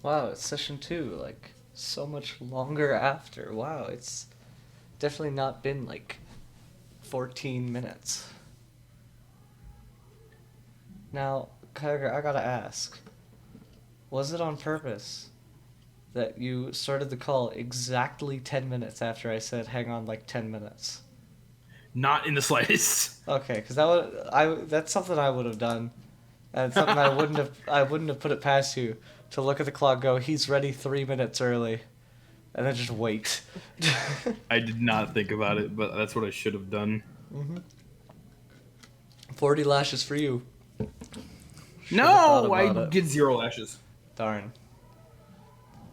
Wow, it's session 2, like, so much longer after. Wow, it's definitely not been, like, 14 minutes. Now, Kyger, I gotta ask, was it on purpose that you started the call exactly 10 minutes after I said hang on like 10 minutes? Not in the slightest. Okay, because that's something I would have done, and it's something I wouldn't have put it past you to look at the clock, go, he's ready 3 minutes early, and then just wait. I did not think about it, but that's what I should have done. 40 lashes for you. Should have thought No, I about it. get 0 lashes. Darn.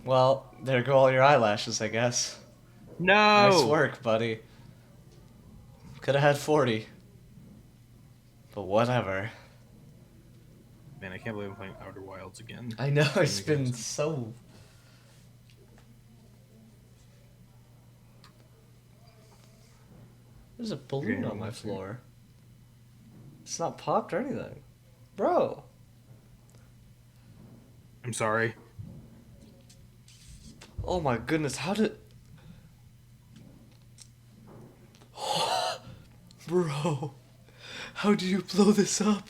Well, there go all your eyelashes, I guess. Nice No. work, buddy. Could have had 40, but whatever. Man, I can't believe I'm playing Outer Wilds again. I know, it's Doesn't make any been sense. so. There's a balloon Okay, on my one second. floor. It's not popped or anything. Bro! I'm sorry. Oh my goodness, how did. Bro! How do you blow this up?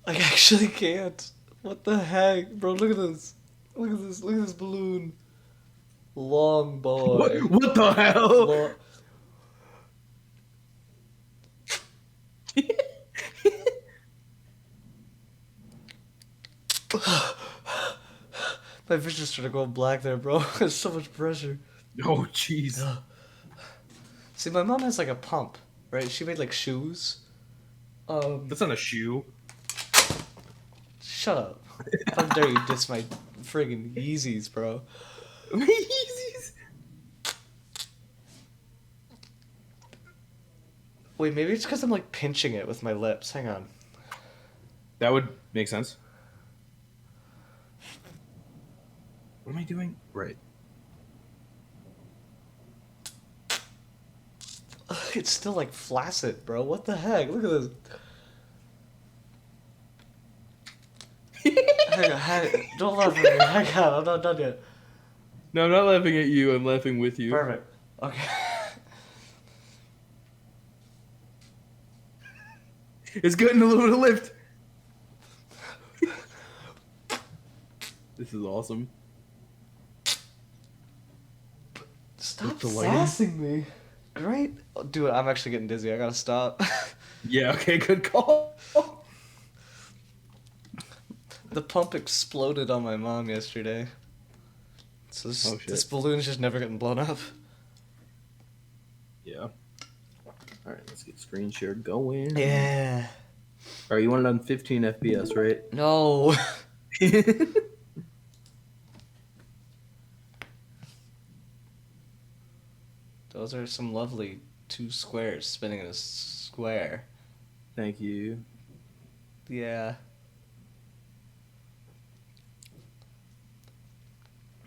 I actually can't. What the heck? Bro, look at this. Look at this. Look at this balloon. Long What? boy. What the hell? Long. My vision started going black there, bro. There's so much pressure. Oh, jeez. See, my mom has like a pump, right? She made like shoes. That's not a shoe. Shut up. How dare you diss my friggin' Yeezys, bro? Yeezys. Wait, maybe it's because I'm like pinching it with my lips. Hang on. That would make sense. What am I doing? Right. It's still like flaccid, bro. What the heck? Look at this. Hang on. Don't laugh at me. Hang on. I'm not done yet. No, I'm not laughing at you. I'm laughing with you. Perfect. Okay. It's getting a little bit of lift. This is awesome. Stop The lighting? sassing me. Great. Oh, dude, I'm actually getting dizzy. I gotta stop. Yeah, okay, good call. The pump exploded on my mom yesterday. So Oh, shit. this balloon's just never getting blown up. Yeah. Alright, let's get screen share going. Yeah. Alright, you want it on 15 FPS, right? No. Those are some lovely two squares spinning in a square. Thank you. Yeah.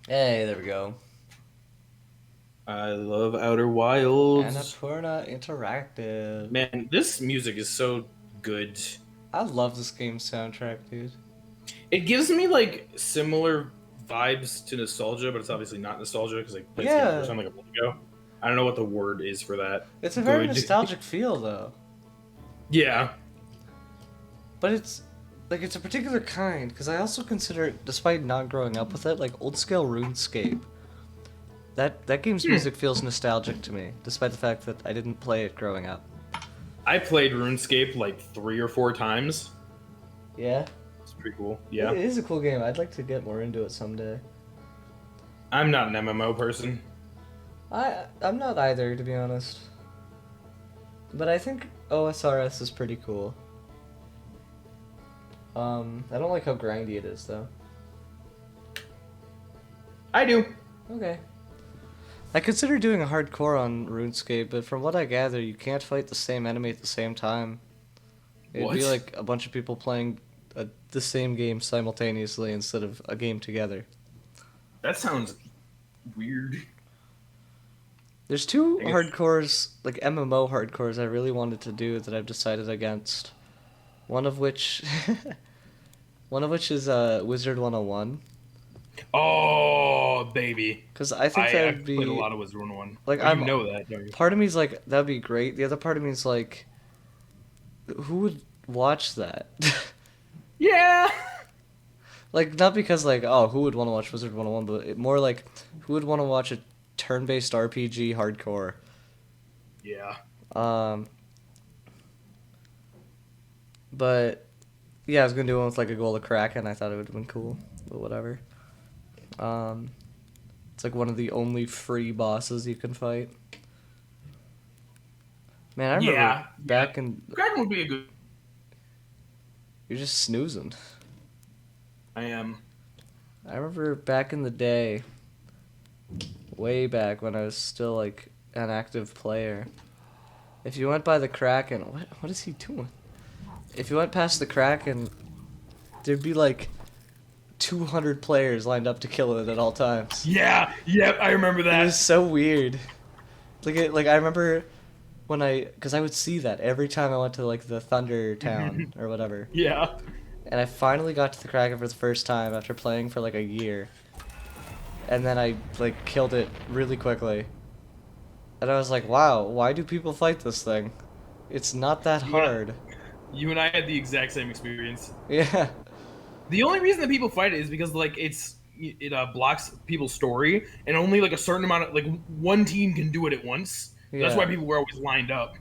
Hey, there we go. I love Outer Wilds. Annapurna Interactive. Man, this music is so good. I love this game's soundtrack, dude. It gives me like similar vibes to nostalgia, but it's obviously not nostalgia because I played this game the Yeah. first time like a month ago. I don't know what the word is for that. It's a very Good. nostalgic feel, though. Yeah. But it's like it's a particular kind because I also consider it, despite not growing up with it, like old scale RuneScape. That game's music feels nostalgic to me, despite the fact that I didn't play it growing up. I played RuneScape like 3 or 4 times. Yeah, It's pretty cool. it Yeah. is a cool game. I'd like to get more into it someday. I'm not an MMO person. I'm not either, to be honest. But I think OSRS is pretty cool. I don't like how grindy it is though. I do. Okay. I consider doing a hardcore on RuneScape, but from what I gather, you can't fight the same enemy at the same time. It'd be What? like a bunch of people playing the same game simultaneously instead of a game together. That sounds weird. There's two I guess. hardcores, like MMO hardcores, I really wanted to do that I've decided against. One of which, one of which is Wizard 101. Oh, baby. Because I think that would I've played a be lot of Wizard 101. like Oh, you I'm. know that, don't you? Part of me's like that'd be great. The other part of me is like, who would watch that? Yeah. Like not because like oh who would want to watch Wizard 101, but more like who would want to watch a turn-based RPG hardcore. Yeah. Um, but yeah, I was gonna do one with like a goal of Kraken. I thought it would have been cool, but whatever. Um, it's like one of the only free bosses you can fight. Man, I remember Yeah. back in. Kraken would be a good. You're just snoozing. I am. I remember back in the day, way back when I was still like an active player. If you went by the Kraken, what is he doing? If you went past the Kraken, there'd be like 200 players lined up to kill it at all times. Yeah. Yep. I remember It that. was so weird. Like I remember when cause I would see that every time I went to like the Thunder Town or whatever. Yeah. And I finally got to the Kraken for the first time after playing for like a year. And then I like killed it really quickly. And I was like, wow, why do people fight this thing? It's not that hard. You and I had the exact same experience. Yeah. The only reason that people fight it is because like it blocks people's story, and only like a certain amount of like one team can do it at once. So that's Yeah. why people were always lined up.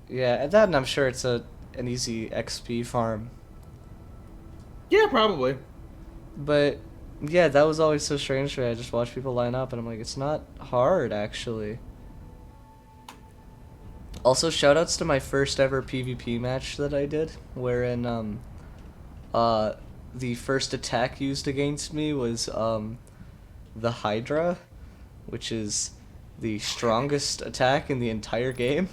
Yeah, and that and I'm sure it's an easy XP farm. Yeah, probably. But yeah, that was always so strange to me. I just watch people line up and I'm like, it's not hard actually. Also, shoutouts to my first ever PvP match that I did, wherein the first attack used against me was the Hydra, which is the strongest attack in the entire game.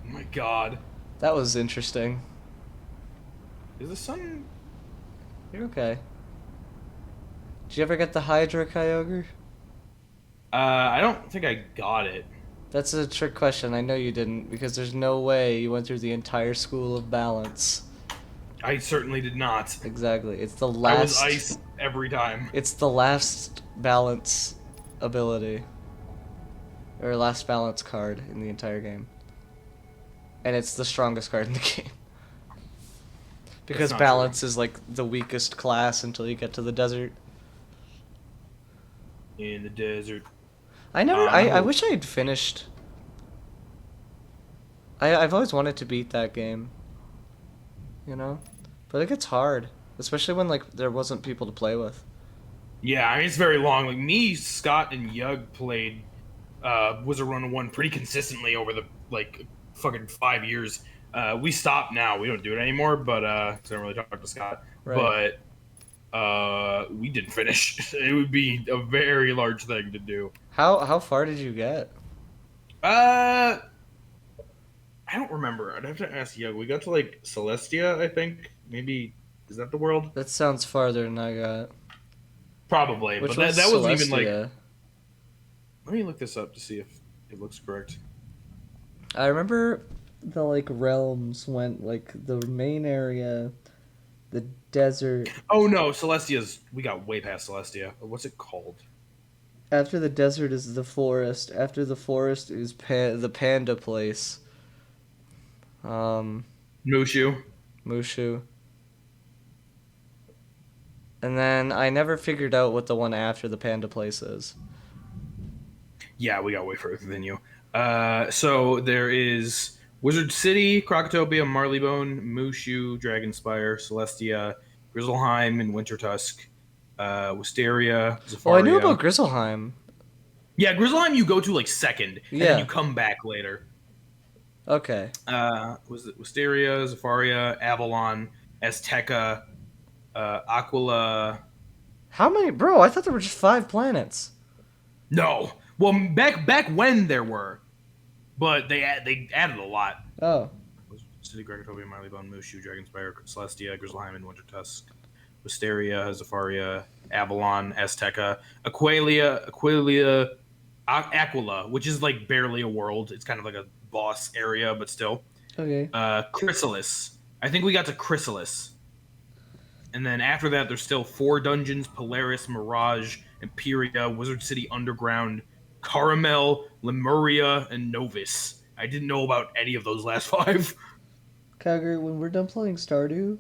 Oh my god. That was interesting. Is the sun? You're okay. Did you ever get the Hydra, Kyogre? I don't think I got it. That's a trick question. I know you didn't, because there's no way you went through the entire School of Balance. I certainly did not. Exactly. It's the I was last. ice every time. It's the last balance ability. Or last balance card in the entire game. And it's the strongest card in the game. Because not balance is like the weakest class until you get to the desert. In the desert. I wish I had finished. I've always wanted to beat that game. You know? But it gets hard. Especially when like there wasn't people to play with. Yeah, I mean it's very long. Like me, Scott, and Yug played Wizard 101 pretty consistently over the like fucking 5 years. We stopped now. We don't do it anymore, but 'cause I don't really talk to Scott. Right. But we didn't finish. It would be a very large thing to do. How far did you get? I don't remember. I'd have to ask Yug. We got to like Celestia, I think. Maybe is that the world? That sounds farther than I got. Probably, Which but was that wasn't even like. Celestia. Let me look this up to see if it looks correct. I remember the like realms went like the main area, the desert. Oh no, Celestia's. We got way past Celestia. What's it called? After the desert is the forest. After the forest is the panda place. Mushu. Mushu. And then I never figured out what the one after the panda place is. Yeah, we got way further than you. So there is Wizard City, Crocotopia, Marleybone, Mushu, Dragonspire, Celestia, Grizzleheim, and Wintertusk. Wisteria, Zafaria. Oh, I knew about Grizzleheim. Yeah, Grizzleheim you go to like second, and Yeah. then you come back later. Okay. Was it Wisteria, Zafaria, Avalon, Azteca, Aquila? How many, bro? I thought there were just 5 planets. No, well back when there were, but they added a lot. Oh. City, Crocotopia, Marleybone, Mushu, Dragonspire, Celestia, Grizzleheim, and Wintertusk. Wisteria, Zafaria, Avalon, Azteca, Aquila, which is like barely a world. It's kind of like a boss area, but still. Okay. Chrysalis, I think we got to Chrysalis. And then after that, there's still 4 dungeons: Polaris, Mirage, Imperia, Wizard City Underground, Caramel, Lemuria, and Novus. I didn't know about any of those last 5. Kyogre, when we're done playing Stardew,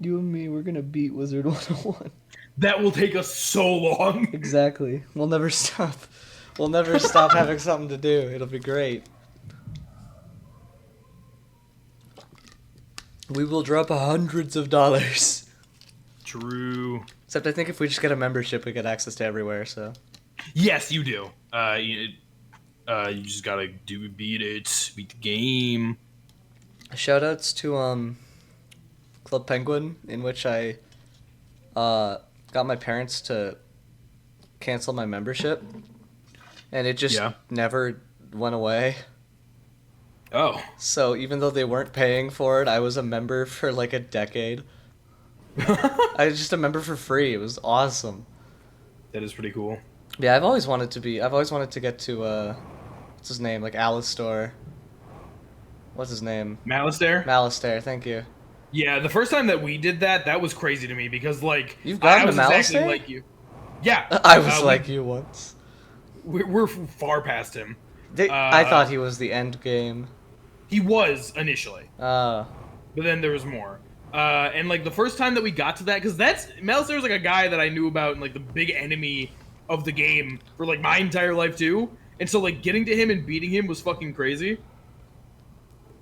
you and me, we're gonna beat Wizard 101. That will take us so long. Exactly. We'll never stop. We'll never stop having something to do. It'll be great. We will drop hundreds of dollars. True. Except I think if we just get a membership, we get access to everywhere, so. Yes, you do. You just gotta beat the game. Shoutouts to Club Penguin, in which I got my parents to cancel my membership, and it just never went away. Oh. So even though they weren't paying for it, I was a member for like a decade. I was just a member for free. It was awesome. That is pretty cool. Yeah, I've always wanted to get to what's his name? Like Alistar. What's his name? Malistaire? Malistaire, thank you. Yeah, the first time that we did that was crazy to me because, like, You've gotten I was to Malistaire? exactly like you. Yeah. I was like you once. We're far past him. I thought he was the end game. He was initially. Uh. But then there was more. And, like, the first time that we got to that, because Malistaire was, like, a guy that I knew about and, like, the big enemy of the game for, like, my entire life, too. And so, like, getting to him and beating him was fucking crazy.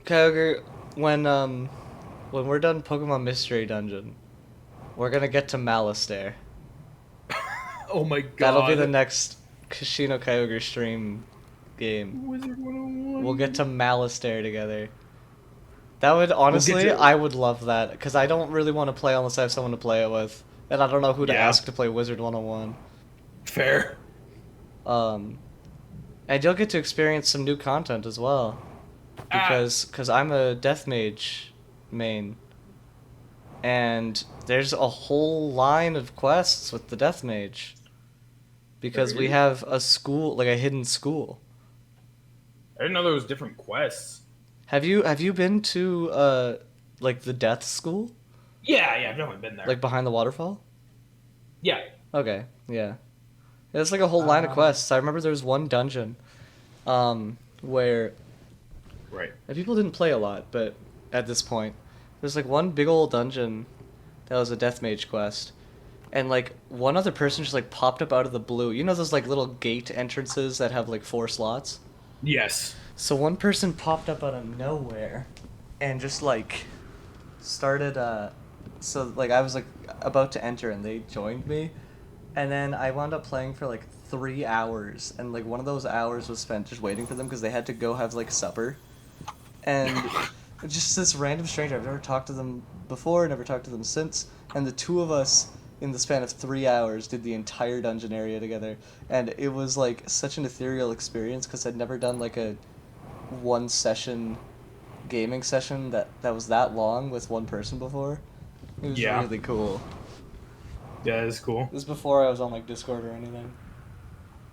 Kyogre, when we're done Pokemon Mystery Dungeon, we're gonna get to Malistaire. Oh my god. That'll be the next Kashino Kyogre stream game. Wizard 101. We'll get to Malistaire together. That would, honestly, I would love that, because I don't really want to play unless I have someone to play it with. And I don't know who to ask to play Wizard 101. Fair. And you'll get to experience some new content as well. Because I'm a Death Mage main. And there's a whole line of quests with the Death Mage. Because we have a school, like a hidden school. I didn't know there was different quests. Have you been to like the Death School? Yeah, I've definitely been there. Like behind the waterfall? Yeah. Okay, yeah. It's like a whole line of quests. I remember there was one dungeon where Right. and people didn't play a lot, but at this point, there's like one big old dungeon that was a Death Mage quest. And like one other person just like popped up out of the blue. You know those like little gate entrances that have like 4 slots? Yes. So one person popped up out of nowhere and just like started so like I was like about to enter and they joined me, and then I wound up playing for like 3 hours, and like one of those hours was spent just waiting for them because they had to go have like supper. And just this random stranger, I've never talked to them before, never talked to them since, and the two of us in the span of 3 hours did the entire dungeon area together, and it was like such an ethereal experience because I'd never done like a 1 session gaming session that was that long with one person before. It was really cool. Yeah, it's cool. This was before I was on like Discord or anything.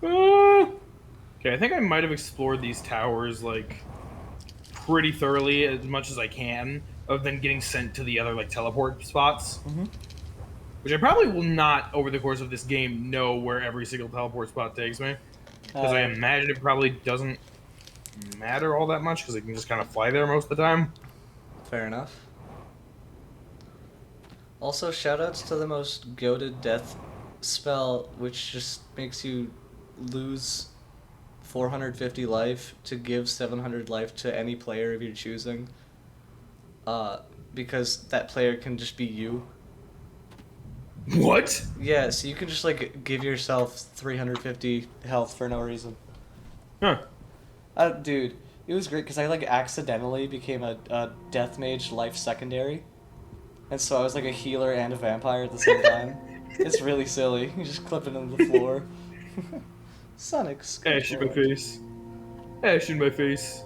Okay, I think I might have explored these towers like pretty thoroughly, as much as I can, other than getting sent to the other like teleport spots. Mm-hmm. Which I probably will not, over the course of this game, know where every single teleport spot takes me. Because I imagine it probably doesn't matter all that much, because I can just kind of fly there most of the time. Fair enough. Also, shoutouts to the most goated death spell, which just makes you lose 450 life to give 700 life to any player of your choosing. Because that player can just be you. What? Yeah, so you can just like give yourself 350 health for no reason. Huh. Dude, it was great because I like accidentally became a death mage life secondary, and so I was like a healer and a vampire at the same time. It's really silly. You just clip it into the floor. Sonic's. Ash in my face. Ash in my face.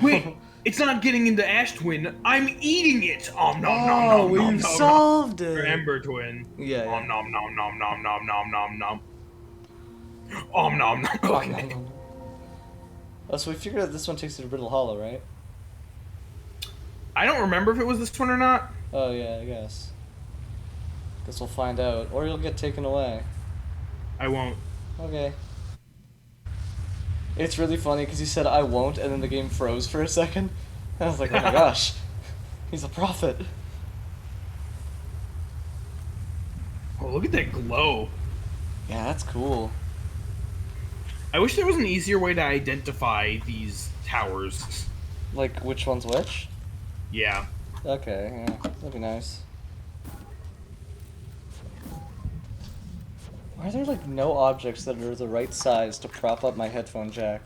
Wait, it's not getting into Ash Twin. I'm eating it. We solved it. Or Ember Twin. Yeah. Nom nom nom nom nom nom nom nom. Nom nom. Okay. Oh, so we figured out this one takes you to Brittle Hollow, right? I don't remember if it was this one or not. Oh yeah, I guess. Guess we'll find out, or you'll get taken away. I won't. Okay. It's really funny because he said I won't, and then the game froze for a second. And I was like, oh my gosh, he's a prophet. Oh, look at that glow. Yeah, that's cool. I wish there was an easier way to identify these towers. Like, which one's which? Yeah. Okay, yeah, that'd be nice. Why are there, like, no objects that are the right size to prop up my headphone jack?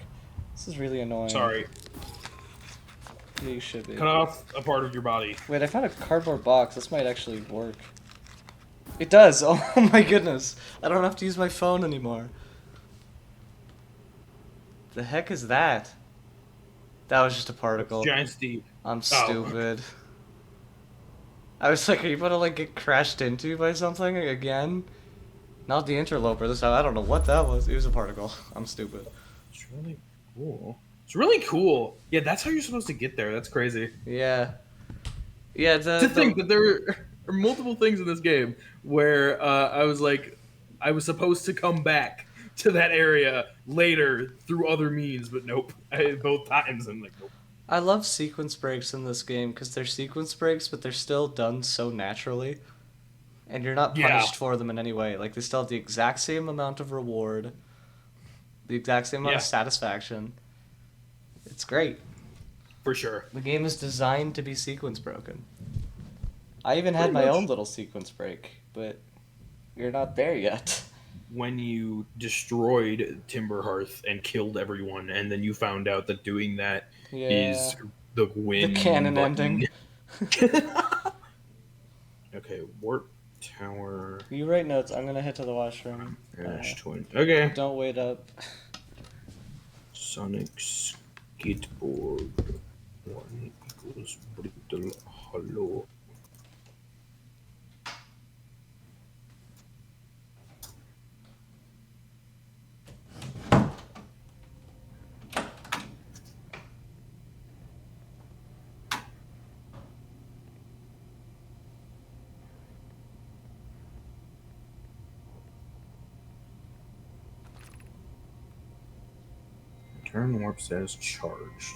This is really annoying. Sorry. Yeah, you should be. Cut off a part of your body. Wait, I found a cardboard box. This might actually work. It does! Oh my goodness! I don't have to use my phone anymore. The heck is that? That was just a particle. Giant Steve. I'm stupid. I was like, are you about to, like, get crashed into by something again? Not the interloper this time. I don't know what that was. It was a particle. I'm stupid. It's really cool. It's really cool. Yeah, that's how you're supposed to get there. That's crazy. Yeah. Yeah, To think that there are multiple things in this game where I was supposed to come back to that area later through other means, but nope. Both times I'm like, nope. I love sequence breaks in this game because they're sequence breaks, but they're still done so naturally. And you're not punished for them in any way. Like, they still have the exact same amount of reward, the exact same amount of satisfaction. It's great. For sure. The game is designed to be sequence broken. I even had my own little sequence break, but you're not there yet. When you destroyed Timberhearth and killed everyone, and then you found out that doing that is the win. The canon ending. Okay, warp tower. You write notes. I'm gonna head to the washroom. Ash twin. Okay. Don't wait up. Sonic skateboard. 1 equals brittle hollow. Turn warp status charged.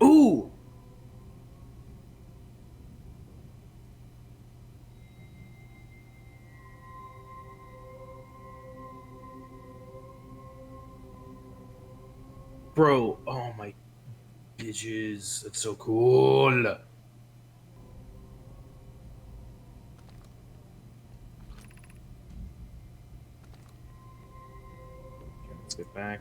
Ooh! Bro, oh my bitches. That's so cool. Okay, let's get back.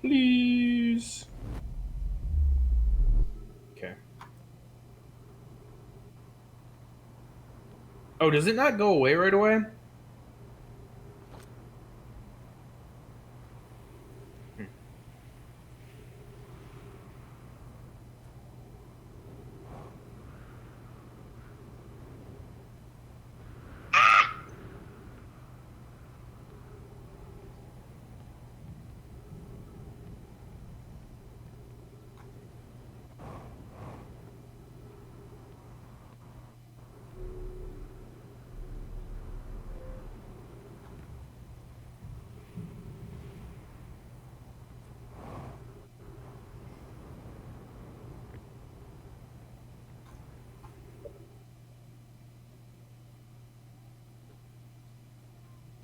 Please. Okay. Oh, does it not go away right away?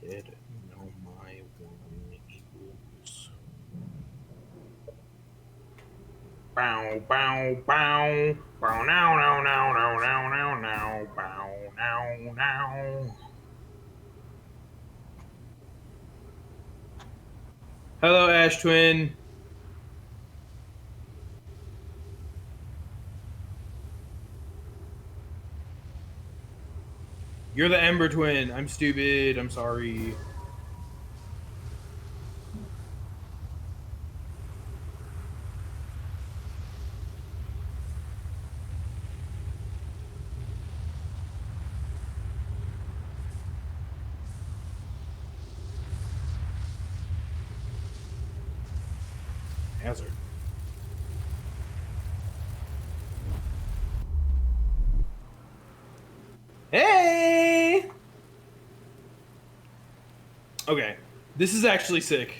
Did know my 1 equals. Bow, bow, bow. Bow, now, now, now, now, now, now, now. Bow, now, now. Hello, Ash Twin. You're the Ember Twin. I'm stupid. I'm sorry. hazard. Hey! Okay, this is actually sick.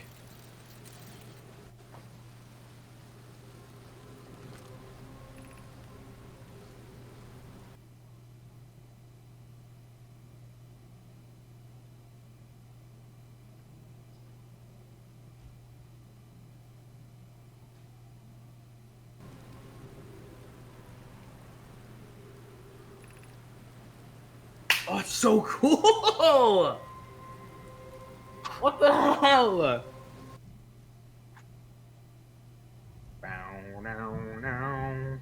Oh, it's so cool! What the hell? Bow, now, now.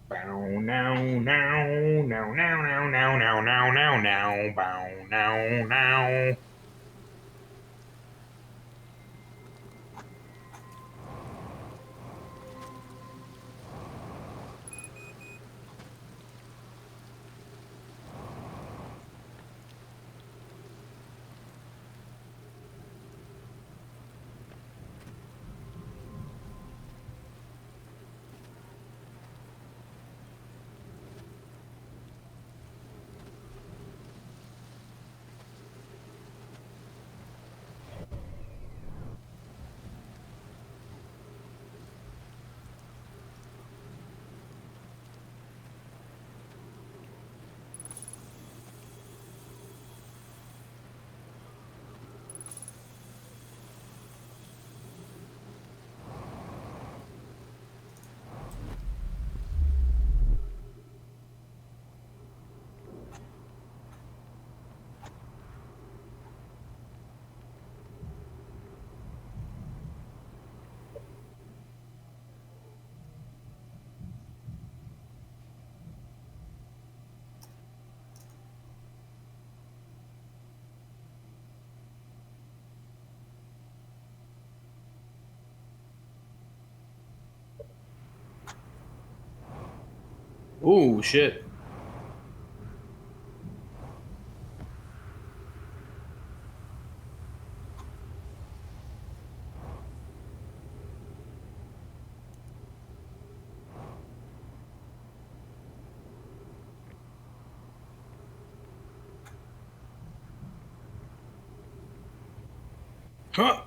Bow, now, now, now, now, now, now, now, now, now, now, bow, now, now. Oh, shit. Huh?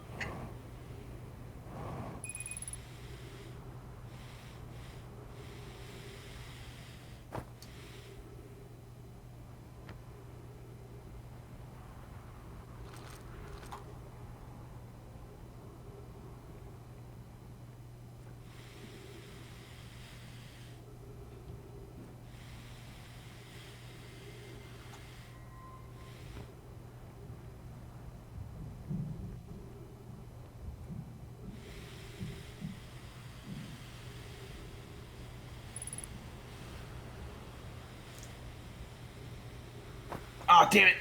Ah, damn it.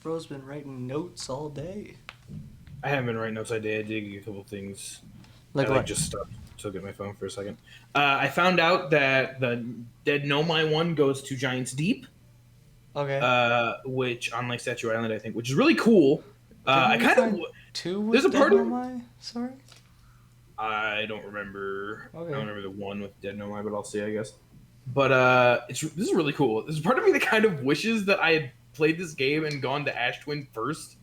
Bro's been writing notes all day. I haven't been writing notes. I did a couple things. Like I what? just stopped to look at my phone for a second. I found out that the Dead Nomai one goes to Giants Deep, Okay. which on like Statue Island, I think, which is really cool. I Didn't you kind of find two there's a with Dead part of Nomai? Sorry? I don't remember. I Okay. don't remember the one with Dead Nomai, but I'll see, I guess. But this is really cool. There's a part of me that kind of wishes that I had played this game and gone to Ashtwin first,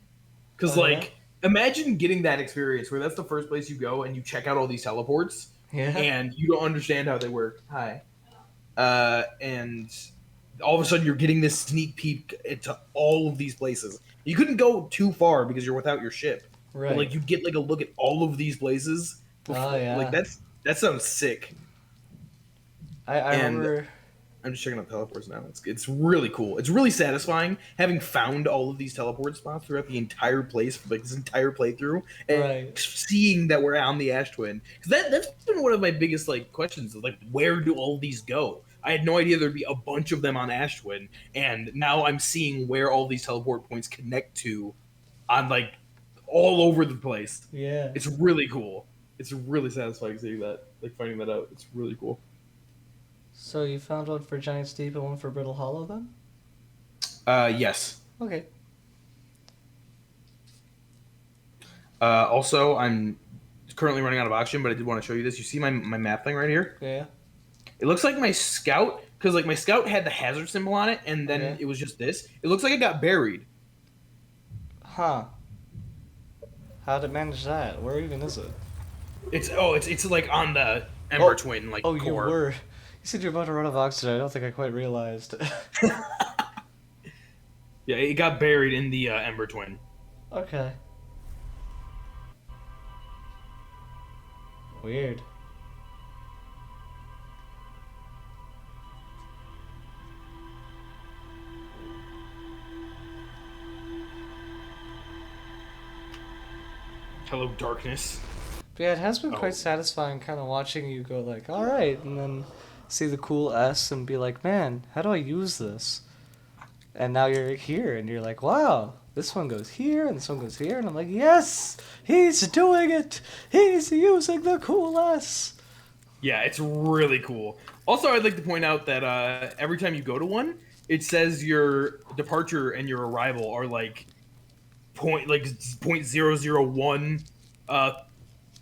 because Uh-huh. like imagine getting that experience where that's the first place you go and you check out all these teleports Yeah. and you don't understand how they work. Hi. And all of a sudden you're getting this sneak peek into all of these places. You couldn't go too far because you're without your ship. But Right. like you get like a look at all of these places Oh before, like yeah. that sounds sick. I And remember. I'm just checking out teleports now. It's really cool. It's really satisfying having found all of these teleport spots throughout the entire place for like this entire playthrough and Right. seeing that we're on the Ash Twin. Because that's been one of my biggest like questions is like where do all these go? I had no idea there'd be a bunch of them on Ash Twin, and now I'm seeing where all these teleport points connect to on like all over the place. Yeah. It's really cool. It's really satisfying seeing that, like finding that out. It's really cool. So you found one for Giant Steep and one for Brittle Hollow then? Yes. Okay. Also, I'm currently running out of oxygen, but I did want to show you this. You see my map thing right here? Yeah. It looks like my scout, because like my scout had the hazard symbol on it, and then Okay. it was just this. It looks like it got buried. Huh. How'd it manage that? Where even is it? It's like on the Ember Twin like Oh, you core. were. You said you're about to run out of oxygen. I don't think I quite realized. Yeah, it got buried in the Ember Twin. Okay. Weird. Hello, darkness. But yeah, it has been Oh. quite satisfying kind of watching you go like, all right, and then see the cool S and be like, man, how do I use this? And now you're here and you're like, wow, this one goes here and this one goes here. And I'm like, yes, he's doing it. He's using the cool S. Yeah, it's really cool. Also, I'd like to point out that every time you go to one, it says your departure and your arrival are like .001.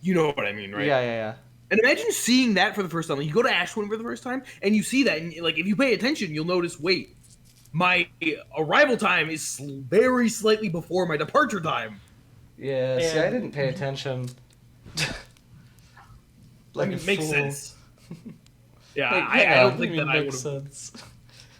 You know what I mean, right? Yeah. And imagine seeing that for the first time. Like, you go to Ashwin for the first time, and you see that, and like if you pay attention, you'll notice. Wait, my arrival time is very slightly before my departure time. Yeah, see, I And- didn't pay attention. Like a it makes fool. sense. Yeah, Wait, I hang don't on, think what do you that mean I would makes have. sense.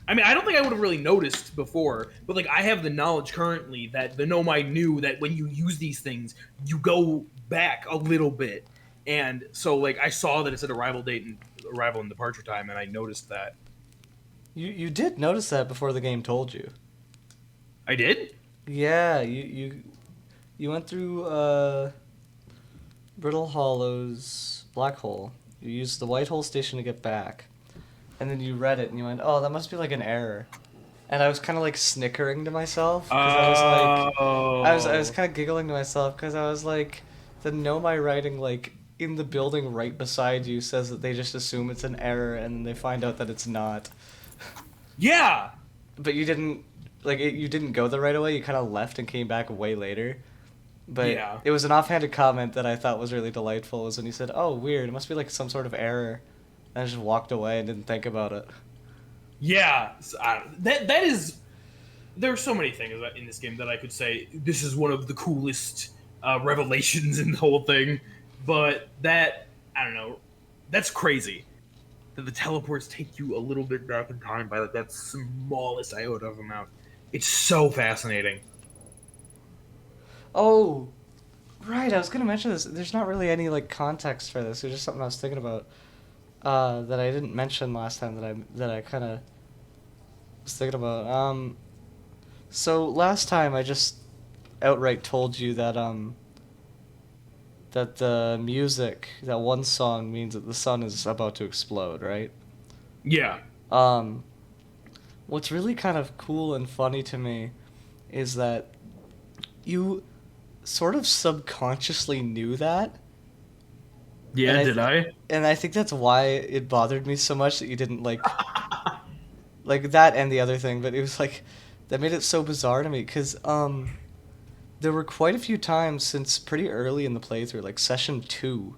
I mean, I don't think I would have really noticed before, but like I have the knowledge currently that the Nomai knew that when you use these things, you go back a little bit, and so like I saw that it said arrival date and arrival and departure time, and I noticed that. You did notice that before the game told you. I did. Yeah, you went through Brittle Hollow's black hole. You used the white hole station to get back, and then you read it and you went, "Oh, that must be like an error." And I was kind of like snickering to myself because I was like, I was kind of giggling to myself because I was like, the Nomai writing like in the building right beside you says that they just assume it's an error and then they find out that it's not. Yeah. But you didn't you didn't go there right away. You kind of left and came back way later. But Yeah. it was an offhanded comment that I thought was really delightful. Was when he said, "Oh, weird. It must be like some sort of error," and I just walked away and didn't think about it. Yeah. That is. There are so many things in this game that I could say this is one of the coolest revelations in the whole thing, but that I don't know. That's crazy. That the teleports take you a little bit back in time by like that smallest iota of amount. It's so fascinating. Oh, right. I was gonna mention this. There's not really any like context for this. It's just something I was thinking about that I didn't mention last time that I kind of was thinking about. So last time I just outright told you that that the music, that one song means that the sun is about to explode, right? Yeah. Um, what's really kind of cool and funny to me is that you sort of subconsciously knew that. And Yeah, did I? and I think that's why it bothered me so much that you didn't like that and the other thing, but it was like that made it so bizarre to me because there were quite a few times since pretty early in the playthrough, like session 2,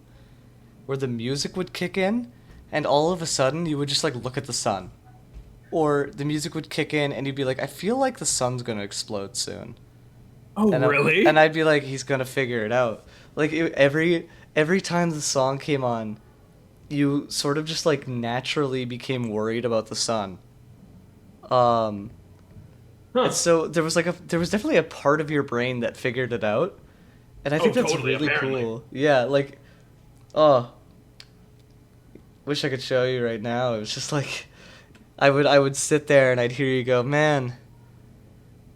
where the music would kick in and all of a sudden you would just like look at the sun. Or the music would kick in and you'd be like, I feel like the sun's going to explode soon. Oh, And really? I'd be like, he's going to figure it out. Like every time the song came on, you sort of just like naturally became worried about the sun. Um and Huh. so there was definitely a part of your brain that figured it out. And I Oh, think that's totally, really apparently. cool. Yeah, like oh, wish I could show you right now. It was just like I would sit there and I'd hear you go, "Man,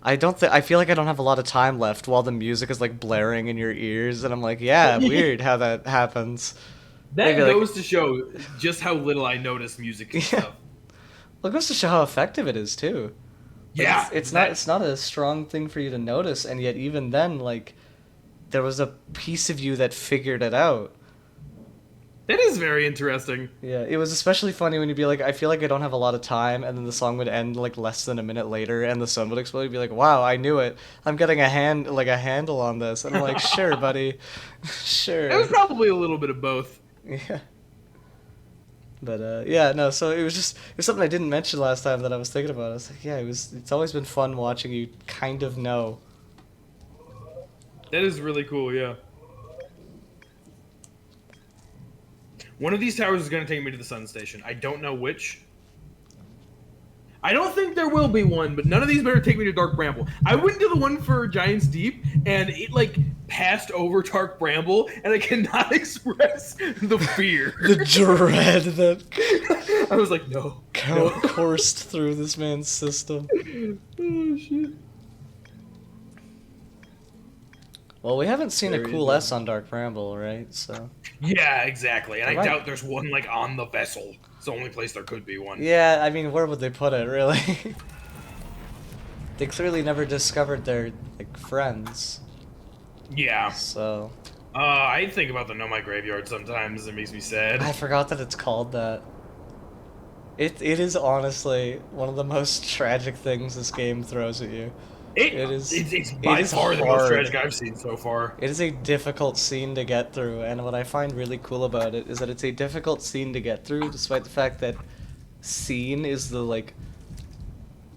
I feel like I don't have a lot of time left," while the music is like blaring in your ears and I'm like, "Yeah, weird how that happens." Maybe That like goes to show just how little I notice music and yeah. stuff. Well, it goes to show how effective it is too. Like Yeah, it's not a strong thing for you to notice, and yet even then, like there was a piece of you that figured it out. that is very interesting. Yeah, it was especially funny when you'd be like, I feel like I don't have a lot of time, and then the song would end like less than a minute later, and the sun would explode. You'd be like, wow, I knew it. I'm getting a handle on this. And I'm like, sure, buddy, It was sure. probably a little bit of both. Yeah. But yeah, no. So it was something I didn't mention last time that I was thinking about. I was like, yeah, it's always been fun watching you kind of know. That is really cool, yeah. One of these towers is going to take me to the sun station. I don't know which. I don't think there will be one, but none of these better take me to Dark Bramble. I went to the one for Giants Deep, and it like passed over Dark Bramble, and I cannot express the fear. The dread that I was like, no, no. coursed through this man's system. Oh shit. Well, we haven't seen a Very cool S interesting. on Dark Bramble, right? So. Yeah, exactly. And I Right. doubt there's one like on the vessel. It's the only place there could be one. Yeah, I mean, where would they put it, really? They clearly never discovered their, like, friends. Yeah. So. I think about the Nomai Graveyard sometimes. It makes me sad. I forgot that it's called that. It is honestly one of the most tragic things this game throws at you. It's It by is far the most hard. tragic I've seen so far. It is a difficult scene to get through, and what I find really cool about it is that it's a difficult scene to get through, despite the fact that scene is the, like,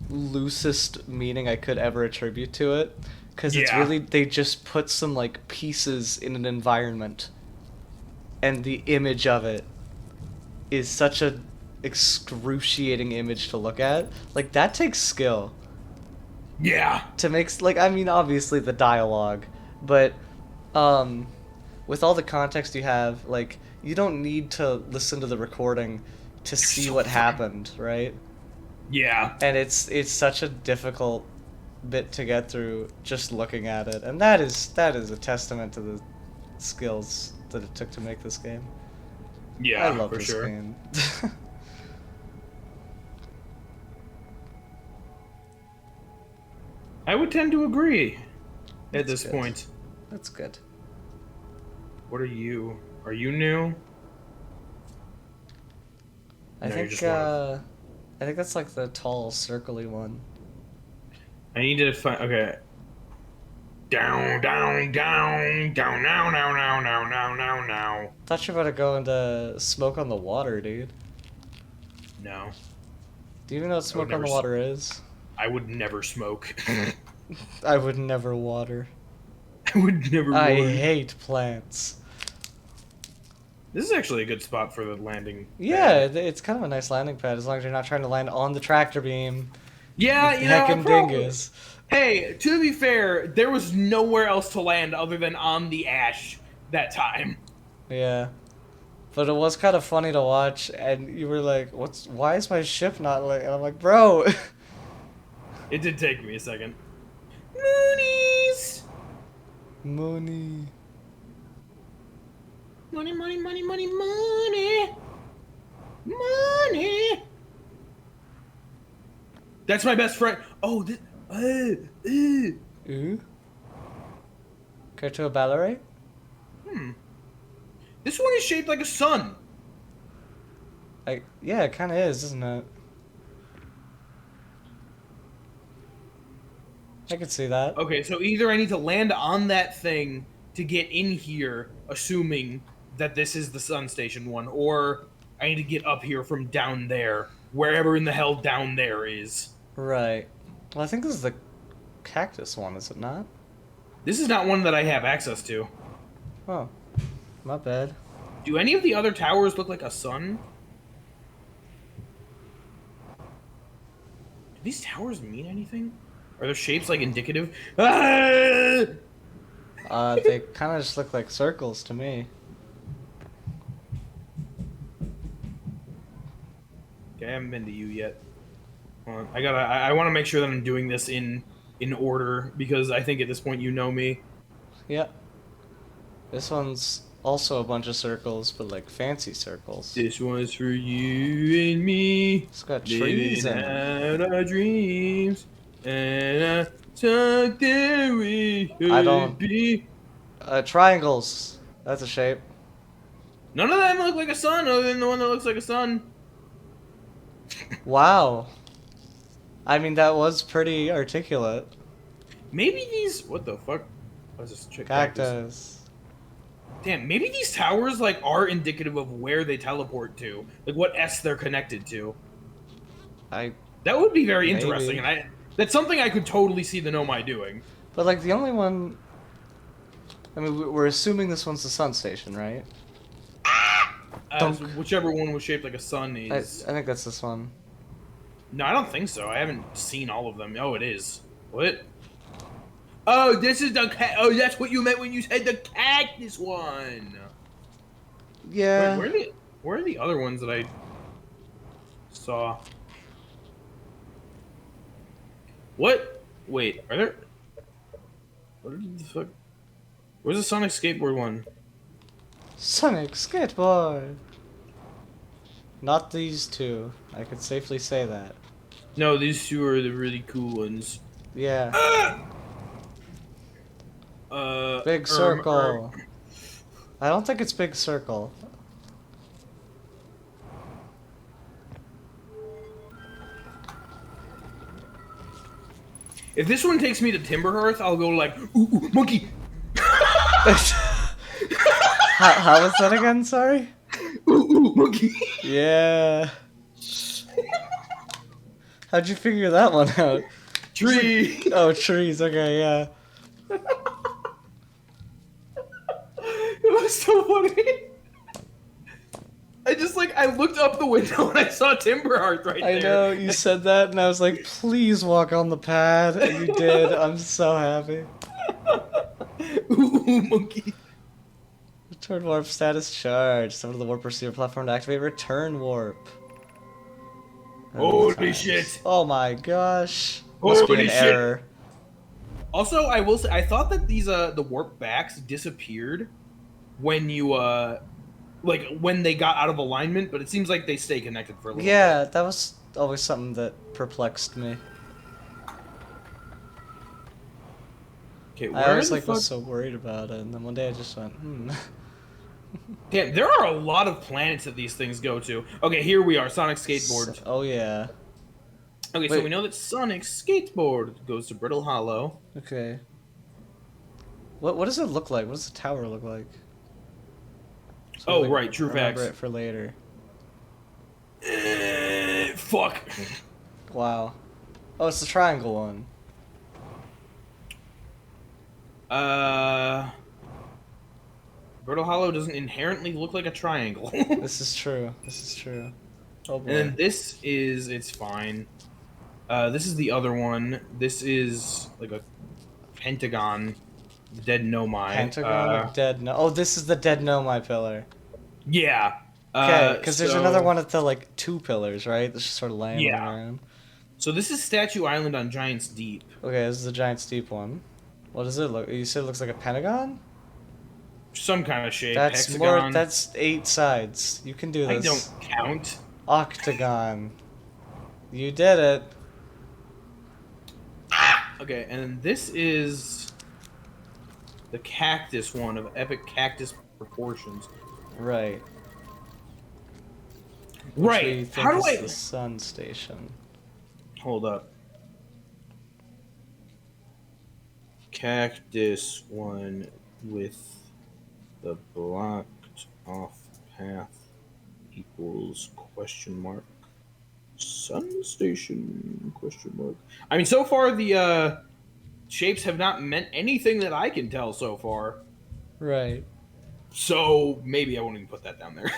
loosest meaning I could ever attribute to it. Because it's Yeah. really, they just put some, like, pieces in an environment, and the image of it is such a excruciating image to look at. Like, that takes skill. Yeah. To make like I mean obviously the dialogue, but um with all the context you have, like you don't need to listen to the recording to see so what fun. happened, right? Yeah. And it's such a difficult bit to get through just looking at it, and that is a testament to the skills that it took to make this game. Yeah, I love for this sure. game. I would tend to agree at That's this good. point. That's good. What are you? Are you new? I No, you're think just one of- I think that's like the tall circly one. I need to find. Okay. Down, down, down, down, now, now, now, now, now, now, now. Thought you were about to go into Smoke on the Water, dude. No. Do you even know what Smoke on the Water is? I would never smoke. I would never water. I would never. I water. hate plants. This is actually a good spot for the landing. Yeah, pad. it's kind of a nice landing pad as long as you're not trying to land on the tractor beam. Yeah, you know, I Heckin' probably- dingus. Hey, to be fair, there was nowhere else to land other than on the ash that time. Yeah. But it was kind of funny to watch, and you were like, why is my ship not like, and I'm like, bro. It did take me a second. Moonies! Money. Money, money, money, money, money! Money! That's my best friend. Oh, Ooh. Care to elaborate? This one is shaped like a sun. Yeah, it kind of is, isn't it? I could see that. Okay, so either I need to land on that thing to get in here, assuming that this is the sun station one, or I need to get up here from down there, wherever in the hell down there is. Right. Well, I think this is the cactus one, is it not? This is not one that I have access to. Oh, not bad. Do any of the other towers look like a sun? Do these towers mean anything? Are their shapes like indicative? Ah! They kind of just look like circles to me. Okay, I haven't been to you yet. Hold on. I want to make sure that I'm doing this in order because I think at this point you know me. Yep. This one's also a bunch of circles, but like fancy circles. This one's for you and me. It's got trees in it. Out our dreams and I talk that we I don't- should be. Triangles. That's a shape. None of them look like a sun other than the one that looks like a sun. Wow. I mean, that was pretty articulate. Maybe these. What the fuck? Let's just check Cactus. Damn, maybe these towers like are indicative of where they teleport to, like what S they're connected to. That would be very Maybe. interesting, and that's something I could totally see the Nomai doing. But like the only one. I mean, we're assuming this one's the sun station, right? So whichever one was shaped like a sun I is. think that's this one. No, I don't think so. I haven't seen all of them. Oh, it is. What? Oh, this is the oh, that's what you meant when you said the cactus one. Yeah. Wait, where are the other ones that I saw? What? Wait, are there? What the fuck? Where's the Sonic skateboard one? Sonic skateboard. Not these two. I could safely say that. No, these two are the really cool ones. Yeah. Ah! Big circle. I don't think it's big circle. If this one takes me to Timberhearth, I'll go like, ooh, monkey. How was that again? Sorry. Ooh, monkey. Yeah. How'd you figure that one out? Tree. Oh, trees. Okay, yeah. It was so funny. I looked up the window and I saw Timberhearth right there. I know, you said that, and I was like, please walk on the pad, and you did. I'm so happy. Ooh, monkey. Return warp status charged. Summon the warp receiver platform to activate return warp. Holy shit. Oh my gosh. Must be Holy an shit. error. Also, I will say, I thought that these the warp backs disappeared when you like when they got out of alignment, but it seems like they stay connected for a little Yeah, that was always something that perplexed me. Okay, I always was so worried about it, and then one day I just went, Damn, there are a lot of planets that these things go to. Okay, here we are, Sonic Skateboard. Oh yeah. Okay, so Wait. we know that Sonic Skateboard goes to Brittle Hollow. Okay. What does it look like? What does the tower look like? So Oh, like, right, true remember facts. it for later. Fuck. Wow. Oh, it's the triangle one. Brittle Hollow doesn't inherently look like a triangle. This is true. This is true. Oh boy. And then this is, it's fine. This is the other one. This is like a pentagon. The dead Nomai. Pentagon of dead no. Oh, this is the dead Nomai pillar. Yeah. Okay, because there's another one at the like 2 pillars, right? That's just sort of laying Yeah. around. So this is Statue Island on Giant's Deep. Okay, this is the giant steep one. What does it look? You said it looks like a pentagon? Some kind of shape. That's Hexagon. more. That's 8 sides. You can do I this. don't count. Octagon. You did it. Ah! Okay, and this is the cactus one of epic cactus proportions. Right. Which Right. we How think do is the I sun station. hold up? Cactus one with the blocked off path equals question mark. Sun station question mark. I mean, so far the shapes have not meant anything that I can tell so far. Right. So maybe I won't even put that down there.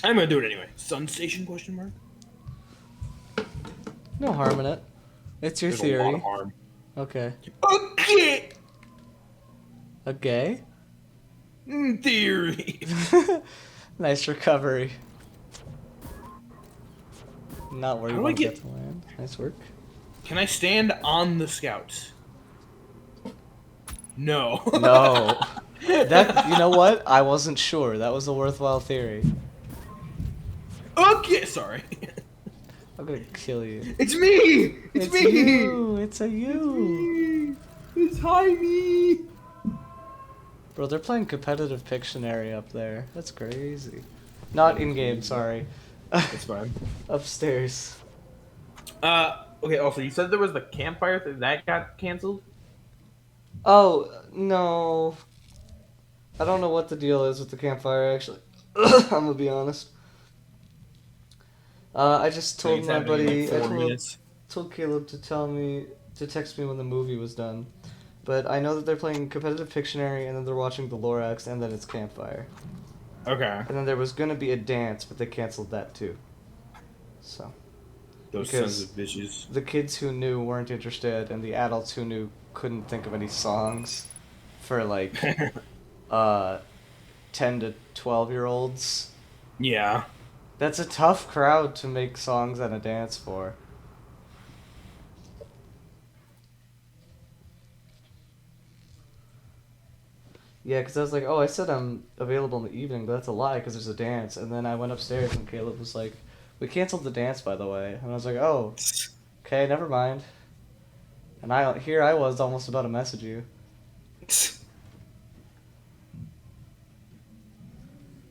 I'm gonna do it anyway. Sun station question mark. No harm in it. It's your There's a lot of theory. harm. Okay. Okay. A gay? Theory. Nice recovery. Not where How you do I want to get? get to land. Nice work. Can I stand on the scouts? No. No. That, you know what? I wasn't sure. That was a worthwhile theory. Okay, sorry. I'm gonna kill you. It's me. It's me. You! It's a It's you! me. It's Jaime. Bro, they're playing competitive Pictionary up there. That's crazy. Not in-game, sorry. It's fine. Upstairs. Okay. Also, you said there was the campfire thing that got canceled. Oh, no. I don't know what the deal is with the campfire, actually. I'm gonna be honest. I just told It's my happening in buddy, like I 4 minutes. told Caleb to text me when the movie was done. But I know that they're playing competitive Pictionary, and then they're watching the Lorax, and then it's campfire. Okay. And then there was gonna be a dance, but they canceled that too. So. Those Because sons of bitches. the kids who knew weren't interested, and the adults who knew couldn't think of any songs for like 10 to 12-year-olds. Yeah. That's a tough crowd to make songs and a dance for. Yeah, because I was like, oh, I said I'm available in the evening, but that's a lie because there's a dance. And then I went upstairs and Caleb was like, we canceled the dance, by the way. And I was like, oh, okay, never mind. And here I was almost about to message you.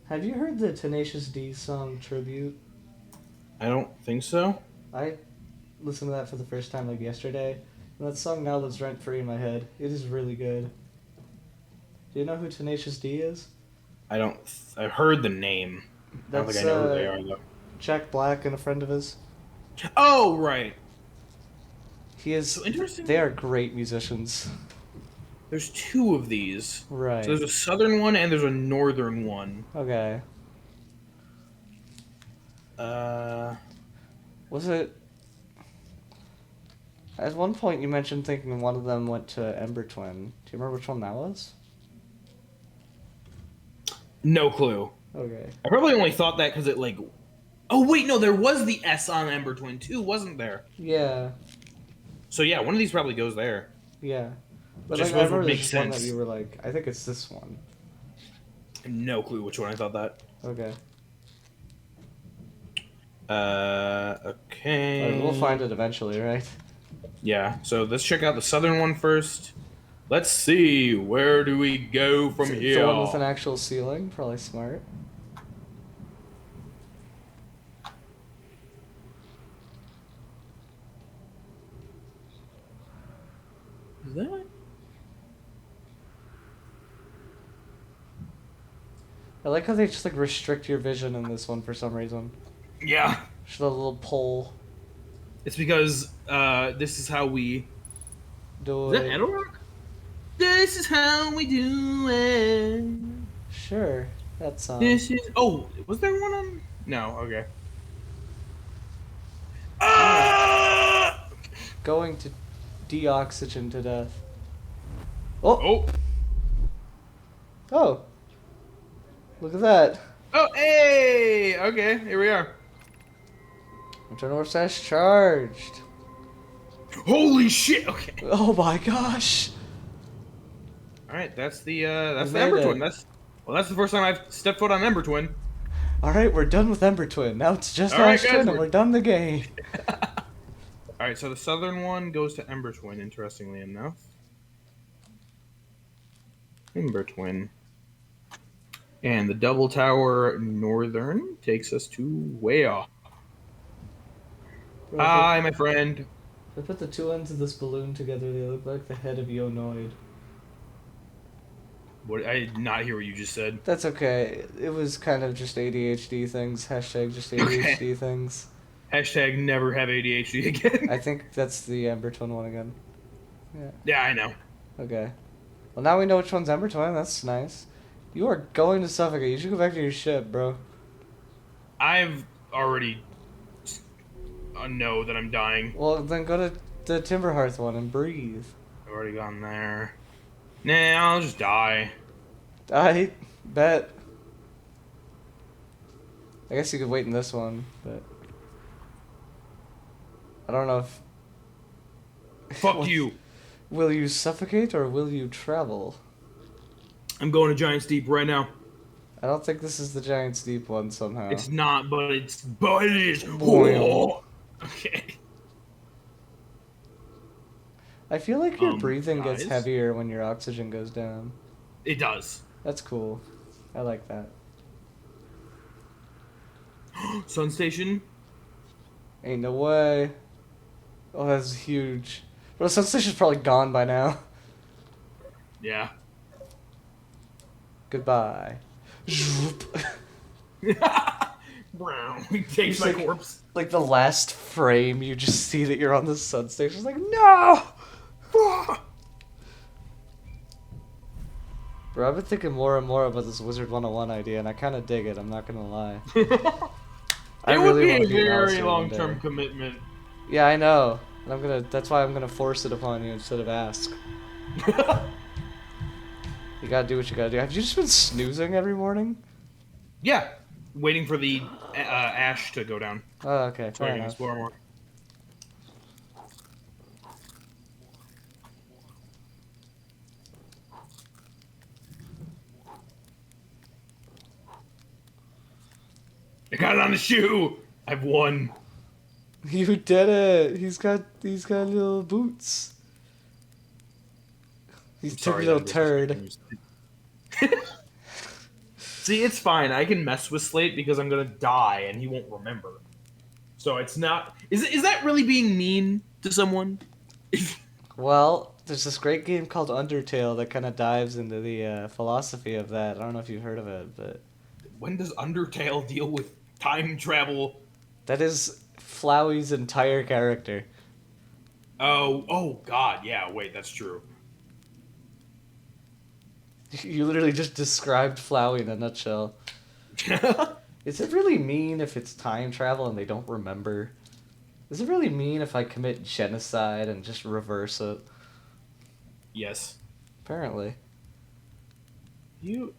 Have you heard the Tenacious D song Tribute? I don't think so. I listened to that for the first time like yesterday, and that song now lives rent free in my head. It is really good. Do you know who Tenacious D is? I don't. I've heard the name. I don't That's think I know who they are though. Jack Black and a friend of his. Oh right. He is. So interesting. They are great musicians. There's two of these. Right. So there's a southern one and there's a northern one. Okay. Was it? At one point, you mentioned thinking one of them went to Ember Twin. Do you remember which one that was? No clue. Okay. I probably only thought that because it like. Oh wait, no, there was the S on Ember Twin too, wasn't there? Yeah. So yeah, one of these probably goes there. Yeah. But Which I like, I suppose would remember make there's one that sense. you were like, I think it's this one. No clue which one I thought that. Okay. Okay. Alright, we'll find it eventually, right? Yeah, so let's check out the southern one first. Let's see, where do we go from It's here? the one with an actual ceiling. Probably smart. Is that? I like how they just like restrict your vision in this one for some reason. Yeah. Just a little pole. It's because this is how we. Do Is that it. Edelrock? This is how we do it. Sure. That's This is. Oh, was there one on? No. Okay. Ah! going to de-oxygen to death. Oh! Oh. Oh! Look at that. Oh. Hey. Okay. Here we are. Internal recess charged. Holy shit. Okay. Oh my gosh! All right. That's the We Ember made it. Twin. That's the first time I've stepped foot on Ember Twin. Alright, we're done with Ember Twin. Now it's just All right, Ash guys, Twin and we're- we're done the game. All right, so the southern one goes to Ember Twin. Interestingly enough, Ember Twin, and the Double Tower Northern takes us to Wea. Bro, Hi, my friend. if I put the two ends of this balloon together, they look like the head of Yonoid. What? I did not hear what you just said. That's okay. It was kind of just ADHD things. Hashtag just Okay. ADHD things. Hashtag never have ADHD again. I think that's the Ember Twin one again. Yeah. Yeah, I know. Okay. Well, now we know which one's Ember Twin. That's nice. You are going to suffocate. You should go back to your ship, bro. I've already know that I'm dying. Well, then go to the Timberhearth one and breathe. I've already gone there. Nah, I'll just die. I bet. I guess you could wait in this one, but I don't know if. Fuck you. Will you suffocate or will you travel? I'm going to Giant's Deep right now. I don't think this is the Giant's Deep one somehow. It's not, but it is. Boing. Okay. I feel like your breathing gets guys? heavier when your oxygen goes down. It does. That's cool. I like that. Sun Station. Ain't no way. Oh, that's huge. But the sun station's probably gone by now. Yeah. Goodbye. Brown. Takes my like, corpse. Like the last frame, you just see that you're on the sun station. It's like, no! Bro, I've been thinking more and more about this Wizard 101 idea, and I kind of dig it, I'm not gonna lie. It would be a very long-term commitment. Yeah, I know. And that's why I'm gonna force it upon you instead of ask. You gotta do what you gotta do. Have you just been snoozing every morning? Yeah. Waiting for the ash to go down. Oh, okay. So I can explore more. I got it on the shoe. I've won. You did it. He's got little boots. He's a little turd. See, it's fine. I can mess with Slate because I'm gonna die and he won't remember. So it's not. Is that really being mean to someone? Well, there's this great game called Undertale that kind of dives into the philosophy of that. I don't know if you've heard of it, but when does Undertale deal with time travel? that is Flowey's entire character. Oh God, yeah. Wait, that's true. You literally just described Flowey in a nutshell. Is it really mean if it's time travel and they don't remember? Is it really mean if I commit genocide and just reverse it? Yes. Apparently. You.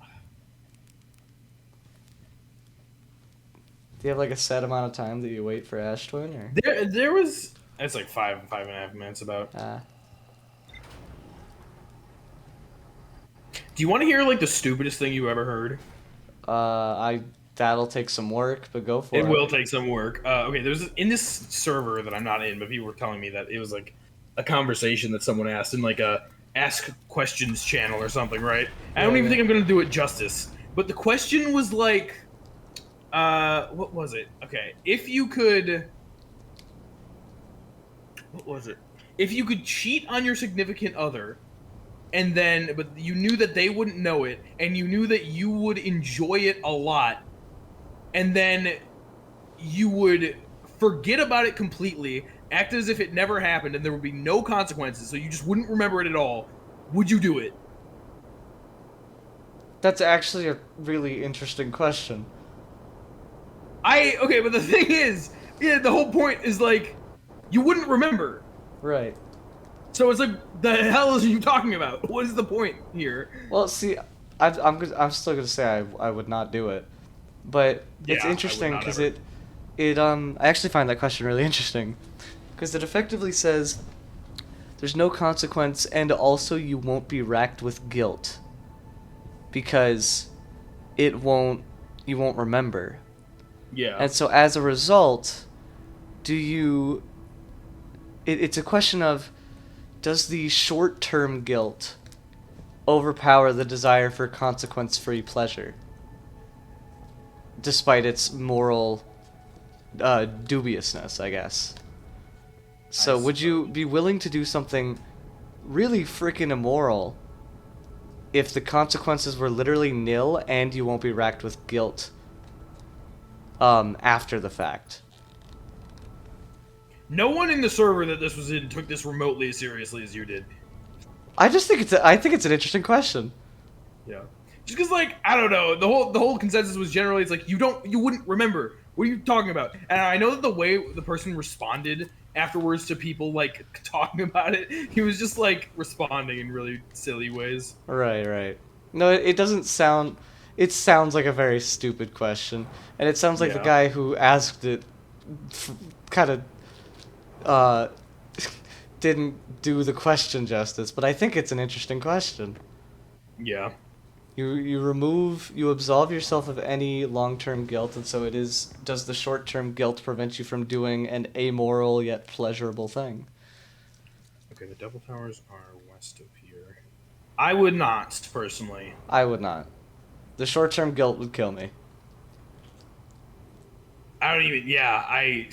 Do you have like a set amount of time that you wait for Ash Twin, or? There was. It's like 5.5 minutes about. Do you want to hear like the stupidest thing you ever heard? That'll take some work, but go for it. It will take some work. Okay, there's in this server that I'm not in, but people were telling me that it was like a conversation that someone asked in like a ask questions channel or something, right? I don't even think I'm gonna do it justice. But the question was like, what was it? Okay, if you could, what was it? If you could cheat on your significant other, and then, but you knew that they wouldn't know it, and you knew that you would enjoy it a lot, and then you would forget about it completely, act as if it never happened, and there would be no consequences, so you just wouldn't remember it at all, would you do it? That's actually a really interesting question. Okay, but the thing is, yeah, the whole point is like, you wouldn't remember. Right. So it's like, the hell is you talking about? What is the point here? Well, see, I'm still gonna say I would not do it, but it's interesting because I actually find that question really interesting, because it effectively says there's no consequence, and also you won't be racked with guilt because you won't remember. Yeah. And so as a result, do you it's a question of, does the short-term guilt overpower the desire for consequence-free pleasure, despite its moral dubiousness, I guess. So would you be willing to do something really freaking immoral if the consequences were literally nil and you won't be racked with guilt after the fact? No one in the server that this was in took this remotely as seriously as you did. I think it's an interesting question. Yeah. Just because, like, I don't know, the whole consensus was generally it's like you wouldn't remember. What are you talking about? And I know that the way the person responded afterwards to people like talking about it, he was just like responding in really silly ways. Right. No, it doesn't sound. It sounds like a very stupid question, and it sounds like the guy who asked it kind of didn't do the question justice. But I think it's an interesting question. Yeah. You absolve yourself of any long-term guilt, and so it is. Does the short-term guilt prevent you from doing an amoral yet pleasurable thing? Okay, the Devil Towers are west of here. I would not, personally. I would not. The short-term guilt would kill me. I don't even. Yeah, I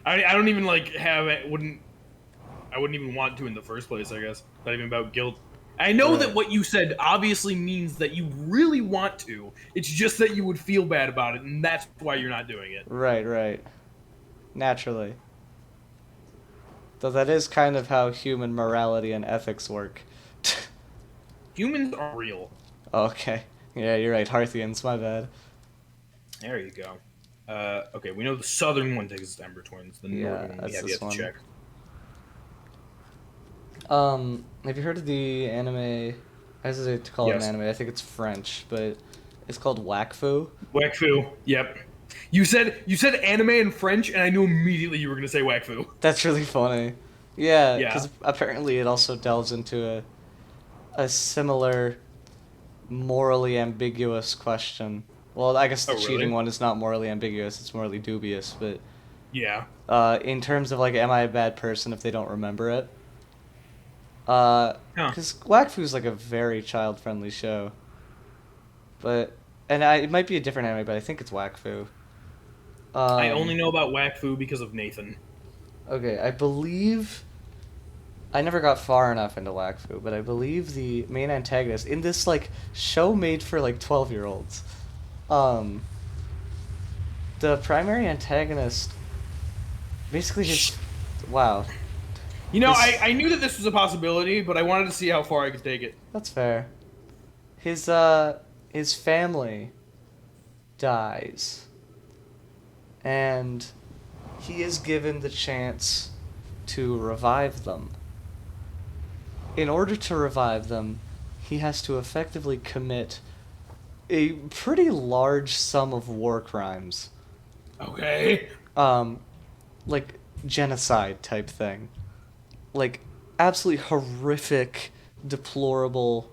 don't even like have it. I wouldn't even want to in the first place. I guess not even about guilt. I know that what you said obviously means that you really want to. It's just that you would feel bad about it, and that's why you're not doing it. Right. Naturally. Though that is kind of how human morality and ethics work. Humans are real. Okay. Yeah, you're right. Harthians, my bad. There you go. Okay, we know the southern one takes us to Ember Twins. The northern one we have yet to check. Have you heard of the anime? I hesitate to call it an anime. I think it's French, but it's called Wakfu. Wakfu. Yep. You said anime in French, and I knew immediately you were going to say Wakfu. That's really funny. Yeah, because apparently it also delves into a similar morally ambiguous question. Well, I guess the cheating one is not morally ambiguous; it's morally dubious. But yeah, in terms of like, am I a bad person if they don't remember it? Because Wakfu is like a very child-friendly show. But it might be a different anime, but I think it's Wakfu. I only know about Wakfu because of Nathan. Okay, I believe I never got far enough into Wakfu, but I believe the main antagonist in this like show made for like 12-year-olds, the primary antagonist basically just wow. You know, I knew that this was a possibility, but I wanted to see how far I could take it. That's fair. His family dies, and he is given the chance to revive them. In order to revive them, he has to effectively commit a pretty large sum of war crimes. Okay. Like genocide type thing. Like absolutely horrific, deplorable,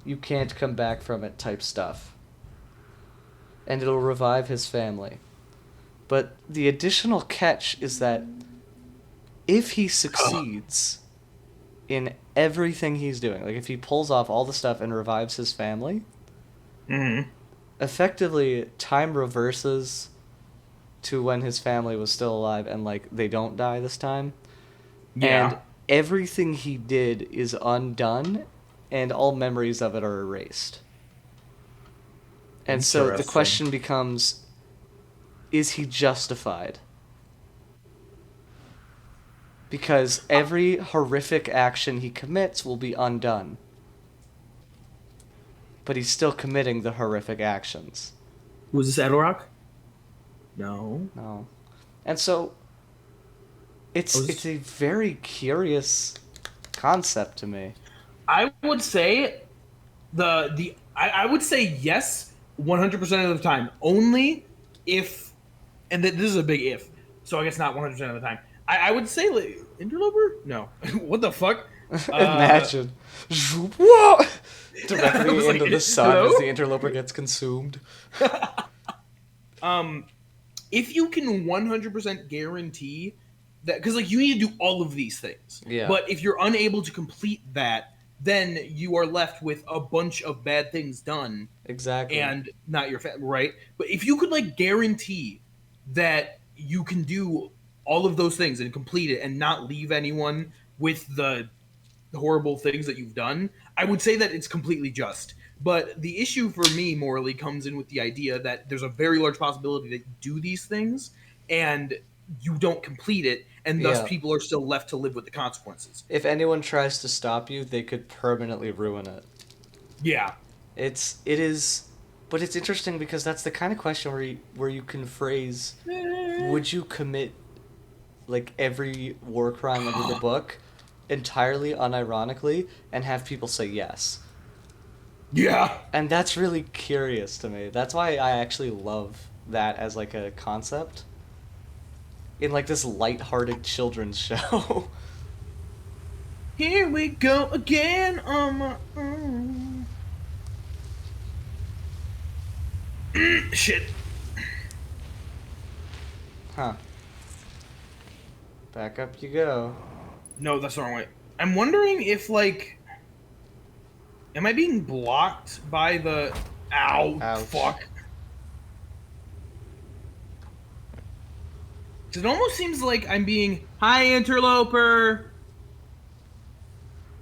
you can't come back from it type stuff. And it'll revive his family. But the additional catch is that if he succeeds in everything he's doing, like if he pulls off all the stuff and revives his family, effectively time reverses to when his family was still alive and like they don't die this time. Yeah. And everything he did is undone and all memories of it are erased. And so the question becomes, is he justified? Because every horrific action he commits will be undone. But he's still committing the horrific actions. Was this Edelrock? No. No. And so it's a very curious concept to me. I would say I would say yes 100% of the time. Only if, and this is a big if, so I guess not 100% of the time. I would say like, interloper? No. What the fuck? Imagine. Whoa! Directly like, into the sun as the interloper gets consumed. If you can 100% guarantee that, because like you need to do all of these things. Yeah. But if you're unable to complete that, then you are left with a bunch of bad things done Exactly. and not your family, right? But if you could like guarantee that you can do all of those things and complete it and not leave anyone with the horrible things that you've done, I would say that it's completely just. But the issue for me morally comes in with the idea that there's a very large possibility that you do these things and you don't complete it, and thus Yeah. people are still left to live with the consequences. If anyone tries to stop you, they could permanently ruin it. Yeah. It is, but it's interesting because that's the kind of question where you can phrase, would you commit like every war crime under the book entirely unironically and have people say yes? Yeah. And that's really curious to me. That's why I actually love that as like a concept in like this light-hearted children's show. Here we go again on my own. Shit. Huh. Back up you go. No, that's the wrong way. I'm wondering if, like... Am I being blocked by the... Ow, Ouch. fuck. 'Cause it almost seems like I'm being... Hi, interloper!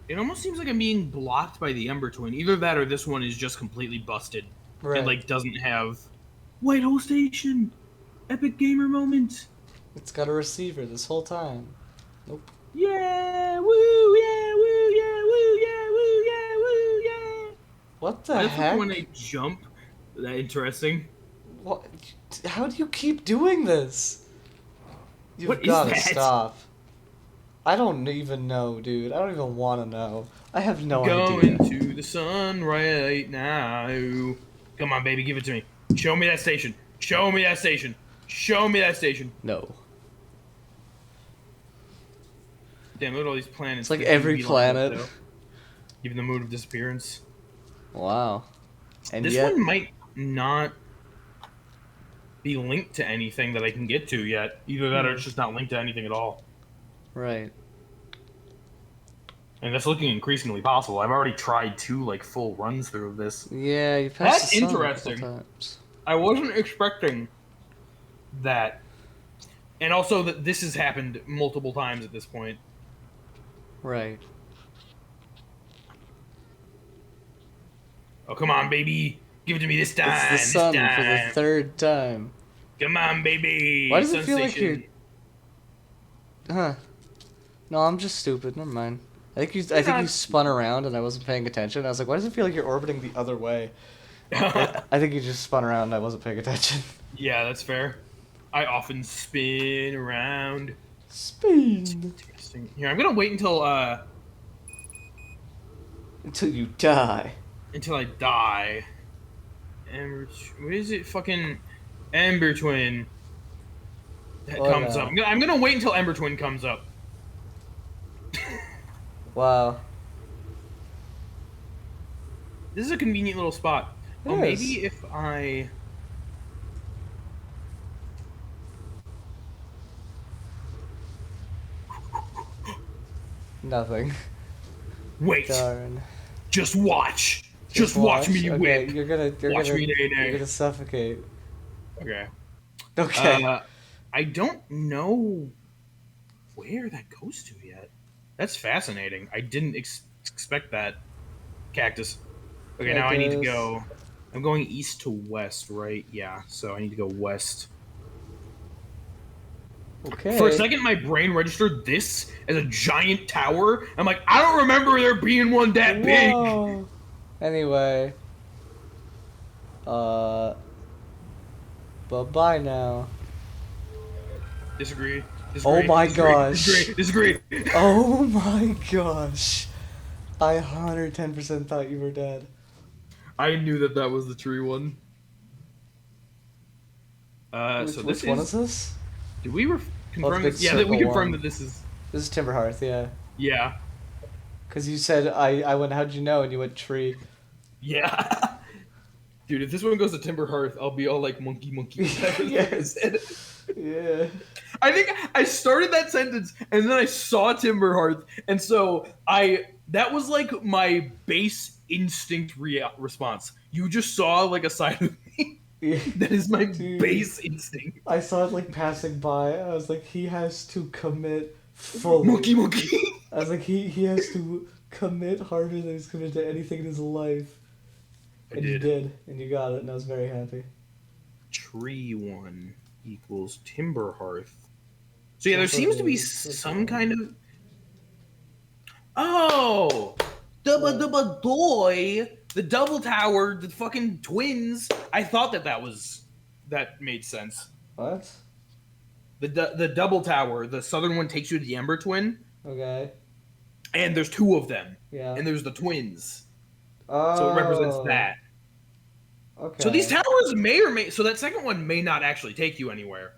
It almost seems like I'm being blocked by the Ember Twin. Either that or this one is just completely busted. Right. And, like, doesn't have... White Hole Station! Epic gamer moment! It's got a receiver this whole time. Nope. Yeah! Woo! Yeah! Woo! Yeah! Woo! Yeah! Woo! Yeah! Woo! Yeah! What the I heck? when I jump. That interesting. What? How do you keep doing this? You've What is gotta that? stop. I don't even know, dude. I don't even want to know. I have no Going idea. to the sun right now. Come on, baby, give it to me. Show me that station. Show me that station. Show me that station. No. Damn, look at all these planets. It's like that every you belong planet. to. Even the moon of disappearance. Wow. And This yet, one might not be linked to anything that I can get to yet. Either that or it's just not linked to anything at all. right. And that's looking increasingly possible. I've already tried 2 like full runs through of this. Yeah, you passed That's the sun a couple interesting. times. I wasn't expecting that. And also that this has happened multiple times at this point. Right. Oh, come on, baby. Give it to me this time. It's the this sun time. for the third time. Come on, baby. Why does Sun it feel like station. you're... Huh. No, I'm just stupid. Never mind. I think you spun around and I wasn't paying attention. I was like, why does it feel like you're orbiting the other way? I think you just spun around and I wasn't paying attention. Yeah, that's fair. I often spin around. Spin. Interesting. Here, I'm gonna wait until Until you die. I die. Ember, what is it? Fucking Ember Twin that Oh, comes no. up. I'm gonna wait until Ember Twin comes up. Wow. This is a convenient little spot. It Oh, is. maybe if I... Nothing. Wait. Darn. Just watch. Just watch me Okay, whip. you're Watch gonna, me nay-nay. you're gonna suffocate. Okay. Okay. I don't know where that goes to yet. That's fascinating. I didn't expect that. Cactus. Okay, now I need to Cactus. go... I'm going east to west, right? Yeah, so I need to go west. Okay. For a second, my brain registered this as a giant tower. I'm like, I don't remember there being one that big. Whoa. Anyway. Bye-bye now. Disagree. Oh my gosh. Disagree. Oh my gosh. I 110% thought you were dead. I knew that was the tree one. Which one is this? Did we confirm big this? Yeah, that we circle confirmed one. that this is... This is Timberhearth, yeah. Yeah. Because you said, I went, how'd you know? And you went, tree. Yeah. Dude, if this one goes to Timberhearth, I'll be all like monkey. Yes. Yeah. I think I started that sentence and then I saw Timberhearth, and so that was like my base instinct response. You just saw like a side of me Yeah, that is my dude. base instinct. I saw it like passing by. I was like, he has to commit fully. Mookie Mookie. I was like, he has to commit harder than he's committed to anything in his life. I And you did. did, and you got it, and I was very happy. Tree one equals Timberhearth. So yeah, there seems to be some kind of. Oh, Dubba Doy, the double tower, the fucking twins. I thought that made sense. What? The double tower, the southern one takes you to the Ember Twin, Okay. and there's two of them, Yeah. and there's the twins, Oh. so it represents that. Okay. So these towers so that second one may not actually take you anywhere,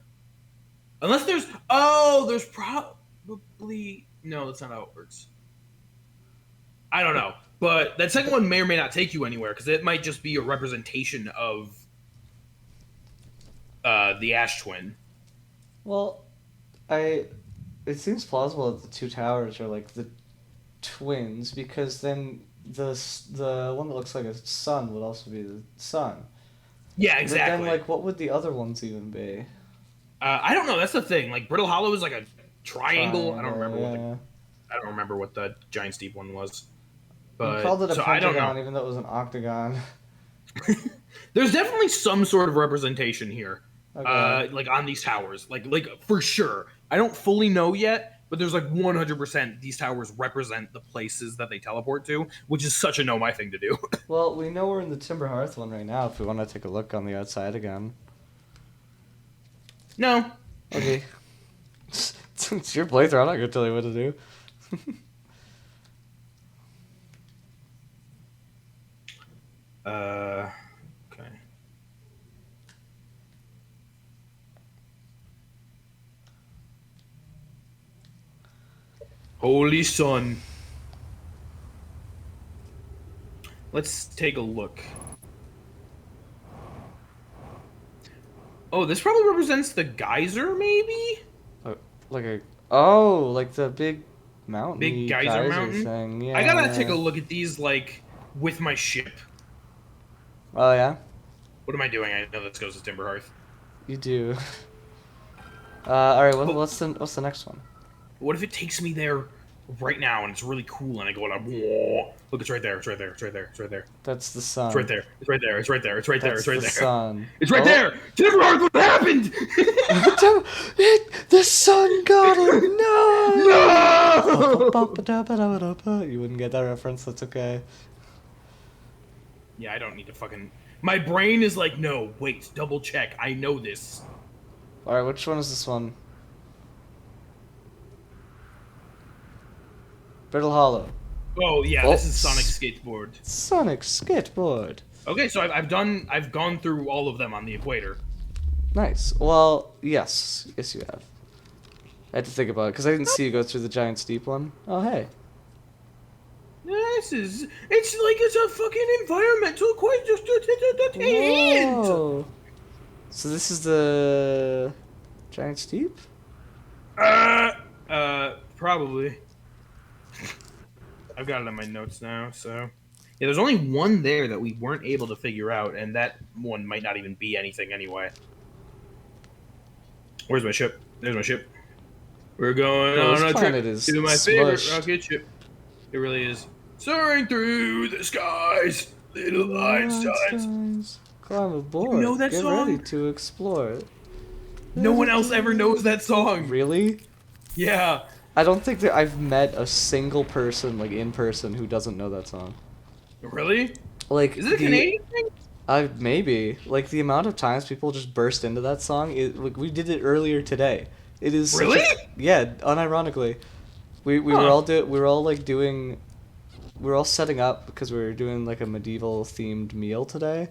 unless there's probably no, that's not how it works. I don't know, but that second one may or may not take you anywhere because it might just be a representation of the Ash Twin. Well, it seems plausible that the two towers are like the twins because then the one that looks like a sun would also be the sun. Yeah, exactly. But then, like, what would the other ones even be? I don't know. That's the thing. Like Brittle Hollow is like a triangle. I don't remember yeah. I don't remember what the Giant Steep one was. You But called it a so I don't pentagon, know. even though it was an octagon. There's definitely some sort of representation here, Okay. like on these towers, like for sure. I don't fully know yet, but there's like 100% these towers represent the places that they teleport to, which is such a know my thing to do. Well, we know we're in the Timber Hearth one right now. If we want to take a look on the outside again. No. Okay. It's your playthrough. I'm not gonna tell you what to do. Okay. Holy sun. Let's take a look. Oh, this probably represents the geyser, maybe? Like the big mountain. Big geyser mountain thing. Yeah. I gotta take a look at these, like, with my ship. Oh yeah. What am I doing? I know this goes to Timberhearth. You do. All right. What's the next one? What if it takes me there right now and it's really cool and I go like, whoa. Look, it's right there. It's right there. It's right there. It's right there. That's the sun. It's right there. It's right there. It's right there. It's right there. That's It's right the there. sun. It's right there. Timberhearth, what happened? The sun got him. No. You wouldn't get that reference. That's okay. Yeah, I don't need to fucking. My brain is like, no, wait, double check. I know this. All right. Which one is this one? Brittle Hollow. Oh yeah, this is Sonic Skateboard. Sonic Skateboard. Okay, so I've gone through all of them on the equator. Nice. Well, yes you have. I had to think about it because I didn't see you go through the giant steep one. Oh hey. It's like it's a fucking environmental question. Whoa. So this is the giant steep? Probably. I've got it on my notes now, so. Yeah, there's only one there that we weren't able to figure out, and that one might not even be anything anyway. Where's my ship? There's my ship. We're going on a trip to my favorite rocket ship. It really is. Soaring through the skies, little Einsteins. Climb aboard. You know that Get song? ready to explore. No one else ever knows that song. Really? Yeah. I don't think that I've met a single person, like in person, who doesn't know that song. Really? Like, is it a Canadian thing? Maybe. Like the amount of times people just burst into that song. Like we did it earlier today. It is really? Yeah, unironically. We were all setting up because we were doing like a medieval themed meal today.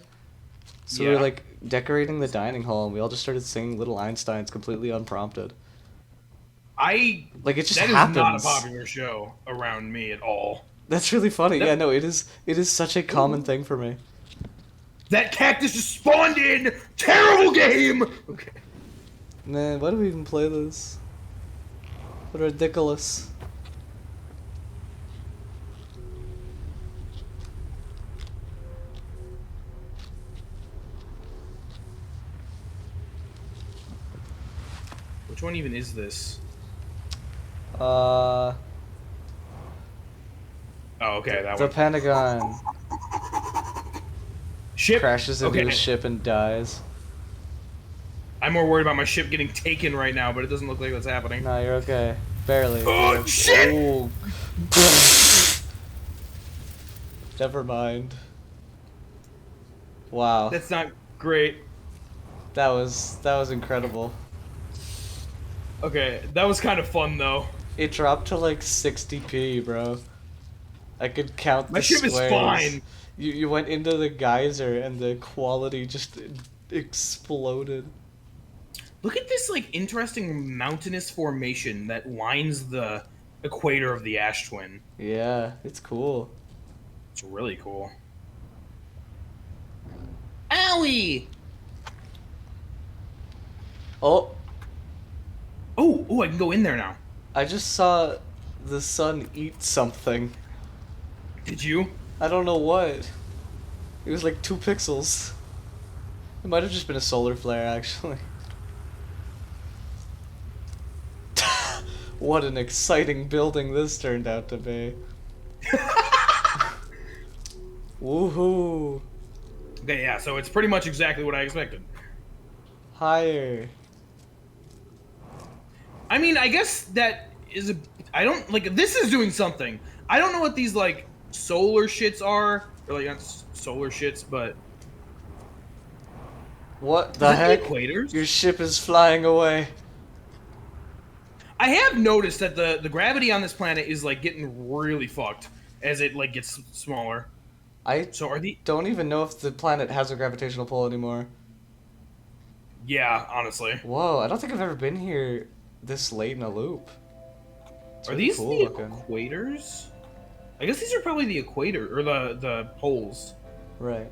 So we were like decorating the dining hall and we all just started singing Little Einsteins completely unprompted. It just happens. That is not a popular show around me at all. That's really funny. Yeah, no, it is such a common thing for me. That cactus just spawned in! Terrible game! Okay. Man, why do we even play this? What ridiculous. Which one even is this? Uh, Oh, okay, that the one. Pentagon Ship. crashes into Okay. a ship and dies. I'm more worried about my ship getting taken right now, but it doesn't look like that's happening. No, you're okay. Barely. Oh, shit! Oh. Never mind. Wow. That's not great. That was incredible. Okay, that was kind of fun though. It dropped to like 60p, bro. I could count My the ship is squares. fine. You went into the geyser and the quality just exploded. Look at this like interesting mountainous formation that lines the equator of the ash twin. Yeah, it's cool. It's really cool. Owie! Oh, Oh, I can go in there now. I just saw the sun eat something. Did you? I don't know what. It was like 2 pixels. It might have just been a solar flare, actually. What an exciting building this turned out to be. Woohoo! Okay, yeah, so it's pretty much exactly what I expected. Higher. I mean, I guess that is a. I don't like. This is doing something. I don't know what these like solar shits are, or like not solar shits, but What is the it heck? the equators? Your ship is flying away. I have noticed that the gravity on this planet is like getting really fucked as it like gets smaller. I So are the? don't even know if the planet has a gravitational pull anymore. Yeah, honestly, Whoa, I don't think I've ever been here this late in a loop. It's are really these cool the looking. equators? I guess these are probably the equator or the poles. Right.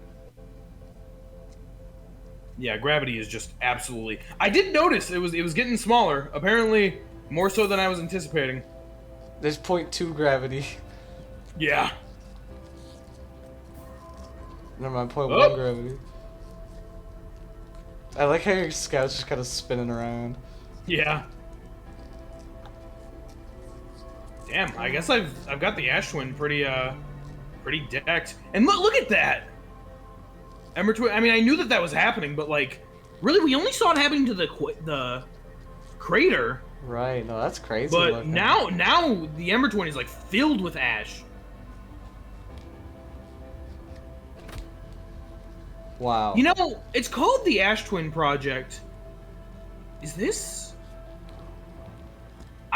Yeah, gravity is just absolutely. I did notice it was getting smaller. Apparently, more so than I was anticipating. There's 0.2 gravity. Yeah. Never mind, 0.1 Oh. gravity. I like how your scout's just kind of spinning around. Yeah. Damn, I guess I've got the Ash Twin pretty decked. And look at that. Ember Twin. I mean, I knew that was happening, but like, really, we only saw it happening to the crater. Right, no, that's crazy But looking. now the Ember Twin is like filled with ash. Wow. You know, it's called the Ash Twin Project. Is this?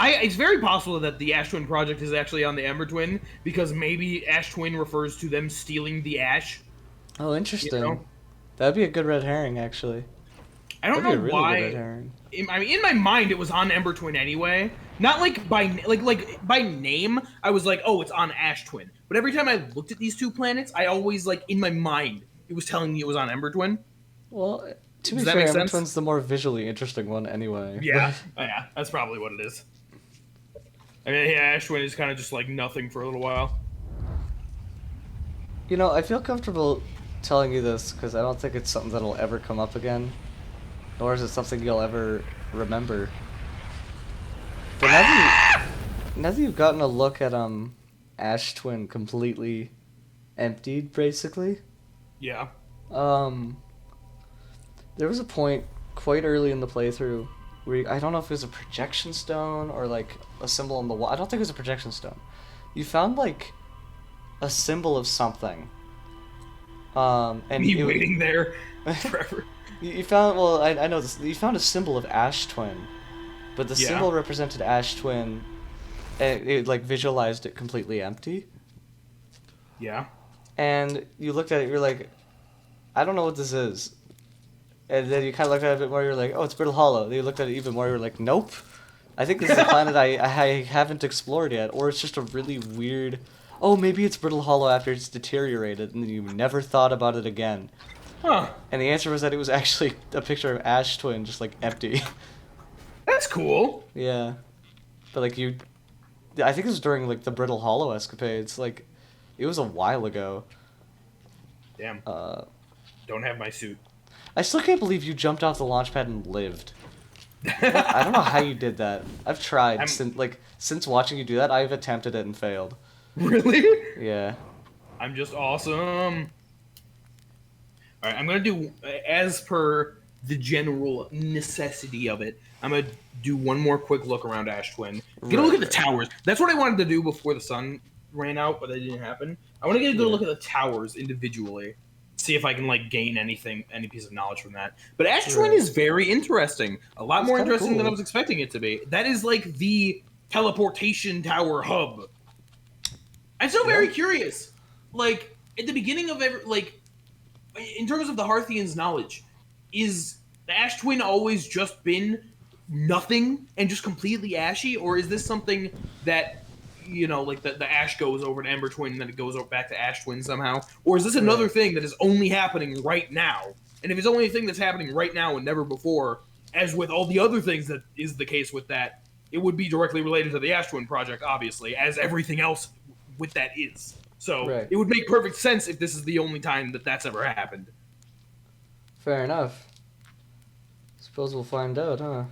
It's very possible that the Ash Twin Project is actually on the Ember Twin because maybe Ash Twin refers to them stealing the ash. Oh, interesting. You know? That'd be a good red herring, actually. I don't That'd know be a really why. good red herring. I mean, in my mind, it was on Ember Twin anyway. Not like by by name. I was like, oh, it's on Ash Twin. But every time I looked at these two planets, I always like in my mind it was telling me it was on Ember Twin. Well, to be Does that fair, make Ember sense? Twin's the more visually interesting one anyway. Yeah, yeah, that's probably what it is. I mean, yeah, Ash Twin is kind of just like nothing for a little while. You know, I feel comfortable telling you this because I don't think it's something that'll ever come up again, nor is it something you'll ever remember. But now that you've gotten a look at Ash Twin completely emptied, basically, Yeah. there was a point quite early in the playthrough where I don't know if it was a projection stone or like a symbol on the wall. I don't think it was a projection stone. You found like a symbol of something. And Me waiting there forever. You found, well, I know this. You found a symbol of Ash Twin, but the Yeah. symbol represented Ash Twin, and it like visualized it completely empty. Yeah. And you looked at it, you're like, I don't know what this is. And then you kind of looked at it a bit more, you're like, oh, it's Brittle Hollow. Then you looked at it even more, you're like, nope. I think this is a planet I haven't explored yet, or it's just a really weird. Oh, maybe it's Brittle Hollow after it's deteriorated, and then you never thought about it again. Huh. And the answer was that it was actually a picture of Ash Twin, just like empty. that's cool. Yeah, but like I think it was during like the Brittle Hollow escapades. Like, it was a while ago. Damn. Uh, Don't have my suit. I still can't believe you jumped off the launch pad and lived. I don't know how you did that. I've tried since watching you do that. I've attempted it and failed. Really? Yeah. I'm just awesome. All right, I'm gonna do as per the general necessity of it. I'm gonna do one more quick look around Ash Twin. Get a look at the towers. That's what I wanted to do before the sun ran out, but that didn't happen. I want to get a good look at the towers individually, see if I can like gain any piece of knowledge from that. But Ash Twin is very interesting. A lot more interesting than I was expecting it to be. That is like the teleportation tower hub. I'm still very curious. Like at the beginning of in terms of the Hearthian's knowledge, is the Ash Twin always just been nothing and just completely ashy, or is this something that, like the Ash goes over to Ember Twin and then it goes back to Ash Twin somehow? Or is this another thing that is only happening right now? And if it's only a thing that's happening right now and never before, as with all the other things that is the case with that, it would be directly related to the Ash Twin project, obviously, as everything else with that is. So it would make perfect sense if this is the only time that that's ever happened. Fair enough. Suppose we'll find out, huh?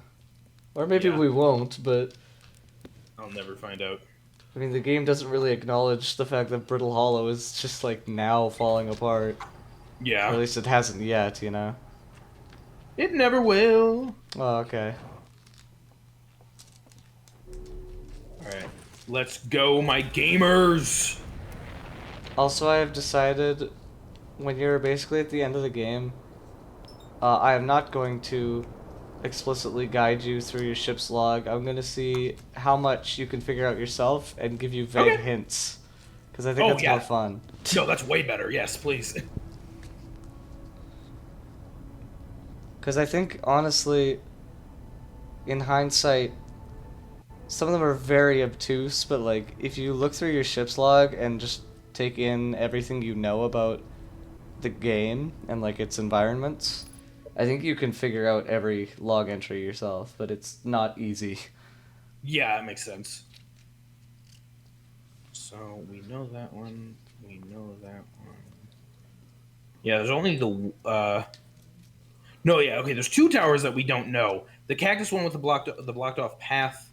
Or maybe we won't, but... I'll never find out. I mean, the game doesn't really acknowledge the fact that Brittle Hollow is just, like, now falling apart. Yeah. Or at least it hasn't yet, you know? It never will. Oh, okay. Alright. Let's go, my gamers! Also, I have decided, when you're basically at the end of the game, I am not going to explicitly guide you through your ship's log. I'm going to see how much you can figure out yourself and give you vague hints. Because I think that's more fun. No, that's way better. Yes, please. Because I think, honestly, in hindsight, some of them are very obtuse, but, like, if you look through your ship's log and just take in everything you know about the game and, like, its environments, I think you can figure out every log entry yourself, but it's not easy. Yeah, that makes sense. So, we know that one. We know that one. Yeah, there's only the... No, yeah, okay, there's two towers that we don't know. The cactus one with the blocked off path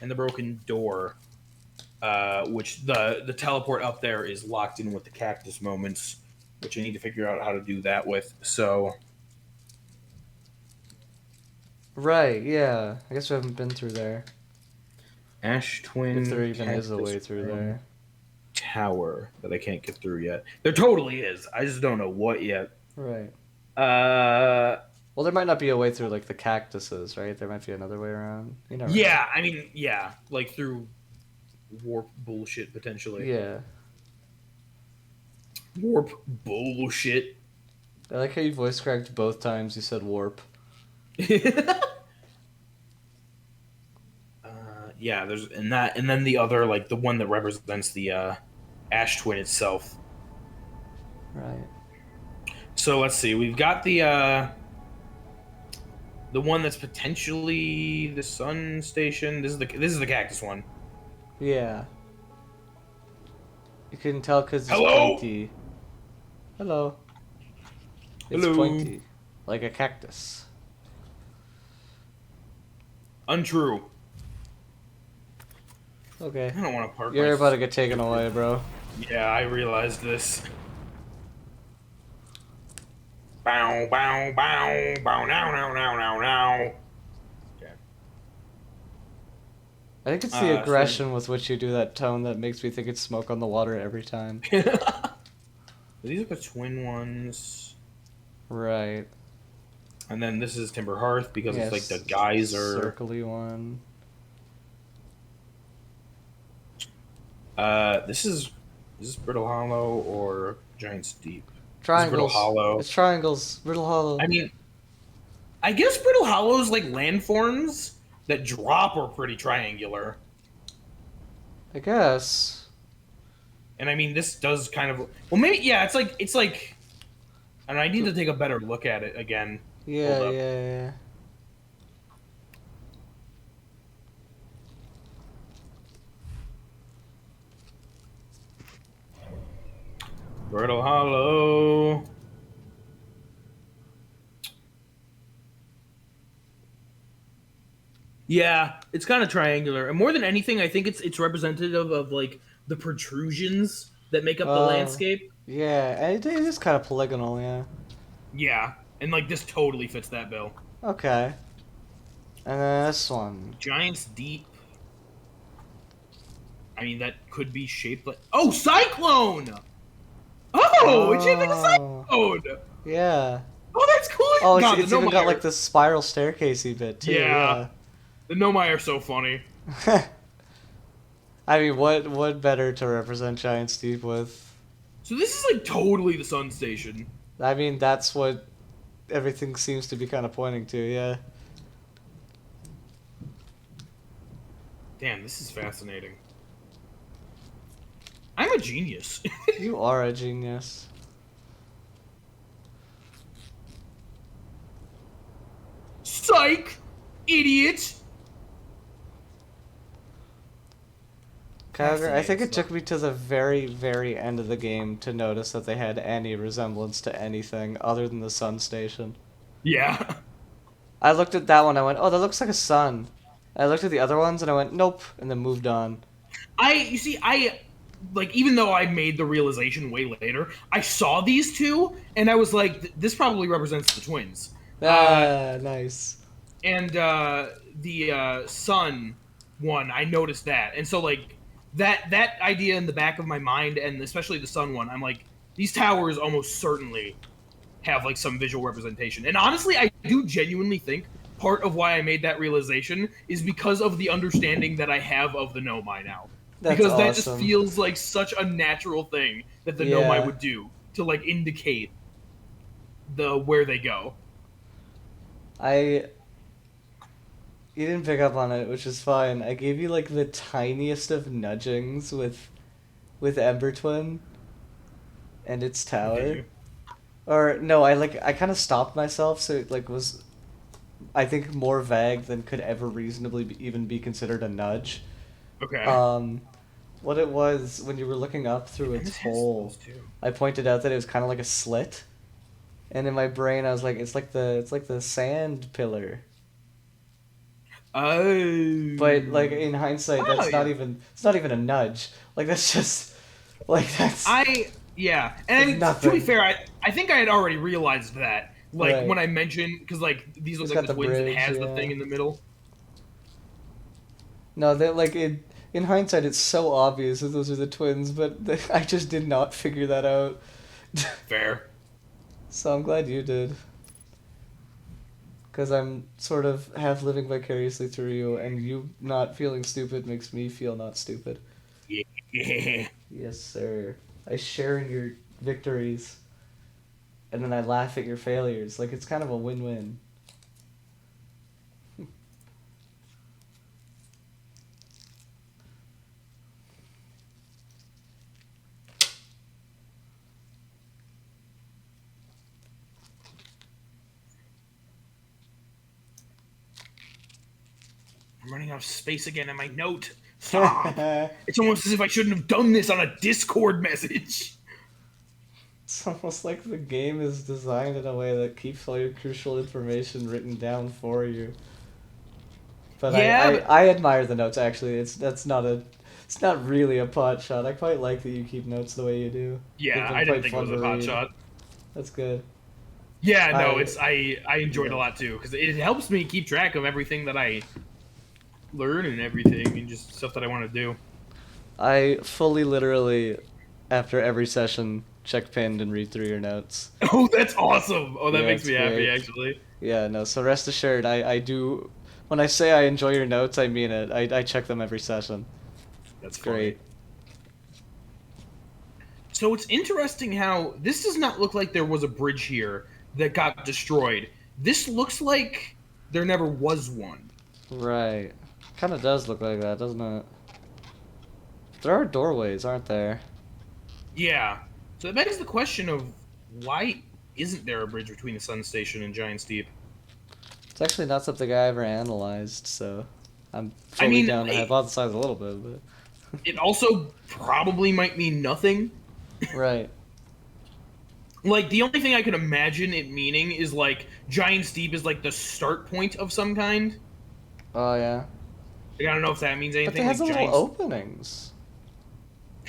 and the broken door, which the teleport up there is locked in with the cactus moments, which I need to figure out how to do that with, so... Right, yeah. I guess we haven't been through there. Ash Twin... If there even is a way through there. Tower that I can't get through yet. There totally is. I just don't know what yet. Right. Well, there might not be a way through, like, the cactuses, right? There might be another way around. You never know. I mean, yeah. Like, through warp bullshit, potentially. Yeah. Warp bullshit. I like how you voice cracked both times you said warp. Yeah, and then the other, like, the one that represents the Ash Twin itself. Right. So, let's see. We've got the one that's potentially the sun station. This is the cactus one. Yeah. You couldn't tell because it's Hello? pointy. Hello. It's Hello. pointy. Like a cactus. Untrue. Okay. I don't want to park. You're about to get taken away, bro. Yeah, I realized this. Bow, bow, bow, bow, now, now, now, now, now. Okay. I think it's the aggression with which you do that tone that makes me think it's smoke on the water every time. These are the twin ones. Right. And then this is Timber Hearth because it's like the geyser. Circly one. This is Brittle Hollow or Giant's Deep? Triangles. Brittle Hollow. It's triangles. Brittle Hollow. I mean, I guess Brittle Hollow's like landforms that drop are pretty triangular. I guess. And I mean, this does kind of... Well, maybe, yeah, it's like... And I need to take a better look at it again. Yeah. Brittle Hollow. Yeah, it's kind of triangular, and more than anything, I think it's representative of like the protrusions that make up the Oh, landscape. yeah, it is kind of polygonal, yeah. Yeah, and like this totally fits that bill. Okay. And then this one. Giant's Deep. I mean, that could be shaped like Cyclone. Oh, it shaped like Oh, a cyclone. yeah. Oh, that's cool. Oh, God, the it's even got like Nomire. this spiral staircasey bit too, Yeah, yeah. the Nomire are so funny. I mean, what better to represent Giant Steep with? So this is like totally the Sun Station. I mean, that's what everything seems to be kind of pointing to, yeah. Damn, this is fascinating. I'm a genius. You are a genius. Psych, idiot. Kyogre, I Fascinating think it stuff. took me to the very, very end of the game to notice that they had any resemblance to anything other than the sun station. Yeah. I looked at that one, I went, oh, that looks like a sun. I looked at the other ones and I went, nope, and then moved on. You see, like, even though I made the realization way later, I saw these two and I was like, this probably represents the twins. Uh, Ah, nice. and the sun one, I noticed that. And so, like, that idea in the back of my mind, and especially the sun one, I'm like, these towers almost certainly have like some visual representation. And honestly, I do genuinely think part of why I made that realization is because of the understanding that I have of the Nomai now. That's Because that just awesome. feels like such a natural thing that the Nomai Yeah. would do to like indicate the where they go. I You didn't pick up on it, which is fine. I gave you like the tiniest of nudgings with Ember Twin and its Did tower. you? Or no, I kind of stopped myself so it like was I think more vague than could ever reasonably even be considered a nudge. Okay. Um what it was when you were looking up through And its this has those hole, too. I pointed out that it was kind of like a slit. And in my brain I was like it's like the sand pillar. But like Oh. in hindsight, Oh yeah. it's not even a nudge. Like that's just like Yeah, and I that's mean, to be nothing. fair, I think I had already realized that. Like when Right. I mentioned, because like these look It's like got the the twins, it bridge, has the thing yeah. in the middle. No, they like in hindsight, it's so obvious that those are the twins, but I just did not figure that out. Fair. So I'm glad you did, because I'm sort of half living vicariously through you, and you not feeling stupid makes me feel not stupid. Yeah. Yes, sir. I share in your victories, and then I laugh at your failures. Like it's kind of a win-win. I'm running out of space again in my note. Stop. It's almost as if I shouldn't have done this on a Discord message. It's almost like the game is designed in a way that keeps all your crucial information written down for you. But Yeah, but I admire the notes actually. It's not really a pot shot. I quite like that you keep notes the way you do. They've yeah, been I didn't quite think it fun was to a pot read. shot. That's good. Yeah, no, I it's I enjoyed yeah. a lot too because it helps me keep track of everything that I learn and everything and just stuff that I want to do. I fully literally after every session check pinned and read through your notes. Oh, that's awesome. Oh, that Yeah, makes it's me happy great. actually. Yeah, no, so rest assured I do when I say I enjoy your notes, I mean it. I check them every session. That's It's funny. great. So it's interesting how this does not look like there was a bridge here that got destroyed. This looks like there never was one. Right. Kind of does look like that, doesn't it? There are doorways, aren't there? Yeah. So that begs the question of why isn't there a bridge between the Sun Station and Giant Steep? It's actually not something I ever analyzed, so I'm I fully mean, down to hypothesize a little bit, but it also probably might mean nothing. right. Like the only thing I can imagine it meaning is like Giant's Deep is like the start point of some kind. Oh yeah. Like, I don't know if that means But they anything. has Like the little Giant's, openings.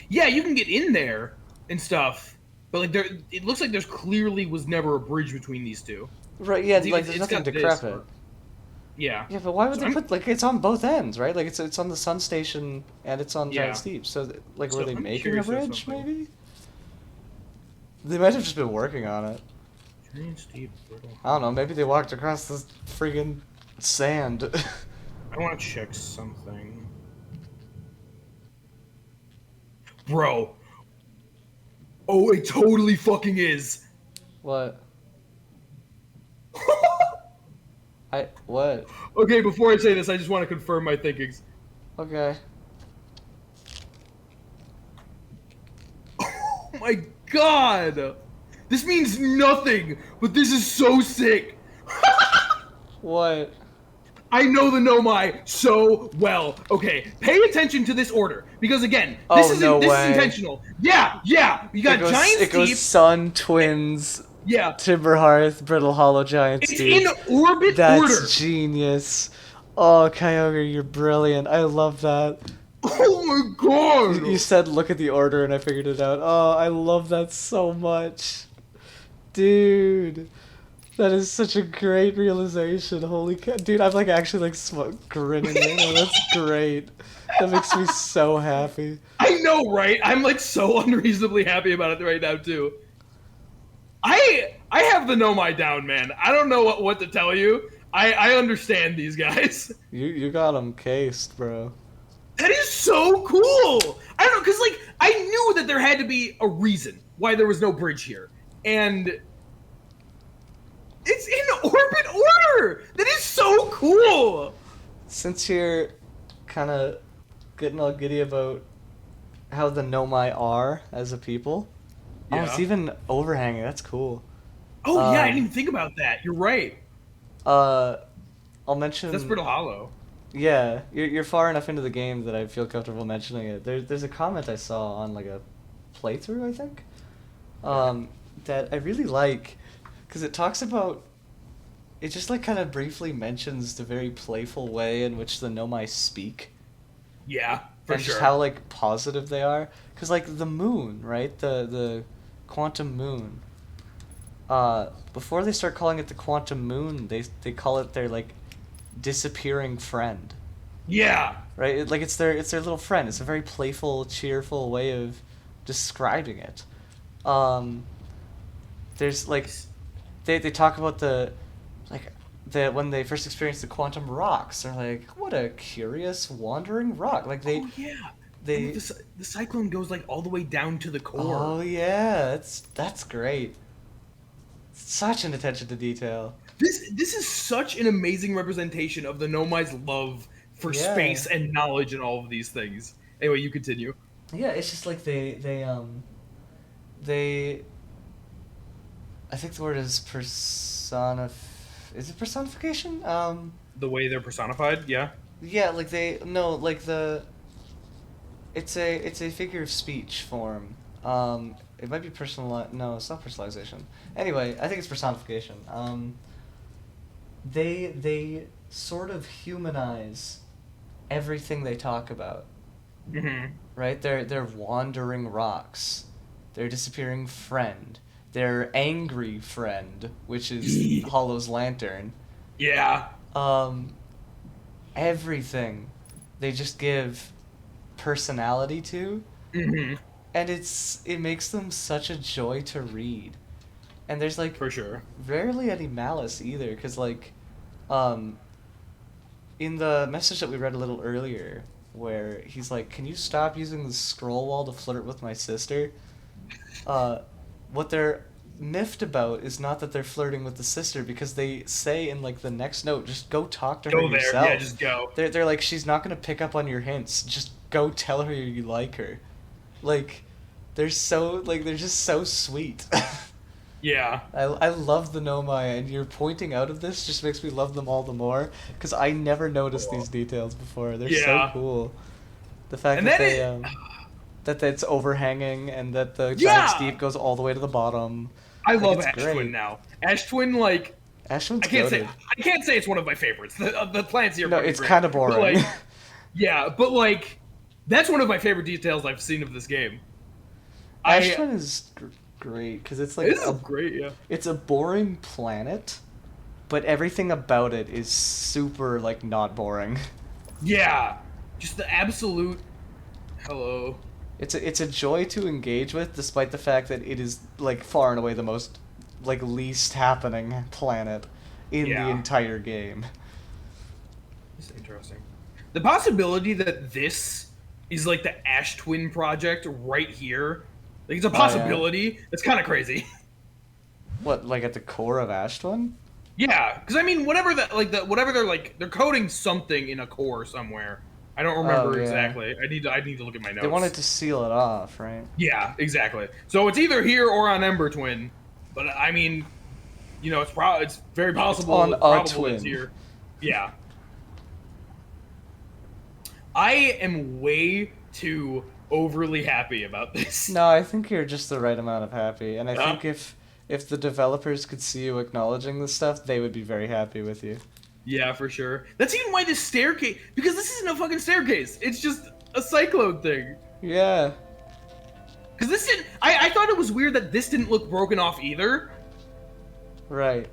yeah, you can get in there and stuff, but like there, it looks like there's clearly was never a bridge between these two. Right, yeah, It's like it's, there's it's nothing got this, decrepit. but yeah. Yeah, but why would So they I'm put like it's on both ends, right? Like it's on the Sun Station and it's on Giant yeah. Steep. So like were So they I'm making a curious of bridge something. maybe? They might have just been working on it. Giant's Deep, Brittle I don't know, Hollow. maybe they walked across the friggin' sand. I want to check something, bro. Oh, it totally fucking is. What? What? Okay, before I say this, I just want to confirm my thinkings. Okay. Oh my god! This means nothing, but this is so sick. What? I know the Nomai so well. Okay, pay attention to this order because again, Oh no this is way. intentional. Yeah, yeah. You got Giant It goes Steep. Sun, Twins, Yeah, Timberhearth, Brittle Hollow, Giant it's Steep. in orbit order. That's genius. Oh, Kyogre, you're brilliant. I love that. Oh my You god. said look at the order and I figured it out. Oh, I love that so much. Dude, that is such a great realization. Holy cow. Dude, I'm like actually like grinning right now. That's great. That makes me so happy. I know, right? I'm like so unreasonably happy about it right now too. I have the Nomai down, man. I don't know what to tell you. I understand these guys. You got him cased, bro. That is so cool. I don't know, cause like I knew that there had to be a reason why there was no bridge here, and it's in orbit order. That is so cool. Since you're kind of getting all giddy about how the Nomai are as a people, oh, it's Yeah. even overhanging. That's cool. Oh yeah, I didn't Um, even think about that. You're right. uh, I'll That's mention. Brittle Hollow. Yeah, you're far enough into the game that I feel comfortable mentioning it. There's a comment I saw on like a playthrough, I think, Okay. um, that I really like, because it talks about it just like kind of briefly mentions the very playful way in which the Nomai speak Yeah, for and just how sure. like positive they are. Because like the moon, right? The quantum moon. Before they start calling it the quantum moon, they call it their like disappearing friend, Yeah. right? Like it's their little friend. It's a very playful, cheerful way of describing it. Um, there's like they talk about like the when they first experienced the quantum rocks. They're like, what a curious wandering rock. Like Oh yeah. And they the cyclone goes like all the way down to the oh core. yeah, that's great. Such an attention to detail. This is such an amazing representation of the Nomai's love for Yeah. space and knowledge and all of these things. Anyway, you continue. Yeah, it's just like they I think the word is is it personification? The way they're personified, yeah. Yeah, like they no, like the it's a figure of speech form. It might be personal. No, it's not personalization. Anyway, I think it's personification. They sort of humanize everything they talk about, Hmm. right? They're wandering rocks, their disappearing friend, their angry friend, which is Hollow's lantern. Yeah. Um, everything they just give personality to, Hmm. and it makes them such a joy to read. And there's like For sure. rarely any malice either, because like um in the message that we read a little earlier, where he's like, can you stop using the scroll wall to flirt with my sister? uh what they're miffed about is not that they're flirting with the sister, because they say in like the next note, just go talk to her Go there. Yeah, yourself. just go. They're like, she's not gonna pick up on your hints, just go tell her you like her. Like they're just so sweet. Yeah. I love the Nomai, and your pointing out of this just makes me love them all the more, because I never noticed these Cool. details before. They're so Yeah. cool. The fact And that then that it's overhanging and that the giant yeah. steep goes all the way to the bottom. I Like, love it's Ash Twin great. now. Ash Twin, like, Ashwin's I can't say goated. I can't say it's one of my favorites. The plants here are No, fucking it's great, kind of but boring. like, yeah, but like, that's one of my favorite details I've seen of this game. I Ashwin is great because it's like This is great, yeah. it's a boring planet, but everything about it is super like not boring. Yeah, just the absolute hello. It's a joy to engage with, despite the fact that it is like far and away the most like least happening planet in the Yeah, entire game. it's interesting. The possibility that this is like the Ash Twin project right here, like it's a Oh yeah. possibility. It's kind of crazy. What, like at the core of Ashtun? Yeah, because I mean, whatever that like the whatever they're coding something in a core somewhere. I don't Oh remember yeah. exactly. I need to look at my They wanted notes. to seal it off, right? Yeah, exactly. So it's either here or on Ember Twin, but I mean, it's very It's on possible, a probable it's twin. here. Yeah, I am way too overly happy about this. No, I think you're just the right amount of happy, and I Uh, think if the developers could see you acknowledging this stuff, they would be very happy with you. yeah, for sure. That's even why this staircase, because this isn't a fucking staircase. It's just a cyclone thing. Yeah, Because this didn't. I thought it was weird that this didn't look broken off either. right.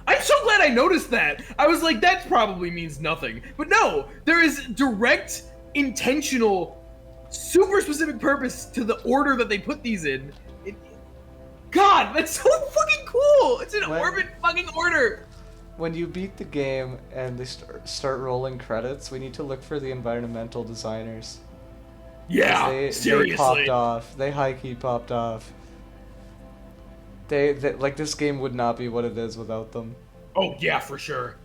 I'm so glad I noticed that. I was like, that probably means nothing. But no, there is direct, intentional, super specific purpose to the order that they put these in. It, God, that's so fucking cool. It's in When orbit fucking order. when you beat the game and they start rolling credits, we need to look for the environmental designers. 'Cause Yeah, they popped seriously. off. They high key popped off. They like this game would not be what it is without them. Oh yeah, for sure.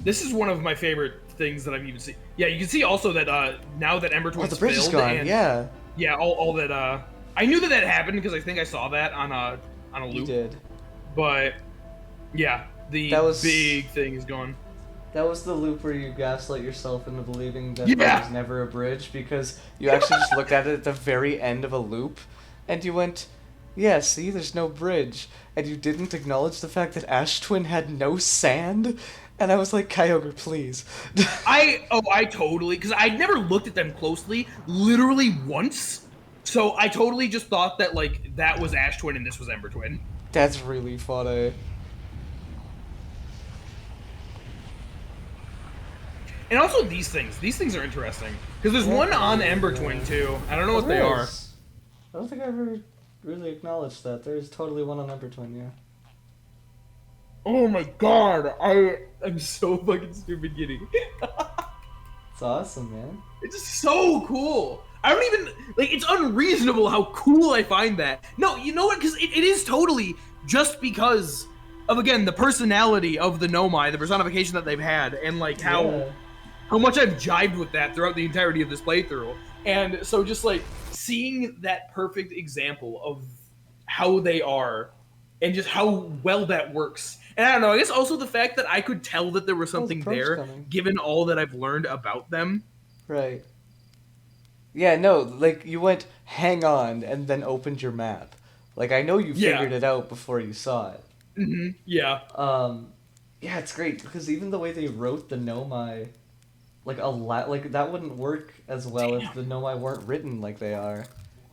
This is one of my favorite things that I've even seen. Yeah, you can see also that now that Ember Oh, Twin's the bridge is filled gone. and Yeah, yeah, all that I knew that that happened because I think I saw that on a you loop. did. But yeah, the That was big thing is gone. That was the loop where you gaslight yourself into believing that there Yeah. was never a bridge because you actually just looked at it at the very end of a loop and you went, yeah, see, there's no bridge. And you didn't acknowledge the fact that Ash Twin had no sand. And I was like, Kyogre, please. I totally, because I'd never looked at them closely, literally once. So I totally just thought that like that was Ash Twin and this was Ember Twin. That's really funny. And also these things are interesting because there's Yeah, one on Ember yeah. Twin too. I don't know Oh, what they there are. is. I don't think I ever really acknowledged that. There's totally one on Number Twin, yeah. Oh my god, I am so fucking stupid giddy. It's awesome, man. It's just so cool. I don't even like. It's unreasonable how cool I find that. No, you know what? Because it is totally just because of again the personality of the Nomai, the personification that they've had, and like Yeah. how much I've jived with that throughout the entirety of this playthrough. And so just like seeing that perfect example of how they are and just how well that works. And I don't know, I guess also the fact that I could tell that there was Oh, the something pro's there coming. given all that I've learned about them. Right. Yeah, no, like you went, hang on, and then opened your map. Like I know you Yeah. figured it out before you saw it. Yeah. Yeah, it's great because even the way they wrote the Nomai, like a lot, like that wouldn't work as well if the Nomai weren't written like they are.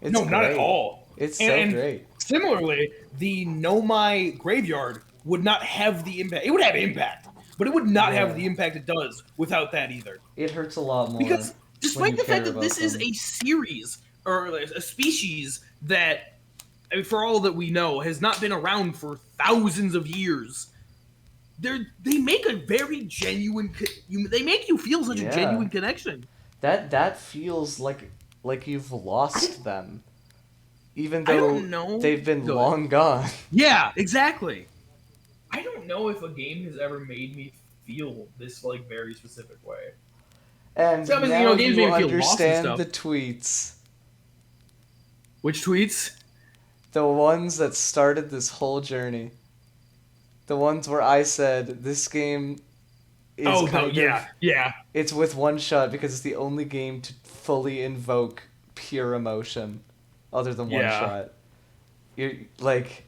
It's No, not at great. all. It's And so great. similarly, the Nomai graveyard would not have the impact. It would have impact, but it would not have Yeah. the impact it does without that either. It hurts a lot more Because when despite you the fact care that this about is them. a series or a species that, I mean, for all that we know, has not been around for thousands of years, they make a very genuine. They make you feel such a Yeah. genuine connection. That feels like you've lost them, even I though don't know. they've been Good. long gone. Yeah, exactly. I don't know if a game has ever made me feel this like very specific way. And So, I mean, now games you make me feel lost and understand stuff. the tweets. Which tweets? The ones that started this whole journey. The ones where I said this game is Oh, no, kind of yeah. it's with one shot because it's the only game to fully invoke pure emotion other than one Yeah. shot. You're like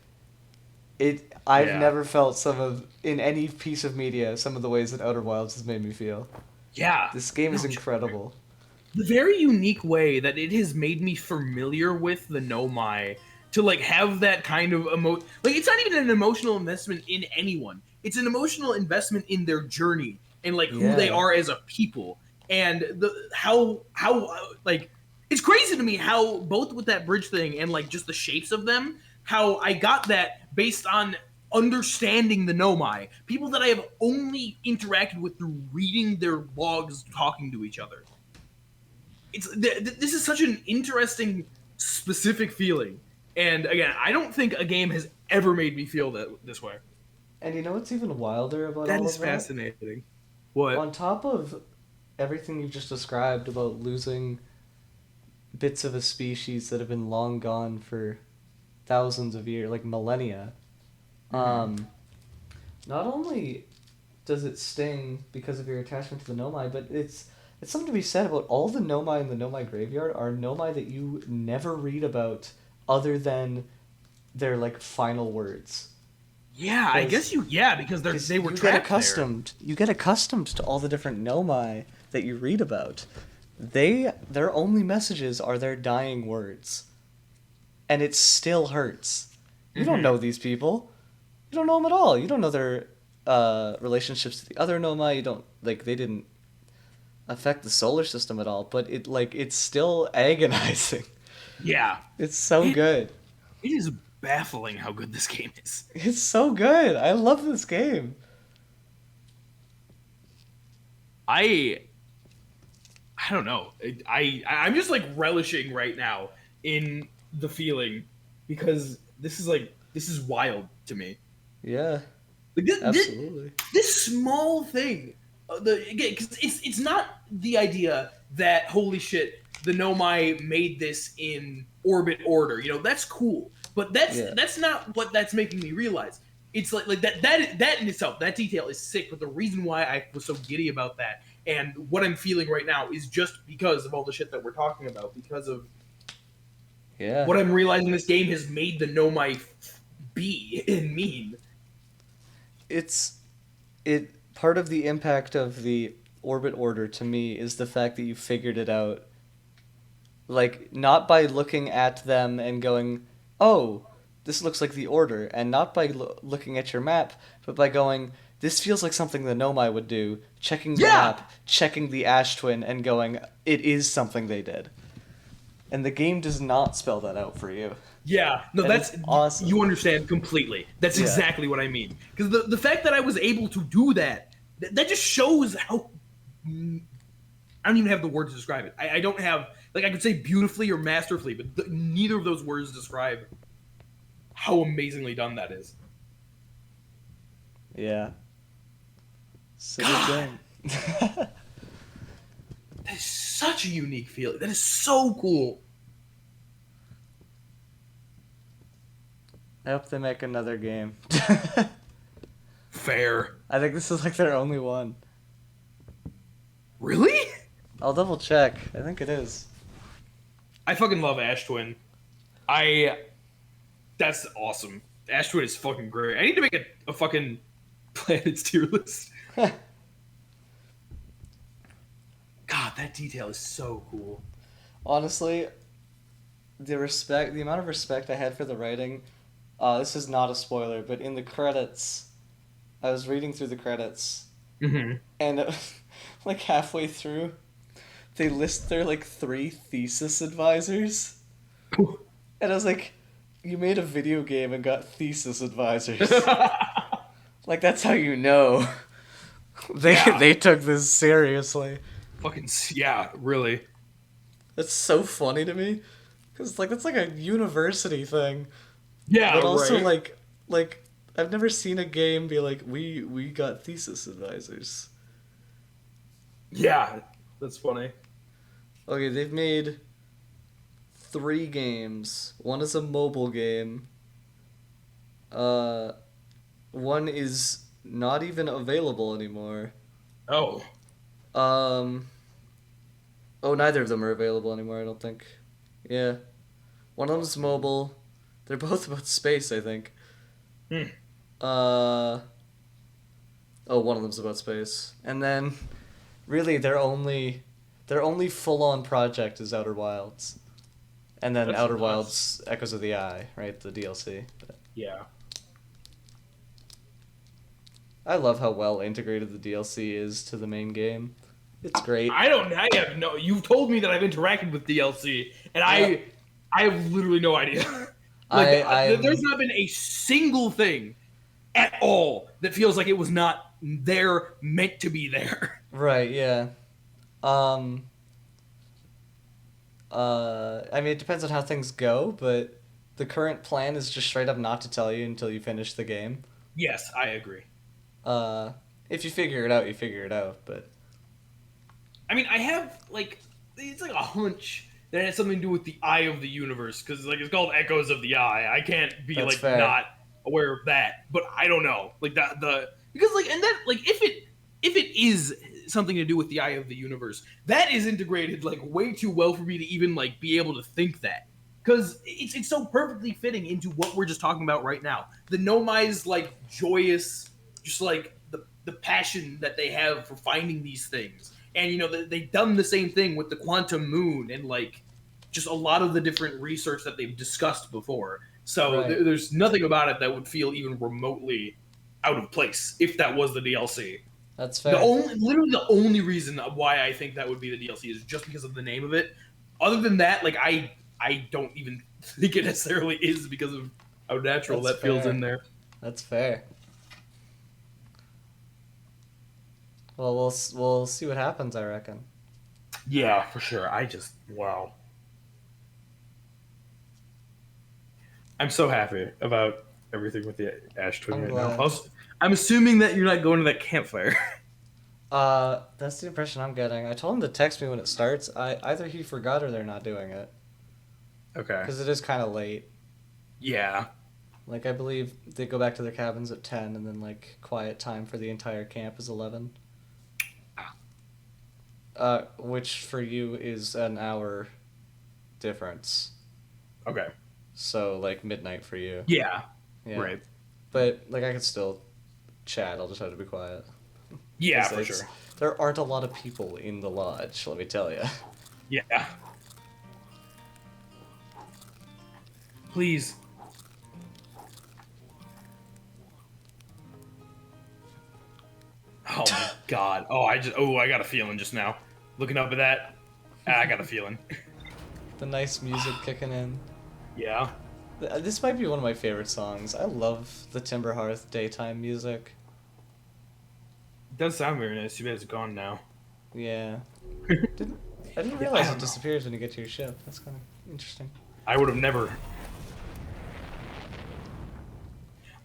I've Yeah. never felt in any piece of media some of the ways that Outer Wilds has made me feel. Yeah. This game is No, incredible. the very unique way that it has made me familiar with the Nomai to like have that kind of like it's not even an emotional investment in anyone. It's an emotional investment in their journey and like who they Yeah. are as a people and the how like it's crazy to me how both with that bridge thing and like just the shapes of them how I got that based on understanding the Nomai, people that I have only interacted with through reading their logs talking to each other. This is such an interesting specific feeling, and again, I don't think a game has ever made me feel that this way. And you know what's even wilder about That all is of that? fascinating. What? On top of everything you've just described about losing bits of a species that have been long gone for thousands of years, like millennia, Mm-hmm. um, not only does it sting because of your attachment to the Nomai, but it's something to be said about all the Nomai in the Nomai graveyard are Nomai that you never read about other than their like final words. Yeah, I guess Because you. Yeah, because because they were trapped there. you get accustomed to all the different Nomai that you read about. Their only messages are their dying words, and it still hurts. You don't Mm-hmm. know these people. You don't know them at all. You don't know their relationships to the other Nomai. You don't like they didn't affect the solar system at all. But it's still agonizing. Yeah, It's so it good. it is baffling how good this game is. It's so good. I love this game. I I don't know. I'm just like relishing right now in the feeling because this is wild to me. Yeah, Like absolutely. this small thing, the again, because it's not the idea that holy shit, the Nomai made this in orbit order. You know that's cool, but Yeah. that's not what that's making me realize. It's like that in itself, that detail is sick. But the reason why I was so giddy about that and what I'm feeling right now is just because of all the shit that we're talking about, because of Yeah. what I'm realizing this game has made the Nomai be and mean. It's it part of the impact of the orbit order to me is the fact that you figured it out like not by looking at them and going, "Oh, this looks like the order," and not by looking at your map, but by going, "This feels like something the Nomai would do," checking the Yeah, map, checking the Ash Twin and going, "It is something they did." And the game does not spell that out for you. yeah, no, And it's that's awesome. you understand completely. That's Yeah. exactly what I mean. Because the fact that I was able to do that, that just shows how I don't even have the word to describe it. I don't have like I could say beautifully or masterfully, but neither of those words describe how amazingly done that is. Yeah. So good God, game. that is such a unique feeling. That is so cool. I hope they make another game. Fair. I think this is like their only one. Really? I'll double check. I think it is. I fucking love Ash Twin. I that's awesome. Ash Twin is fucking great. I need to make a fucking planets tier list. God, that detail is so cool. Honestly, the amount of respect I had for the writing. This is not a spoiler, but in the credits, I was reading through the credits, Mm-hmm. and like halfway through, they list their like three thesis advisors, and I was like, "You made a video game and got thesis advisors. Like that's how you know Yeah, they took this seriously." fucking yeah, really. That's so funny to me, because like that's like a university thing. Yeah, But also right. like I've never seen a game be like we got thesis advisors. Yeah, that's funny. Okay, they've made three games. One is a mobile game. Uh, one is not even available anymore. Oh, Um, oh, neither of them are available anymore. I don't think. Yeah, one of them's mobile. They're both about space, I think. Hmm. Uh, oh, one of them's about space, and then really their only full-on project is Outer Wilds, and then That's Outer nuts. Wilds Echoes of the Eye, right? The DLC. Yeah. I love how well integrated the DLC is to the main game. It's great. I don't. I have no. You've told me that I've interacted with DLC, and Yeah. I have literally no idea. Like, there's I'm not been a single thing at all that feels like it was not there, meant to be there. right. Yeah. Um. I mean, it depends on how things go, but the current plan is just straight up not to tell you until you finish the game. Yes, I agree. Uh, if you figure it out, you figure it out. But I mean, I have like it's like a hunch that it has something to do with the eye of the universe because like it's called Echoes of the Eye. I can't be that's like fair. not aware of that, but I don't know like that the because like and that like if it is something to do with the eye of the universe, that is integrated like way too well for me to even like be able to think that because it's so perfectly fitting into what we're just talking about right now. The Nomai's like joyous, just like the passion that they have for finding these things and you know they've done the same thing with the quantum moon and like just a lot of the different research that they've discussed before so Right. there's nothing about it that would feel even remotely out of place if that was the DLC. That's The fair. only literally the only reason why I think that would be the DLC is just because of the name of it. Other than that, like I don't even think it necessarily is because of how natural That's that feels in fair. there. That's fair. Well, we'll see what happens. I reckon. Yeah, for sure. I just wow. I'm so happy about everything with the Ash Twin I'm right now. glad. Also, I'm assuming that you're not going to that campfire. That's the impression I'm getting. I told him to text me when it starts. Either he forgot or they're not doing it Okay. because it is kind of late. Yeah. Like I believe they go back to their cabins at 10, and then like quiet time for the entire camp is 11. Which for you is an hour difference. Okay. So like midnight for you. Yeah. Yeah. Right. But like I could still chat. I'll just have to be quiet. Yeah, Because for sure. there aren't a lot of people in the lodge. Let me tell you. Yeah. Please. Oh my god. I got a feeling just now. Looking up at that, I got a feeling. The nice music kicking in. Yeah. This might be one of my favorite songs. I love the Timber Hearth daytime music. It does sound very nice. Too bad it's gone now. Yeah. Didn't I didn't Yeah, I realize it don't know. disappears when you get to your ship. That's kind of interesting. I would have never.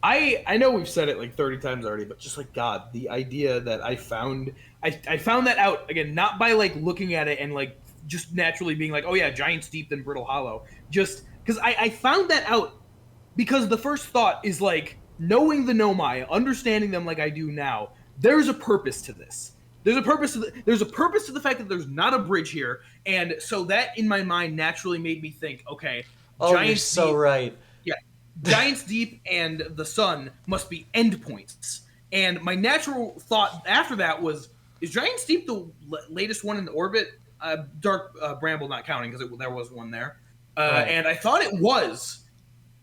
I know we've said it like 30 times already, but just like God, the idea that I found that out again, not by like looking at it and like just naturally being like, oh yeah, Giant's Deep then Brittle Hollow. Just because I found that out because the first thought is like knowing the Nomai, understanding them like I do now, there's a purpose to this. There's a purpose to the fact that there's not a bridge here, and so that in my mind naturally made me think, okay, Oh, you're Giant's so Deep, right. yeah, Giant's Deep and the Sun must be endpoints. And my natural thought after that was, is Giant's Deep the latest one in orbit? Dark Bramble not counting because there was one there. Right. And I thought it was,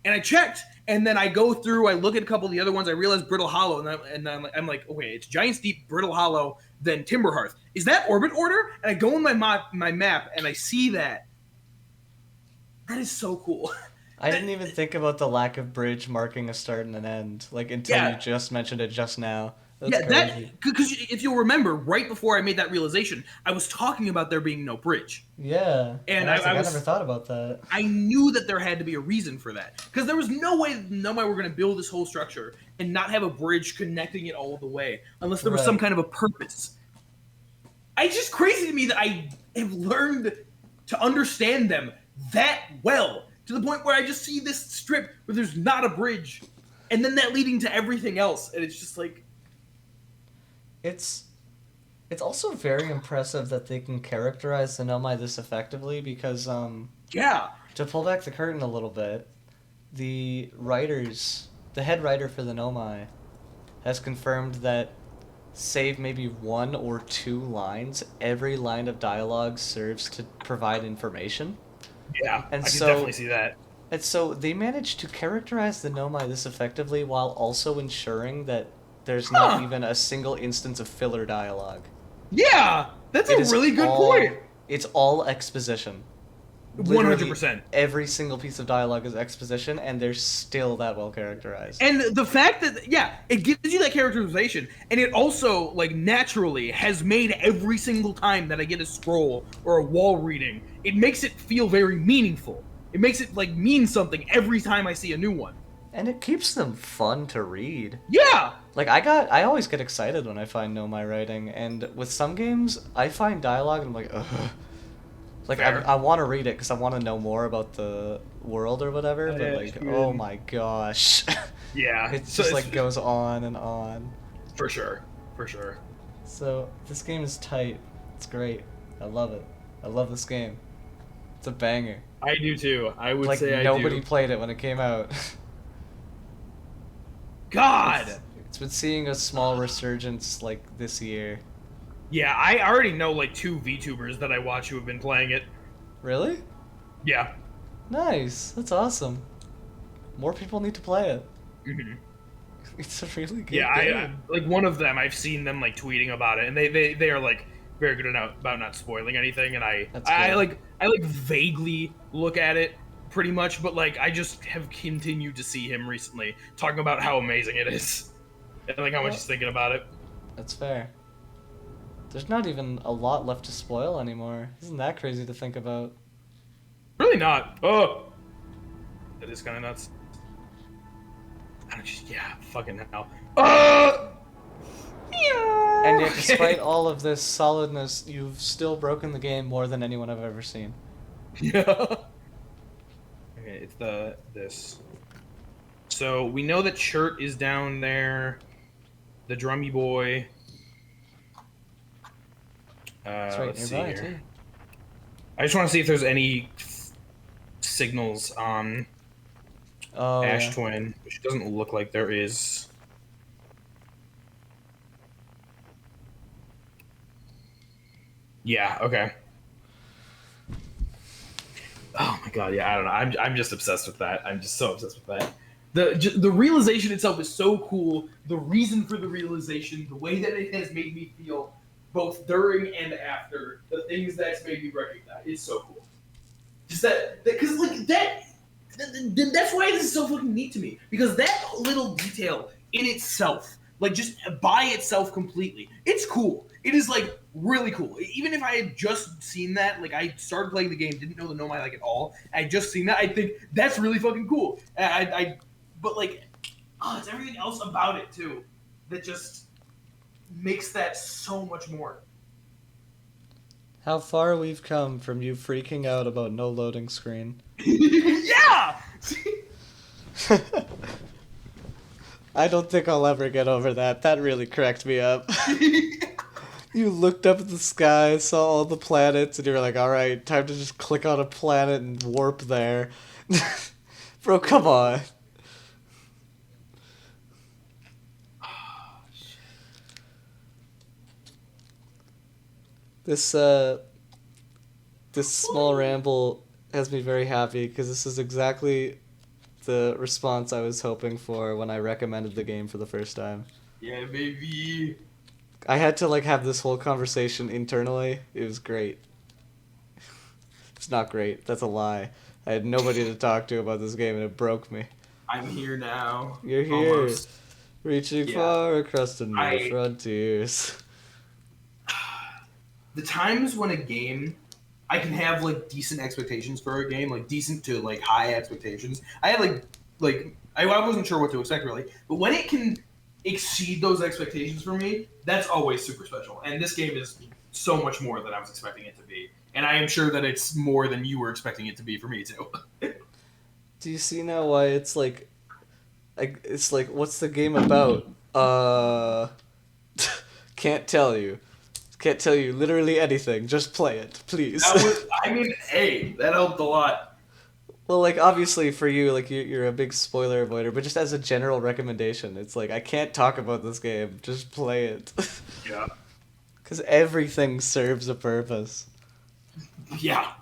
and I checked, and then I go through, I look at a couple of the other ones, I realize Brittle Hollow, and I'm like, okay, it's Giant's Deep, Brittle Hollow, then Timberhearth. Is that orbit order? And I go in my map, and I see that. That is so cool. I didn't even think about the lack of bridge marking a start and an end, like until you Yeah, just mentioned it just now. That's yeah, that crazy. because if you'll remember, right before I made that realization, I was talking about there being no bridge, Yeah. And and I was like, I never was thought about that. I knew that there had to be a reason for that because there was no way nobody were going to build this whole structure and not have a bridge connecting it all the way unless there was some Right. kind of a purpose. It's just crazy to me that I have learned to understand them that well to the point where I just see this strip where there's not a bridge, and then that leading to everything else, and it's just like, It's it's also very impressive that they can characterize the Nomai this effectively because yeah, to pull back the curtain a little bit, the writers the head writer for the Nomai has confirmed that save maybe one or two lines, every line of dialogue serves to provide information. Yeah, And I can definitely so see that. and so they managed to characterize the Nomai this effectively while also ensuring that there's not Huh. even a single instance of filler dialogue. Yeah, that's It a is really good point. all exposition. Literally 100%. every single piece of dialogue is exposition, and they're still that well characterized. And the fact that yeah, it gives you that characterization, and it also like naturally has made every single time that I get a scroll or a wall reading, it makes it feel very meaningful. It makes it like mean something every time I see a new one. And it keeps them fun to read. Yeah. Like I always get excited when I find know my writing, and with some games I find dialogue and I'm like, ugh. Like Fair. I want to read it because I want to know more about the world or whatever, but Yeah, like, oh my gosh, Yeah. it So just it's, like goes on and on. for sure. For sure. So this game is tight. It's great. I love it. I love this game. It's a banger. I do too. I would Like say I nobody do. played it when it came out. God. It's been seeing a small resurgence like this year. Yeah, I already know like two VTubers that I watch who have been playing it. Really? Yeah. Nice. That's awesome. More people need to play it. Mhm. It's a really good Yeah, I game. like one of them. I've seen them like tweeting about it, and they are like very good about not spoiling anything. And That's good. I like vaguely look at it pretty much, but like I just have continued to see him recently talking about how amazing it is, and like how much Well, he's thinking about it. that's fair. There's not even a lot left to spoil anymore. Isn't that crazy to think about? Really not. Oh, that is kind of nuts. I don't just yeah, fucking hell. And yet, despite Okay. all of this solidness, you've still broken the game more than anyone I've ever seen. Yeah. Okay, it's this. So we know that Chert is down there. The drummy boy. It's right Let's see nearby, here. too. I just want to see if there's any signals on Oh, Ash yeah. Twin, which doesn't look like there is. Yeah. Okay. Oh my god. Yeah. I don't know. I'm just obsessed with that. I'm just so obsessed with that. The realization itself is so cool. The reason for the realization, the way that it has made me feel, both during and after, the things that's made me recognize, it's so cool. Just that, because like that, that's why this is so fucking neat to me. Because that little detail in itself, like just by itself completely, it's cool. It is like really cool. Even if I had just seen that, like I started playing the game, didn't know the Nomai like at all. I just seen that. I think that's really fucking cool. But like, oh, it's everything else about it too that just makes that so much more. How far we've come from you freaking out about no loading screen. Yeah. I don't think I'll ever get over that. That really cracked me up. You looked up at the sky, saw all the planets, and you were like, alright, time to just click on a planet and warp there. Bro, come on. This, this small ramble has me very happy, because this is exactly the response I was hoping for when I recommended the game for the first time. Yeah, baby. I had to, like, have this whole conversation internally. It was great. It's not great. That's a lie. I had nobody to talk to about this game, and it broke me. I'm here now. You're here, Almost. reaching Yeah. far across the new I- frontiers. The times when a game I can have like decent expectations for a game, like decent to like high expectations. I had I wasn't sure what to expect really, but when it can exceed those expectations for me, that's always super special. And this game is so much more than I was expecting it to be, and I am sure that it's more than you were expecting it to be for me too. Do you see now why it's like it's like, what's the game about? Can't tell you. Can't tell you literally anything. Just play it, please. That was, I mean, hey, that helped a lot. Well, like obviously for you, like you're a big spoiler avoider, but just as a general recommendation, it's like I can't talk about this game. Just play it, Yeah. because everything serves a purpose. Yeah.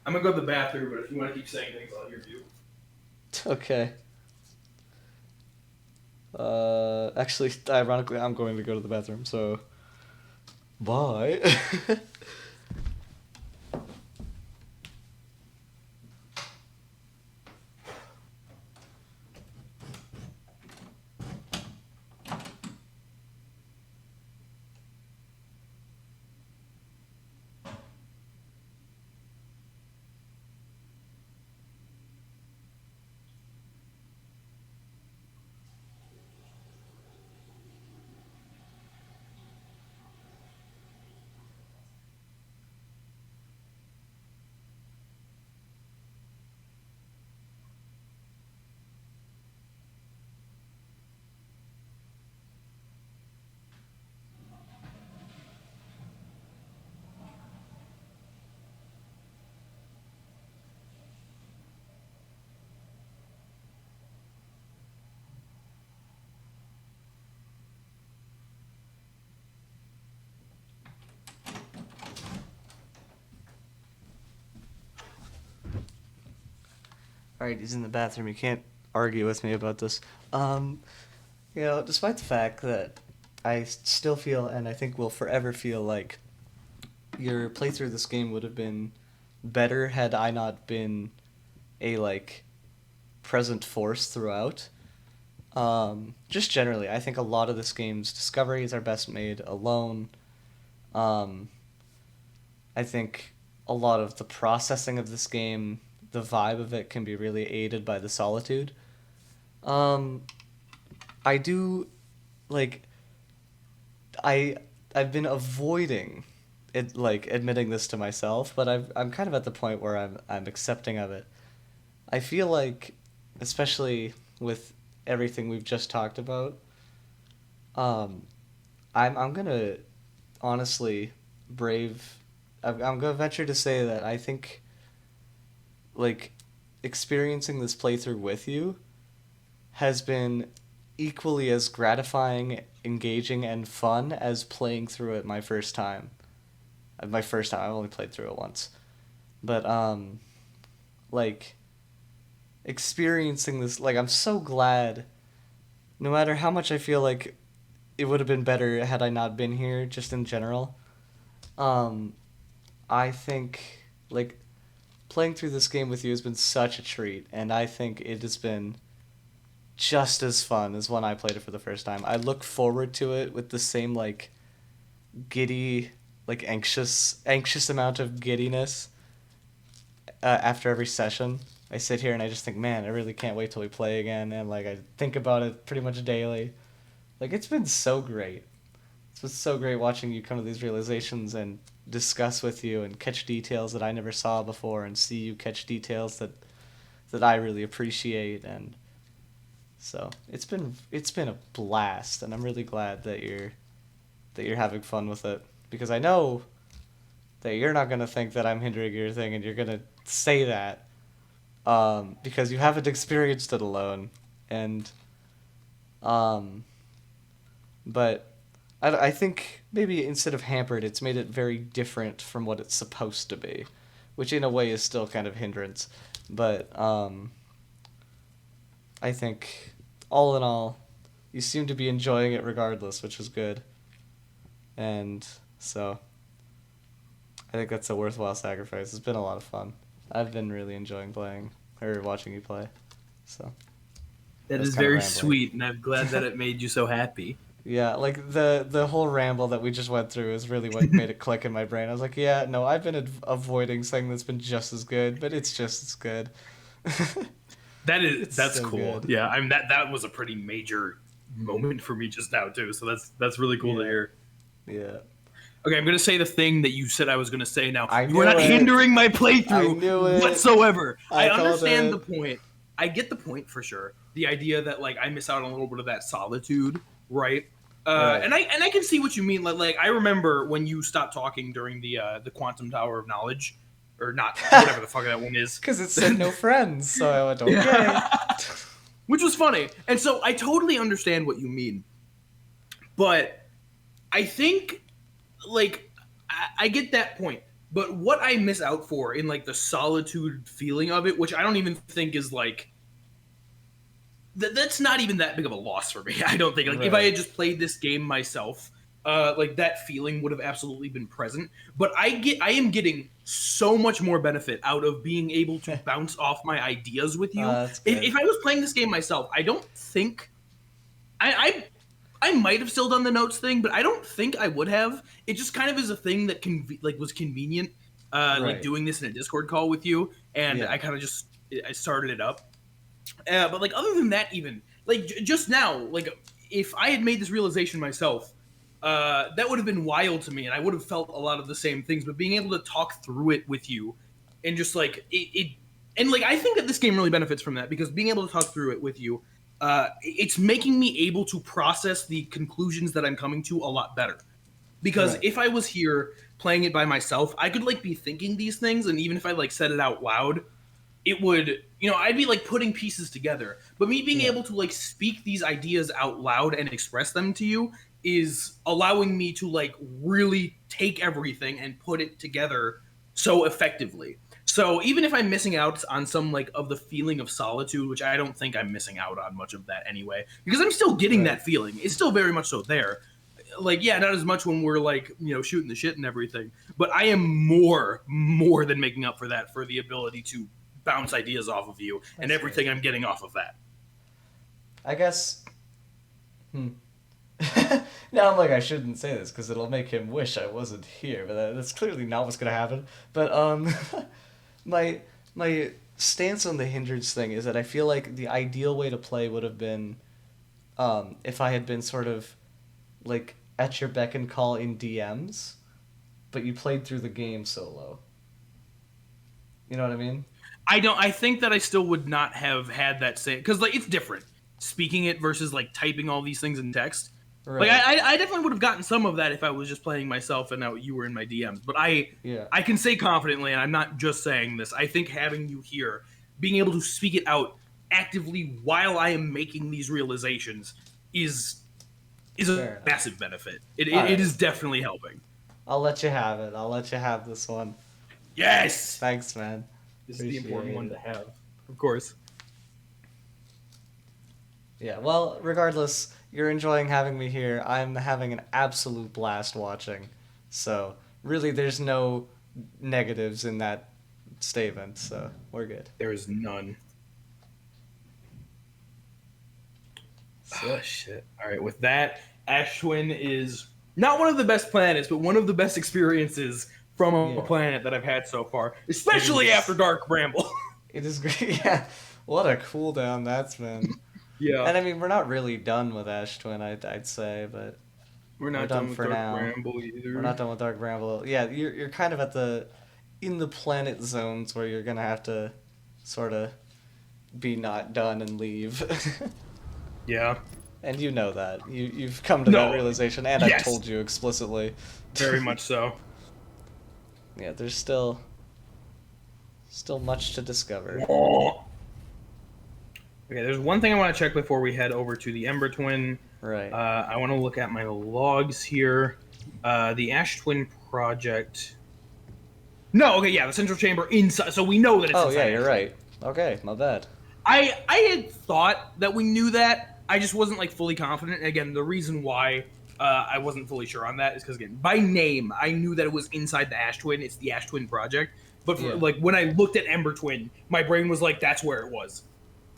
I'm gonna go to the bathroom, but if you want to keep saying things, I'll hear you. Okay. Actually, ironically, I'm going to go to the bathroom, so bye. All right, he's in the bathroom. You can't argue with me about this. Um, despite the fact that I still feel, and I think will forever feel like your playthrough of this game would have been better had I not been a like present force throughout. Just generally, I think a lot of this game's discoveries are best made alone. Um, I think a lot of the processing of this game, the vibe of it, can be really aided by the solitude. Um, I do like I I've been avoiding it, like admitting this to myself, but I'm kind of at the point where I'm accepting of it. I feel like, especially with everything we've just talked about, um, I'm gonna honestly brave. I'm gonna venture to say that I think like experiencing this playthrough with you has been equally as gratifying, engaging, and fun as playing through it my first time. My first time, I've only played through it once, but like experiencing this, like I'm so glad. No matter how much I feel like it would have been better had I not been here, just in general. Um, I think like playing through this game with you has been such a treat, and I think it has been just as fun as when I played it for the first time. I look forward to it with the same like giddy, like anxious amount of giddiness after every session. I sit here and I just think, man, I really can't wait till we play again, and like I think about it pretty much daily. Like it's been so great. It's been so great watching you come to these realizations and discuss with you and catch details that I never saw before and see you catch details that I really appreciate, and so it's been a blast, and I'm really glad that you're having fun with it, because I know that you're not gonna think that I'm hindering your thing, and you're gonna say that because you haven't experienced it alone, and um, but I think maybe instead of hampered, it's made it very different from what it's supposed to be, which in a way is still kind of hindrance, but I think all in all, you seem to be enjoying it regardless, which is good, and so I think that's a worthwhile sacrifice. It's been a lot of fun. I've been really enjoying playing or watching you play. So That that's is kind of very rambling. sweet, and I'm glad that it made you so happy. Yeah, like the whole ramble that we just went through is really what made it click in my brain. I was like, yeah, no, I've been avoiding something that's been just as good, but it's just as good. It's That's so cool. good. Yeah, I mean that was a pretty major moment for me just now too. So that's really cool to Yeah, hear. yeah. Okay, I'm gonna say the thing that you said I was gonna say now. I You are knew not it. hindering my I knew playthrough it. whatsoever. I I called understand the it. point. I get the point for sure. The idea that like I miss out on a little bit of that solitude, right? Right. And I can see what you mean. Like I remember when you stopped talking during the Quantum Tower of Knowledge. or not, whatever the fuck that one is. Because it said no friends, so I went, okay. Yeah. Which was funny. And so I totally understand what you mean. But I think, like, I get that point. But what I miss out for in, like, the solitude feeling of it, which I don't even think is, like, that's not even that big of a loss for me. I don't think. Like, if I had just played this game myself, like, that feeling would have absolutely been present. But I am getting so much more benefit out of being able to bounce off my ideas with you. If I was playing this game myself, I don't think I might have still done the notes thing, but I don't think I would have. It just kind of is a thing that was convenient, like doing this in a Discord call with you, and I kind of just I started it up. But like other than that, even like just now, like if I had made this realization myself, that would have been wild to me, and I would have felt a lot of the same things. But being able to talk through it with you, and just like and like I think that this game really benefits from that because being able to talk through it with you. It's making me able to process the conclusions that I'm coming to a lot better. Because if I was here playing it by myself, I could like be thinking these things, and even if I like said it out loud, it would, I'd be like putting pieces together. But me being able to like speak these ideas out loud and express them to you is allowing me to like really take everything and put it together so effectively. So even if I'm missing out on some like of the feeling of solitude, which I don't think I'm missing out on much of that anyway, because I'm still getting that feeling. It's still very much so there. Like, yeah, not as much when we're like, shooting the shit and everything, but I am more than making up for that, for the ability to bounce ideas off of you and everything I'm getting off of that. I guess. Now I'm like, I shouldn't say this because it'll make him wish I wasn't here, but that's clearly not what's gonna happen. But my stance on the hindrance thing is that I feel like the ideal way to play would have been, if I had been sort of, like at your beck and call in DMs, but you played through the game solo. You know what I mean? I think that I still would not have had that same, because like it's different speaking it versus like typing all these things in text. Right. Like I definitely would have gotten some of that if I was just playing myself and now you were in my DMs. But I can say confidently, and I'm not just saying this, I think having you here, being able to speak it out actively while I am making these realizations is a massive benefit. It is definitely helping. I'll let you have it. I'll let you have this one. Yes! Thanks, man. This is the important one to have. Of course. Yeah, well, regardless, you're enjoying having me here. I'm having an absolute blast watching. So, really, there's no negatives in that statement, so we're good. There is none. Oh, shit. All right, with that, Ash Twin is not one of the best planets, but one of the best experiences from a planet that I've had so far, especially after Dark Bramble. It is great, yeah. What a cooldown that's been. Yeah. And I mean, we're not really done with Ash Twin, I'd say, but we're not done with Dark Bramble either. We're not done with Dark Bramble. Yeah, you're kind of in the planet zones where you're gonna have to sort of be not done and leave. Yeah. And you know that. You've come to that realization, and I've told you explicitly. Very much so. Yeah, there's still much to discover. Oh. Okay, there's one thing I want to check before we head over to the Ember Twin. Right. I want to look at my logs here. The Ash Twin project. No, okay, yeah, the central chamber inside. So we know that it's inside. Oh, yeah, you're right. Okay, my bad. I had thought that we knew that. I just wasn't like fully confident. Again, the reason why I wasn't fully sure on that is because, again, by name, I knew that it was inside the Ash Twin. It's the Ash Twin project. But for, like when I looked at Ember Twin, my brain was like, that's where it was.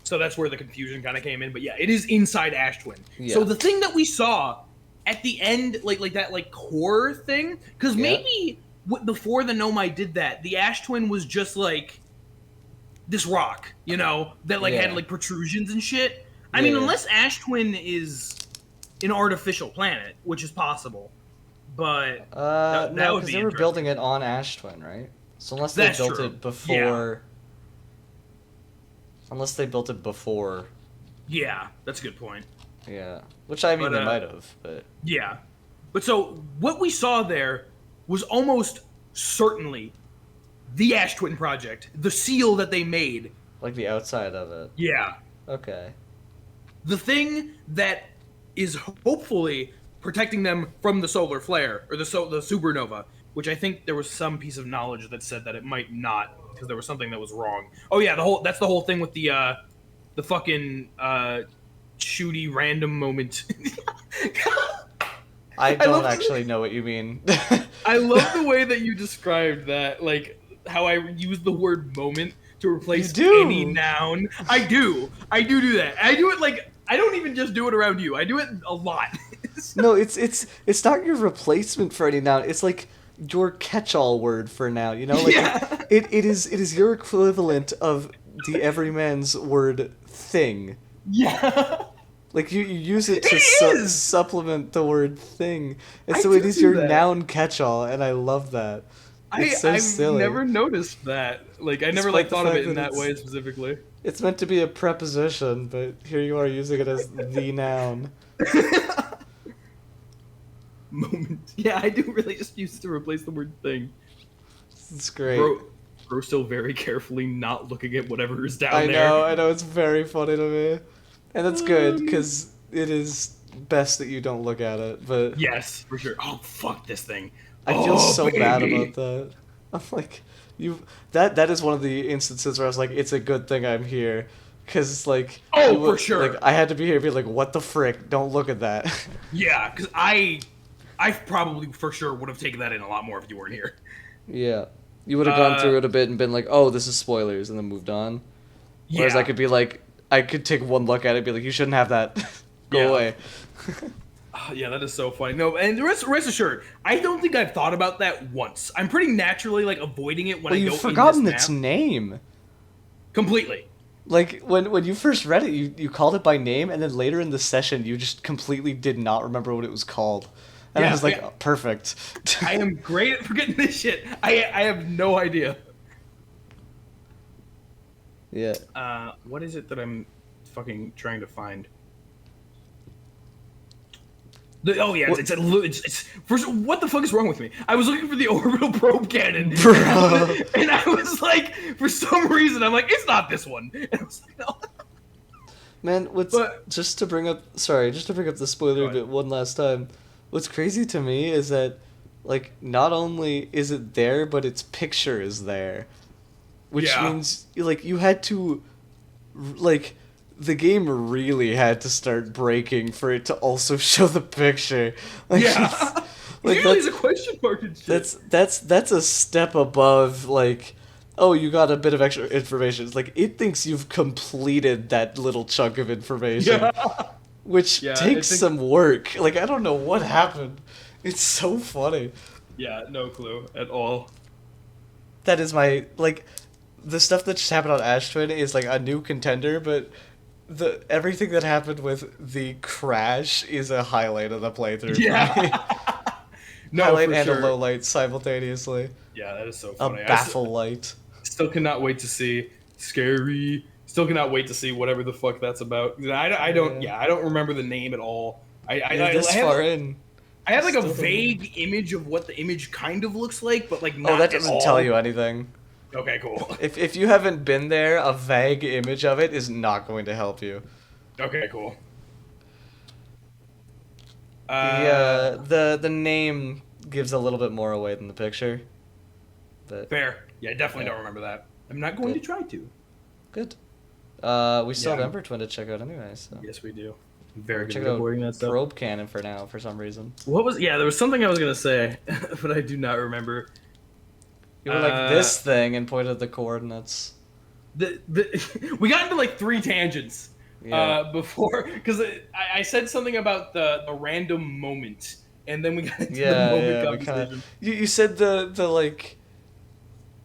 So that's where the confusion kind of came in. But yeah, it is inside Ash Twin. Yeah. So the thing that we saw at the end, like that like core thing, because maybe before the Nomai did that, the Ash Twin was just like this rock, that like had like protrusions and shit. I mean, unless Ash Twin is an artificial planet, which is possible, but that would be. They were building it on Ash Twin, right? So unless they built it before. Unless they built it before. Yeah, that's a good point. Yeah. Which, I mean, they might have, but... Yeah. But so, what we saw there was almost certainly the Ash Twin project, the seal that they made. Like the outside of it. Yeah. Okay. The thing that is hopefully protecting them from the solar flare or the supernova, which I think there was some piece of knowledge that said that it might not because there was something that was wrong. Oh yeah, that's the whole thing with the fucking shooty random moment. I don't actually know what you mean. I love the way that you described that, like how I use the word moment to replace any noun. I do that. I do it like I don't even just do it around you. I do it a lot. So, no, it's not your replacement for any noun. It's like your catch-all word for now. You know, like yeah. it is your equivalent of the everyman's word thing. Yeah. Like you use it It to is! supplement the word thing, and I so it is your that. noun catch-all, and I love that. It's so I've silly. never noticed that. Like I never Despite like the thought of fact it in that that way specifically. it's meant to be a preposition, but here you are using it as the noun. Moment. Yeah, I do really just use it to replace the word thing. It's great. Bro still very carefully not looking at whatever is down there. I know, it's very funny to me. And that's good, because it is best that you don't look at it, but... Yes, for sure. Oh, fuck this thing. I feel so baby. bad about that. I'm like, that is one of the instances where I was like, it's a good thing I'm here. Because, like... For sure. Like, I had to be here and be like, what the frick? Don't look at that. Yeah, because I probably for sure would have taken that in a lot more if you weren't here. Yeah. You would have gone through it a bit and been like, oh, this is spoilers, and then moved on. Whereas I could be like, I could take one look at it and be like, you shouldn't have that. Go away. Yeah, that is so funny. No, and rest assured, I don't think I've thought about that once. I'm pretty naturally like avoiding it when I go you've in forgotten this its map. name. Completely. Like, when you first read it, you called it by name, and then later in the session, you just completely did not remember what it was called. And I was like, oh, perfect. I am great at forgetting this shit. I have no idea. Yeah. What is it that I'm fucking trying to find? It's first. What the fuck is wrong with me? I was looking for the orbital probe cannon, Bro. and I was like, for some reason, I'm like, it's not this one. And I was like, no. Man, just to bring up the spoiler bit one last time. What's crazy to me is that, like, not only is it there, but its picture is there. Which means, like, you had to, like, the game really had to start breaking for it to also show the picture. Like, like usually it's a question mark and shit. That's a step above, like, oh, you got a bit of extra information. It's like, it thinks you've completed that little chunk of information. Yeah. Which takes some work. Like, I don't know what happened. It's so funny. Yeah, no clue at all. That is my, like, the stuff that just happened on Ash Twin is, like, a new contender, but everything that happened with the crash is a highlight of the playthrough. Yeah. No, highlight and a low light simultaneously. Yeah, that is so funny. A baffle light. Still cannot wait to see. Scary. Still cannot wait to see whatever the fuck that's about. I don't remember the name at all. I have like a vague image of what the image kind of looks like, but like not. Oh, that doesn't tell you anything. Okay, cool. If you haven't been there, a vague image of it is not going to help you. Okay, cool. The name gives a little bit more away than the picture. But fair. Yeah, I definitely don't remember that. I'm not going to try to. Good. We still have Ember Twin to check out anyway, so. Yes, we do. Very good at avoiding that stuff. Probe cannon for now, for some reason. There was something I was going to say, but I do not remember. You were like this thing and pointed at the coordinates. We got into like 3 tangents before, because I said something about the random moment, and then we got into the moment conversation. You said the like...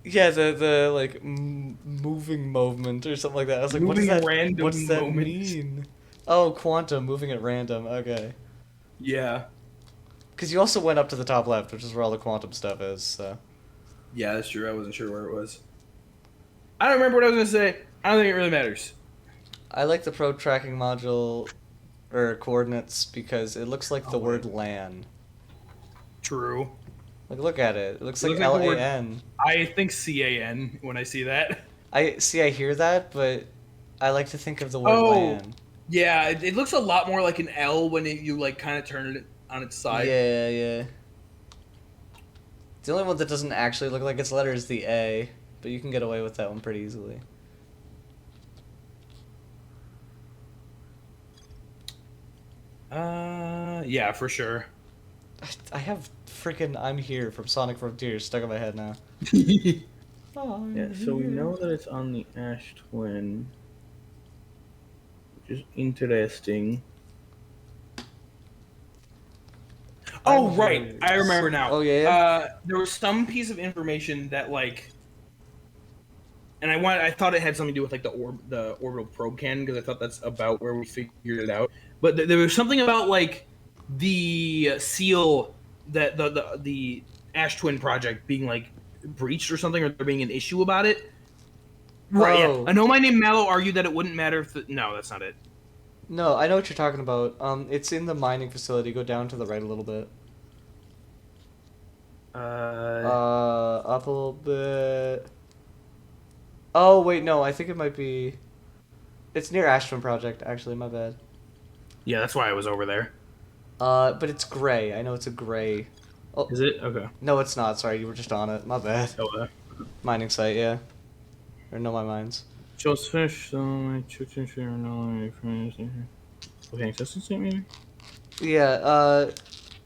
Yeah, the like moving movement or something like that. I was like, what's that mean? Oh, quantum, moving at random. Okay. Yeah. Because you also went up to the top left, which is where all the quantum stuff is, so... Yeah, that's true. I wasn't sure where it was. I don't remember what I was going to say. I don't think it really matters. I like the probe tracking module, or coordinates, because it looks like the word LAN. True. Like, look at it. It looks It like looks like the word. LAN. I think CAN when I see that. I hear that, but I like to think of the word Oh, LAN. yeah. It looks a lot more like an L when you like kind of turn it on its side. Yeah, yeah. The only one that doesn't actually look like its letter is the A, but you can get away with that one pretty easily. Yeah, for sure. I have freaking I'm Here from Sonic Frontiers stuck in my head now. Yeah, I'm so we here. know that it's on the Ash Twin, which is interesting. Oh, I'm right. here. I remember now. Oh yeah. There was some piece of information that like, and I thought it had something to do with like the orbital probe cannon because I thought that's about where we figured it out. But there was something about like the seal that the Ash Twin project being like breached or something, or there being an issue about it. Right. Yeah. Oh I know my name Mallow argued that it wouldn't matter if no, that's not it. no, I know what you're talking about. It's in the mining facility. Go down to the right a little bit. Up a little bit. Oh wait, no, I think it might be. It's near Ashton Project. Actually, my bad. Yeah, that's why I was over there. But it's gray. I know it's a gray. Oh Is it? Okay. no, it's not. Sorry, you were just on it. My bad. Oh, Mining site, yeah. Or no, my mines. Just fish, so my chicken share no friends. Okay, consistency maybe? Yeah,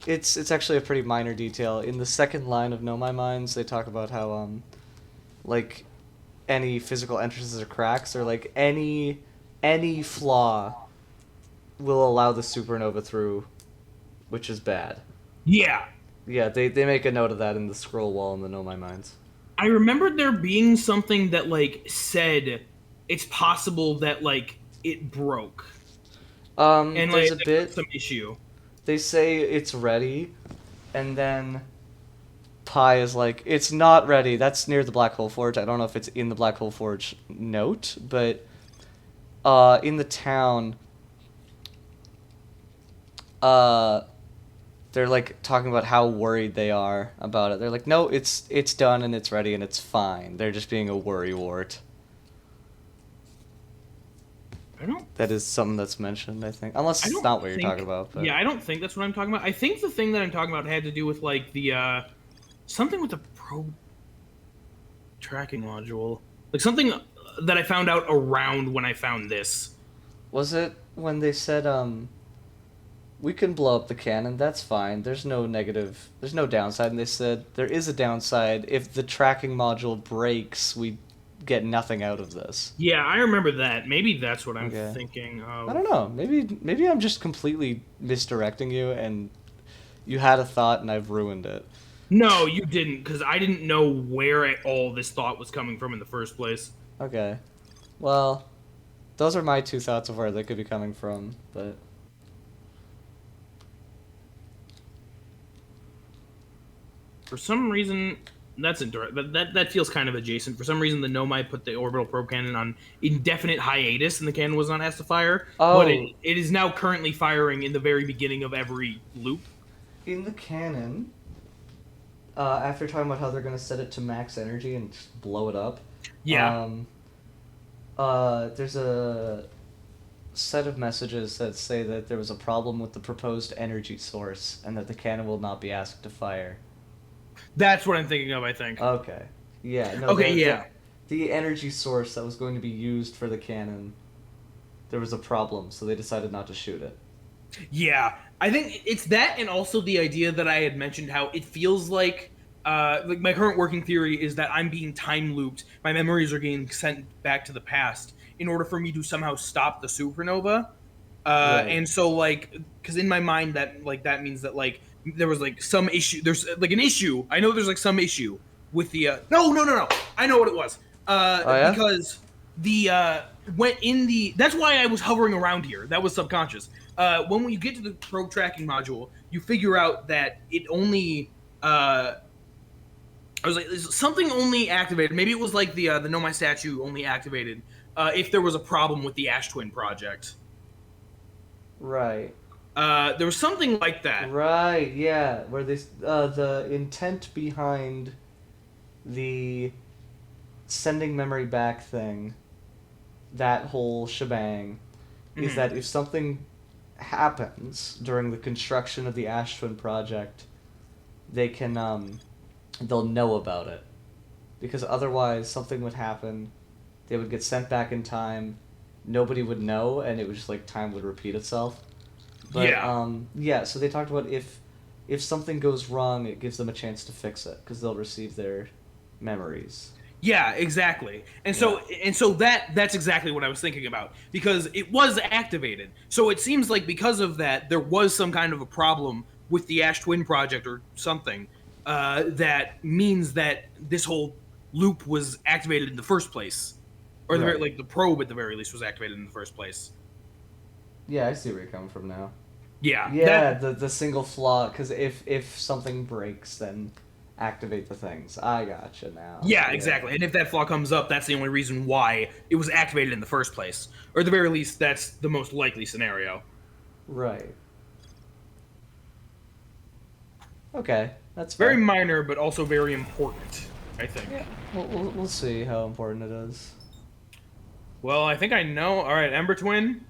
it's actually a pretty minor detail. In the second line of Know My Mines, they talk about how like any physical entrances or cracks or like any flaw will allow the supernova through, which is bad. yeah. Yeah, they make a note of that in the scroll wall in the Know My Mines. I remembered there being something that like said it's possible that like it broke and There's like a there was bit some issue. they say it's ready, and then Pi is like, it's not ready. That's near the Black Hole Forge. I don't know if it's in the Black Hole Forge note, but in the town, uh, they're like talking about how worried they are about it. They're like, no, it's done and it's ready and it's fine. They're just being a worrywart. I don't. That is something that's mentioned, I think, unless I it's don't not what you're think- talking about. But Yeah, I don't think that's what I'm talking about. I think the thing that I'm talking about had to do with like the something with the probe tracking module, like something that I found out around when I found this. was it when they said we can blow up the cannon, that's fine. There's no downside. And they said there is a downside. If the tracking module breaks, we get nothing out of this. Yeah, I remember that. Maybe that's what I'm Okay. thinking of. I don't know. Maybe I'm just completely misdirecting you and you had a thought and I've ruined it. No, you didn't, because I didn't know where all this thought was coming from in the first place. Okay. Well, those are my two thoughts of where they could be coming from, but For some reason, that feels kind of adjacent. For some reason, the Nomai put the orbital probe cannon on indefinite hiatus, and the cannon was not asked to fire. Oh. But it is now currently firing in the very beginning of every loop. in the canon, after talking about how they're going to set it to max energy and just blow it up, Yeah. there's a set of messages that say that there was a problem with the proposed energy source and that the cannon will not be asked to fire. That's what I'm thinking of, I think. Okay. Yeah. No, Okay, yeah. The energy source that was going to be used for the cannon, there was a problem, so they decided not to shoot it. Yeah, I think it's that, and also the idea that I had mentioned how it feels like my current working theory is that I'm being time looped. My memories are getting sent back to the past in order for me to somehow stop the supernova. Right. And so, like, because in my mind that means that like there was like some issue. There's like an issue. I know there's like some issue with the. No. I know what it was. Yeah? Because the went in the. That's why I was hovering around here. That was subconscious. When you get to the probe tracking module, you figure out that it only. I was like, is something only activated? Maybe it was like the Nomai statue only activated if there was a problem with the Ash Twin project. Right. There was something like that. Right, yeah, where the intent behind the sending memory back thing, that whole shebang, is that if something happens during the construction of the Ash Twin project, they can they'll know about it, because otherwise something would happen, they would get sent back in time, nobody would know, and it would just like time would repeat itself. But yeah, so they talked about if something goes wrong, it gives them a chance to fix it because they'll receive their memories. Yeah, exactly. And so that's exactly what I was thinking about, because it was activated. So it seems like because of that, there was some kind of a problem with the Ash Twin project or something. That means that this whole loop was activated in the first place, or Right. the probe at the very least was activated in the first place. Yeah, I see where you're coming from now. Yeah. Yeah, the single flaw, because if something breaks, then activate the things. I gotcha now. Yeah, exactly. And if that flaw comes up, that's the only reason why it was activated in the first place. Or at the very least, that's the most likely scenario. Right. Okay, that's fair. Very minor, but also very important, I think. Yeah, we'll see how important it is. Well, I think I know. All right, Ember Twin.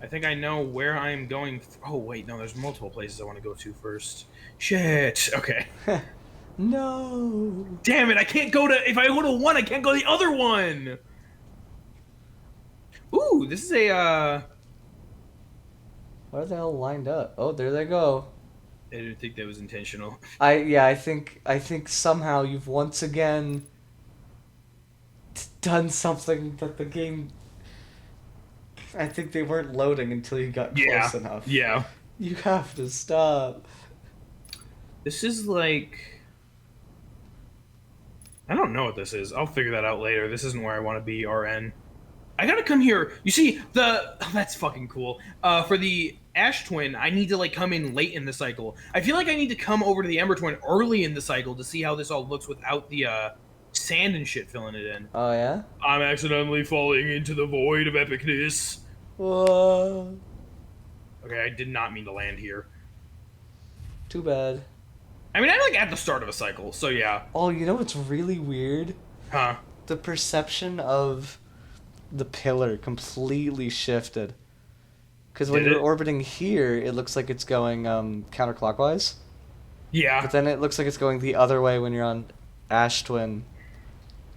I think I know where I'm going. Oh, wait, no, there's multiple places I want to go to first. Shit. Okay. No. Damn it, I can't go to... If I go to one, I can't go to the other one! Ooh, this is a, Where the hell lined up? Oh, there they go. I didn't think that was intentional. I think somehow you've once again done something that the game. I think they weren't loading until you got close enough. Yeah. You have to stop. This is like... I don't know what this is. I'll figure that out later. This isn't where I want to be, RN. I gotta come here. You see, that's fucking cool. For the Ash Twin, I need to, like, come in late in the cycle. I feel like I need to come over to the Ember Twin early in the cycle to see how this all looks without the, sand and shit filling it in. Oh, yeah? I'm accidentally falling into the void of epicness. Whoa. Okay, I did not mean to land here. Too bad. I mean, I'm, like, at the start of a cycle, so yeah. Oh, you know what's really weird? Huh. The perception of the pillar completely shifted. Because when Did you're it? orbiting here, it looks like it's going counterclockwise. Yeah. But then it looks like it's going the other way when you're on Ash Twin.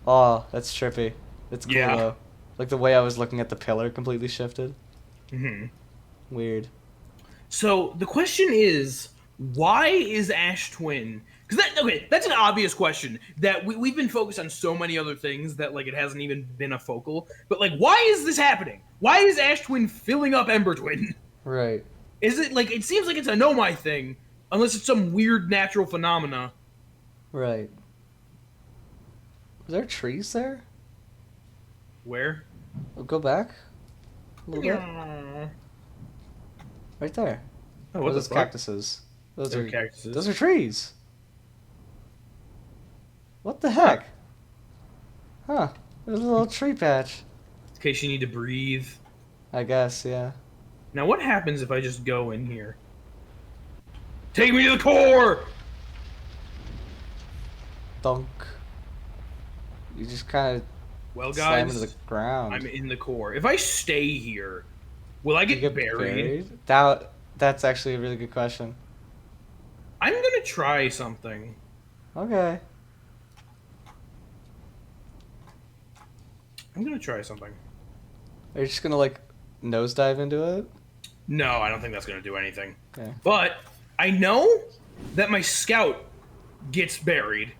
Oh, that's trippy. It's cool, Yeah. though. Like, the way I was looking at the pillar completely shifted. Mm-hmm. Weird. So, the question is, why is Ash Twin... Because that's an obvious question that we've been focused on so many other things that, like, it hasn't even been a focal. But, like, why is this happening? Why is Ash Twin filling up Ember Twin? Right. Is it, like, it seems like it's a Nomai thing, unless it's some weird natural phenomena. Right. Are there trees there? Where? Oh, go back. A little bit. Oh, Right there. what the those fuck? cactuses. Those They're are cactuses. Those are trees. What the heck? Huh. There's a little tree patch. In case you need to breathe. I guess, yeah. Now, what happens if I just go in here? Take me to the core! Thunk. You just kind of Well, slam guys, into the ground. I'm in the core. If I stay here, will I You get buried? That's actually a really good question. I'm gonna try something. Okay. I'm gonna try something. Are you just gonna like nosedive into it? No, I don't think that's gonna do anything. Okay. But I know that my scout gets buried.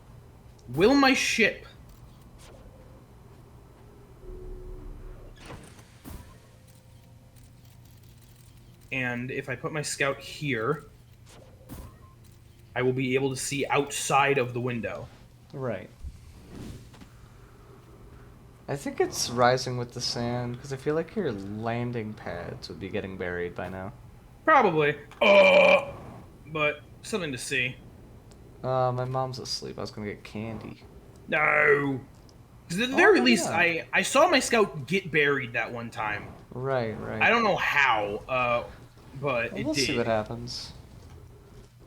Will my ship? And if I put my scout here, I will be able to see outside of the window. Right. I think it's rising with the sand because I feel like your landing pads would be getting buried by now. Probably. Oh, but something to see. My mom's asleep. I was gonna get candy. No. 'Cause at the very least, yeah. I saw my scout get buried that one time. Right, right. I don't know how. but Well, it we'll did. see what happens.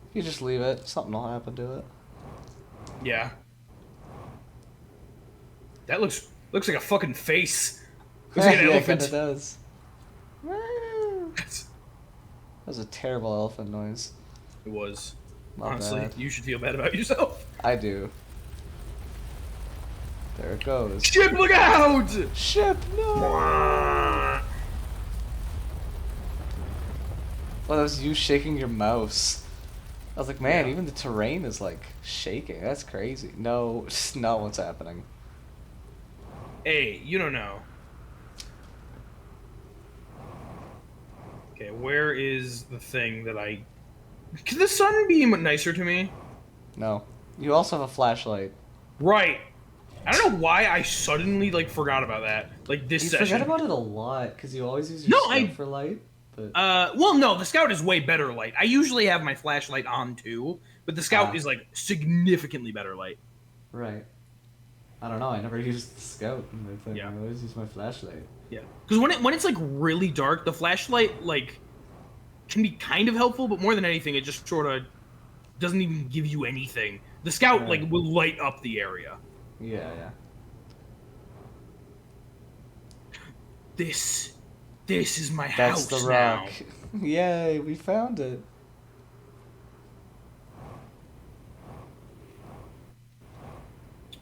If you just leave it, something will happen to it. Yeah. That looks like a fucking face. Looks like an Yeah, it elephant. kinda does. That was a terrible elephant noise. It was. Not Honestly, bad. you should feel bad about yourself. I do. There it goes. Ship, look out! Ship, no! Well, that was you shaking your mouse. I was like, man, Yeah. even the terrain is like shaking. That's crazy. No, it's not what's happening. Hey, you don't know. Okay, where is the thing that I... Can the sun be nicer to me? No. You also have a flashlight. Right. I don't know why I suddenly, like, forgot about that. Like, this You session. forget about it a lot, because you always use your scope for light. But Well, no, the Scout is way better light. I usually have my flashlight on, too. But the Scout is, like, significantly better light. right. I don't know, I never used the scout in my thing. Yeah. I always use my flashlight. Yeah. Because when it's, like, really dark, the flashlight, like, can be kind of helpful, but more than anything, it just sort of doesn't even give you anything. The Scout, Right. like, will light up the area. Yeah, yeah. This is my That's house the now. rock. Yay, we found it.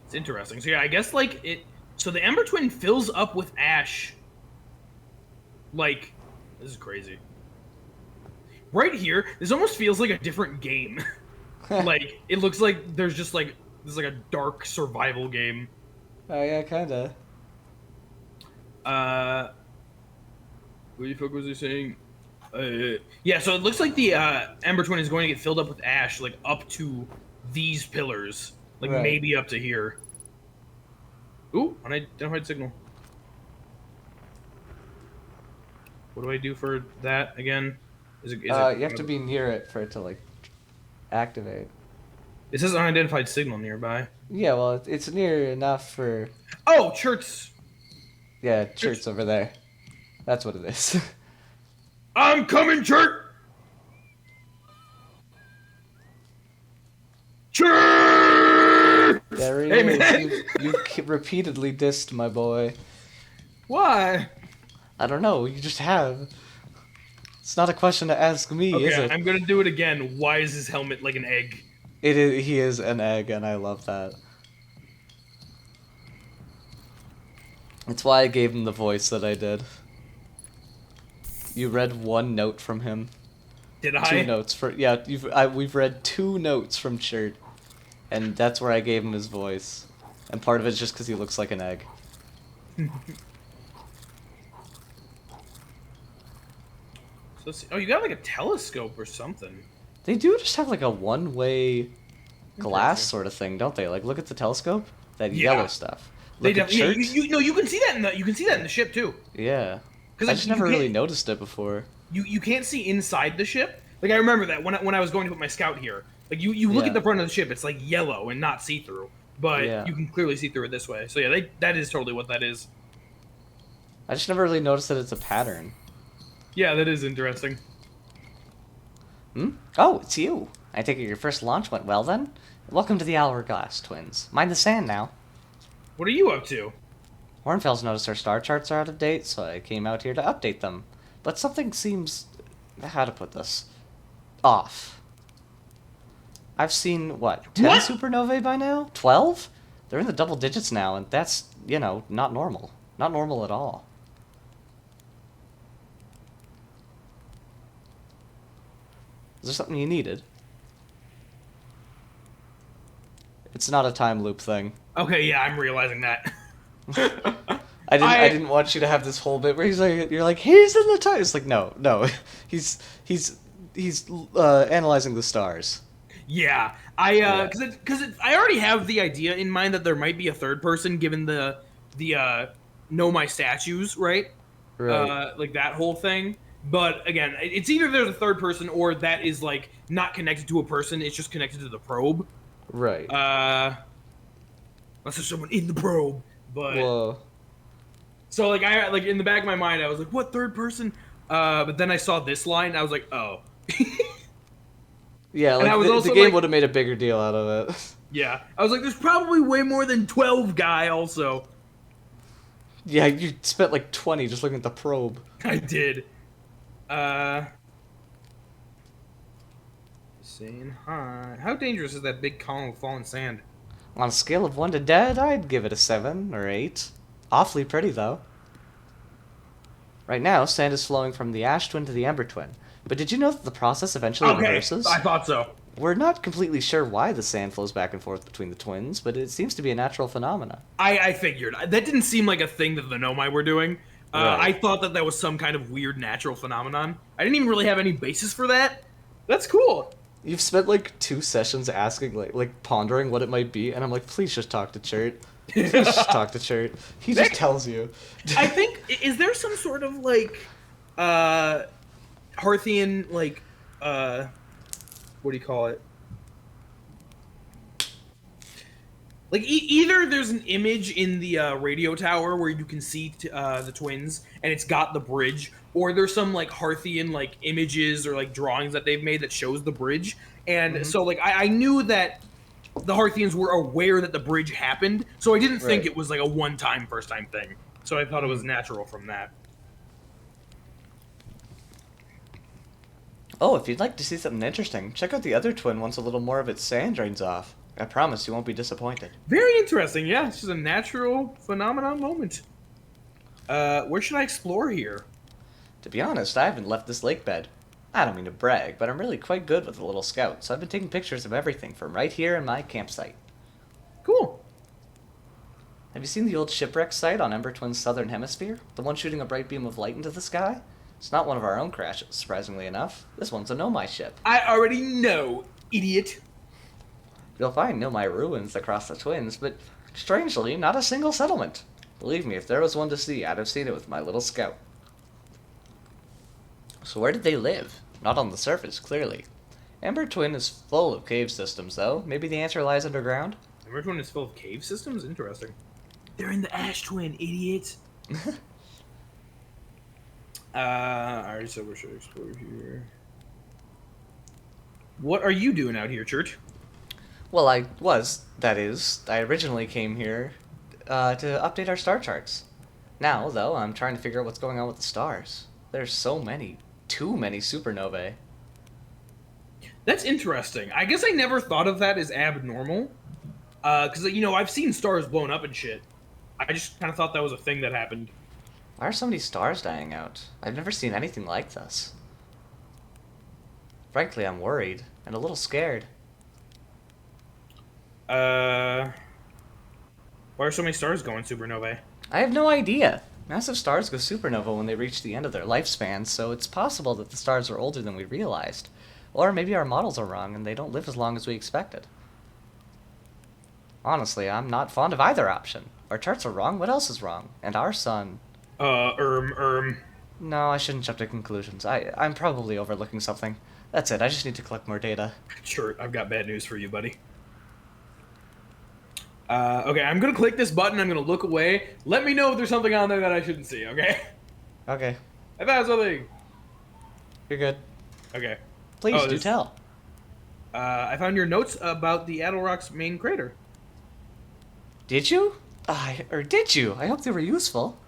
It's interesting. So yeah, I guess like it. So the Ember Twin fills up with ash. Like, this is crazy. Right here, this almost feels like a different game. Like it looks like there's just like this is like a dark survival game. Oh yeah, kinda. What the fuck was he saying? Yeah, so it looks like the Ember Twin is going to get filled up with ash, like up to these pillars, like Right. maybe up to here. Ooh, unidentified signal. What do I do for that again? Is it You have to be near it for it to like activate. It says unidentified signal nearby. Yeah, well, it's near enough for. Oh, Church! Yeah, shirt's over there. That's what it is. I'm coming, Church! Church! There he Hey, is. man. You've repeatedly dissed my boy. Why? I don't know. You just have. It's not a question to ask me, is Okay, it? I'm gonna do it again. Why is his helmet like an egg? It is. He is an egg, and I love that. It's why I gave him the voice that I did. You read one note from him. Did Two I? notes for yeah. We've read 2 notes from Shirt, and that's where I gave him his voice. And part of it's just because he looks like an egg. So let's see. Oh, you got like a telescope or something. They do just have like a one-way glass Interesting. sort of thing, don't they? Like, look at the telescope. That Yeah. yellow stuff. They Look at definitely. Yeah, Shirt. no, you can see that in the ship too. Yeah. 'Cause, I like, just you never really can't- noticed it before. You can't see inside the ship. Like I remember that when I was going to put my Scout here. Like you look Yeah. at the front of the ship, it's like yellow and not see through. But Yeah. you can clearly see through it this way. So yeah, that is totally what that is. I just never really noticed that it's a pattern. Yeah, that is interesting. Hmm? Oh, it's you. I take it your first launch went well then? Welcome to the Hourglass Twins. Mind the sand now. What are you up to? Hornfels noticed our star charts are out of date, so I came out here to update them. But something seems... how to put this? Off. I've seen, what, 10 What? supernovae by now? 12? They're in the double digits now, and that's, you know, not normal. Not normal at all. Is there something you needed? It's not a time loop thing. Okay, yeah, I'm realizing that. I didn't want you to have this whole bit where you're like he's in the time. It's like no, he's analyzing the stars. Yeah, Yeah. because I already have the idea in mind that there might be a third person given the know my statues, right? Right. Like that whole thing. But again, it's either there's a third person or that is like not connected to a person. It's just connected to the probe. Right. Unless there's someone in the probe. But Whoa. so like I like in the back of my mind, I was like, what third person But then I saw this line, and I was like, oh. Yeah, And like I was the also game like- would have made a bigger deal out of it. Yeah. I was like, there's probably way more than 12 guy also. Yeah, you spent like 20 just looking at the probe. I did. Saying hi. How dangerous is that big column of fallen sand? On a scale of 1 to dead, I'd give it a 7 or 8. Awfully pretty, though. Right now, sand is flowing from the ash twin to the ember twin. But did you know that the process eventually reverses? I thought so. We're not completely sure why the sand flows back and forth between the twins, but it seems to be a natural phenomena. I figured. That didn't seem like a thing that the Nomai were doing. Right. I thought that was some kind of weird natural phenomenon. I didn't even really have any basis for that. That's cool. You've spent like 2 sessions asking, like pondering what it might be, and I'm like, please just talk to Chert. Please just talk to Chert. He just tells you. I think, is there some sort of like, Hearthian, like, what do you call it? Like, either there's an image in the radio tower where you can see the twins, and it's got the bridge, or there's some, like, Hearthian, like, images or, like, drawings that they've made that shows the bridge. And so, like, I knew that the Hearthians were aware that the bridge happened, so I didn't think Right. it was, like, a one-time, first-time thing. So I thought it was natural from that. Oh, if you'd like to see something interesting, check out the other twin once a little more of its sand drains off. I promise you won't be disappointed. Very interesting, yeah. It's just a natural phenomenon moment. Where should I explore here? To be honest, I haven't left this lake bed. I don't mean to brag, but I'm really quite good with a little scout, so I've been taking pictures of everything from right here in my campsite. Cool. Have you seen the old shipwreck site on Ember Twin's southern hemisphere? The one shooting a bright beam of light into the sky? It's not one of our own crashes, surprisingly enough. This one's a Nomai ship. I already know, idiot. You'll find Nomai ruins across the twins, but strangely, not a single settlement. Believe me, if there was one to see, I'd have seen it with my little scout. So where did they live? Not on the surface, clearly. Ember Twin is full of cave systems, though. Maybe the answer lies underground? Ember Twin is full of cave systems? Interesting. They're in the Ash Twin, idiot. Alright, so we should explore here. What are you doing out here, Church? Well, I originally came here to update our star charts. Now, though, I'm trying to figure out what's going on with the stars. There's so many. Too many supernovae. That's interesting. I guess I never thought of that as abnormal. Because, you know, I've seen stars blown up and shit. I just kind of thought that was a thing that happened. Why are so many stars dying out? I've never seen anything like this. Frankly, I'm worried and a little scared. Why are so many stars going supernovae? I have no idea. Massive stars go supernova when they reach the end of their lifespan, so it's possible that the stars are older than we realized. Or maybe our models are wrong and they don't live as long as we expected. Honestly, I'm not fond of either option. Our charts are wrong, what else is wrong? And our sun... No, I shouldn't jump to conclusions. I'm probably overlooking something. That's it, I just need to collect more data. Sure, I've got bad news for you, buddy. Okay, I'm gonna click this button, I'm gonna look away. Let me know if there's something on there that I shouldn't see, okay? Okay, I found something! you're good. Okay. Please, Oh, do this- tell. I found your notes about the Adelrock's main crater. Did you? Or did you? I hope they were useful.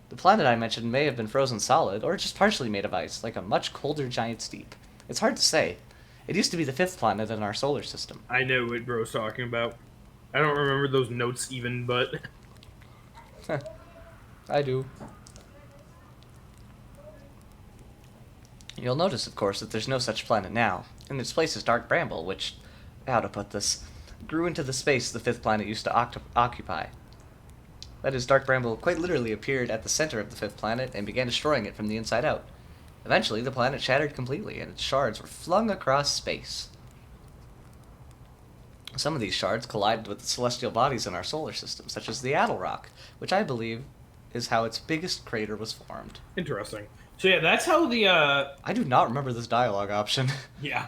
The planet I mentioned may have been frozen solid, or just partially made of ice, like a much colder giant steep. It's hard to say. It used to be the 5th planet in our solar system. I know what bro's talking about. I don't remember those notes even, but... I do. You'll notice, of course, that there's no such planet now. In its place is Dark Bramble, which, how to put this, grew into the space the 5th planet used to occupy. That is, Dark Bramble quite literally appeared at the center of the 5th planet and began destroying it from the inside out. Eventually, the planet shattered completely, and its shards were flung across space. Some of these shards collided with the celestial bodies in our solar system, such as the Adelrock, which I believe is how its biggest crater was formed. Interesting. So yeah, that's how the, I do not remember this dialogue option. yeah.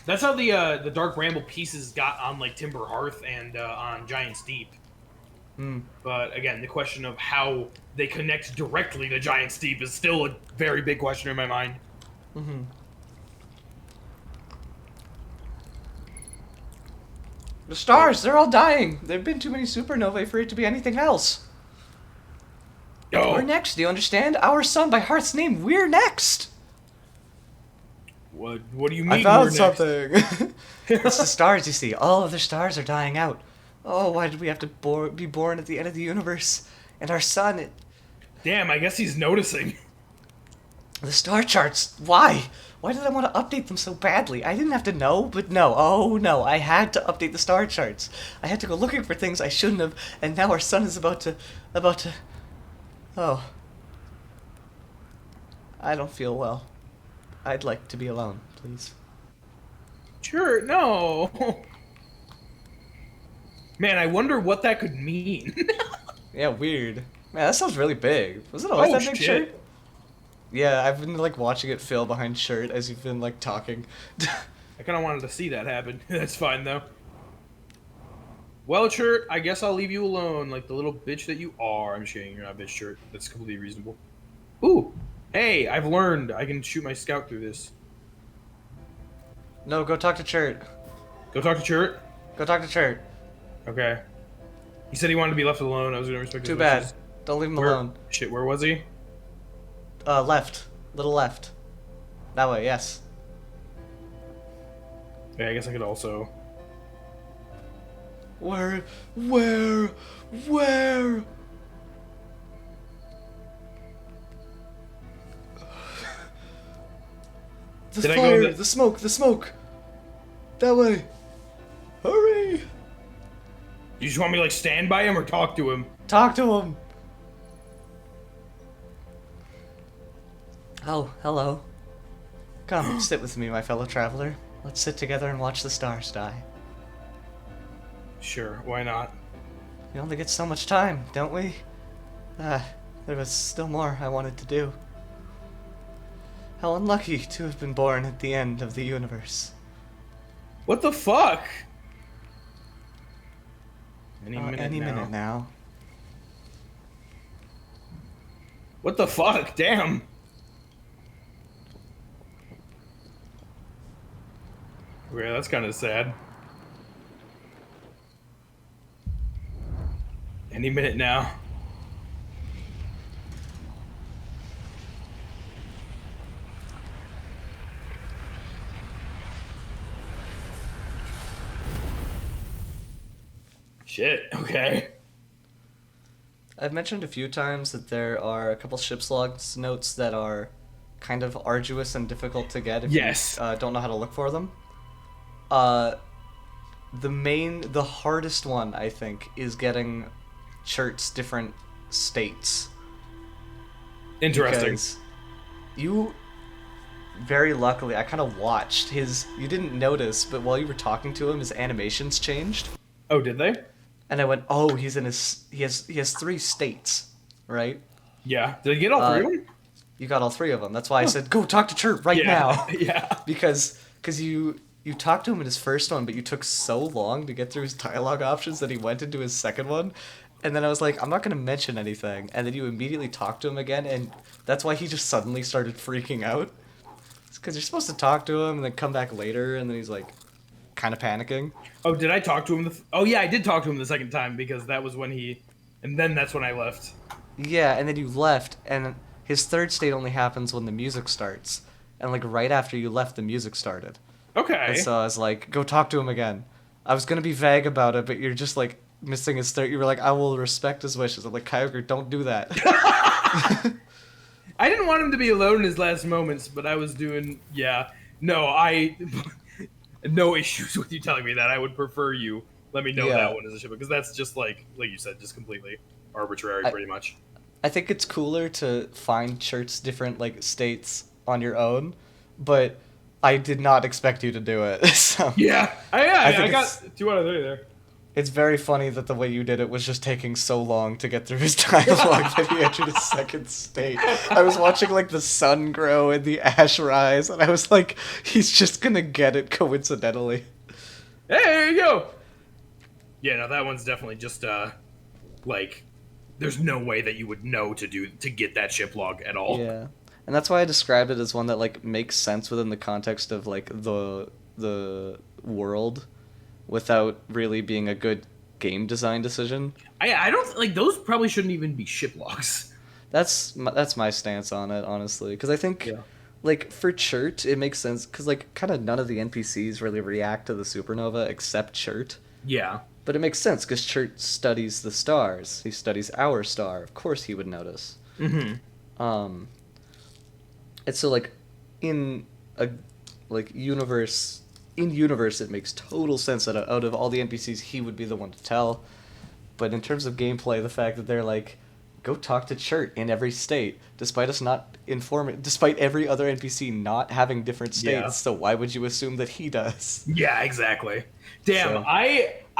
That's how the Dark Bramble pieces got on, like, Timber Hearth and, on Giant Steep. But again, the question of how they connect directly to Giant Steep is still a very big question in my mind. The stars, they're all dying. There've been too many supernovae for it to be anything else. Oh, We're next, do you understand? Our sun by Heart's name, we're next! what do you mean? I found we're next? something. It's the stars, you see. All of the stars are dying out. Oh, why did we have to be born at the end of the universe? And our sun, Damn, I guess he's noticing. the star charts, why? Why did I want to update them so badly? I didn't have to know, but no. Oh, no, I had to update the star charts. I had to go looking for things I shouldn't have, and now our sun is about to... Oh. I don't feel well. I'd like to be alone, please. Sure, no. Man, I wonder what that could mean. Yeah, weird. Man, that sounds really big. Was it always Oh, that big, shit. Shirt? Yeah, I've been, like, watching it fill behind Shirt as you've been, like, talking. I kind of wanted to see that happen. That's fine, though. Well, Shirt, I guess I'll leave you alone, like the little bitch that you are. I'm just kidding, you're not a bitch, Shirt. That's completely reasonable. Ooh, hey, I've learned I can shoot my scout through this. No, go talk to Shirt. Go talk to Shirt. Go talk to Shirt. Okay. He said he wanted to be left alone. I was gonna respect his Too bad. wishes. Don't leave him Where- alone. Shit, where was he? Left. Little left. That way, yes. Yeah, I guess I could also. Where? The Did I go fire, the- the smoke. That way. Hurry! You just want me to like stand by him or talk to him? Talk to him. Oh, hello. Come, sit with me, my fellow traveler. Let's sit together and watch the stars die. Sure, why not? We only get so much time, don't we? There was still more I wanted to do. How unlucky to have been born at the end of the universe. What the fuck? Any Minute now. What the fuck? Damn. Okay, that's kind of sad. Any minute now. Shit, okay. I've mentioned a few times that there are a couple ship's logs notes that are kind of arduous and difficult to get if Yes. you don't know how to look for them. The hardest one, I think, is getting Chert's different states. Interesting. Because you, very luckily, I kind of watched his, you didn't notice, but while you were talking to him, his animations changed. Oh, did they? And I went, oh, he has 3 states, right? Yeah. Did I get all three of them? You got all 3 of them. That's why I said, go talk to Chert right now. Yeah. Because you talked to him in his first one, but you took so long to get through his dialogue options that he went into his second one. And then I was like, I'm not going to mention anything. And then you immediately talked to him again, and that's why he just suddenly started freaking out. It's because you're supposed to talk to him and then come back later, and then he's like, kind of panicking. Oh, did I talk to him? Oh, yeah, I did talk to him the second time because that was when he... And then that's when I left. Yeah, and then you left, and his third state only happens when the music starts. And like right after you left, the music started. Okay. And so I was like, go talk to him again. I was going to be vague about it, but you're just like missing his third. You were like, I will respect his wishes. I'm like, Kyogre, don't do that. I didn't want him to be alone in his last moments, but I was doing... Yeah. No, no issues with you telling me that. I would prefer you let me know that one is a ship, because that's just like you said, just completely arbitrary, pretty much. I think it's cooler to find Chert's different like states on your own, but I did not expect you to do it. So Yeah, I got it's- 2 out of 3 there. It's very funny that the way you did it was just taking so long to get through his dialogue that he entered his second state. I was watching like the sun grow and the ash rise, and I was like, he's just gonna get it coincidentally. Hey, there you go. Yeah, no, that one's definitely just Like, there's no way that you would know to get that ship log at all. Yeah, and that's why I described it as one that like makes sense within the context of like the world, without really being a good game design decision. I don't like those. Probably shouldn't even be ship logs. That's my stance on it, honestly, because I think like for Chert it makes sense because like kind of none of the NPCs really react to the supernova except Chert. Yeah. But it makes sense because Chert studies the stars. He studies our star. Of course, he would notice. Mm-hmm. And so like in a like universe it makes total sense that out of all the NPCs he would be the one to tell. But in terms of gameplay, the fact that they're like, go talk to Chert in every state, despite every other NPC not having different states. Yeah. So why would you assume that he does? Yeah, exactly. Damn, So-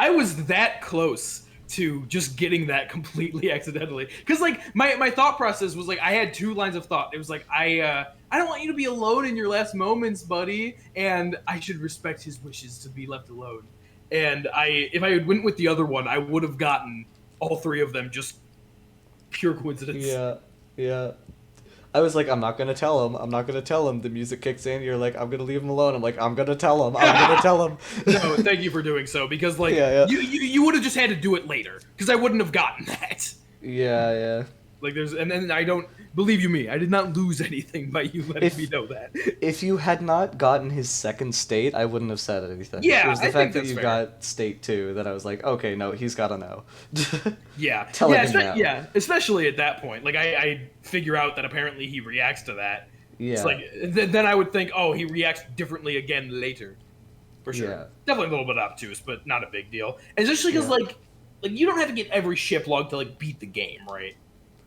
I was that close to just getting that completely accidentally. Because, like, my thought process was, like, I had two lines of thought. It was, like, I don't want you to be alone in your last moments, buddy, and I should respect his wishes to be left alone. And if I had went with the other one, I would have gotten all three of them just pure coincidence. Yeah. I was like, I'm not gonna tell him. The music kicks in. You're like, I'm gonna leave him alone. I'm like, I'm gonna tell him. No, thank you for doing so, because like Yeah. you would have just had to do it later, because I wouldn't have gotten that. Yeah. Like and then I don't believe you me. I did not lose anything by you letting me know that. If you had not gotten his second state, I wouldn't have said anything. Yeah, it was the I fact think that that's you fair. got state 2 that I was like, okay, no, he's gotta know. Yeah, Tell him now. yeah, especially at that point. Like I figure out that apparently he reacts to that. Yeah. It's like then I would think, oh, he reacts differently again later, for sure. Yeah. Definitely a little bit obtuse, but not a big deal. And especially because like you don't have to get every ship log to like beat the game, right?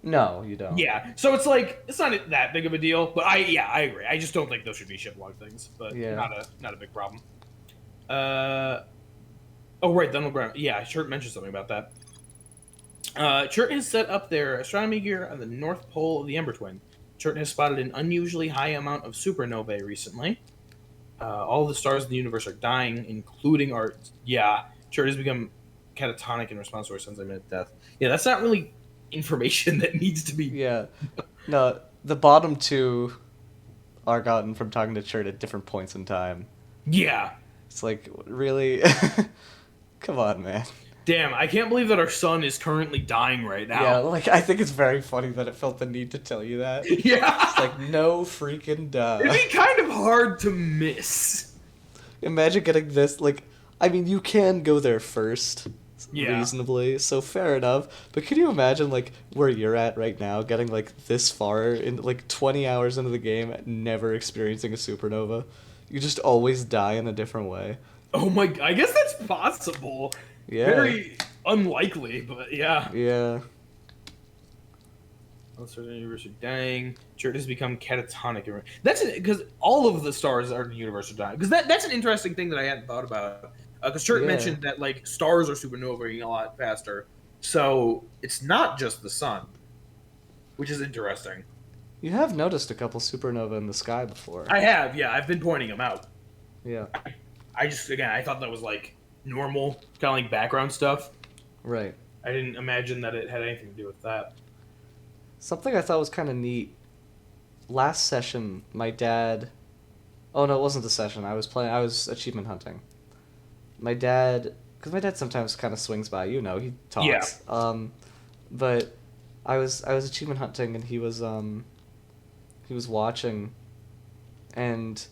No, you don't. Yeah, so it's like it's not that big of a deal. But I agree. I just don't think those should be ship log things. But not a big problem. Oh right, the underground. Yeah, Chert mentioned something about that. Chert has set up their astronomy gear on the North Pole of the Ember Twin. Chert has spotted an unusually high amount of supernovae recently. All the stars in the universe are dying, including our... Yeah, Chert has become catatonic in response to our sun's imminent death. Yeah, that's not really information that needs to be... Yeah. No, the bottom 2 are gotten from talking to Chert at different points in time. Yeah. It's like, really? Come on, man. Damn, I can't believe that our sun is currently dying right now. Yeah, like, I think it's very funny that it felt the need to tell you that. Yeah. It's like, no freaking duh. It'd be kind of hard to miss. Imagine getting this, like, I mean, you can go there first, reasonably, so fair enough, but can you imagine, like, where you're at right now, getting, like, this far, in like, 20 hours into the game, never experiencing a supernova? You just always die in a different way. Oh my... I guess that's possible. Yeah. Very unlikely, but yeah. Yeah. Stars in the universe are dying. Chert has become catatonic. That's because all of the stars are in the universe are dying. Because that's an interesting thing that I hadn't thought about. Because Chert mentioned that like stars are supernovaing a lot faster, so it's not just the sun, which is interesting. You have noticed a couple supernova in the sky before. I have, yeah. I've been pointing them out. Yeah. I thought that was like normal, kind of like background stuff. Right. I didn't imagine that it had anything to do with that. Something I thought was kind of neat. Last session, my dad... Oh, no, it wasn't the session. I was achievement hunting. My dad... Because my dad sometimes kind of swings by, he talks. Yeah. But I was achievement hunting, and he was watching, and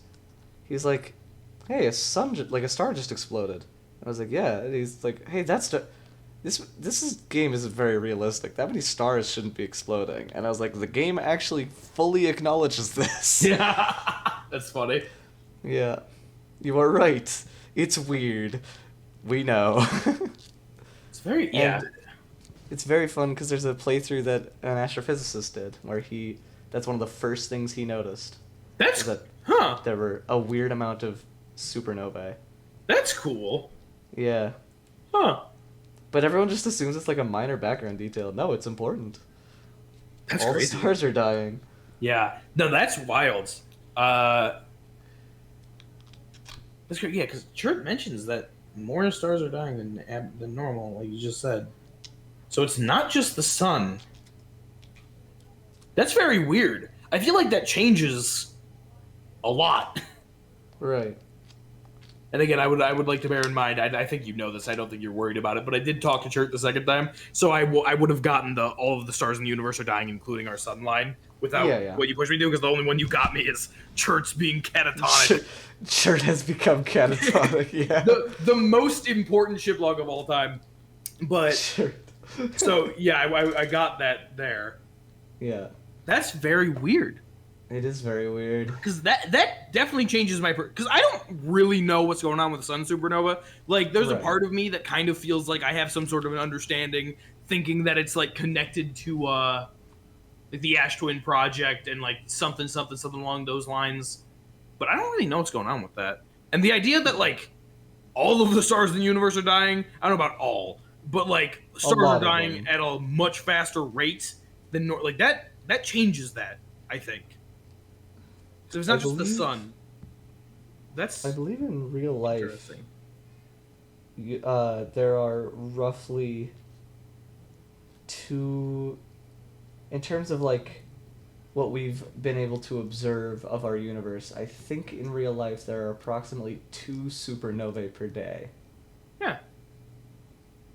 he's like, hey, a star just exploded. I was like, yeah. And he's like, hey, this game isn't very realistic. That many stars shouldn't be exploding. And I was like, the game actually fully acknowledges this. Yeah, that's funny. Yeah, you are right. It's weird. We know. It's very And it's very fun because there's a playthrough that an astrophysicist did where that's one of the first things he noticed. That's that huh. there were a weird amount of supernovae. That's cool. Yeah. Huh. But everyone just assumes it's like a minor background detail. No, it's important. That's All crazy. the stars are dying. Yeah. No, that's wild. That's great. Yeah, because Chert mentions that more stars are dying than normal, like you just said. So it's not just the sun. That's very weird. I feel like that changes a lot. Right. And again, I would like to bear in mind, I think you know this, I don't think you're worried about it, but I did talk to Chert the second time, so I would have gotten all of the stars in the universe are dying, including our sun line, without Yeah. what you pushed me to, because the only one you got me is Chert's being catatonic. Shirt has become catatonic, yeah. The most important ship log of all time. But, Shirt. so, yeah, I got that there. Yeah. That's very weird. It is very weird. Because that definitely changes my... Because I don't really know what's going on with the sun supernova. Like, there's a part of me that kind of feels like I have some sort of an understanding, thinking that it's, like, connected to, like, the Ash Twin Project and, like, something along those lines. But I don't really know what's going on with that. And the idea that, like, all of the stars in the universe are dying... I don't know about all, but, like, stars are dying at a much faster rate than... Like, that changes that, I think. So it's not just the sun. That's I believe in real life, interesting. there are roughly two, in terms of like what we've been able to observe of our universe, I think in real life there are approximately 2 supernovae per day. Yeah.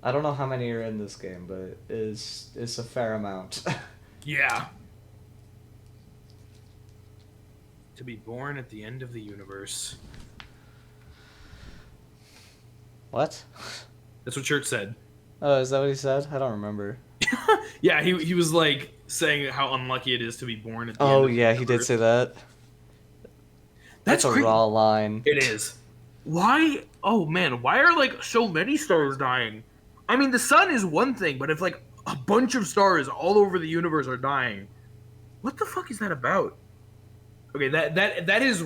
I don't know how many are in this game, but it's a fair amount. Yeah. To be born at the end of the universe. What? That's what Church said. Oh, is that what he said? I don't remember. Yeah, he was like saying how unlucky it is to be born at the end of the yeah, universe. he did say that. That's a crazy. raw line. It is. Why? Oh man, why are like so many stars dying? I mean, the sun is one thing, but if like a bunch of stars all over the universe are dying, what the fuck is that about? Okay, that is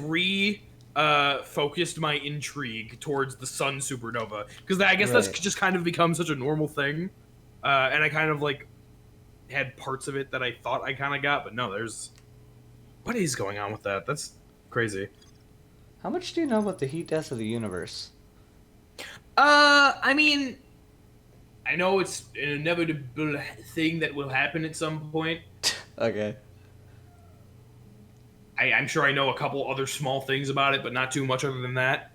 focused my intrigue towards the sun supernova, because I guess that's just kind of become such a normal thing, and I kind of like had parts of it that I thought I kind of got, but no, what is going on with that? That's crazy. How much do you know about the heat death of the universe? I mean, I know it's an inevitable thing that will happen at some point. Okay. I'm sure I know a couple other small things about it, but not too much other than that.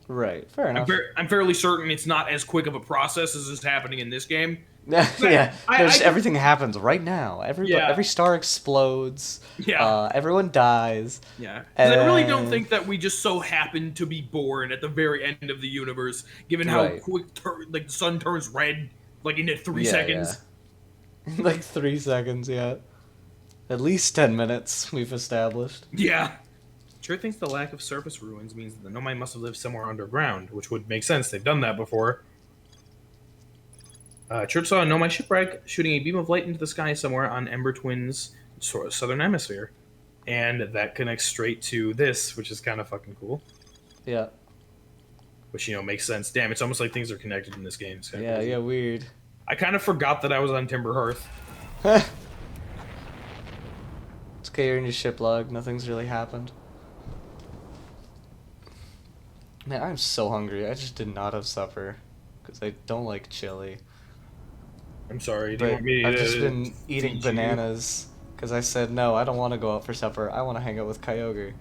Right, fair enough. I'm fairly certain it's not as quick of a process as is happening in this game. Yeah, everything happens right now. Every star explodes. Yeah. Everyone dies. Yeah. And I really don't think that we just so happen to be born at the very end of the universe, given how quick the sun turns red, like in 3 seconds. Yeah. Like 3 seconds, yeah. At least 10 minutes, we've established. Yeah. Sure thinks the lack of surface ruins means that the Nomai must have lived somewhere underground, which would make sense. They've done that before. Church saw a Nomai shipwreck shooting a beam of light into the sky somewhere on Ember Twin's southern hemisphere. And that connects straight to this, which is kind of fucking cool. Yeah. Which, makes sense. Damn, it's almost like things are connected in this game. It's yeah, crazy. Yeah, weird. I kind of forgot that I was on Timber Hearth. It's okay, you're in your ship log. Nothing's really happened. Man, I'm so hungry. I just did not have supper. Because I don't like chili. I'm sorry. Do you want me I've just been eating bananas. Because I said, no, I don't want to go out for supper. I want to hang out with Kyoger.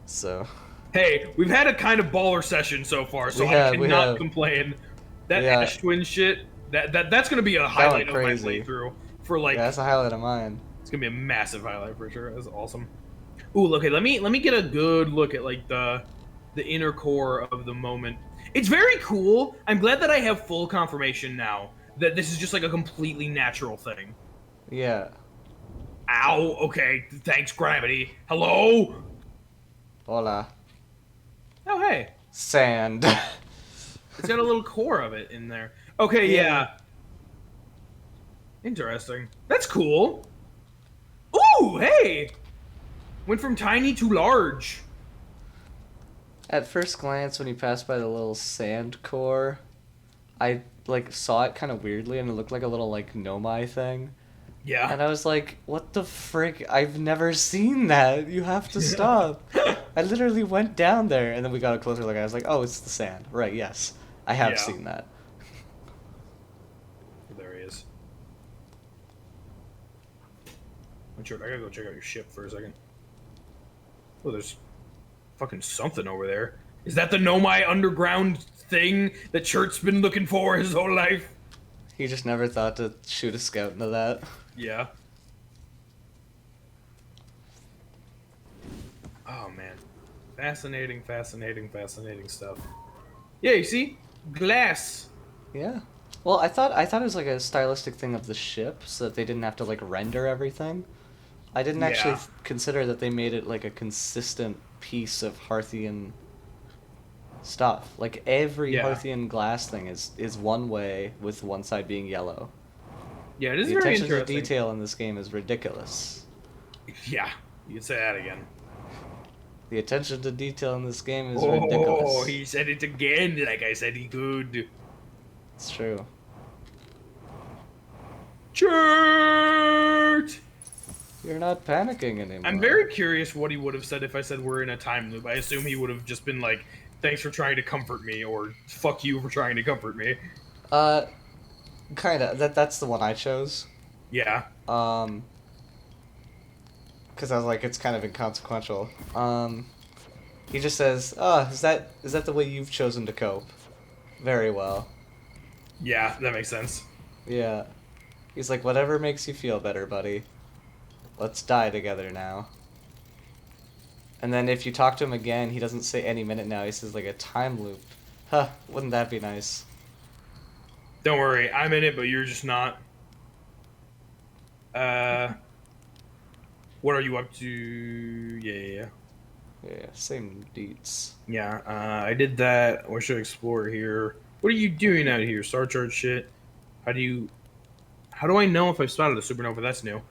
So... Hey, we've had a kind of baller session so far, so I cannot complain. That Ash Twin shit, that's going to be a highlight of my playthrough. Yeah, that's a highlight of mine. It's going to be a massive highlight for sure. That's awesome. Ooh, okay, let me get a good look at like the inner core of the moment. It's very cool. I'm glad that I have full confirmation now that this is just like a completely natural thing. Yeah. Ow, okay, thanks gravity. Hello? Hola. Oh, hey. Sand. It's got a little core of it in there. Okay, yeah. Interesting. That's cool. Ooh, hey! Went from tiny to large. At first glance, when you passed by the little sand core, I, saw it kind of weirdly, and it looked like a little, Nomai thing. Yeah. And I was like, what the frick? I've never seen that. You have to stop. I literally went down there, and then we got a closer look. I was like, oh, it's the sand. Right, yes. I have seen that. There he is. Sure, I gotta go check out your ship for a second. Oh, there's fucking something over there. Is that the Nomai underground thing that Churt's been looking for his whole life? He just never thought to shoot a scout into that. Yeah. Oh man, fascinating, fascinating, fascinating stuff. Yeah, you see, glass. Yeah. Well, I thought it was like a stylistic thing of the ship, so that they didn't have to like render everything. I didn't actually Yeah. consider that they made it like a consistent piece of Hearthian stuff. Like every Yeah. Hearthian glass thing is one way, with one side being yellow. Yeah, it is The very attention to interesting. detail in this game is ridiculous. Yeah, you can say that again. The attention to detail in this game is Oh, ridiculous. he said it again, like I said he could. It's true. Churt! You're not panicking anymore. I'm very curious what he would have said if I said we're in a time loop. I assume he would have just been like, thanks for trying to comfort me, or fuck you for trying to comfort me. Kinda. That's the one I chose. Yeah. Because I was like, it's kind of inconsequential. He just says, "Oh, is that the way you've chosen to cope?" Very well. Yeah, that makes sense. Yeah. He's like, "Whatever makes you feel better, buddy. Let's die together now." And then if you talk to him again, he doesn't say any minute now. He says like a time loop. Huh? Wouldn't that be nice? Don't worry, I'm in it, but you're just not. What are you up to? Yeah. Yeah, same deets. Yeah, I did that. What should I explore here? What are you doing out here? Star chart shit. How do I know if I've spotted a supernova? That's new.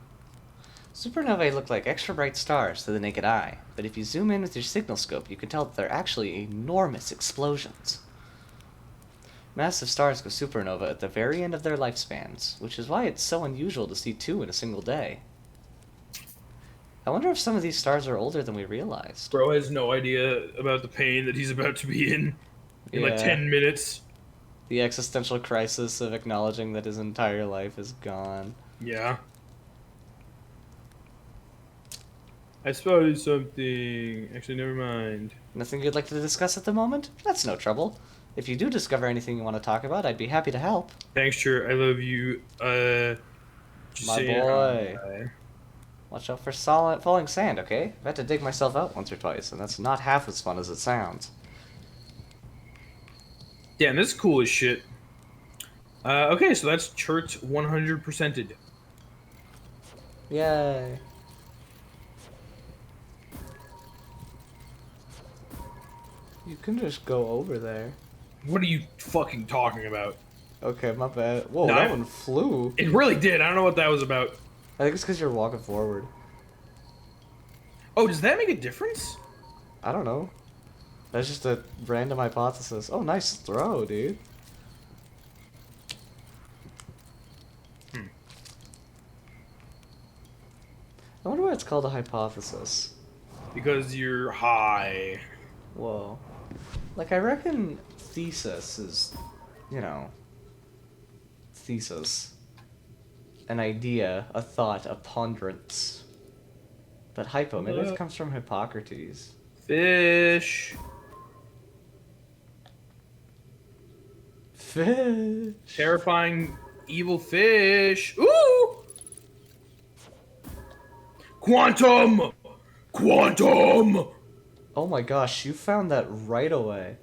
Supernovae look like extra bright stars to the naked eye, but if you zoom in with your signal scope, you can tell that they're actually enormous explosions. Massive stars go supernova at the very end of their lifespans, which is why it's so unusual to see two in a single day. I wonder if some of these stars are older than we realized. Bro has no idea about the pain that he's about to be in like 10 minutes. The existential crisis of acknowledging that his entire life is gone. Yeah. I spotted something. Actually, never mind. Nothing you'd like to discuss at the moment? That's no trouble. If you do discover anything you want to talk about, I'd be happy to help. Thanks, Chur. I love you. Just My saying boy. hi. Watch out for solid falling sand, okay? I've had to dig myself out once or twice, and that's not half as fun as it sounds. Damn, this is cool as shit. Okay, so that's Church 100%ed. Yay. You can just go over there. What are you fucking talking about? Okay, my bad. Whoa, No, that one flew. It really did. I don't know what that was about. I think it's because you're walking forward. Oh, does that make a difference? I don't know. That's just a random hypothesis. Oh, nice throw, dude. I wonder why it's called a hypothesis. Because you're high. Whoa. Like, I reckon thesis is, you know, thesis. An idea, a thought, a ponderance. But hypo, maybe it comes from Hippocrates. Fish. Fish. Terrifying evil fish. Ooh! Quantum! Quantum! Oh my gosh, you found that right away.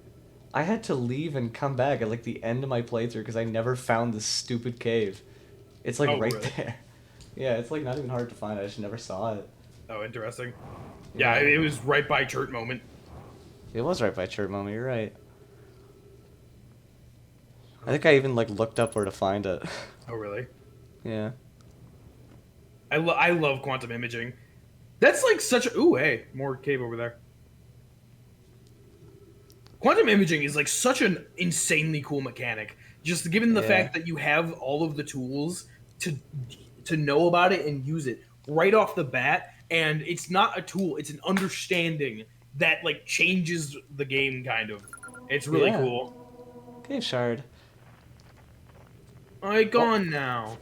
I had to leave and come back at like the end of my playthrough because I never found this stupid cave. It's like right really? there. Yeah, it's like not even hard to find. I just never saw it. Oh, interesting. Yeah, it was right by Churt moment. It was right by Churt Moment, you're right. I think I even like looked up where to find it. Oh, really? Yeah. I love quantum imaging. That's like such a... Ooh, hey, more cave over there. Quantum imaging is like such an insanely cool mechanic. Just given the fact that you have all of the tools to know about it and use it right off the bat, and it's not a tool, it's an understanding that like changes the game kind of. It's really cool. Cave shard. Gone now.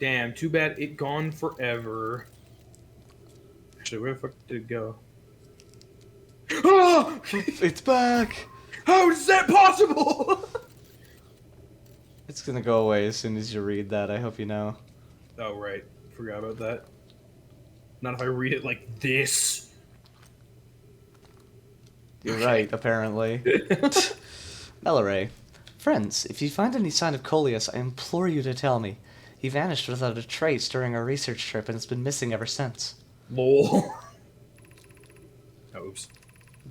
Damn, too bad it gone forever. Actually, where the fuck did it go? Oh! It's back! How is that possible? It's gonna go away as soon as you read that, I hope you know. Oh, right. Forgot about that. Not if I read it like this. You're right, apparently. Melloray. Friends, if you find any sign of Coleus, I implore you to tell me. He vanished without a trace during our research trip and has been missing ever since. Lol. Oops.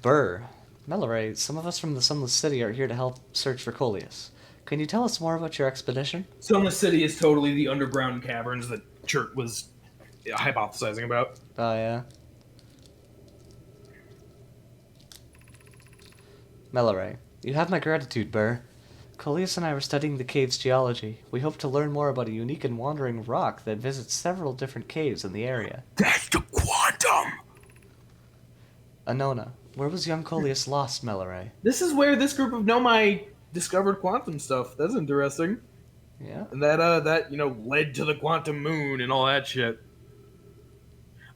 Burr. Melloray, some of us from the Sunless City are here to help search for Coleus. Can you tell us more about your expedition? Sunless City is totally the underground caverns that Chert was hypothesizing about. Oh, yeah? Melloray. You have my gratitude, Burr. Coleus and I were studying the cave's geology. We hope to learn more about a unique and wandering rock that visits several different caves in the area. That's the quantum! Anona. Where was young Coleus lost, Melloray? This is where this group of Nomai discovered quantum stuff. That's interesting. Yeah? And that led to the quantum moon and all that shit.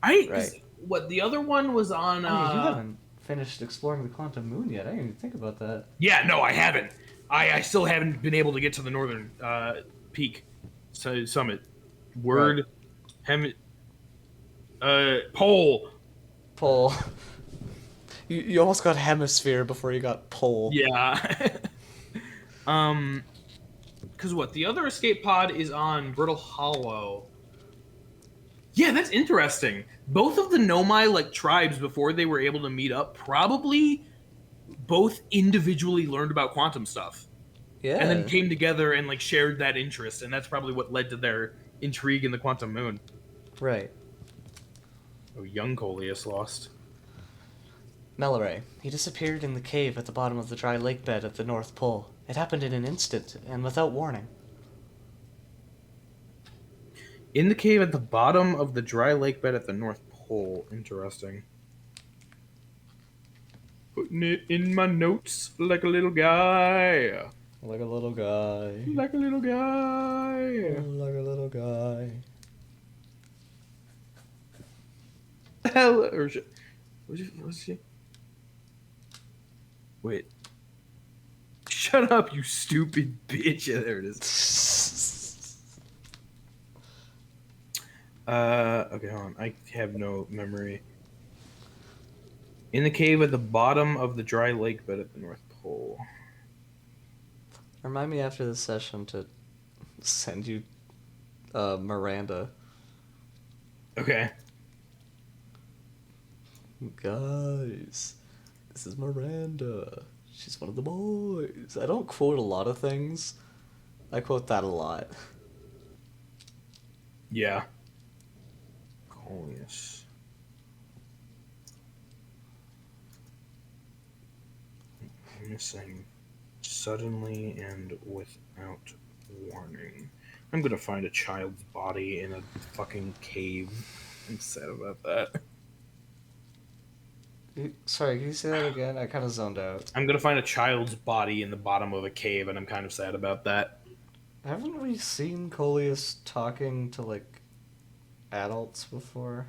Right. What, the other one was on, I mean, you haven't finished exploring the quantum moon yet. I didn't even think about that. Yeah, no, I haven't. I still haven't been able to get to the northern peak summit. Word. Right. Pole. Pole. You almost got hemisphere before you got pole. Yeah. Because what? The other escape pod is on Brittle Hollow. Yeah, that's interesting. Both of the Nomai tribes before they were able to meet up probably both individually learned about quantum stuff. Yeah. And then came together and shared that interest, and that's probably what led to their intrigue in the quantum moon. Right. Oh, young Coleus lost. Melloray. He disappeared in the cave at the bottom of the dry lake bed at the North Pole. It happened in an instant, and without warning. In the cave at the bottom of the dry lake bed at the North Pole. Interesting. Putting it in my notes like a little guy. Like a little guy. Like a little guy. Like a little guy. Hell, or shit. What's she? Wait. Shut up, you stupid bitch. Yeah, there it is. Okay, hold on. I have no memory. In the cave at the bottom of the dry lake bed at the North Pole. Remind me after this session to send you Miranda. Okay. Guys, this is Miranda. She's one of the boys. I don't quote a lot of things. I quote that a lot. Yeah. Coleus. Missing suddenly and without warning. I'm gonna find a child's body in a fucking cave. I'm sad about that. Sorry, can you say that again? I kind of zoned out. I'm gonna find a child's body in the bottom of a cave, and I'm kind of sad about that. Haven't we seen Coleus talking to, adults before?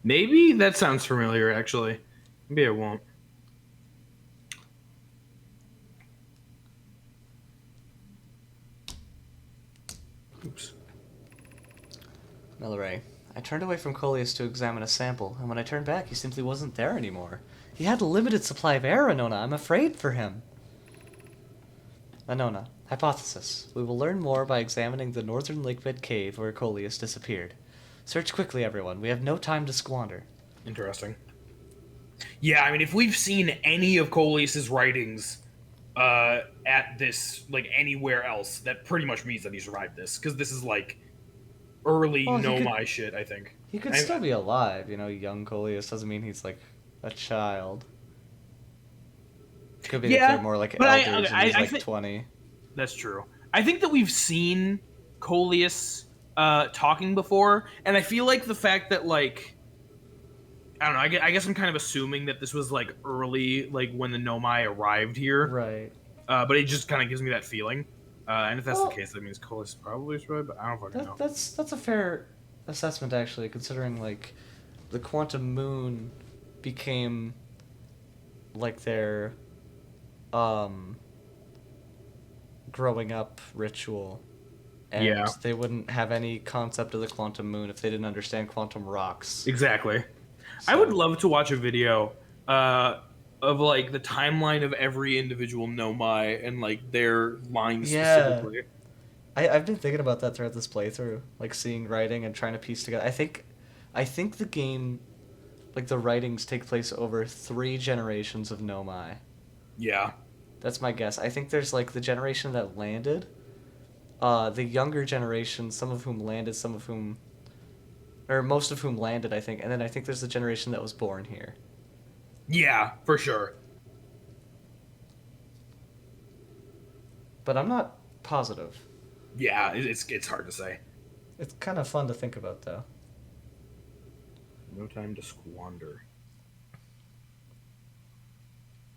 Maybe that sounds familiar, actually. Maybe I won't. Oops. Melloray. I turned away from Coleus to examine a sample, and when I turned back, he simply wasn't there anymore. He had a limited supply of air, Anona. I'm afraid for him. Anona. Hypothesis. We will learn more by examining the northern lakebed cave where Coleus disappeared. Search quickly, everyone. We have no time to squander. Interesting. Yeah, I mean, if we've seen any of Coleus's writings at this, anywhere else, that pretty much means that he survived this, because this is, early Nomai shit, I think. He could still be alive, young Coleus doesn't mean he's, a child. Could be that they're more elders and he's 20. That's true. I think that we've seen Coleus talking before, and I feel like the fact that, I don't know, I guess I'm kind of assuming that this was, early, when the Nomai arrived here. Right. But it just kind of gives me that feeling. And if that's Well, the case, that means Colas probably destroyed, but I don't fucking know. that's a fair assessment actually, considering like the quantum moon became like their um growing up ritual, and Yeah. they wouldn't have any concept of the quantum moon if they didn't understand quantum rocks. Exactly. I So, would love to watch a video of like the timeline of every individual Nomai and like their lines yeah, specifically. I've been thinking about that throughout this playthrough, like seeing writing and trying to piece together. I think the game, like the writings take place over 3 generations of Nomai. Yeah. That's my guess. I think there's like the generation that landed, the younger generation, some of whom landed, some of whom, or most of whom landed, I think, and then I think there's the generation that was born here. Yeah, for sure. But I'm not positive. Yeah, it's hard to say. It's kind of fun to think about, though. No time to squander.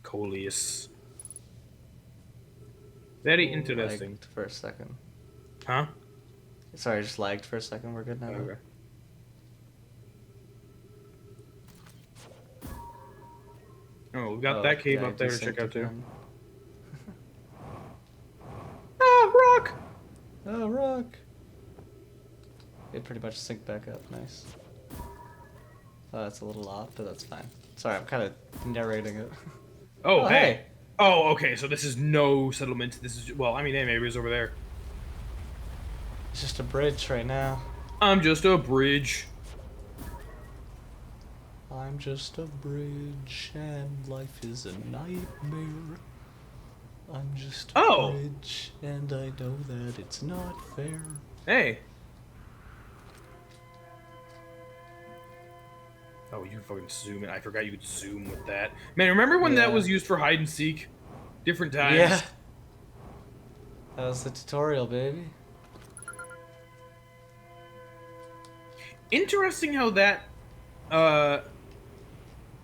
Coleus. Very interesting. Lagged for a second. Huh? Sorry, I just lagged for a second. We're good now. Okay. Oh, we've got that cave yeah, up there to desync check out too. again. Ah, rock! Oh, rock! It pretty much synced back up. Nice. Oh, that's a little off, but that's fine. Sorry, I'm kind of narrating it. Oh, hey. Oh, okay, so this is no settlement. This is, well, I mean, hey, maybe it's over there. It's just a bridge right now. I'm just a bridge. I'm just a bridge, and life is a nightmare. I'm just a bridge, and I know that it's not fair. Hey. Oh, you can fucking zoom in. I forgot you could zoom with that. Man, remember when that was used for hide and seek? Different times. Yeah. That was the tutorial, baby. Interesting how that,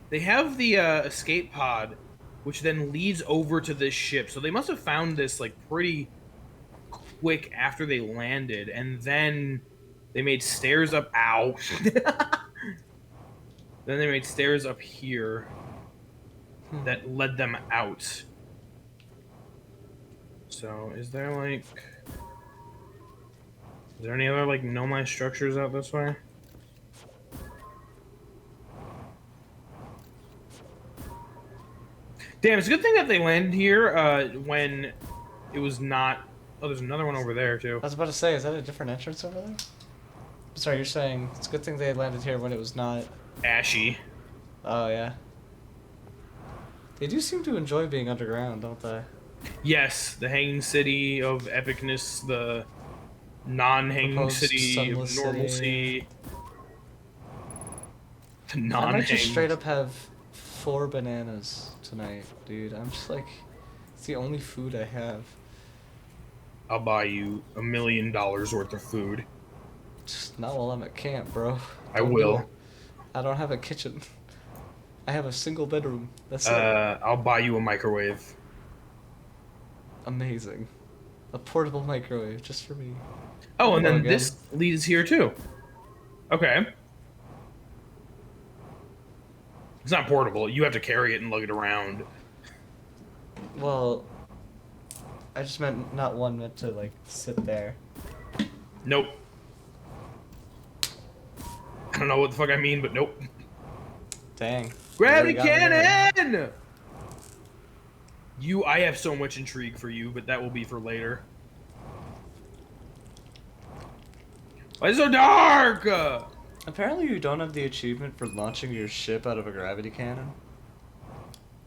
they have the escape pod, which then leads over to this ship. So they must have found this like pretty quick after they landed, and then they made stairs up. Ow. Then they made stairs up here that led them out. So is there like, is there any other like Nomai structures out this way? Damn, it's a good thing that they landed here when it was not... Oh, there's another one over there, too. I was about to say, is that a different entrance over there? Sorry, you're saying it's a good thing they landed here when it was not... Ashy. Oh, yeah. They do seem to enjoy being underground, don't they? Yes, the hanging city of epicness, the non-hanging Proposed city of sunless normalcy. city. The I might non-hanging... just straight up have 4 bananas tonight, dude. I'm just like... It's the only food I have. I'll buy you $1 million worth of food. Just not while I'm at camp, bro. I will. Do it. I don't have a kitchen. I have a single bedroom. That's it. I'll buy you a microwave. Amazing. A portable microwave just for me. Oh, and then again. this leads here too. Okay. It's not portable. You have to carry it and lug it around. Well, I just meant not one meant to like sit there. Nope. I don't know what the fuck I mean, but nope. Dang. Gravity You already got me cannon! I have so much intrigue for you, but that will be for later. Why is it so dark? Apparently you don't have the achievement for launching your ship out of a gravity cannon.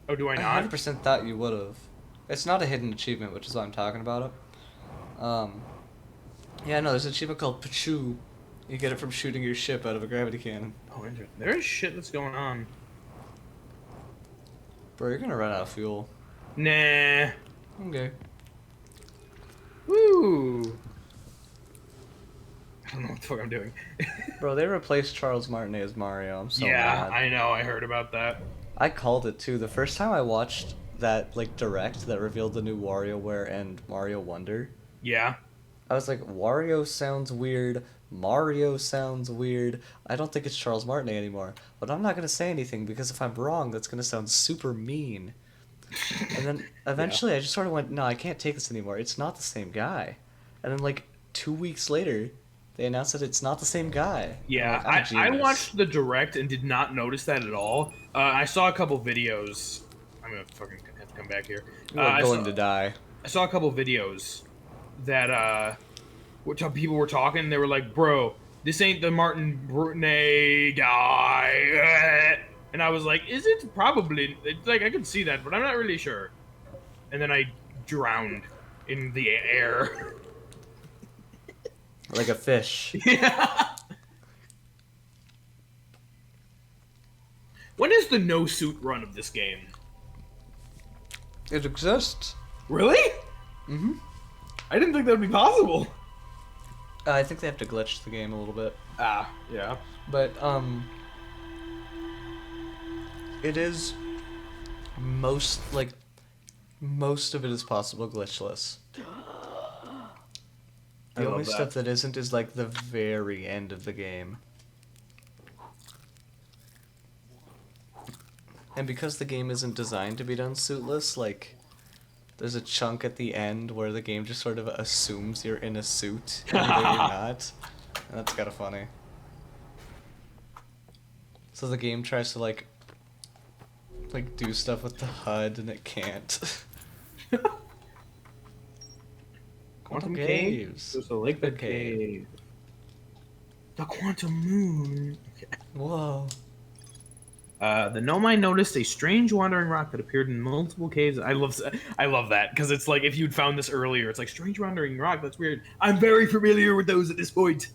Oh, do I I not? 100% thought you would have. It's not a hidden achievement, which is why I'm talking about it. Yeah, no, there's an achievement called Pachu. You get it from shooting your ship out of a gravity cannon. Oh, interesting. There is shit that's going on. Bro, you're gonna run out of fuel. Nah. Okay. Woo. I don't know what the fuck I'm doing. Bro, they replaced Charles Martinet as Mario. I'm so yeah, mad. I know. I heard about that. I called it too. The first time I watched that like direct that revealed the new WarioWare and Mario Wonder, Yeah. I was like, Wario sounds weird. Mario sounds weird. I don't think it's Charles Martinet anymore. But I'm not going to say anything because if I'm wrong, that's going to sound super mean. And then Yeah. eventually I just sort of went, no, I can't take this anymore. It's not the same guy. And then like 2 weeks later, they announced that it's not the same guy. And I'm Yeah, like, I'm a I genius. watched the direct and did not notice that at all. I saw a couple videos. I'm gonna fucking have to come back here. You are I going saw to die. I saw a couple videos that which people were talking. They were like, "Bro, this ain't the Martin Brunei guy," and I was like, "Is it? Probably. It's like I could see that, but I'm not really sure." And then I drowned in the air. Like a fish. Yeah. When is the no suit run of this game? It exists. Really? Mm-hmm. I didn't think that would be possible. I think they have to glitch the game a little bit. Ah, yeah. But, it is most of it is possible glitchless. I The love only that. stuff that isn't is like the very end of the game. And because the game isn't designed to be done suitless, like, there's a chunk at the end where the game just sort of assumes you're in a suit, even though you're not. And that's kind of funny. So the game tries to, like do stuff with the HUD, and it can't. Quantum Caves. There's a liquid Liquid cave. cave. The quantum moon. Okay. Whoa. The Nomai noticed a strange wandering rock that appeared in multiple caves. I love that because it's like if you'd found this earlier, it's like strange wandering rock. That's weird. I'm very familiar with those at this point.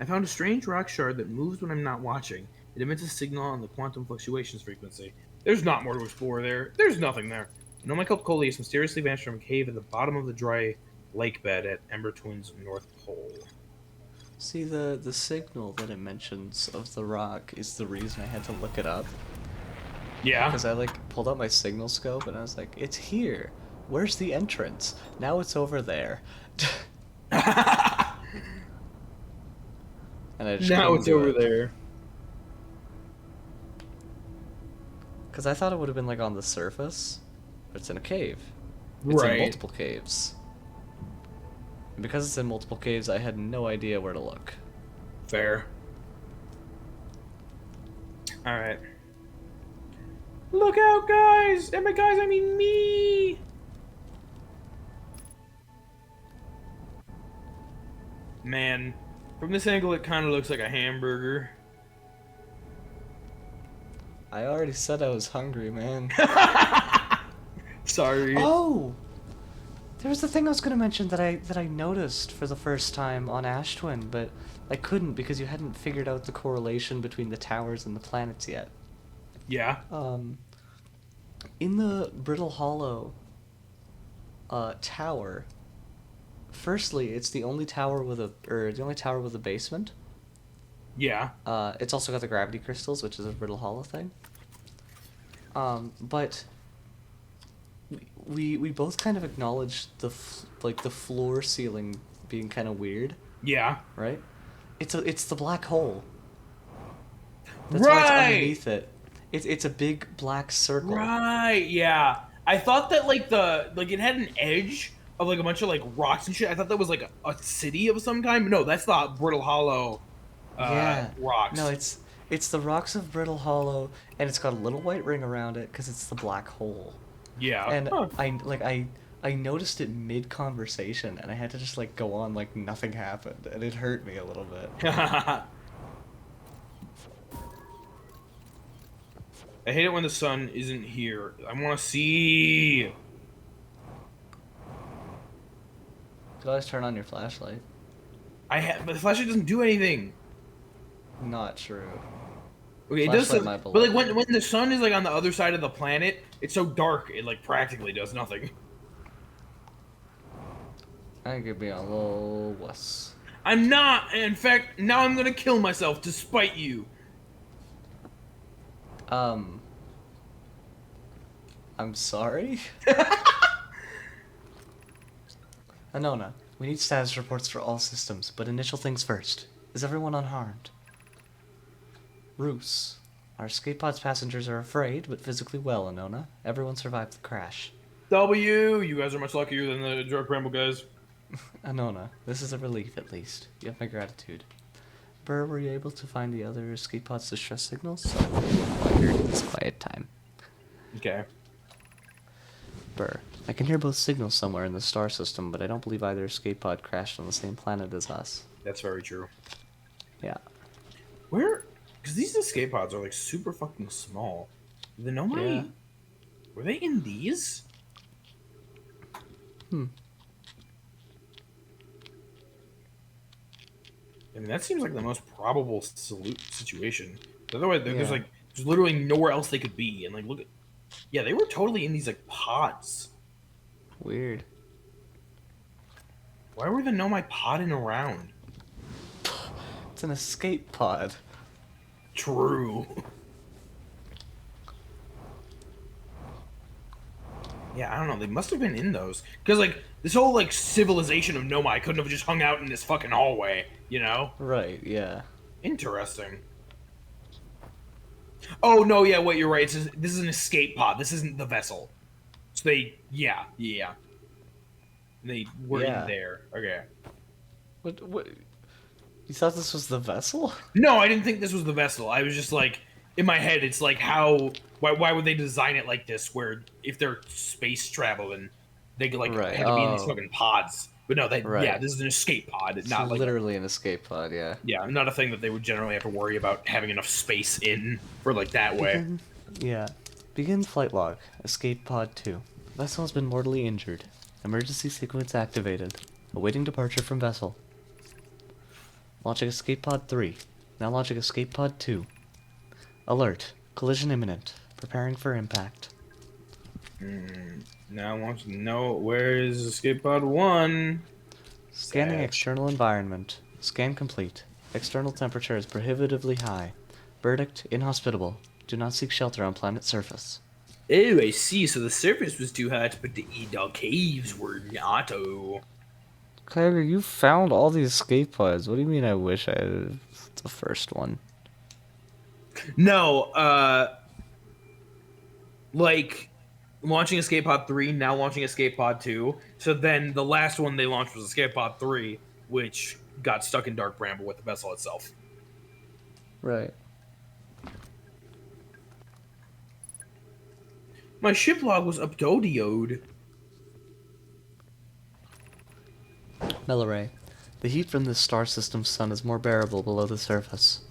I found a strange rock shard that moves when I'm not watching. It emits a signal on the quantum fluctuations frequency. There's not more to explore there. There's nothing there. Nomai Coleus mysteriously vanished from a cave at the bottom of the dry lake bed at Ember Twin's North Pole. See, the signal that it mentions of the rock is the reason I had to look it up. Yeah. Because I, like, pulled out my signal scope, and I was like, it's here. Where's the entrance? Now it's over there. And I just Now couldn't it's do over it. there. Because I thought it would have been, like, on the surface, but it's in a cave. It's in Right. multiple caves. And because it's in multiple caves, I had no idea where to look. Fair. Alright. Look out, guys! And by guys, I mean me! Man, from this angle, it kind of looks like a hamburger. I already said I was hungry, man. Sorry. Oh! There was the thing I was gonna mention that I noticed for the first time on Ash Twin, but I couldn't because you hadn't figured out the correlation between the towers and the planets yet. Yeah. In the Brittle Hollow tower, firstly, it's the only tower with a basement. Yeah. It's also got the gravity crystals, which is a Brittle Hollow thing. But we both kind of acknowledged the floor ceiling being kind of weird, Yeah. right? It's the black hole. That's why it's Right! underneath it. It's a big black circle. Right, yeah. I thought that, like, it had an edge of, like, a bunch of, like, rocks and shit. I thought that was, like, a city of some kind. No, that's the Brittle Hollow Yeah. rocks. No, it's the rocks of Brittle Hollow, and it's got a little white ring around it because it's the black hole. Yeah. And Huh. I noticed it mid conversation, and I had to just like go on like nothing happened, and it hurt me a little bit. I hate it when the sun isn't here. I want to see. You could always turn on your flashlight. But the flashlight doesn't do anything. Not true. Okay, it does. Flashlight might But like belong. when the sun is like on the other side of the planet, it's so dark it like practically does nothing. I think it'd be a little wuss. I'm not. In fact, now I'm gonna kill myself to spite you. I'm sorry. Anona, we need status reports for all systems, but initial things first. Is everyone unharmed? Roos, our escape pod's passengers are afraid, but physically well, Anona. Everyone survived the crash. W, you guys are much luckier than the drug ramble guys. Anona, this is a relief at least. You have my gratitude. Burr, were you able to find the other escape pod's distress signals? So during this quiet time. Okay. Burr, I can hear both signals somewhere in the star system, but I don't believe either escape pod crashed on the same planet as us. That's very true. Yeah. Where? Because these escape pods are like super fucking small. The Nomai. Yeah. Were they in these? I mean, that seems like the most probable situation. Otherwise, there's Yeah. like there's literally nowhere else they could be. And like, look at, yeah, they were totally in these like pods. Weird. Why were the Nomai podding around? It's an escape pod. True. Yeah, I don't know. They must have been in those because like this whole like civilization of Nomai couldn't have just hung out in this fucking hallway, you know? Right, yeah. Interesting. Oh no, yeah, wait, you're right. This is an escape pod. This isn't the vessel. So yeah. They were Yeah. in there. Okay. What? You thought this was the vessel? No, I didn't think this was the vessel. I was just like, in my head, it's like why would they design it like this? Where if they're space traveling, they like Right. had to be in these Oh. fucking pods. But no, Right. yeah, this is an escape pod. It's Not like literally an escape pod, yeah. yeah, not a thing that they would generally have to worry about having enough space in for like that way. Begin flight log. Escape pod 2. Vessel has been mortally injured. Emergency sequence activated. Awaiting departure from vessel. Launching escape pod 3. Now launching escape pod 2. Alert. Collision imminent. Preparing for impact. Now I want to know where is escape pod 1? Scanning Sad. external environment. Scan complete. External temperature is prohibitively high. Verdict inhospitable. Do not seek shelter on planet surface. Oh, I see. So the surface was too hot, but the Edal caves were not. Oh. Kyler, you found all these escape pods. What do you mean I wish I had the first one? No, like launching Escape Pod 3, now launching Escape Pod 2. So then the last one they launched was Escape Pod 3, which got stuck in Dark Bramble with the vessel itself. Right. My ship log was updodioed. Melaray, the heat from this star system's sun is more bearable below the surface.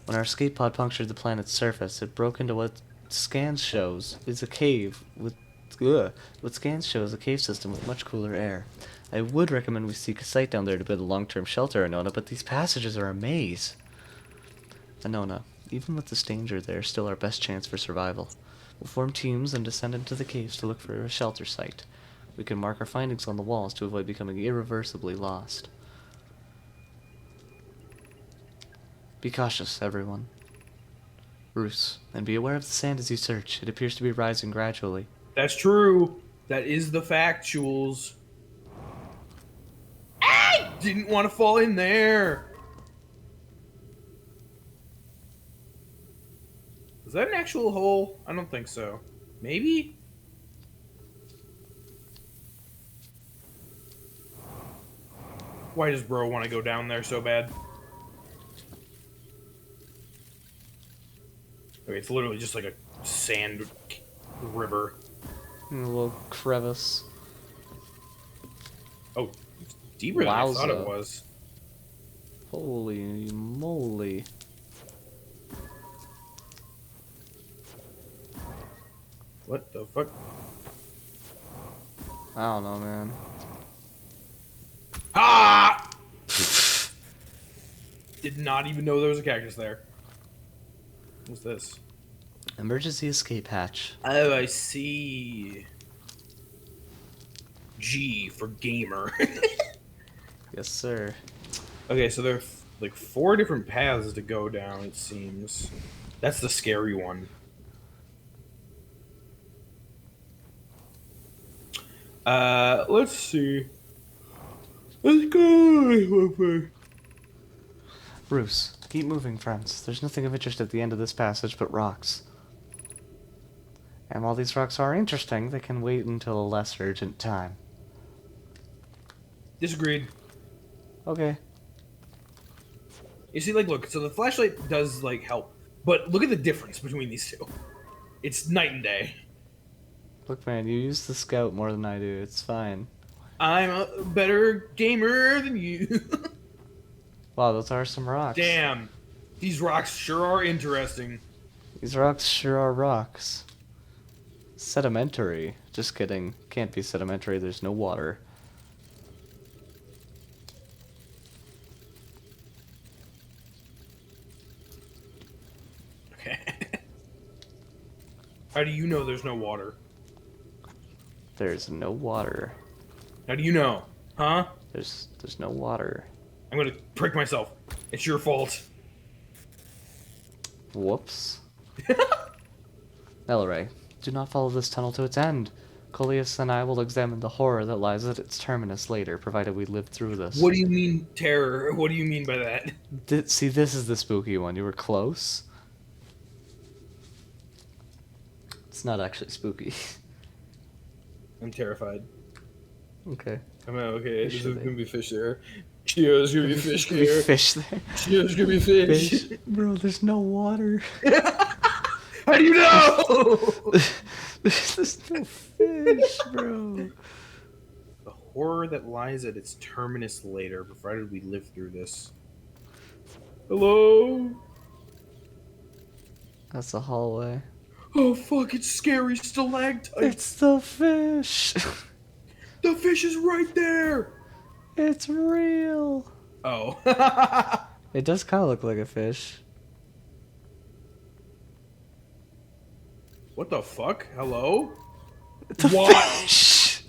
When our escape pod punctured the planet's surface, it broke into what scans shows is a cave with what scans show is a cave system with much cooler air. I would recommend we seek a site down there to build a long-term shelter, Anona, but these passages are a maze. Anona, even with this danger, they are still our best chance for survival. We'll form teams and descend into the caves to look for a shelter site. We can mark our findings on the walls to avoid becoming irreversibly lost. Be cautious, everyone. Roos, and be aware of the sand as you search. It appears to be rising gradually. That's true. That is the factuals. I didn't want to fall in there. Is that an actual hole? I don't think so. Maybe? Why does bro want to go down there so bad? Okay, it's literally just like a sand river. A little crevice. Oh, it's deeper than I thought it Wowza. was. Holy moly. What the fuck? I don't know, man. Ah! Did not even know there was a cactus there. What's this? Emergency escape hatch. Oh, I see. G for gamer. Yes, sir. Okay, so there are like 4 different paths to go down, it seems. That's the scary one. Let's see. Let's go. Roos, keep moving, friends. There's nothing of interest at the end of this passage but rocks. And while these rocks are interesting, they can wait until a less urgent time. Disagreed. Okay. You see, like, look. So the flashlight does like help, but look at the difference between these two. It's night and day. Look, man, you use the scout more than I do. It's fine. I'm a better gamer than you. Wow, those are some rocks. Damn, these rocks sure are interesting. These rocks sure are rocks. Sedimentary. Just kidding. Can't be sedimentary. There's no water. Okay. How do you know there's no water? There's no water. How do you know? Huh? There's no water. I'm gonna prick myself. It's your fault. Whoops. Elray, do not follow this tunnel to its end. Coleus and I will examine the horror that lies at its terminus later, provided we live through this. What do you mean terror? What do you mean by that? See, this is the spooky one. You were close. It's not actually spooky. I'm terrified. Okay. Okay. Fish There's there. gonna be fish there. There's gonna be fish Could be here. fish there. There's gonna be fish. Fish? Bro, there's no water. How do you know? There's no fish, bro. The horror that lies at its terminus later, provided we live through this. Hello? That's the hallway. Oh fuck, it's scary stalactites. It's the fish. The fish is right there! It's real. Oh. It does kind of look like a fish. What the fuck? Hello? The What? fish.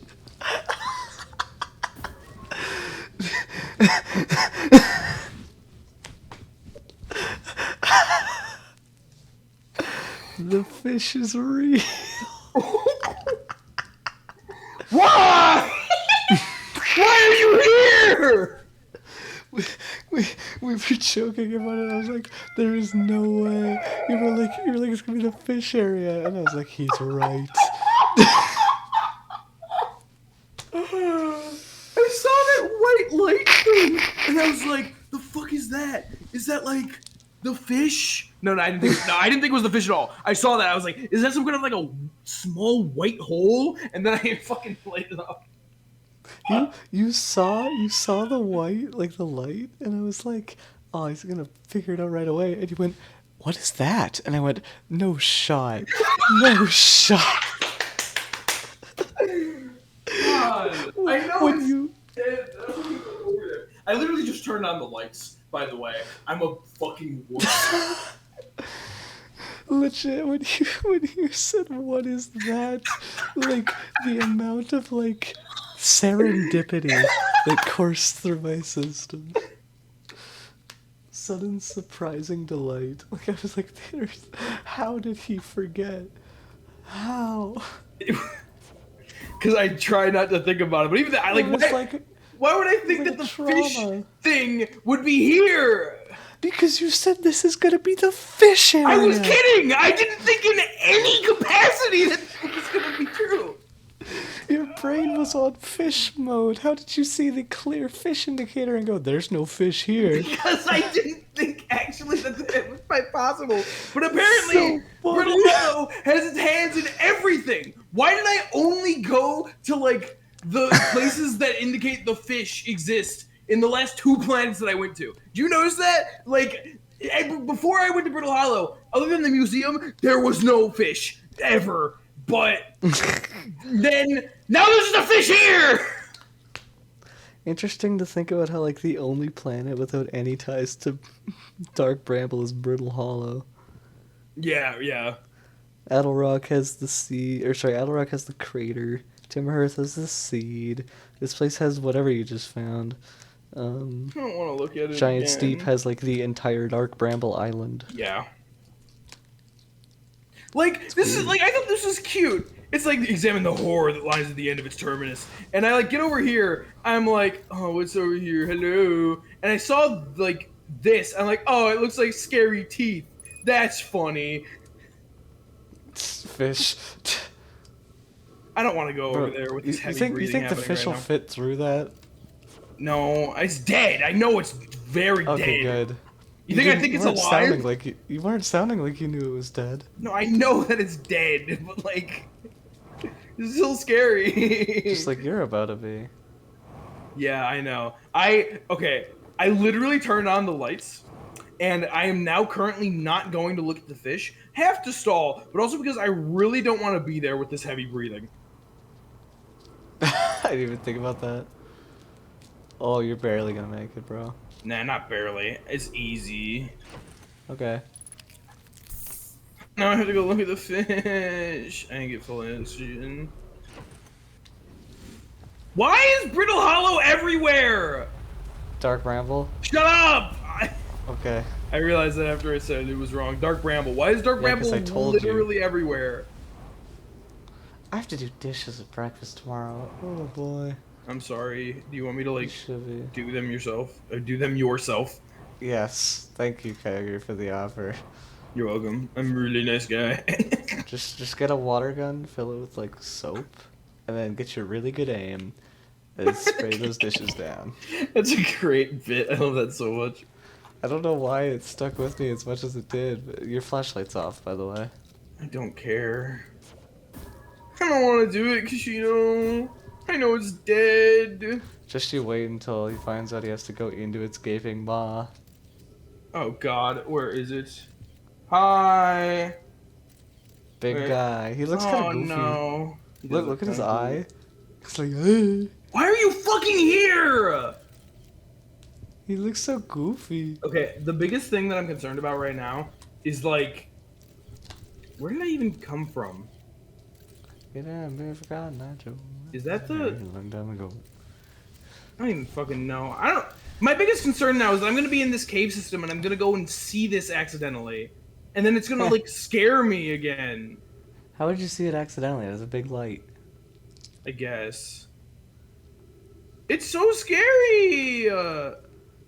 The fish is real. Why? Why are you here? We were joking about it. I was like, there is no way. You were like, it's gonna be the fish area, and I was like, he's right. I saw that white light thing, and I was like, "The fuck is that? Is that like the fish?" No, I didn't think it was the fish at all. I saw that. I was like, "Is that some kind of like a small white hole?" And then I fucking lit it up. You saw the white, like the light, and I was like, oh, he's gonna figure it out right away. And you went, what is that? And I went, no shot, no shot. God, I know When it's you dead. I don't even go over there. I literally just turned on the lights. By the way, I'm a fucking wuss. legit when you said what is that, like the amount of like serendipity that coursed through my system. Sudden surprising delight. Like I was like, how did he forget? How? Because I try not to think about it, but even that, I like, It was like why would I think like that the trauma. fish thing would be here? because you said this is gonna be the fish area. I was kidding. I didn't think in any capacity that it was going to be true. Your brain was on fish mode. How did you see the clear fish indicator and go, there's no fish here? Because I didn't think actually that it was quite possible. But apparently, So funny. Brittle Hollow has its hands in everything. Why did I only go to like the places that indicate the fish exist in the last 2 planets that I went to? Do you notice that? Like, before I went to Brittle Hollow, other than the museum, there was no fish ever. But then now there's a fish here. Interesting to think about how like the only planet without any ties to Dark Bramble is Brittle Hollow. Yeah. Adelrock has the sea, or sorry, Adelrock has the crater. Timberhearth has the seed. This place has whatever you just found. I don't want to look at it. Giant again. Steep has like the entire Dark Bramble Island. Yeah. Like, this is, like, I thought this was cute. It's like examine the horror that lies at the end of its terminus. And I like get over here. I'm like, oh, what's over here? Hello. And I saw like this. I'm like, oh, it looks like scary teeth. That's funny. Fish. I don't want to go over Bro, there with you this heavy think breathing the happening fish right will now. fit through that? No, it's dead. I know it's very Okay, dead. good. You think I think you it's weren't sounding alive? like you weren't sounding like you knew it was dead. No, I know that it's dead, but like, it's still scary. Just like you're about to be. Yeah, I know. Okay. I literally turned on the lights, and I am now currently not going to look at the fish. Have to stall, but also because I really don't want to be there with this heavy breathing. I didn't even think about that. Oh, you're barely gonna make it, bro. Nah, not barely. It's easy. Okay. Now I have to go look at the fish. I didn't get full oxygen. Why is Brittle Hollow everywhere? Dark Bramble? Shut up! Okay. I realized that after I said it was wrong. Dark Bramble. Why is Dark Yeah, 'cause Bramble I told you. literally everywhere? I have to do dishes at breakfast tomorrow. Oh boy. I'm sorry. Do you want me to You like should be. do them yourself? Or do them yourself? Yes. Thank you, Kyogre, for the offer. You're welcome. I'm a really nice guy. Just get a water gun, fill it with like soap, and then get your really good aim and spray those dishes down. That's a great bit. I love that so much. I don't know why it stuck with me as much as it did, but your flashlight's off, by the way. I don't care. I don't want to do it because, I know it's dead. Just you wait until he finds out he has to go into its gaping maw. Oh, God. Where is it? Hi. Big Wait. guy. He looks kind of goofy. No. He does Look at his kinda eye. goofy. It's like, "Hey." Why are you fucking here? He looks so goofy. Okay, the biggest thing that I'm concerned about right now is like, where did I even come from? Get out, be forgotten, I do. Is that the? A long time ago. I don't even fucking know. I don't. My biggest concern now is that I'm gonna be in this cave system and I'm gonna go and see this accidentally, and then it's gonna like scare me again. How would you see it accidentally? It was a big light. I guess. It's so scary.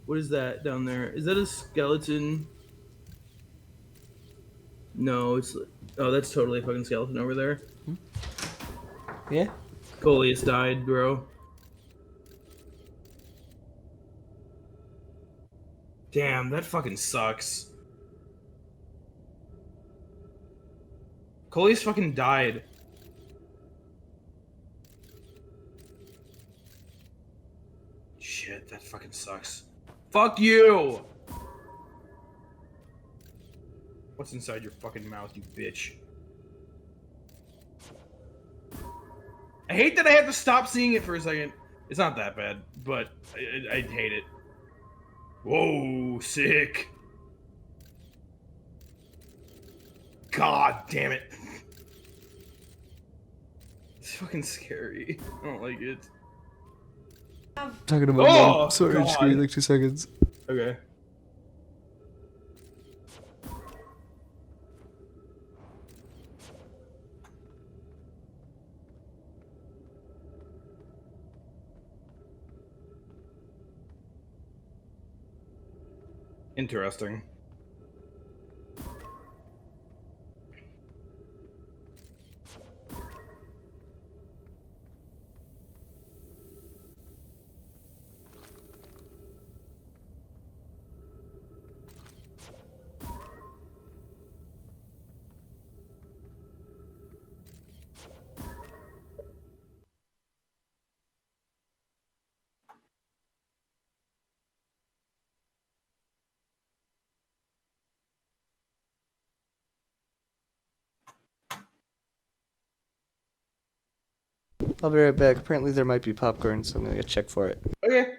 What is that down there? Is that a skeleton? No, it's. Oh, that's totally a fucking skeleton over there. Yeah? Coleus died, bro. Damn, that fucking sucks. Coleus fucking died. Shit, that fucking sucks. Fuck you! What's inside your fucking mouth, you bitch? I hate that I have to stop seeing it for a second. It's not that bad, but I hate it. Whoa, sick. God damn it. It's fucking scary. I don't like it. Talking about Oh, sorry, just give me, like 2 seconds. Okay. Interesting. I'll be right back. Apparently there might be popcorn, so I'm gonna go check for it. Okay.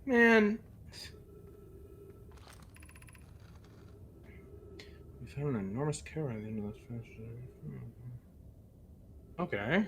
Man. We found an enormous cavern at the end of this passage. Okay.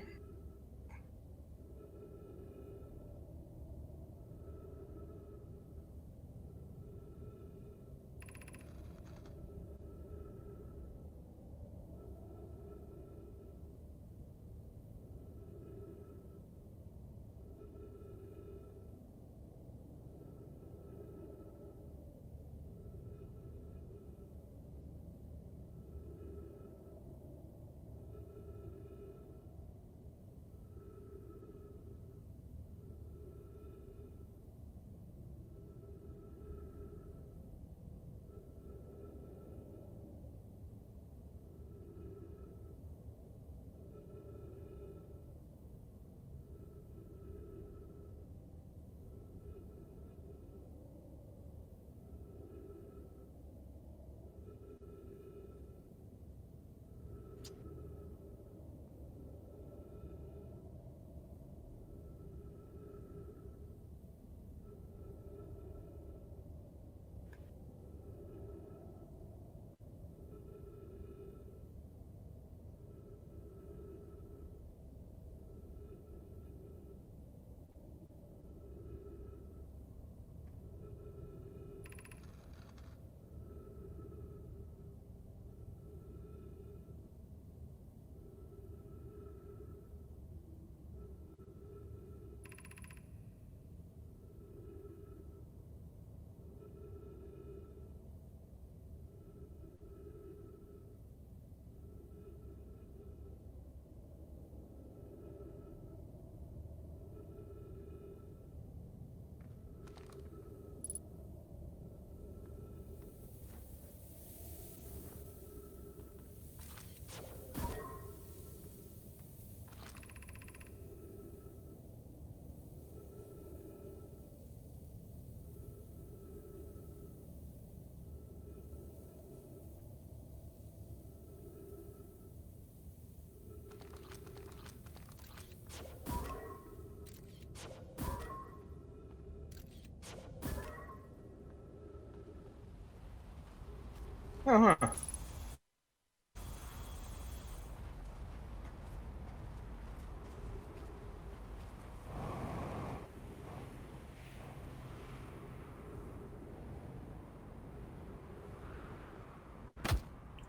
Uh huh.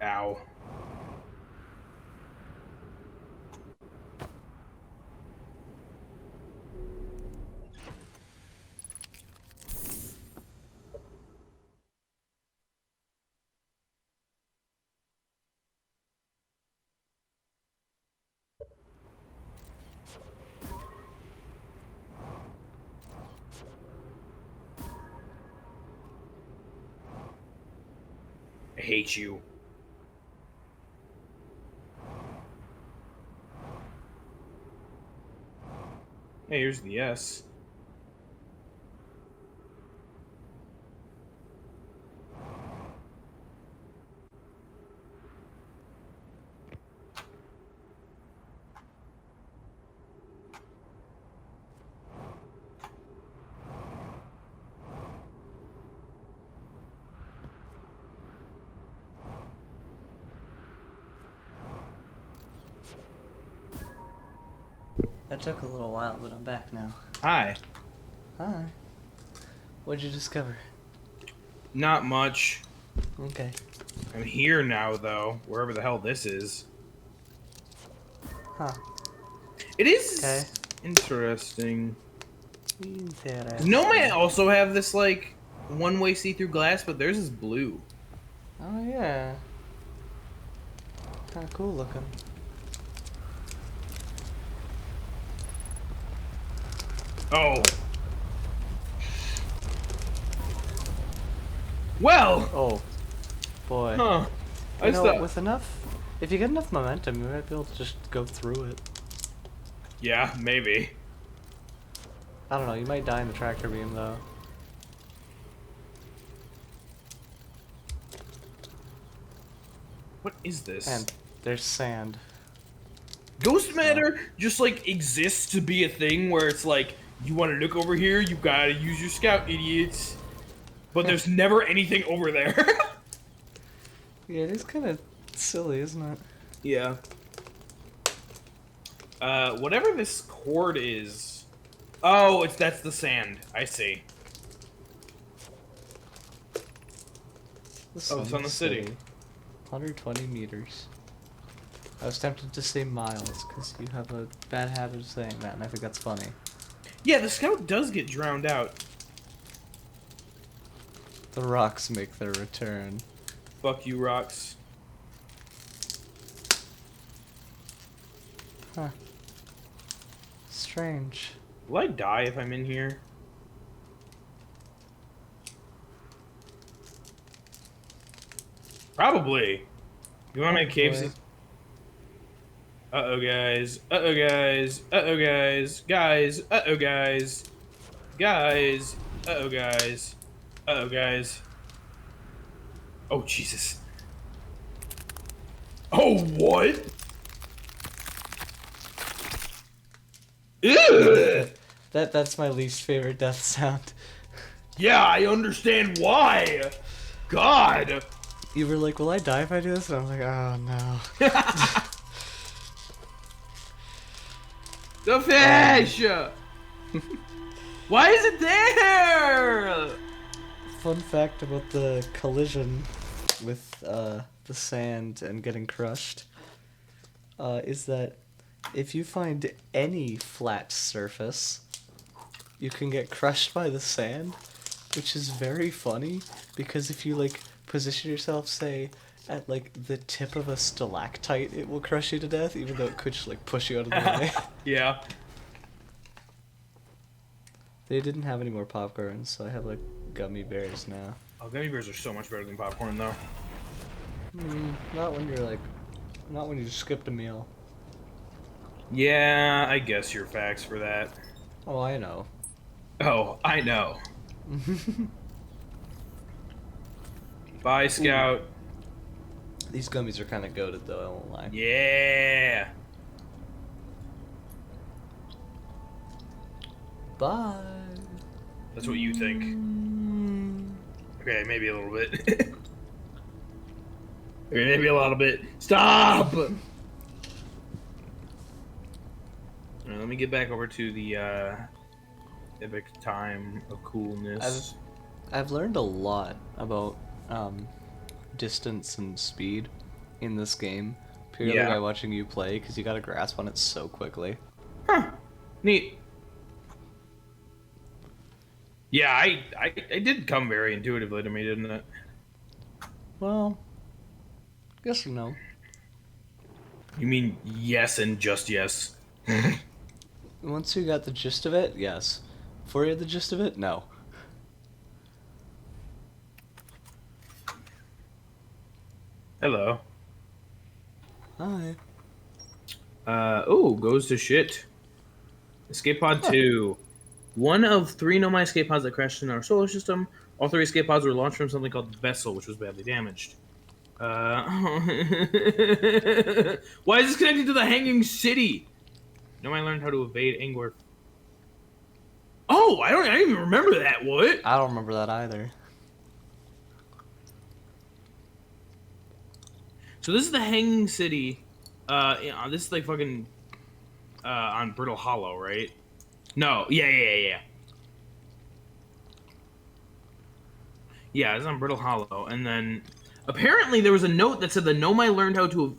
Ow. I hate you. Hey, here's the S. That took a little while, but I'm back now. Hi. Hi. What'd you discover? Not much. Okay. I'm here now, though, wherever the hell this is. Huh. It is Okay. interesting. Interesting. Does Nomad also have this, like, one-way see-through glass, but theirs is blue? Oh, yeah. Kinda cool looking. Oh. Well! Oh. Boy. Huh. You know, with enough... If you get enough momentum, you might be able to just go through it. Yeah, maybe. I don't know, you might die in the tractor beam, though. What is this? And there's sand. Ghost matter just, like, exists to be a thing where it's like, You want to look over here? You gotta use your scout, idiots. But there's never anything over there. Yeah, it is kind of silly, isn't it? Yeah. Whatever this cord is. Oh, that's the sand. I see. The Oh, it's on the city. 120 meters. I was tempted to say miles, because you have a bad habit of saying that, and I think that's funny. Yeah, the scout does get drowned out. The rocks make their return. Fuck you, rocks. Huh. Strange. Will I die if I'm in here? Probably. You want to make caves? Uh-oh, guys. Uh-oh, guys. Uh-oh, guys. Guys. Uh-oh, guys. Guys. Uh-oh, guys. Uh-oh, guys. Oh, Jesus. Oh, what? Ugh! That's my least favorite death sound. Yeah, I understand why. God. You were like, will I die if I do this? And I was like, oh no. The fish! Why is it there? Fun fact about the collision with the sand and getting crushed is that if you find any flat surface, you can get crushed by the sand, which is very funny because if you like position yourself, say, at like the tip of a stalactite, it will crush you to death, even though it could just like push you out of the way. Yeah. They didn't have any more popcorn, so I have like gummy bears now. Oh, gummy bears are so much better than popcorn, though. Not when you're like, not when you skipped a meal. Yeah, I guess your facts for that. Oh, I know. Oh, I know. Bye, Scout. These gummies are kind of goated, though, I won't lie. Yeah. Bye. That's what you think. Okay, maybe a little bit. Okay, maybe a little bit. Stop! Alright, let me get back over to the epic time of coolness. I've learned a lot about distance and speed in this game purely by watching you play, because you got a grasp on it so quickly. Huh. Neat. Yeah, I did come very intuitively to me, didn't it? Well, yes or no. You mean yes and just yes? Once you got the gist of it, yes. Before you had the gist of it, no. Hello. Hi. Oh, goes to shit. Escape pod 2. One of 3 Nomai escape pods that crashed in our solar system. All 3 escape pods were launched from something called the Vessel, which was badly damaged. Why is this connected to the Hanging City? Nomai learned how to evade Angler. Oh, I didn't even remember that. What? I don't remember that either. So this is the Hanging City. This is like fucking on Brittle Hollow, right? No, yeah. Yeah, it's on Brittle Hollow, and then apparently there was a note that said the Nomai learned how to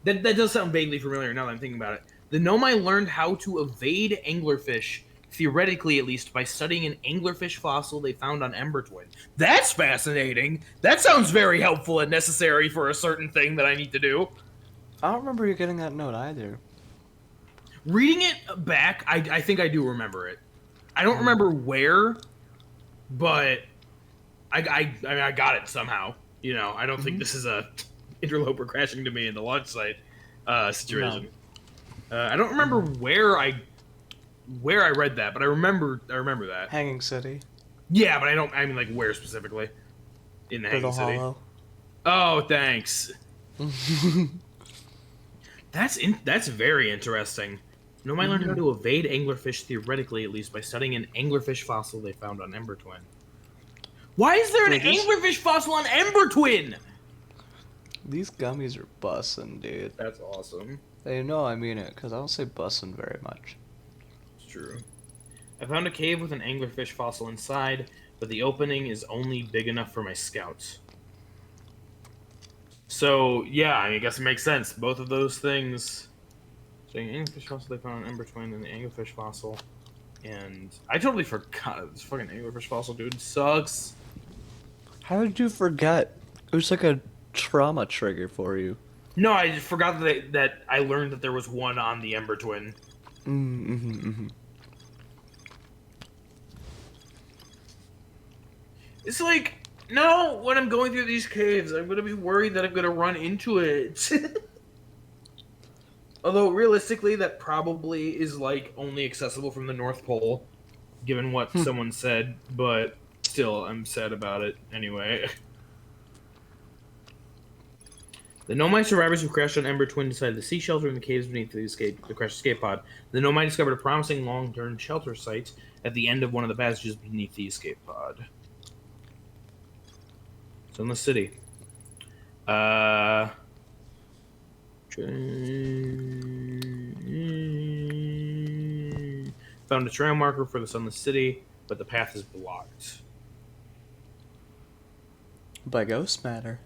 That does sound vaguely familiar now that I'm thinking about it. The Nomai learned how to evade anglerfish, theoretically at least, by studying an anglerfish fossil they found on Ember Twin. That's fascinating. That sounds very helpful and necessary for a certain thing that I need to do. I don't remember you getting that note either. Reading it back, I think I do remember it. I don't remember where, but I got it somehow. You know, I don't think this is a interloper crashing to me in the launch site situation. No. I don't remember where I read that, but I remember that. Hanging City. Yeah, but I mean like where specifically in the Hanging City. Hollow. Oh, thanks. That's very interesting. Nomai learned how to evade anglerfish, theoretically at least, by studying an anglerfish fossil they found on Ember Twin. Why is there an anglerfish fossil on Ember Twin? These gummies are bussin', dude. That's awesome. They know I mean it, because I don't say bussin' very much. It's true. I found a cave with an anglerfish fossil inside, but the opening is only big enough for my scouts. So, yeah, I guess it makes sense. Both of those things. So, the anglerfish fossil they found on Ember Twin and the anglerfish fossil. And I totally forgot this fucking anglerfish fossil, dude. Sucks. How did you forget? It was like a trauma trigger for you. No, I just forgot that I learned that there was one on the Ember Twin. It's like, no, when I'm going through these caves, I'm gonna be worried that I'm gonna run into it. Although, realistically, that probably is, like, only accessible from the North Pole, given what someone said, but still, I'm sad about it anyway. The Nomai survivors who crashed on Ember Twin decided to seek shelter in the caves beneath the crashed escape pod. The Nomai discovered a promising long-term shelter site at the end of one of the passages beneath the escape pod. It's in the city. Found a trail marker for the Sunless City, but the path is blocked. By ghost matter.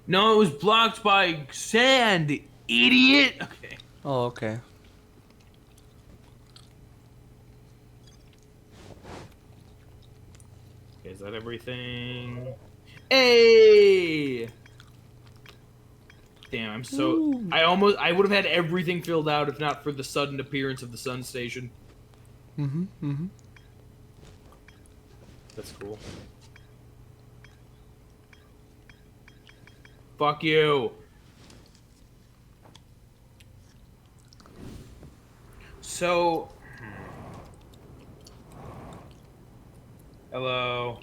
No, it was blocked by sand, idiot! Okay. Oh, okay. Is that everything? Hey! Damn, I'm so... Ooh. I would have had everything filled out if not for the sudden appearance of the sun station. That's cool. Fuck you. So... Hello.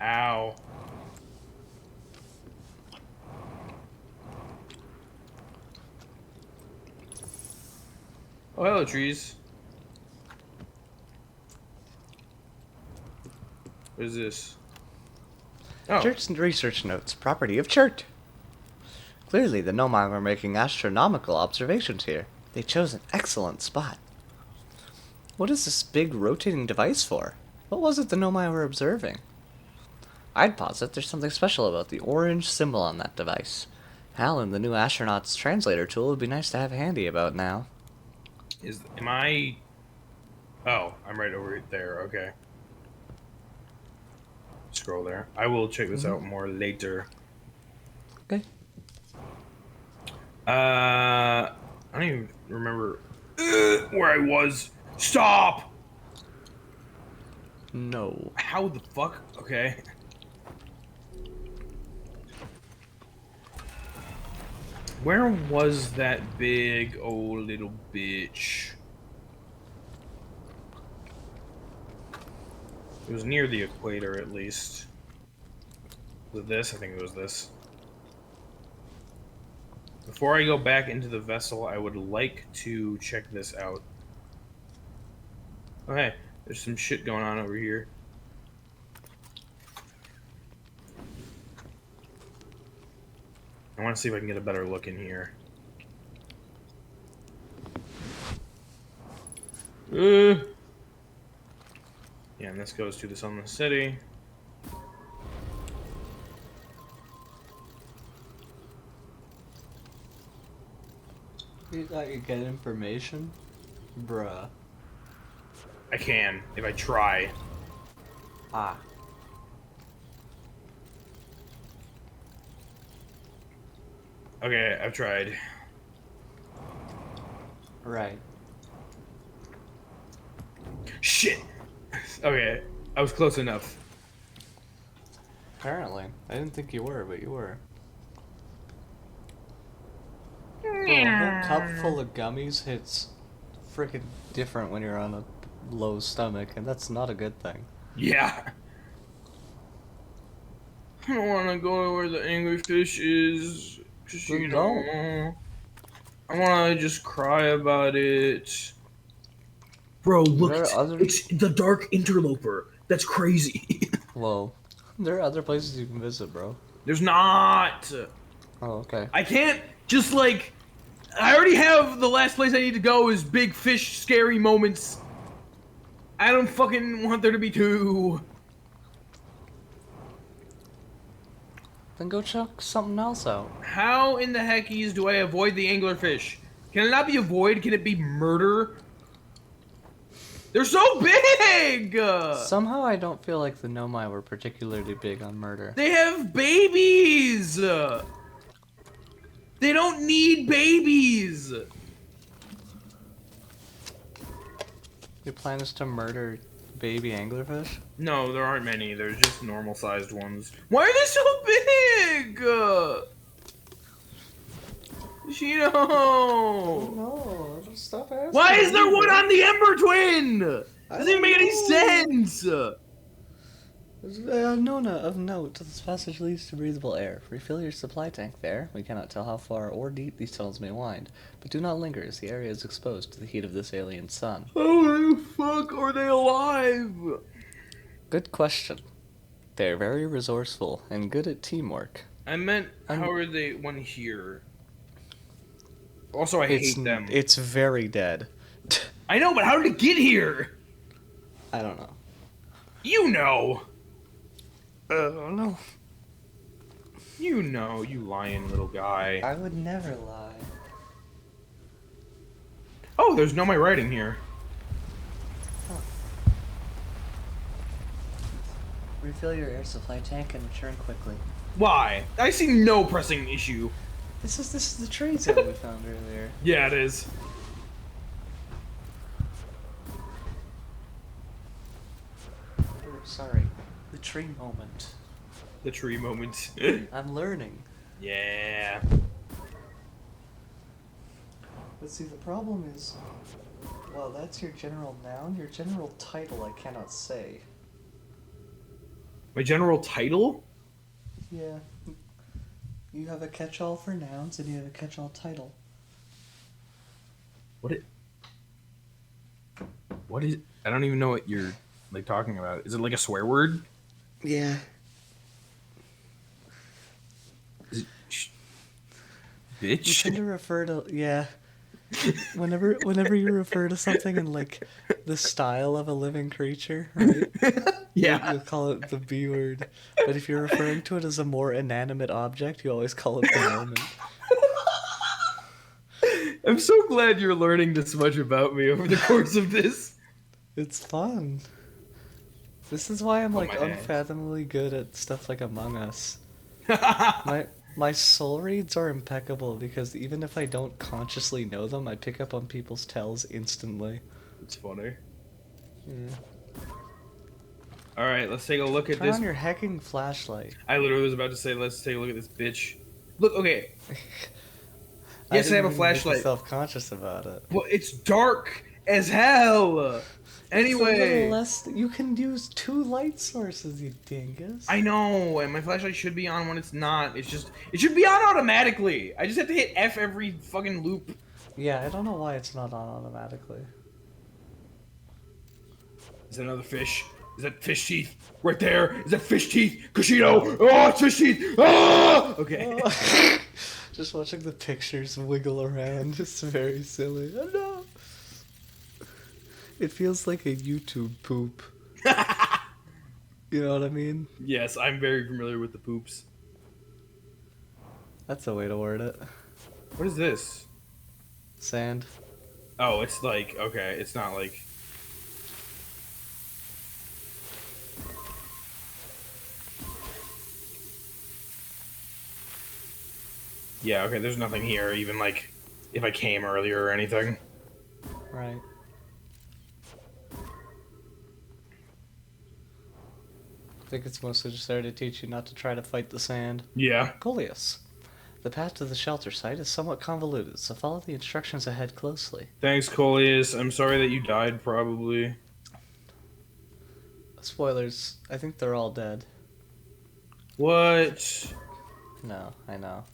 Ow. Oh, hello, trees. What is this? Oh. Church and research notes, property of Chert. Clearly, the Nomai were making astronomical observations here. They chose an excellent spot. What is this big rotating device for? What was it the Nomai were observing? I'd posit there's something special about the orange symbol on that device. Alan, the new astronaut's translator tool, would be nice to have handy about now. Am I... Oh, I'm right over there, okay. Scroll there. I will check this out more later. Okay. I don't even remember where I was. Stop! No. How the fuck? Okay. Where was that big old little bitch? It was near the equator, at least. Was it this? I think it was this. Before I go back into the vessel, I would like to check this out. Oh, hey, there's some shit going on over here. I want to see if I can get a better look in here. Yeah, and this goes to the Sunless City. You thought you get information? Bruh. I can, if I try. Ah. Okay, I've tried. Right. Shit! Okay, I was close enough. Apparently. I didn't think you were, but you were. Bro, a whole cup full of gummies hits freaking different when you're on a low stomach, and that's not a good thing. Yeah. I don't want to go where the angry fish is. 'Cause, Then you know. I want to just cry about it. Bro, look, There are other. it's the Dark Interloper. That's crazy. Whoa. There are other places you can visit, bro. There's not. Oh, okay. I can't just like. I already have the last place I need to go is Big Fish Scary Moments. I don't fucking want there to be two. Then go check something else out. How in the heckies do I avoid the anglerfish? Can it not be avoid? Can it be murder? They're so big! Somehow I don't feel like the Nomai were particularly big on murder. They have babies! They don't need babies! Your plan is to murder baby anglerfish? No, there aren't many. There's just normal-sized ones. Why are they so big? Shino! No, just stop asking. Why is there one on the Ember Twin? Doesn't even make any sense! Nona, of note, this passage leads to breathable air. Refill your supply tank there. We cannot tell how far or deep these tunnels may wind, but do not linger as the area is exposed to the heat of this alien sun. How the fuck are they alive? Good question. They're very resourceful and good at teamwork. I meant, how are they one here? Also, I hate them. It's very dead. I know, but how did it get here? I don't know. You know. No. You know, you lying little guy. I would never lie. Oh, there's no my writing here. Refill your air supply tank and return quickly. Why? I see no pressing issue. This is the trade zone we found earlier. Yeah, it is. Sorry. The tree moment. The tree moment. I'm learning. Yeah. But see, the problem is, well, that's your general noun. Your general title I cannot say. My general title? Yeah. You have a catch-all for nouns, and you have a catch-all title. What is? I don't even know what you're like talking about. Is it like a swear word? Yeah. Is it You bitch? tend to refer to, yeah. Whenever you refer to something in, like, the style of a living creature, right? Yeah. You'll call it the B word. But if you're referring to it as a more inanimate object, you always call it the moment. I'm so glad you're learning this much about me over the course of this. It's fun. This is why I'm, like, my head. unfathomably good at stuff like Among Us. My soul reads are impeccable because even if I don't consciously know them, I pick up on people's tells instantly. It's funny. Yeah. All right, let's take a look at Turn this. on your hacking flashlight. I literally was about to say, let's take a look at this bitch. Look, okay. Yes, I have a didn't even flashlight. Make self-conscious about it. Well, it's dark as hell. Anyway, It's a little less. You can use 2 light sources, you dingus. I know, and my flashlight should be on when it's not. It's just, it should be on automatically. I just have to hit F every fucking loop. Yeah, I don't know why it's not on automatically. Is that another fish? Is that fish teeth? Right there. Is that fish teeth? Kushito! Oh, it's fish teeth! Ah! Okay. Just watching the pictures wiggle around is very silly. Oh no! It feels like a YouTube poop. You know what I mean? Yes, I'm very familiar with the poops. That's a way to word it. What is this? Sand. Oh, it's like, okay, it's not like... Yeah, okay, there's nothing here, even like, if I came earlier or anything. Right. I think it's mostly just there to teach you not to try to fight the sand. Yeah. Coleus. The path to the shelter site is somewhat convoluted, so follow the instructions ahead closely. Thanks, Coleus. I'm sorry that you died, probably. Spoilers. I think they're all dead. What? No, I know.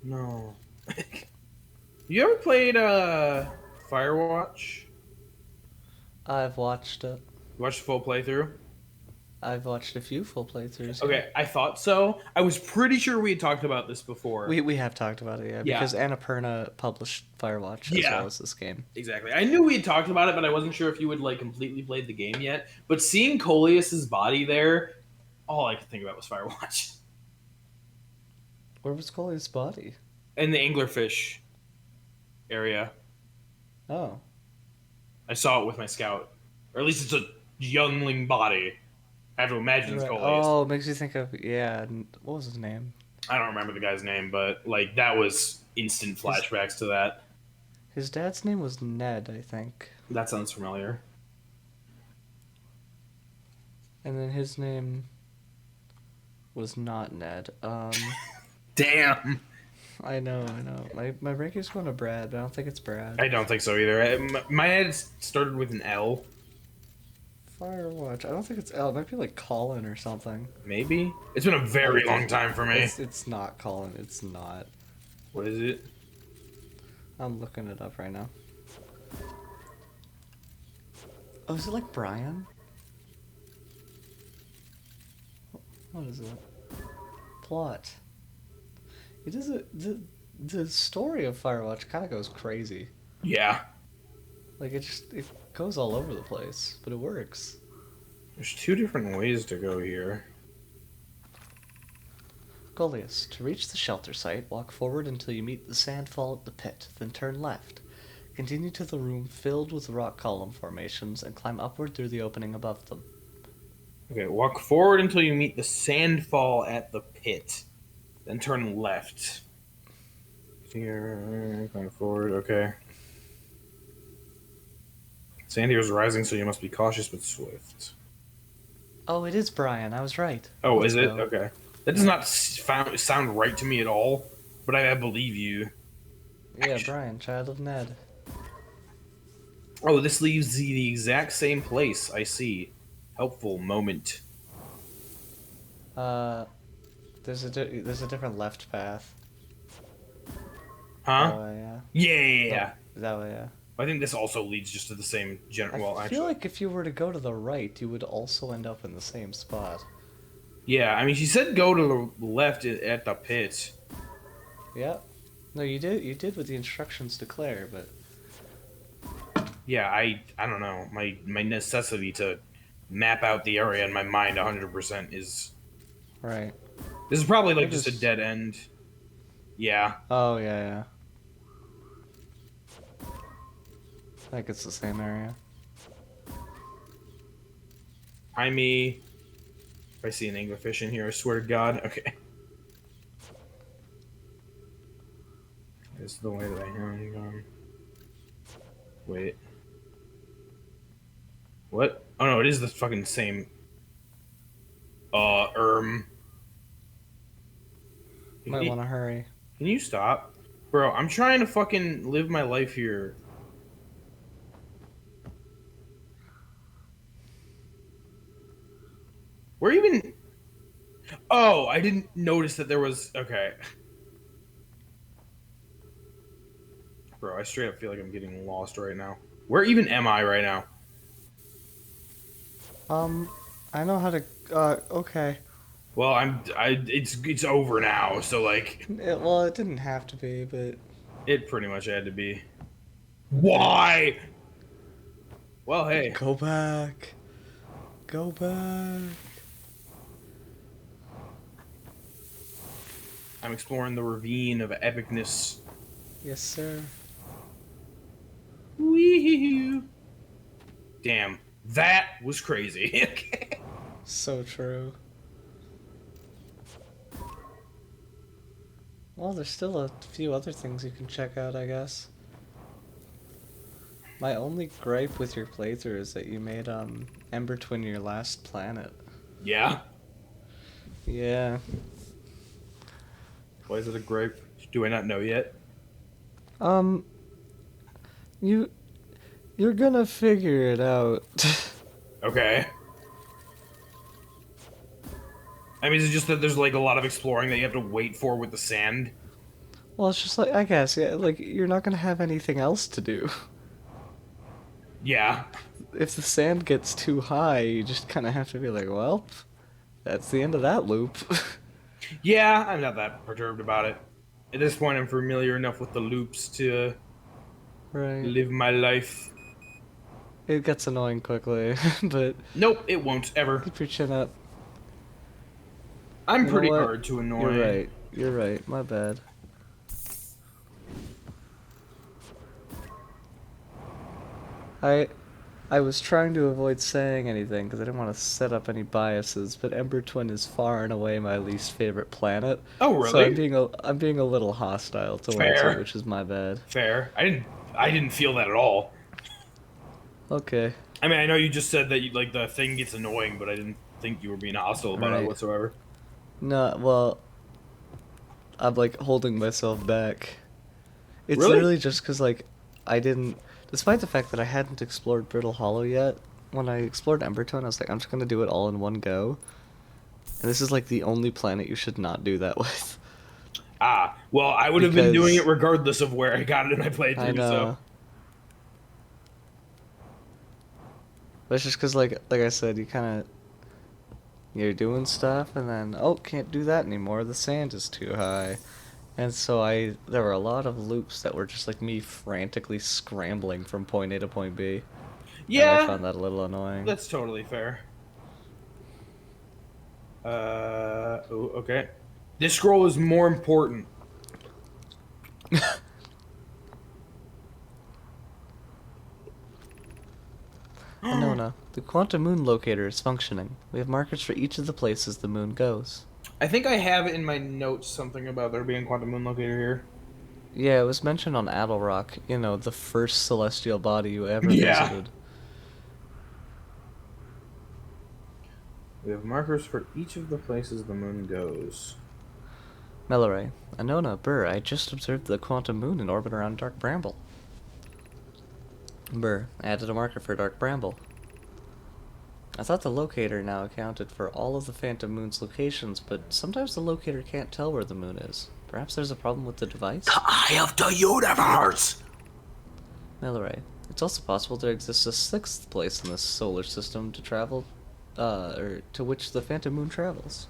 No. You ever played Firewatch? I've watched it. You watched the full playthrough? I've watched a few full playthroughs. Yeah. Okay, I thought so. I was pretty sure we had talked about this before. We have talked about it, yeah, Yeah. because Annapurna published Firewatch as Yeah. well as this game. Exactly. I knew we had talked about it, but I wasn't sure if you had like completely played the game yet. But seeing Coleus's body there, all I could think about was Firewatch. Where was Cole's body? In the anglerfish area. Oh. I saw it with my scout. Or at least it's a youngling body. I have to imagine it's Right. Coleus. Oh, it makes you think of what was his name? I don't remember the guy's name, but like that was instant flashbacks to that. His dad's name was Ned, I think. That sounds familiar. And then his name was not Ned. Damn. I know. My brain keeps going to Brad, but I don't think it's Brad. I don't think so either. My head started with an L. Firewatch. I don't think it's L. It might be like Colin or something. Maybe. It's been a very long time for me. It's not Colin. It's not. What is it? I'm looking it up right now. Oh, is it like Brian? What is it? Plot. It is the story of Firewatch kind of goes crazy. Yeah. Like it goes all over the place, but it works. There's two different ways to go here. Coleus, to reach the shelter site, walk forward until you meet the sandfall at the pit, then turn left. Continue to the room filled with rock column formations and climb upward through the opening above them. Okay, walk forward until you meet the sandfall at the pit. Then turn left. Here, going forward, okay. Sand here is rising, so you must be cautious but swift. Oh, it is Brian. I was right. Oh, Let's is it? go. Okay. That does not sound right to me at all, but I believe you. Yeah, Brian, child of Ned. Oh, this leaves the exact same place. I see. Helpful moment. There's a different left path. Huh? Oh, yeah. Yeah. That way, yeah. I think this also leads just to the same general. Well, I actually, feel like if you were to go to the right, you would also end up in the same spot. yeah. I mean, she said go to the left at the pit. Yeah. No, you did. You did what the instructions declare, but Yeah, I don't know. My necessity to map out the area in my mind 100% is. right. This is probably like I just a just- dead end. Yeah. Oh yeah. I think it's the same area. Hi me. If I see an anglerfish in here, I swear to God. Okay. This is the way that I am going. Wait. What? Oh no, it is the fucking same. Might want to hurry. Can you stop? Bro, I'm trying to fucking live my life here. Where even... Oh, I didn't notice that there was... Okay. Bro, I straight up feel like I'm getting lost right now. Where even am I right now? I know how to. Okay. Well, it's over now, so like... Well, it didn't have to be, but It pretty much had to be. Why? Well, hey. go back. Go back. I'm exploring the ravine of epicness. Yes, sir. Wee-hoo. Damn, that was crazy. So true. Well, there's still a few other things you can check out, I guess. My only gripe with your playthrough is that you made Ember Twin your last planet. Yeah. Yeah. Why is it a grape? Do I not know yet? You're gonna figure it out. Okay. I mean, is it just that there's like a lot of exploring that you have to wait for with the sand? Well, it's just like, I guess, yeah, like, you're not gonna have anything else to do. Yeah. If the sand gets too high, you just kind of have to be like, well, that's the end of that loop. Yeah, I'm not that perturbed about it. At this point, I'm familiar enough with the loops to Right. live my life. It gets annoying quickly, but Nope, it won't ever. keep your chin up. I'm You know pretty what? hard to You're annoy. right. You're right. My bad. I I was trying to avoid saying anything because I didn't want to set up any biases, but Ember Twin is far and away my least favorite planet. Oh, So really? I'm being a little hostile towards it, Fair. which is my bad. Fair. I didn't feel that at all. Okay. I mean, I know you just said that like the thing gets annoying, but I didn't think you were being hostile about it Right. whatsoever. No, well, I'm like holding myself back. It's Really? literally just because like I didn't, despite the fact that I hadn't explored Brittle Hollow yet. When I explored Embertone, I was like, I'm just gonna do it all in one go. And this is like the only planet you should not do that with. Ah, well, I would have been doing it Because regardless of where I got it in my I playthrough. So know, but it's just because like I said, you kind of you're doing stuff and then oh can't do that anymore. The sand is too high. And so there were a lot of loops that were just like me frantically scrambling from point A to point B, and I yeah, found that a little annoying. that's totally fair. Ooh, okay. This scroll is more important. Anona, the quantum moon locator is functioning. We have markers for each of the places the moon goes. I think I have it in my notes something about there being a quantum moon locator here. Yeah, it was mentioned on Adelrock, you know, the first celestial body you ever Yeah. visited. We have markers for each of the places the moon goes. Melloray, Anona, Burr, I just observed the quantum moon in orbit around Dark Bramble. Burr, I added a marker for Dark Bramble. I thought the locator now accounted for all of the Phantom Moon's locations, but sometimes the locator can't tell where the moon is. Perhaps there's a problem with the device? The eye of the universe! Melloray, it's also possible there exists a sixth place in this solar system to travel, or to which the Phantom Moon travels.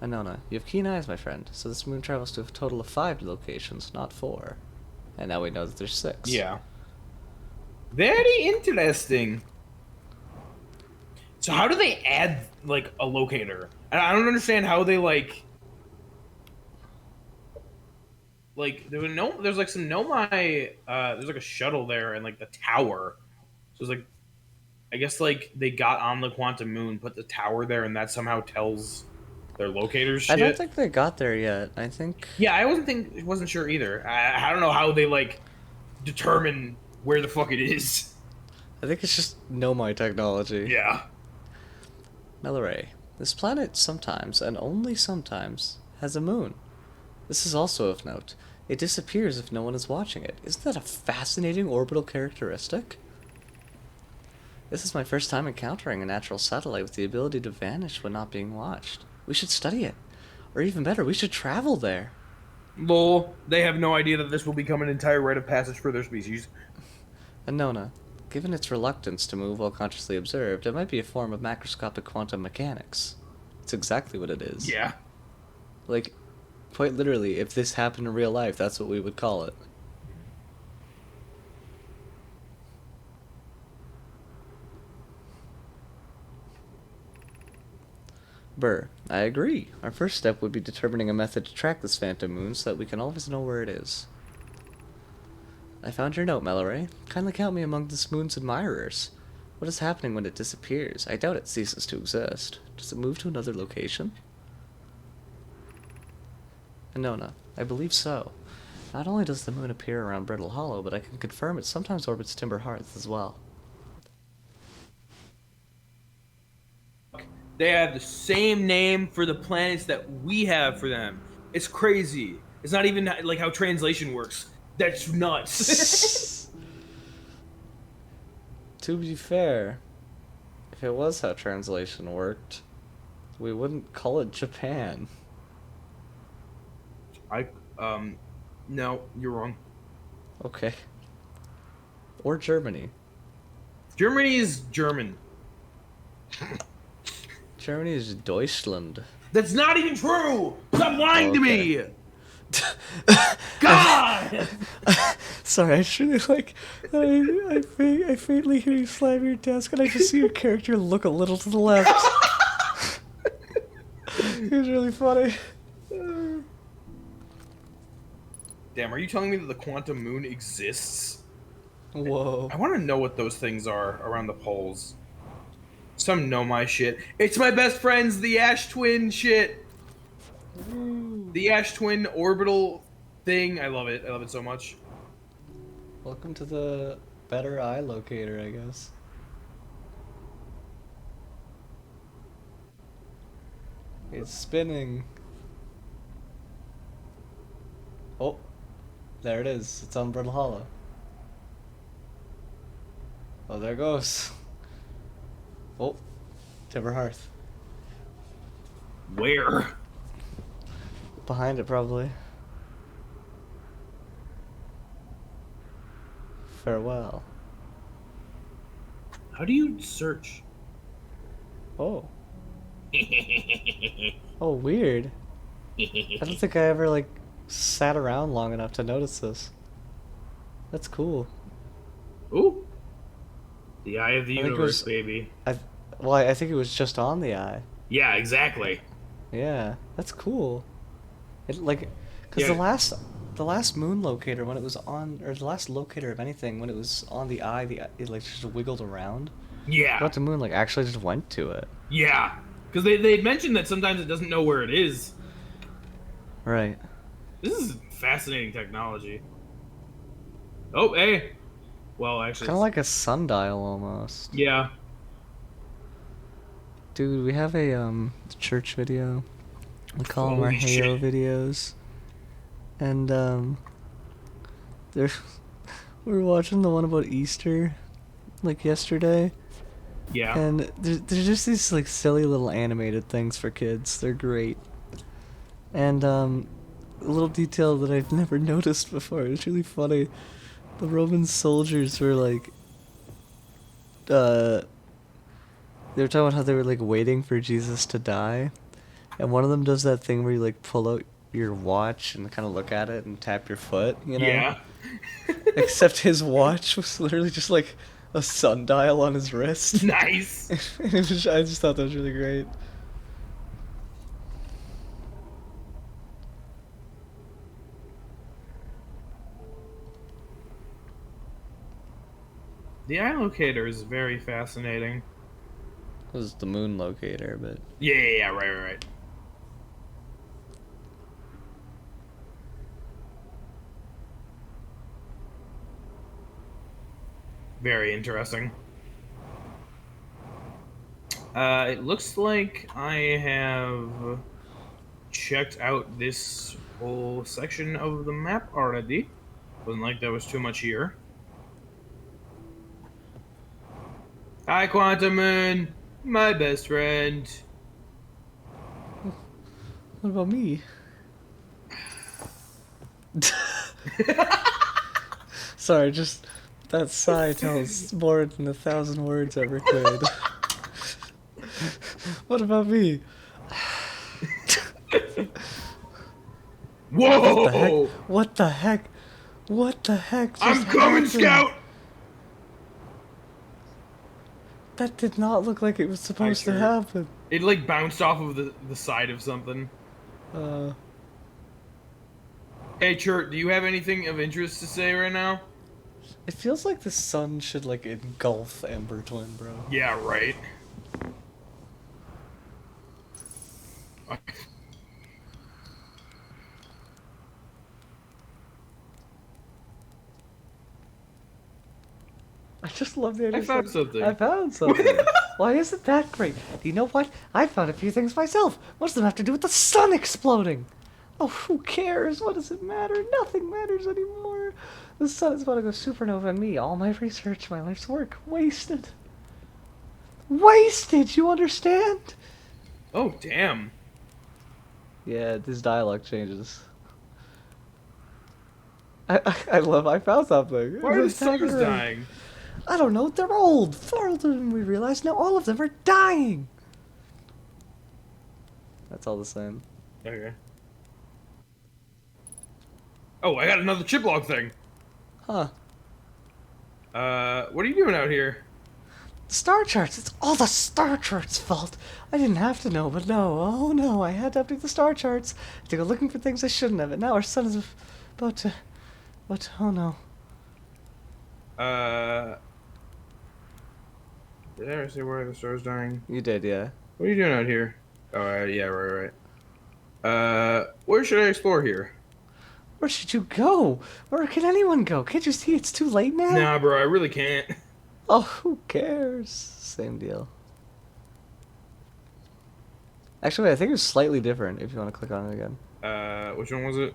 Anona, you have keen eyes, my friend, so this moon travels to a total of 5 locations, not 4. And now we know that there's 6. Yeah. Very interesting. So how do they add like a locator? I don't understand how they like there's like some Nomai there's like a shuttle there and like the tower. So it's like I guess like they got on the quantum moon, put the tower there, and that somehow tells their locators I don't shit. think they got there yet. I think... Yeah, I wasn't sure either. I don't know how they like determine where the fuck it is. I think it's just Nomai technology. Yeah. Melloray, this planet sometimes, and only sometimes, has a moon. This is also of note. It disappears if no one is watching it. Isn't that a fascinating orbital characteristic? This is my first time encountering a natural satellite with the ability to vanish when not being watched. We should study it. Or even better, we should travel there. Lol, they have no idea that this will become an entire rite of passage for their species. Anona, given its reluctance to move while consciously observed, it might be a form of macroscopic quantum mechanics. It's exactly what it is. Yeah. Like, quite literally, if this happened in real life, that's what we would call it. Burr, I agree. Our first step would be determining a method to track this phantom moon so that we can always know where it is. I found your note, Melloray. Kindly count me among this moon's admirers. What is happening when it disappears? I doubt it ceases to exist. Does it move to another location? Anona, I believe so. Not only does the moon appear around Brittle Hollow, but I can confirm it sometimes orbits Timber Hearth as well. They have the same name for the planets that we have for them. It's crazy. It's not even like how translation works. That's nuts. To be fair, if it was how translation worked, we wouldn't call it Japan. No, you're wrong. Okay. Or Germany. Germany is German. Germany is Deutschland. That's not even true! Stop lying to Okay. me! God! Sorry, I truly like. I faintly hear you slam your desk, and I just see your character look a little to the left. It was really funny. Damn, are you telling me that the quantum moon exists? Whoa. I want to know what those things are around the poles. Some know my shit. It's my best friend's the Ash Twin shit. The Ash Twin orbital thing. I love it. I love it so much. Welcome to the better eye locator, I guess. It's spinning. Oh, there it is. It's on Brittle Hollow. Oh, there it goes. Oh, Timber Hearth. Where? Behind it, probably. Farewell. How do you search? Oh. Oh, weird. I don't think I ever, like, sat around long enough to notice this. That's cool. Ooh. The eye of the I think it universe, was- baby. I think it was just on the eye. Yeah, exactly. Yeah, that's cool. It, like, because Yeah. the last moon locator when it was on, or the last locator of anything when it was on the eye, it like just wiggled around. Yeah. But the moon like actually just went to it. Yeah. Because they mentioned that sometimes it doesn't know where it is. Right. This is fascinating technology. Oh, hey. Well, actually. Kind of like a sundial almost. Yeah. Dude, we have a church video. We call them our Holy Heyo shit. videos. And they're we were watching the one about Easter like yesterday. Yeah. And there's just these like silly little animated things for kids. They're great. And a little detail that I've never noticed before. It's really funny. The Roman soldiers were like they were talking about how they were like waiting for Jesus to die. And one of them does that thing where you like pull out your watch and kind of look at it and tap your foot, you know? Yeah. Except his watch was literally just like a sundial on his wrist. Nice. I just thought that was really great. The eye locator is very fascinating. It was the moon locator, but Yeah, right. Very interesting. It looks like I have checked out this whole section of the map already. Wasn't like there was too much here. Hi, Quantum Moon, my best friend. what about me? Sorry, just that sigh tells more than 1,000 words ever could. What about me? Whoa! What the heck? What the heck just I'm coming, happened? Scout! That did not look like it was supposed to sure- happen. It like bounced off of the side of something. Hey, Chert, do you have anything of interest to say right now? It feels like the sun should like engulf Ember Twin, bro. Yeah, right. I just love the idea. I found something. I found something. Why isn't that great? Do you know what? I found a few things myself. What does it have to do with the sun exploding? Oh, who cares? What does it matter? Nothing matters anymore. The sun is about to go supernova and me. All my research, my life's work, wasted. Wasted, you understand? Oh, damn. Yeah, this dialogue changes. I found something. Why are the It's a stars tiger. dying? I don't know. They're old. Far older than we realize. Now all of them are dying. That's all the same. Okay. Oh, I got another chip log thing. Huh. What are you doing out here? Star charts. It's all the star charts' fault. I didn't have to know, but no. Oh no, I had to update the star charts to go looking for things I shouldn't have. And now our sun is about to. But oh no. Did I ever say where the stars dying? You did, yeah. What are you doing out here? Oh, yeah, right. Where should I explore here? Where should you go? Where can anyone go? Can't you see it's too late now? Nah, bro, I really can't. Oh, who cares? Same deal. Actually, I think it's slightly different if you want to click on it again. Which one was it?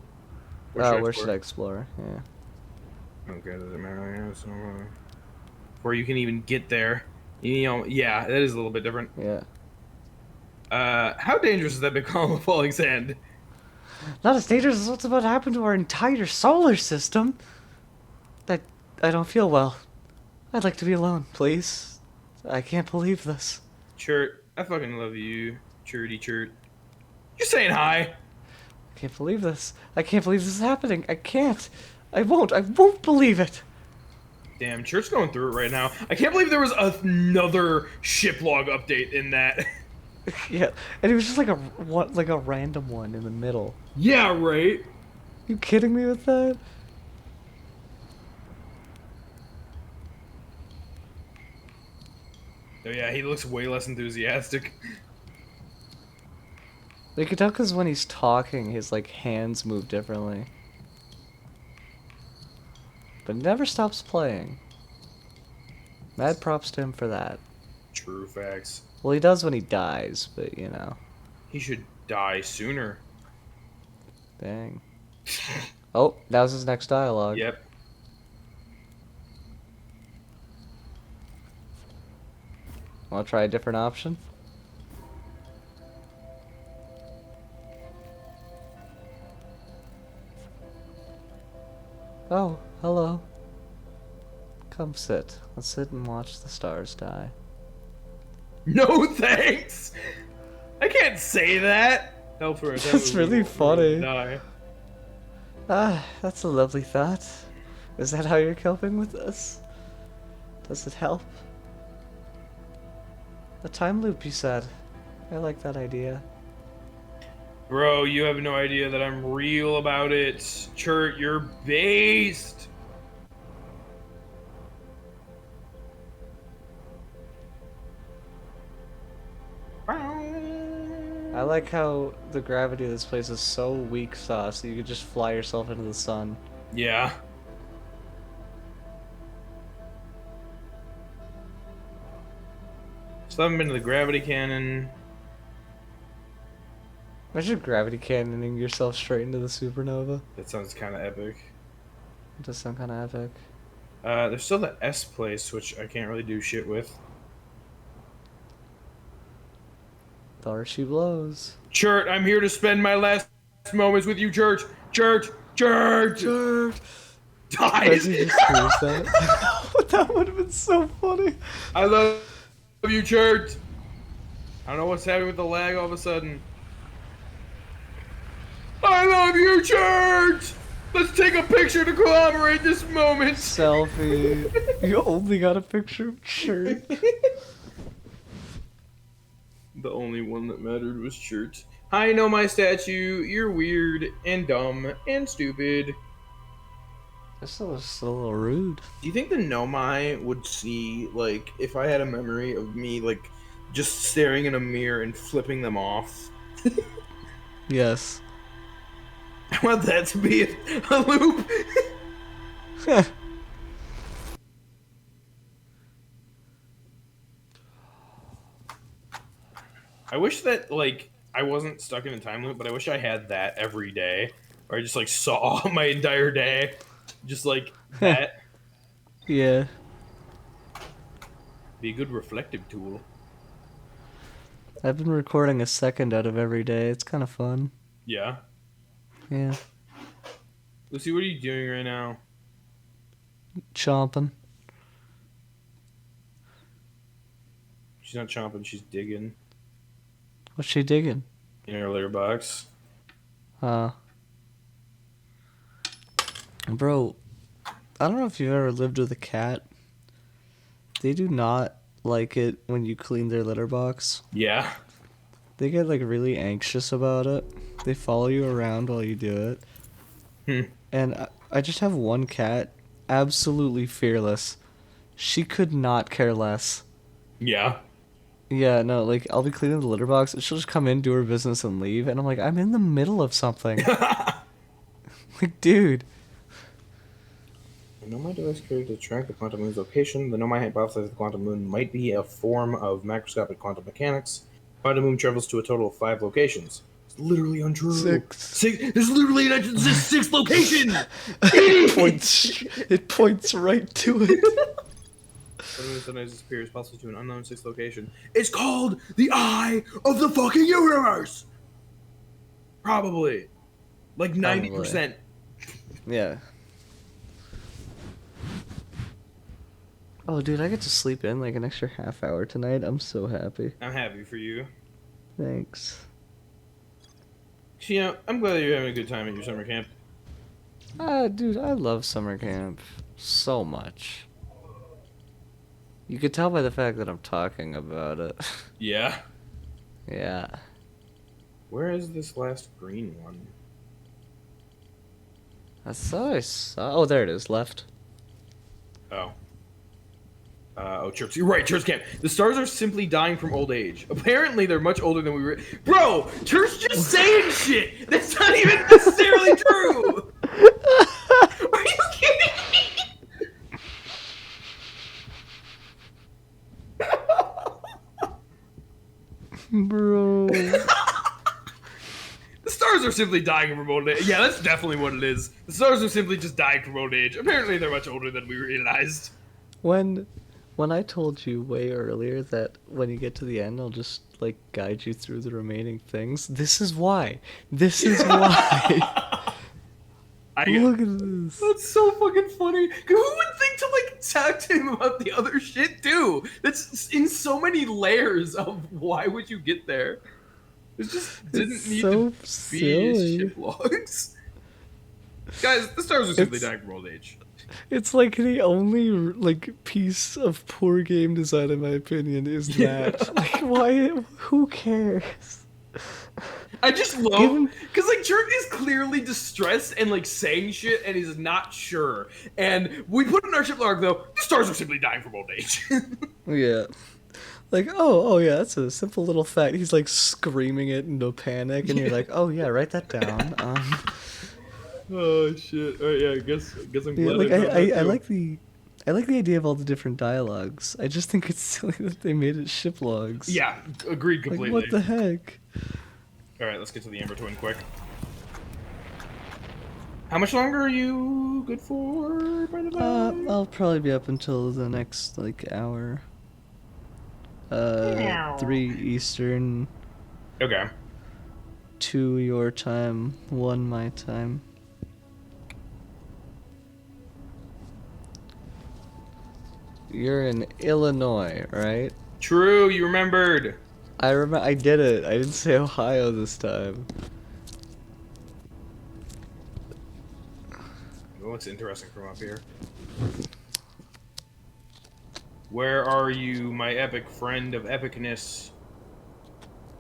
Where should I explore? Yeah. Okay, doesn't matter. Yeah, so, before you can even get there, you know, yeah, that is a little bit different. Yeah. How dangerous is that big column of falling sand? Not as dangerous as what's about to happen to our entire solar system. I don't feel well. I'd like to be alone, please. I can't believe this. Chert, I fucking love you, Chirty Chert. You saying hi? I can't believe this. I can't believe this is happening. I can't. I won't believe it. Damn, Chert's going through it right now. I can't believe there was another ship log update in that. Yeah, and it was just like a random one in the middle. Yeah, right. You kidding me with that? Oh yeah, he looks way less enthusiastic. You can tell because when he's talking, his like hands move differently. But never stops playing. Mad props to him for that. True facts. Well, he does when he dies, but you know. He should die sooner. Dang. Oh, that was his next dialogue. Yep. Want to try a different option? Oh, hello. Come sit. Let's sit and watch the stars die. No thanks. I can't say that. Elsewhere, that That's would really be- funny. Die. Ah, that's a lovely thought. Is that how you're coping with this? Does it help? A time loop, you said. I like that idea. Bro, you have no idea that I'm real about it. Chert, you're based. I like how the gravity of this place is so weak sauce that you could just fly yourself into the sun. Yeah. Still haven't been to the gravity cannon. Imagine gravity cannoning yourself straight into the supernova. That sounds kind of epic. It does sound kind of epic. There's still the S place, which I can't really do shit with. There she blows. Chert, I'm here to spend my last moments with you, Chert. Chert. Dies. Imagine you just screams that. That would have been so funny. I love you, Chert. I don't know what's happening with the lag all of a sudden. I love you, Chert. Let's take a picture to commemorate this moment. Selfie. You only got a picture of Chert. The only one that mattered was Chert. I know my statue. You're weird and dumb and stupid. This was a little rude. Do you think the Nomai would see, like, if I had a memory of me, like, just staring in a mirror and flipping them off? Yes. I want that to be a loop. I wish that, like, I wasn't stuck in a time loop, but I wish I had that every day. Or I just, like, saw my entire day. Just, like, that. Yeah. Be a good reflective tool. I've been recording a second out of every day. It's kind of fun. Yeah. Yeah. Lucy, what are you doing right now? Chomping. She's not chomping, she's digging What's she digging? in her litter box. Bro, I don't know if you've ever lived with a cat. They do not like it when you clean their litter box. Yeah. They get like really anxious about it. They follow you around while you do it. And I just have one cat, absolutely fearless. She could not care less. Yeah. Yeah, no, like I'll be cleaning the litter box and she'll just come in, do her business, and leave. And I'm like, I'm in the middle of something. Like, dude. The Nomai device created to track the quantum moon's location. The Nomai hypothesized the quantum moon might be a form of macroscopic quantum mechanics. Quantum moon travels to a total of 5 locations. It's literally untrue. Six. There's literally an 6 location. It points right to it. Sometimes disappears, possibly to an unknown 6th location. It's called the Eye of the fucking universe. Probably, like 90%. Yeah. Oh, dude, I get to sleep in like an extra half hour tonight. I'm so happy. I'm happy for you. Thanks. You know, I'm glad you're having a good time at your summer camp. Dude, I love summer camp so much. You could tell by the fact that I'm talking about it. Yeah. Yeah. Where is this last green one? I thought I saw. Oh, there it is. Left. Oh. Church. You're right, Church camp. The stars are simply dying from old age. Apparently, they're much older than we were. Bro, Church just saying shit. That's not even necessarily true. Are you kidding me? Bro. The stars are simply dying from old age. Yeah, that's definitely what it is. The stars are simply just dying from old age. Apparently, they're much older than we realized. When I told you way earlier that when you get to the end, I'll just like guide you through the remaining things. This is why. This is why. Look at this. That's so fucking funny. Who would think to like talk to him about the other shit too? That's in so many layers of why would you get there? It just didn't need so to silly. be ship logs. Guys, the stars are simply dying from old age. It's like the only like piece of poor game design, in my opinion, is that. Like, why? Who cares? I just love because like Jerk is clearly distressed and like saying shit and he's not sure. And we put in our ship log though, the stars are simply dying from old age. Yeah. Like, oh yeah, that's a simple little fact. He's like screaming it into panic, and you're like, oh yeah, write that down. Oh shit! Alright, yeah, I guess I'm Yeah, glad. like I like the idea of all the different dialogues. I just think it's silly that they made it ship logs. Yeah, agreed completely. Like, what the heck? All right, let's get to the Amber Twin quick. How much longer are you good for, by the way? I'll probably be up until the next like hour. 3 Eastern, Okay. 2 your time, 1 my time. You're in Illinois, right? True, you remembered. I did it. I didn't say Ohio this time. It looks interesting from up here. Where are you, my epic friend of epicness?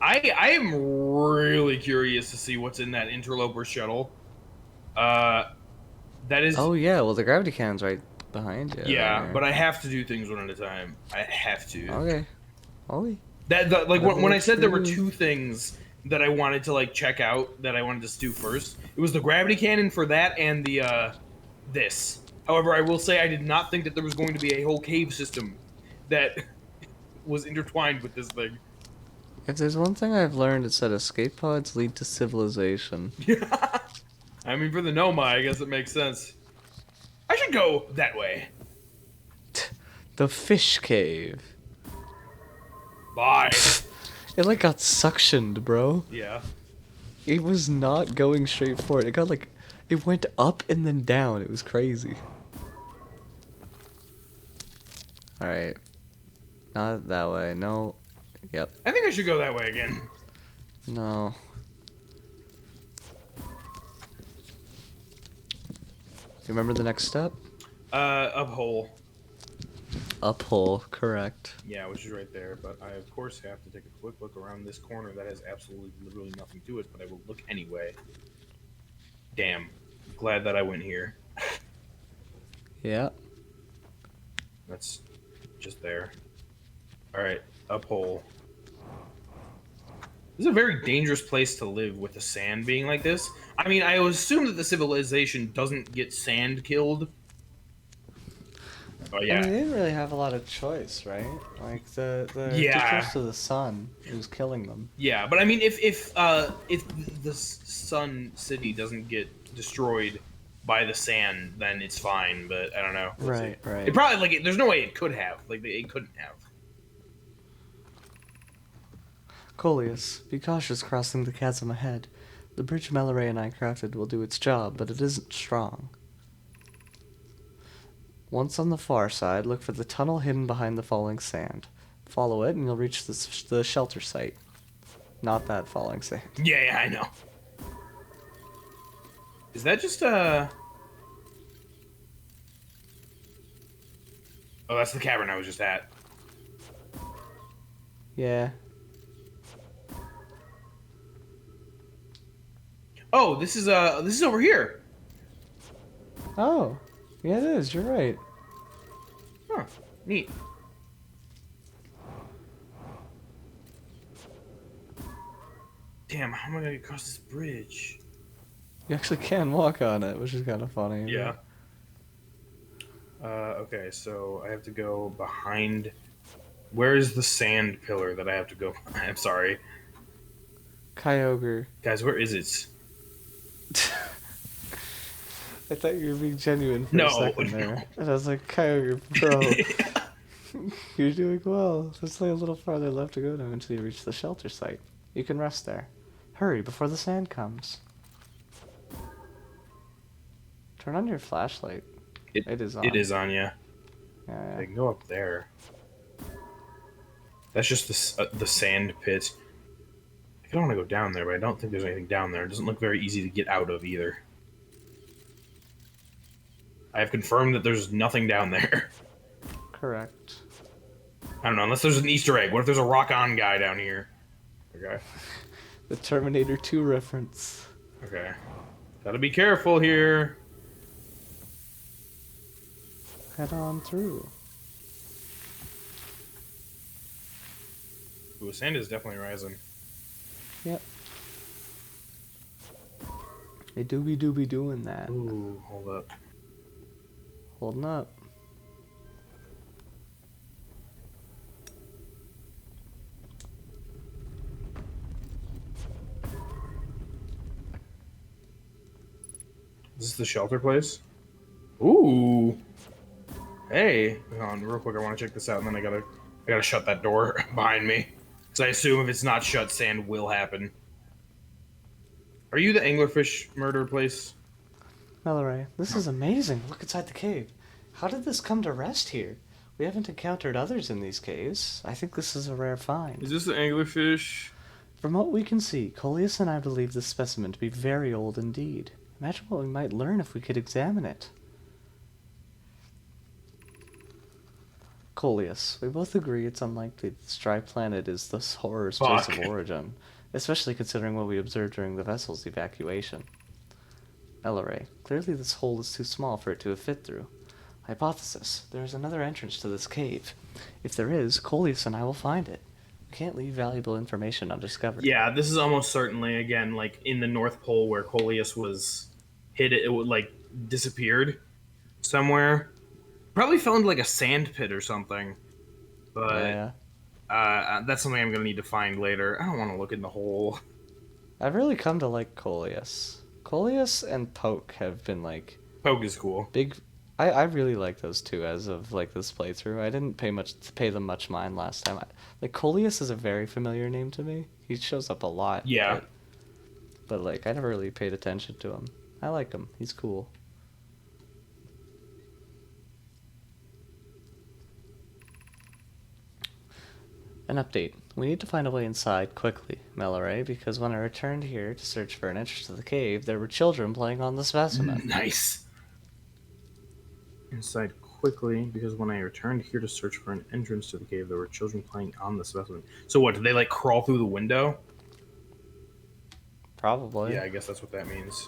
I am really curious to see what's in that interloper shuttle. That is. Oh yeah, well the gravity cannon's right behind you. Yeah, there. but I have to do things one at a time. I have to. Okay. Okay. Like when I said there were 2 things that I wanted to like check out that I wanted to do first, it was the gravity cannon for that and the this. However, I will say I did not think that there was going to be a whole cave system that was intertwined with this thing. If there's one thing I've learned, it's that escape pods lead to civilization. I mean, for the Nomai, I guess it makes sense. I should go that way. The fish cave. Bye. It like got suctioned, bro. Yeah. It was not going straight for it. It got like It went up and then down. It was crazy. Alright. Not that way. No. Yep. I think I should go that way again. No. You remember the next step? Uphole. Uphole, correct. Yeah, which is right there. But I, of course, have to take a quick look around this corner that has absolutely, literally nothing to it, but I will look anyway. Damn. Glad that I went here. Yeah. That's just there. Alright, uphole. This is a very dangerous place to live with the sand being like this. I mean, I would assume that the civilization doesn't get sand killed. Oh, yeah. I mean, they didn't really have a lot of choice, right? Like, the too close to the sun, it was killing them. Yeah, but I mean, if the Sun City doesn't get destroyed by the sand, then it's fine. But I don't know. We'll see. Right. It probably like there's no way it could have. Like it couldn't have. Coleus, be cautious crossing the chasm ahead. The bridge Melloray and I crafted will do its job, but it isn't strong. Once on the far side, look for the tunnel hidden behind the falling sand. Follow it, and you'll reach the shelter site. Not that falling sand. Yeah, I know. Is that just Oh, that's the cavern I was just at. Yeah. Oh, this is over here. Oh, yeah, it is. You're right. Huh. Neat. Damn, how am I gonna get across this bridge? You actually can walk on it, which is kind of funny. Yeah. Okay, so I have to go behind. Where is the sand pillar that I have to go? I'm sorry. Kyogre. Guys, where is it? I thought you were being genuine for No, a second there. And I was like, Kyogre, bro. You're doing well. There's like a little farther left to go now until you reach the shelter site. You can rest there. Hurry before the sand comes. Turn on your flashlight. It is on. It is on, yeah. Yeah. I can go up there. That's just the sand pit. I don't want to go down there, but I don't think there's anything down there. It doesn't look very easy to get out of either. I have confirmed that there's nothing down there. Correct. I don't know, unless there's an Easter egg. What if there's a rock-on guy down here? Okay. The Terminator 2 reference. Okay. Gotta be careful here. Head on through. Ooh, sand is definitely rising. Yep. They do be doing that. Ooh, hold up. Holding up. Is this the shelter place? Ooh. Hey. Hang on, real quick. I want to check this out, and then I gotta shut that door behind me. Because I assume if it's not shut, sand will happen. Are you the anglerfish murder place? Melloray, this is amazing. Look inside the cave. How did this come to rest here? We haven't encountered others in these caves. I think this is a rare find. Is this the anglerfish? From what we can see, Coleus and I believe this specimen to be very old indeed. Imagine what we might learn if we could examine it. Coleus, we both agree it's unlikely this dry planet is this horror's place of origin, especially considering what we observed during the vessel's evacuation. Melloray, clearly this hole is too small for it to have fit through. Hypothesis, there is another entrance to this cave. If there is, Coleus and I will find it. We can't leave valuable information undiscovered. Yeah, this is almost certainly, again, like in the North Pole where Coleus was hit, it would, like, disappeared somewhere. Probably fell into, like, a sand pit or something. But Yeah. that's something I'm going to need to find later. I don't want to look in the hole. I've really come to like Coleus. Coleus and Poke have been, like, Poke is cool. big... I really like those two as of, like, this playthrough. I didn't pay them much mind last time. Like, Coleus is a very familiar name to me. He shows up a lot. Yeah. But like, I never really paid attention to him. I like him. He's cool. An update. We need to find a way inside quickly, Mallory, because when I returned here to search for an entrance to the cave, there were children playing on the specimen. Nice. Inside quickly, because when I returned here to search for an entrance to the cave, there were children playing on the specimen. So what, did they like crawl through the window? Probably. Yeah, I guess that's what that means.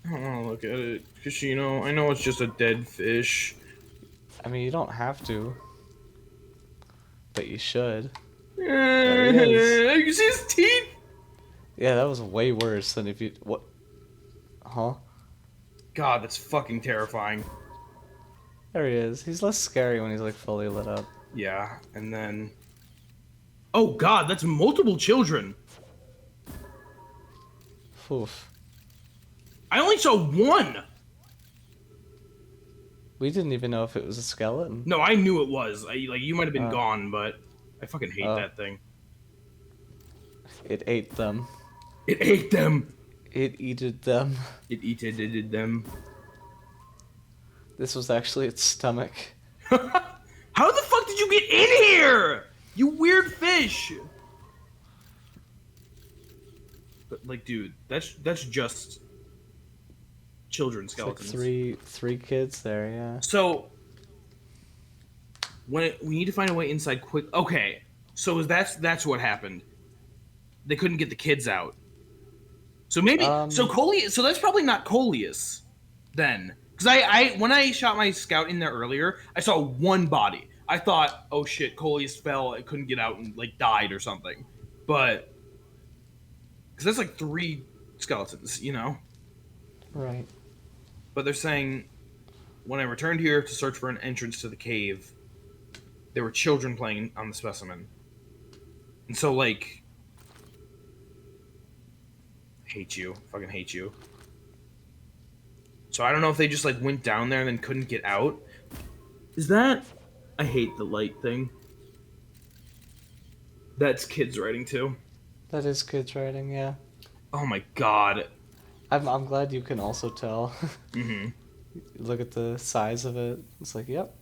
I don't want to look at it, because, you know, I know it's just a dead fish. I mean, you don't have to. But you should. There he is. You see his teeth? Yeah, that was way worse than if you... What? Huh? God, that's fucking terrifying. There he is. He's less scary when he's, like, fully lit up. Yeah, and then... Oh god, that's multiple children! Oof. I only saw one! We didn't even know if it was a skeleton. No, I knew it was. You might have been gone, but I fucking hate that thing. It ate them. It ate them! It eated them. It eated them. This was actually its stomach. How the fuck did you get in here? You weird fish! But, like, dude, that's just children It's like skeletons. three kids there, yeah. So, we need to find a way inside quick. Okay, so that's what happened. They couldn't get the kids out. So maybe so Coleus. So that's probably not Coleus, then, because I when I shot my scout in there earlier, I saw one body. I thought, oh shit, Coleus fell, it couldn't get out and like died or something, but because that's like 3 skeletons, you know. Right. But they're saying, when I returned here to search for an entrance to the cave, there were children playing on the specimen. And so, like... hate you. Fucking hate you. So I don't know if they just, like, went down there and then couldn't get out. Is that... I hate the light thing. That's kids writing, too. That is kids writing, yeah. Oh my god. I'm glad you can also tell. Mm-hmm. Look at the size of it. It's like, yep.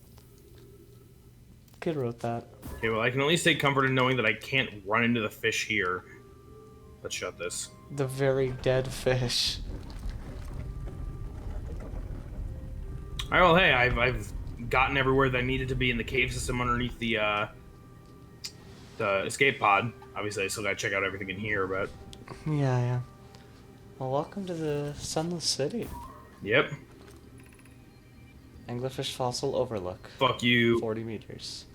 Kid wrote that. Okay, well, I can at least take comfort in knowing that I can't run into the fish here. Let's shut this. The very dead fish. Alright, well, hey, I've gotten everywhere that I needed to be in the cave system underneath the escape pod. Obviously, I still gotta check out everything in here, but... Yeah. Well, welcome to the Sunless City. Yep. Anglerfish fossil overlook. Fuck you. 40 meters.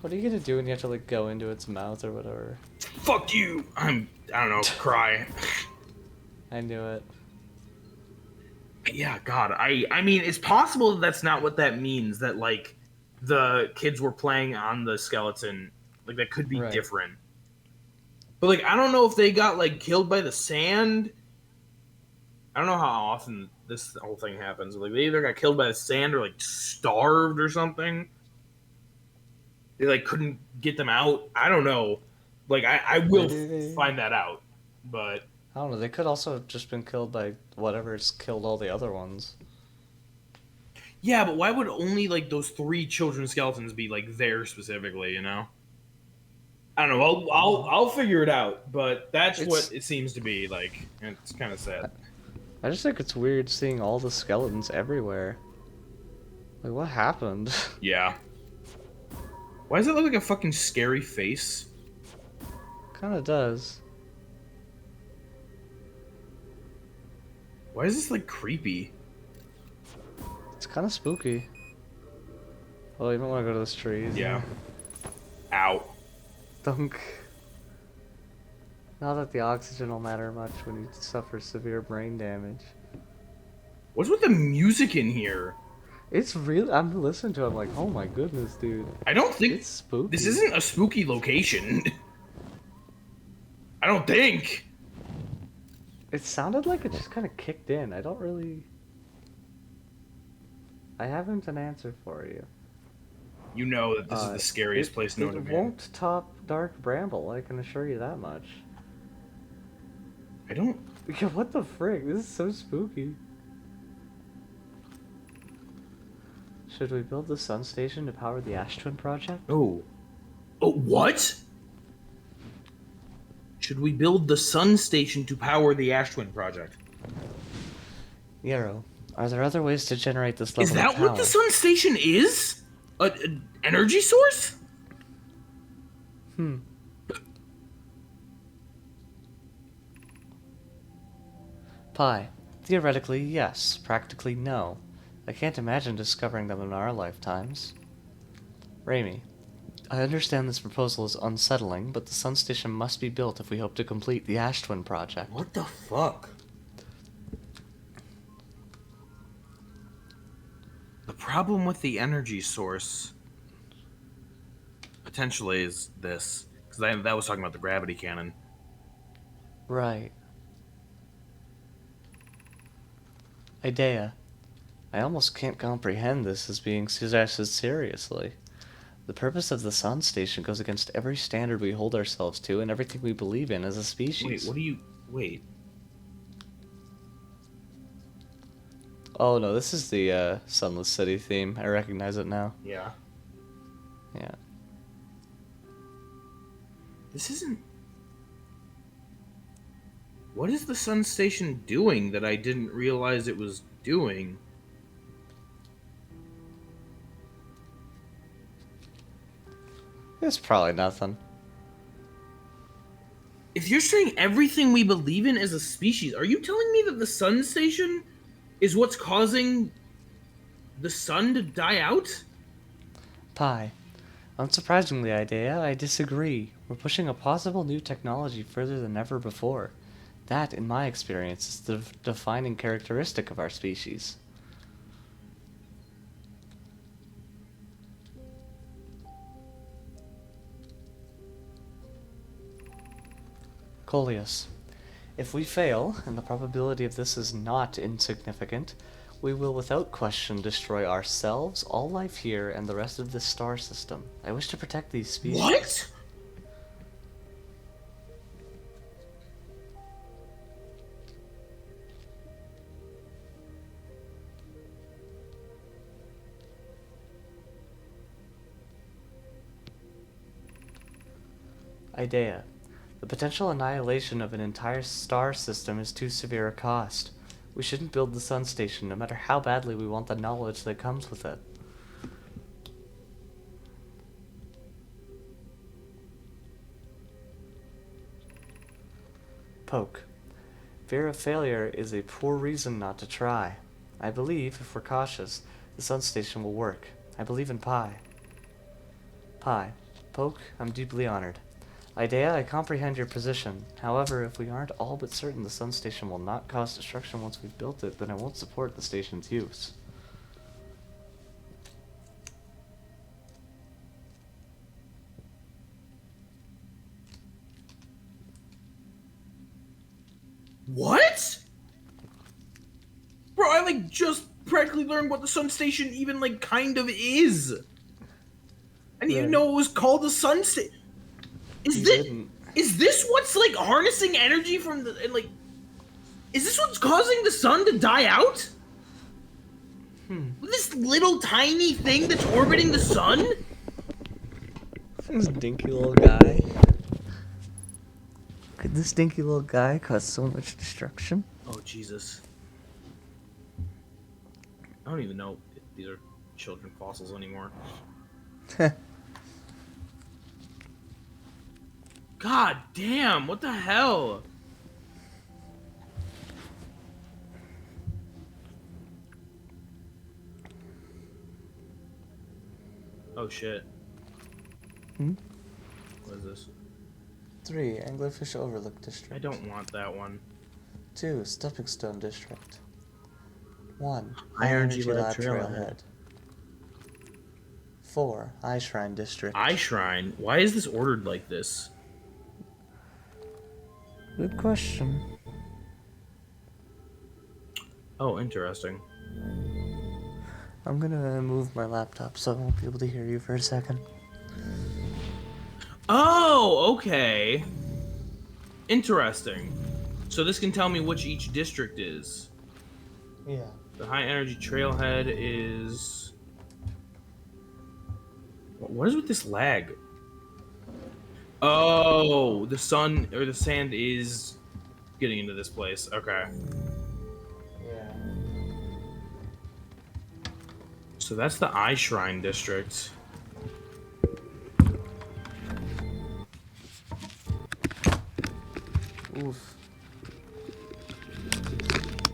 What are you gonna do when you have to, like, go into its mouth or whatever? Fuck you! I don't know, cry. I knew it. Yeah, God, I mean, it's possible that that's not what that means, that, like, the kids were playing on the skeleton. Like, that could be different. But, like, I don't know if they got, like, killed by the sand. I don't know how often this whole thing happens. Like, they either got killed by the sand or, like, starved or something. They, like, couldn't get them out. I don't know. Like, I will find that out. But... I don't know, they could also have just been killed by whatever's killed all the other ones. Yeah, but why would only, like, those 3 children skeletons be, like, there specifically, you know? I don't know. I'll figure it out, but that's what it seems to be like. And it's kind of sad. I just think it's weird seeing all the skeletons everywhere. Like, what happened? Yeah. Why does it look like a fucking scary face? Kinda does. Why is this, like, creepy? It's kinda spooky. Well, you don't want to go to those trees. Yeah. Ow. Dunk. Not that the oxygen will matter much when you suffer severe brain damage. What's with the music in here? It's real. I'm listening to it. I'm like, oh my goodness, dude. I don't think it's spooky. This isn't a spooky location. I don't think. It sounded like it just kind of kicked in. I don't really... I haven't an answer for you. You know that this is the scariest place known to man. man. It won't top Dark Bramble, I can assure you that much. I don't. Yeah, what the frick? This is so spooky. Should we build the sun station to power the Ash Twin project? Oh. Oh, what? Should we build the sun station to power the Ash Twin project? Yarrow, are there other ways to generate this level Is of that power? what the sun station is? An energy source? Pi. Theoretically, yes. Practically, no. I can't imagine discovering them in our lifetimes. Raimi. I understand this proposal is unsettling, but the sun station must be built if we hope to complete the Ash Twin project. What the fuck? The problem with the energy source potentially is this, because that was talking about the gravity cannon. Right. Idea. I almost can't comprehend this as being suggested seriously. The purpose of the sun station goes against every standard we hold ourselves to and everything we believe in as a species. Wait, what do you... Wait. Oh no, this is the Sunless City theme. I recognize it now. Yeah. Yeah. This isn't... What is the sun station doing that I didn't realize it was doing? It's probably nothing. If you're saying everything we believe in as a species, are you telling me that the sun station is what's causing the sun to die out? Pi. Unsurprisingly, Idea, I disagree. We're pushing a possible new technology further than ever before. That, in my experience, is the defining characteristic of our species. Coleus. If we fail, and the probability of this is not insignificant, we will without question destroy ourselves, all life here, and the rest of this star system. I wish to protect these species. What? Idea. The potential annihilation of an entire star system is too severe a cost. We shouldn't build the sun station, no matter how badly we want the knowledge that comes with it. Poke. Fear of failure is a poor reason not to try. I believe, if we're cautious, the sun station will work. I believe in Pi. Pi. Poke, I'm deeply honored. Idea, I comprehend your position. However, if we aren't all but certain the sun station will not cause destruction once we've built it, then I won't support the station's use. What? Bro, I just practically learned what the sun station even kind of is. I didn't even know it was called the sun station. Is this what's harnessing energy from the is this what's causing the sun to die out? This little tiny thing that's orbiting the sun? This dinky little guy. Could this dinky little guy cause so much destruction? Oh Jesus. I don't even know if these are children fossils anymore. God damn, what the hell? Oh shit. What is this? 3. Anglerfish Overlook District. I don't want that one. 2. Stepping Stone District. 1. High Energy Lab Lab Trailhead. 4. Eye Shrine District. Eye Shrine? Why is this ordered like this? Good question. Oh, interesting. I'm gonna move my laptop so I won't be able to hear you for a second. Oh, okay. Interesting. So this can tell me which each district is. Yeah. The high energy trailhead is. What is with this lag? Oh, the sun or the sand is getting into this place. Okay. Yeah. So that's the Eye Shrine district. Oof.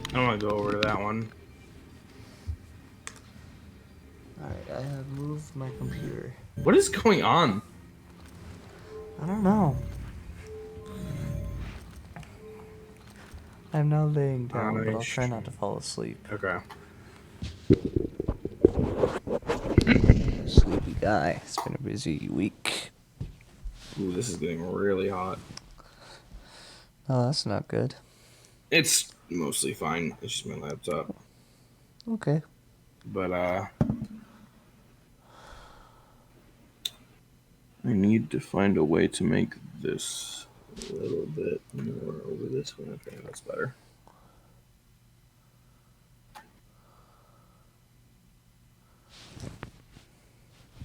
I don't want to go over to that one. Alright, I have moved my computer. What is going on? I don't know. I'm now laying down, but I'll try not to fall asleep. Okay. Sleepy guy. It's been a busy week. Ooh, this is getting really hot. Oh, that's not good. It's mostly fine. It's just my laptop. Okay. But, I need to find a way to make this a little bit more over this one. Okay, that's better.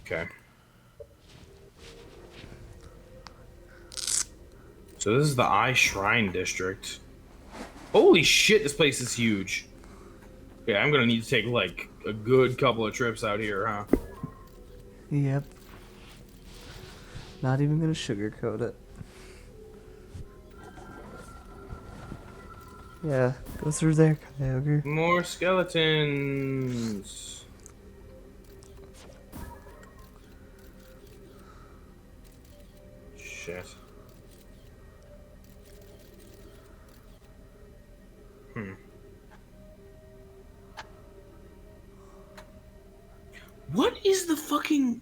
Okay. So this is the Eye Shrine district. Holy shit, this place is huge. Yeah, I'm gonna need to take like a good couple of trips out here, huh? Yep. Not even gonna sugarcoat it. Yeah, go through there, Kyogre. More skeletons. Shit. What is the fucking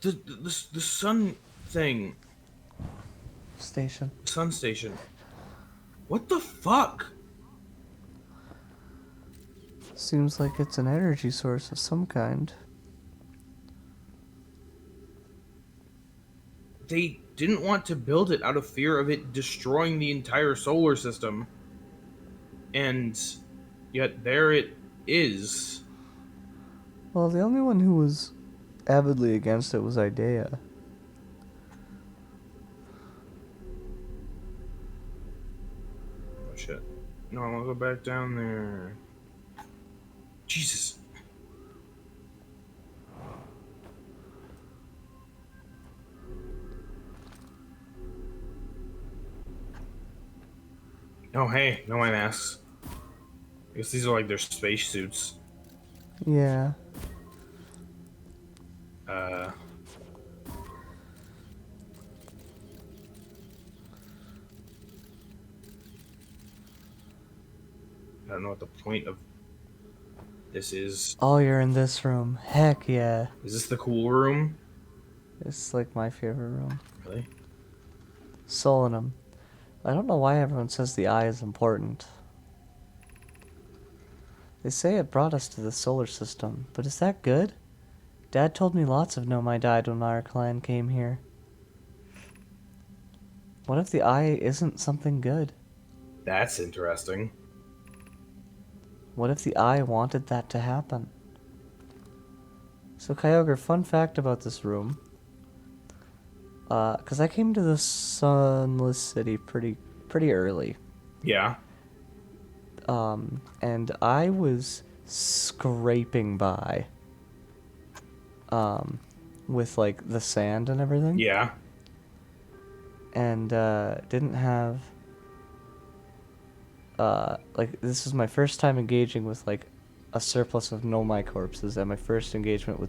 the sun thing? Station. Sun station. What the fuck? Seems like it's an energy source of some kind. They didn't want to build it out of fear of it destroying the entire solar system. And yet there it is. Well, the only one who was avidly against it was Idea. Oh shit. No, I want to go back down there. Jesus. Oh hey, no my masks. I guess these are like their space suits. Yeah. I don't know what the point of this is. Oh, you're in this room. Heck yeah. Is this the cool room? It's like my favorite room. Really? Solanum. I don't know why everyone says the eye is important. They say it brought us to the solar system, but is that good? Dad told me lots of Nomai died when our clan came here. What if the eye isn't something good? That's interesting. What if the eye wanted that to happen? So Kyogre, fun fact about this room. Cause I came to the Sunless City pretty early. Yeah. And I was scraping by. With like the sand and everything. Yeah. And didn't have like this is my first time engaging with like a surplus of Nomai corpses and my first engagement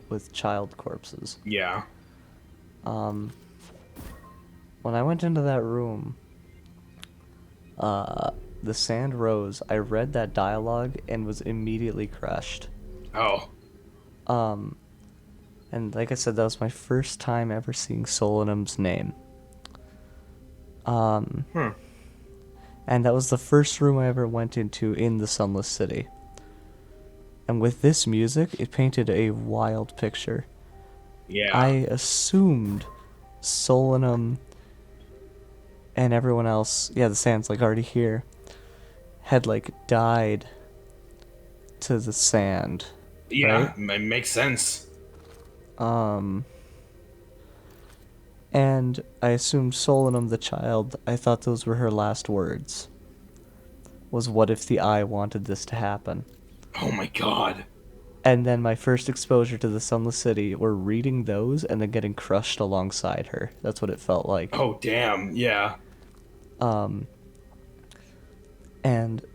with child corpses. Yeah. When I went into that room, the sand rose. I read that dialogue and was immediately crushed. Oh. And like I said, that was my first time ever seeing Solanum's name. And that was the first room I ever went into in the Sunless City. And with this music, it painted a wild picture. Yeah. I assumed Solanum and everyone else, yeah, the sand's like already here, had like died to the sand. Yeah, Right? it makes sense. And I assumed Solanum, the child, I thought those were her last words. Was what if the eye wanted this to happen? Oh my god. And then my first exposure to the Sunless City were reading those and then getting crushed alongside her. That's what it felt like. Oh damn, yeah. And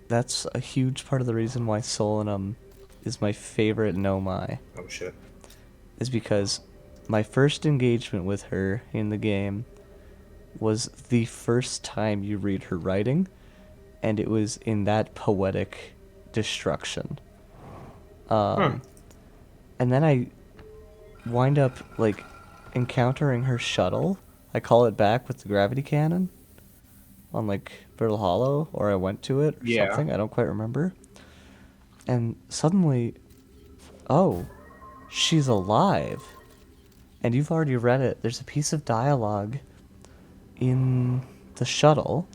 that's a huge part of the reason why Solanum is my favorite Nomai. Oh shit. Is because my first engagement with her in the game was the first time you read her writing, and it was in that poetic destruction. And then I wind up, like, encountering her shuttle. I call it back with the gravity cannon on, like, Brittle Hollow, or I went to it, or something. I don't quite remember. And suddenly, oh, she's alive. And you've already read it. There's a piece of dialogue in the shuttle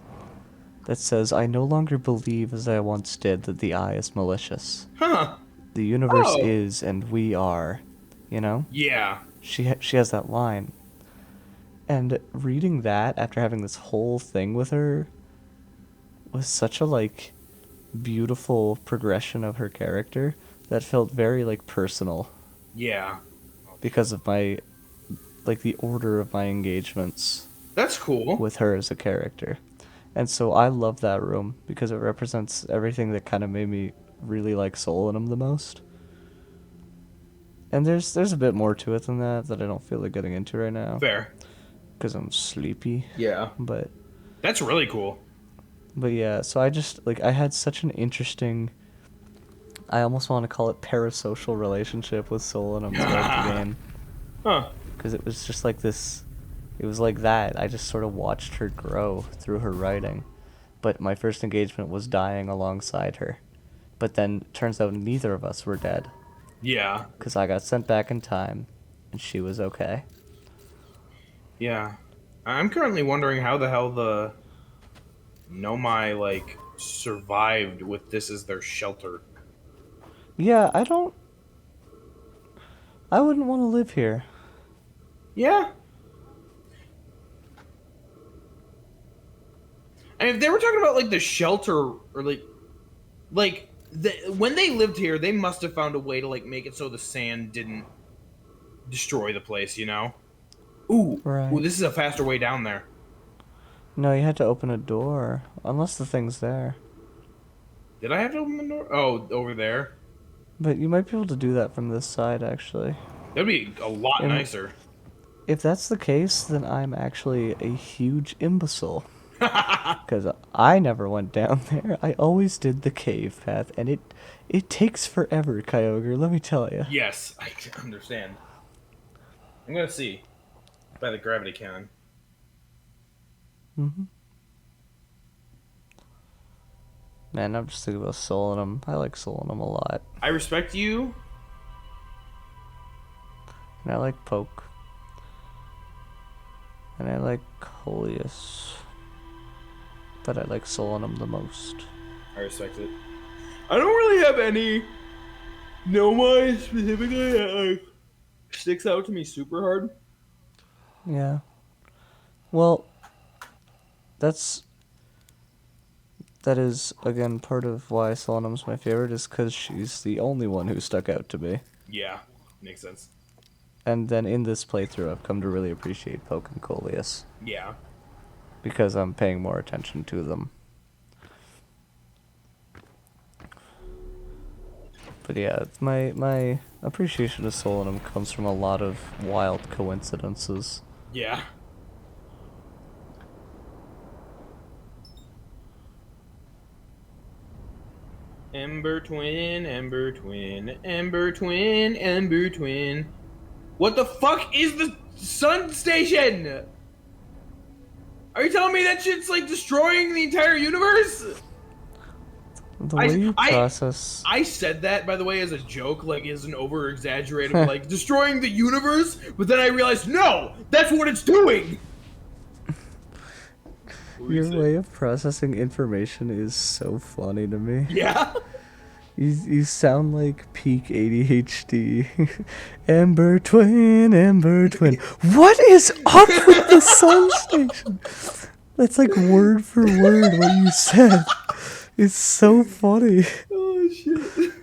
that says, I no longer believe as I once did that the eye is malicious. Huh. The universe Oh. is and we are, you know? Yeah. She has that line. And reading that after having this whole thing with her was such a, like, beautiful progression of her character that felt very, like, personal. Yeah. Because of my, like, the order of my engagements That's cool. with her as a character. And so I love that room because it represents everything that kind of made me really like Solanum the most. And there's a bit more to it than that I don't feel like getting into right now. Fair. Because I'm sleepy. Yeah. But That's really cool. yeah, so I just, like, I had such an interesting, I almost want to call it parasocial relationship with Solanum throughout the game. Huh. Because it was just like this, it was like that. I just sort of watched her grow through her writing. But my first engagement was dying alongside her. But then turns out neither of us were dead. Yeah. Because I got sent back in time, and she was okay. Yeah. I'm currently wondering how the hell the Nomai, like, survived with this as their shelter. Yeah, I wouldn't want to live here. Yeah. And if they were talking about, like, the shelter, or, when they lived here, they must have found a way to, like, make it so the sand didn't destroy the place, you know? Ooh, Right. ooh, this is a faster way down there. No, you had to open a door. Unless the thing's there. Did I have to open the door? Oh, over there? But you might be able to do that from this side, actually. That'd be a lot And- nicer. If that's the case, then I'm actually a huge imbecile. Because I never went down there. I always did the cave path, and it takes forever, Kyogre, let me tell you. Yes, I can understand. I'm gonna see. By the gravity cannon. Man, I'm just thinking about Solanum. I like Solanum a lot. I respect you. And I like Poke. And I like Coleus. But I like Solanum the most. I respect it. I don't really have any Nomai specifically that, like, sticks out to me super hard. Yeah. Well, that is, again, part of why Solanum's my favorite, is because she's the only one who stuck out to me. Yeah, makes sense. And then in this playthrough, I've come to really appreciate Poke and Coleus, Yeah. because I'm paying more attention to them. But yeah, my appreciation of Solanum comes from a lot of wild coincidences. Yeah. Ember twin, ember twin, ember twin, ember twin. What the fuck is the sun station? Are you telling me that shit's like destroying the entire universe? The way you process... I said that, by the way, as a joke, like as an over-exaggerated, like destroying the universe, but then I realized, no, that's what it's doing. Your way of processing information is so funny to me. Yeah. You sound like peak ADHD. Amber twin, Amber twin. What is up with the sun station? That's like word for word what you said. It's so funny. Oh shit.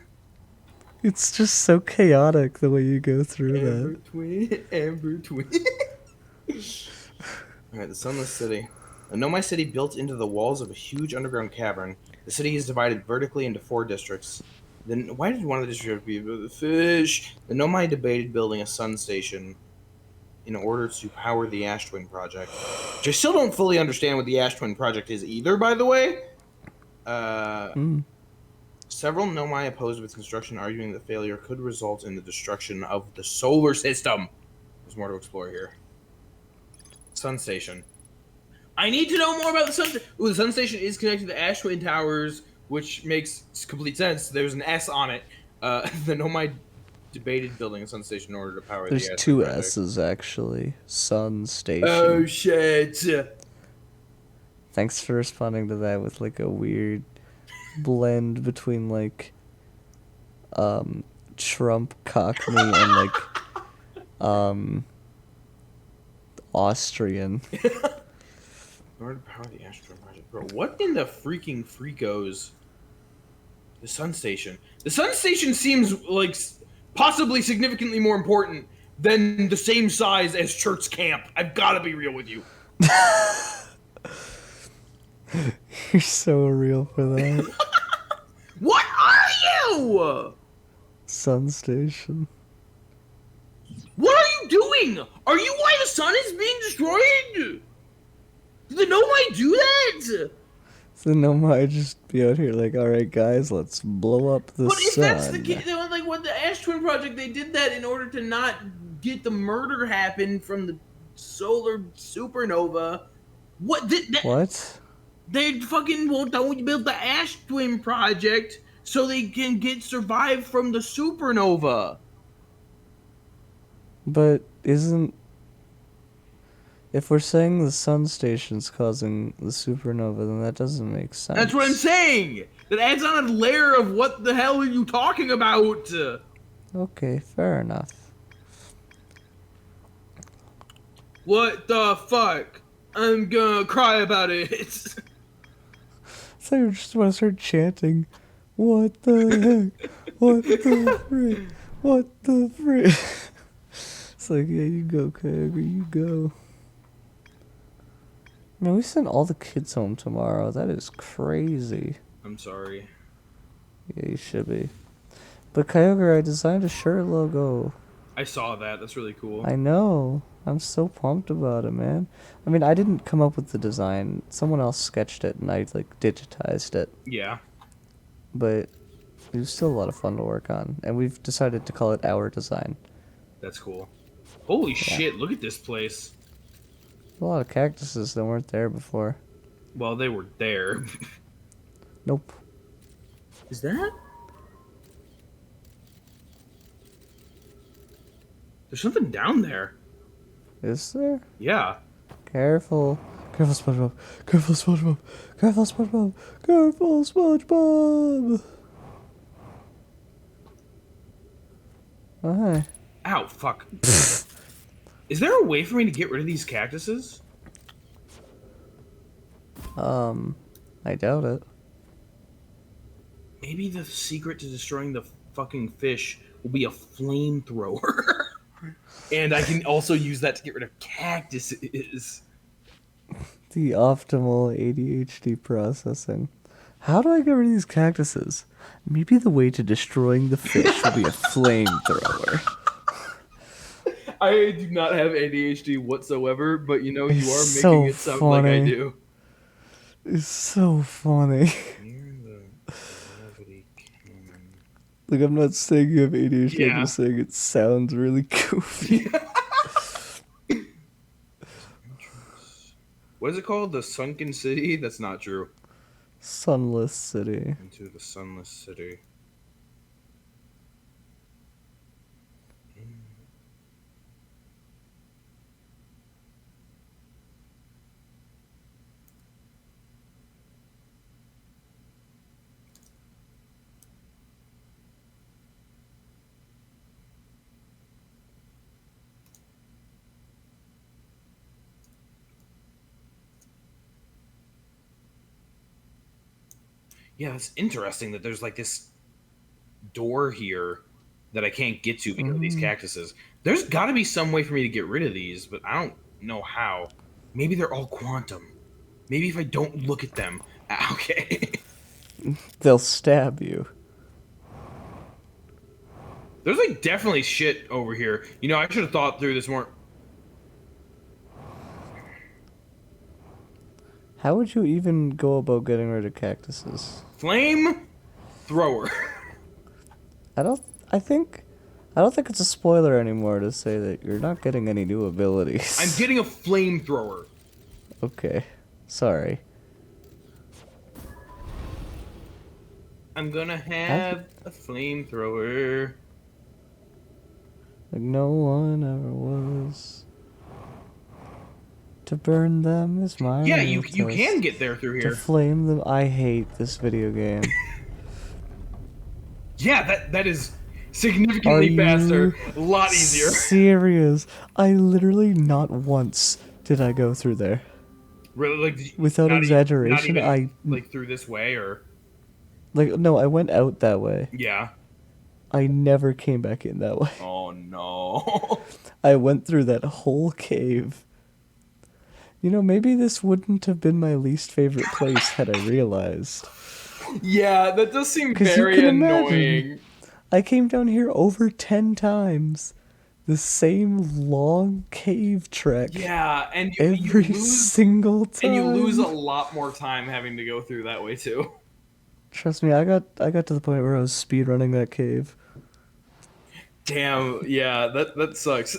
It's just so chaotic the way you go through that. Twin, Amber Twin. Alright, the Sunless City. A Nomai city built into the walls of a huge underground cavern. The city is divided vertically into 4 districts. Then why did one of the districts be the fish? The Nomai debated building a sun station in order to power the Ash Twin project. Which I still don't fully understand what the Ash Twin project is either, by the way. Several Nomai opposed its construction, arguing that failure could result in the destruction of the solar system. There's more to explore here. Sun Station. I need to know more about the Sun Station. Ooh, the Sun Station is connected to Ash Twin Towers, which makes complete sense. There's an S on it. The Nomai debated building a Sun Station in order to power There's the Ash 2 Twin project. S's actually. Sun station. Oh, shit. Thanks for responding to that with like a weird blend between like Trump Cockney and like Austrian. In order to power the Ash Twin project. Bro, what in the freaking freakos? The Sun Station. The Sun Station seems like possibly significantly more important than the same size as Church Camp. I've got to be real with you. You're so real for that. What are you? Sun station. What are you doing? Are you why the sun is being destroyed? Did the Nomai do that? So no might just be out here like, alright guys, let's blow up the But if sun. that's the case, like what the Ash Twin project, they did that in order to not get the murder happen from the solar supernova. What? What? They fucking won't build the Ash Twin project so they can survive from the supernova. But isn't... If we're saying the sun station's causing the supernova, then that doesn't make sense. That's what I'm saying. That adds on a layer of what the hell are you talking about? Okay, fair enough. What the fuck? I'm gonna cry about it. So you just want to start chanting, what the heck? What the frick? What the frick? It's like, yeah, you go, Kyogre, you go. Man, we sent all the kids home tomorrow. That is crazy. I'm sorry. Yeah, you should be. But Kyogre, I designed a shirt logo. I saw that. That's really cool. I know. I'm so pumped about it, man. I mean, I didn't come up with the design. Someone else sketched it, and I, like, digitized it. Yeah. But it was still a lot of fun to work on. And we've decided to call it Our Design. That's cool. Holy shit, look at this place. A lot of cactuses that weren't there before. Well, they were there. Nope. Is that? There's something down there. Is there? Yeah. Careful. Careful, SpongeBob. Careful, SpongeBob. Careful, SpongeBob. Careful, SpongeBob. Oh, hi. Ow, fuck. Is there a way for me to get rid of these cactuses? I doubt it. Maybe the secret to destroying the fucking fish will be a flamethrower. And I can also use that to get rid of cactuses. The optimal ADHD processing. How do I get rid of these cactuses? Maybe the way to destroying the fish will be a flamethrower. I do not have ADHD whatsoever, but you know, you are It's making so it sound like I funny. do. It's so funny. Near the gravity cannon. Like, I'm not saying you have ADHD, Yeah. I'm just saying it sounds really goofy. What is it called? The Sunken City? That's not true. Sunless City. Into the Sunless City. Yeah, it's interesting that there's like this door here that I can't get to because of these cactuses. There's got to be some way for me to get rid of these, but I don't know how. Maybe they're all quantum. Maybe if I don't look at them. Okay. They'll stab you. There's like definitely shit over here. You know, I should have thought through this more. How would you even go about getting rid of cactuses? Flame thrower. I don't think it's a spoiler anymore to say that you're not getting any new abilities. I'm getting a flamethrower. Okay. Sorry. I'm gonna have a flamethrower. Like no one ever was. To burn them is my Yeah, real you test. can get there through To here. flame them. I hate this video game. Yeah, that is significantly faster, a lot easier. Serious? I literally not once did I go through there. Really, like Without not exaggeration, not even, I like through this way or like no, I went out that way. yeah. I never came back in that way. Oh no. I went through that whole cave. You know, maybe this wouldn't have been my least favorite place had I realized. Yeah, that does seem 'Cause you very can annoying. imagine. I came down here over 10 times. The same long cave trek. Yeah, and you Every lose single time. and you lose a lot more time having to go through that way too. Trust me, I got to the point where I was speedrunning that cave. Damn, yeah, that sucks.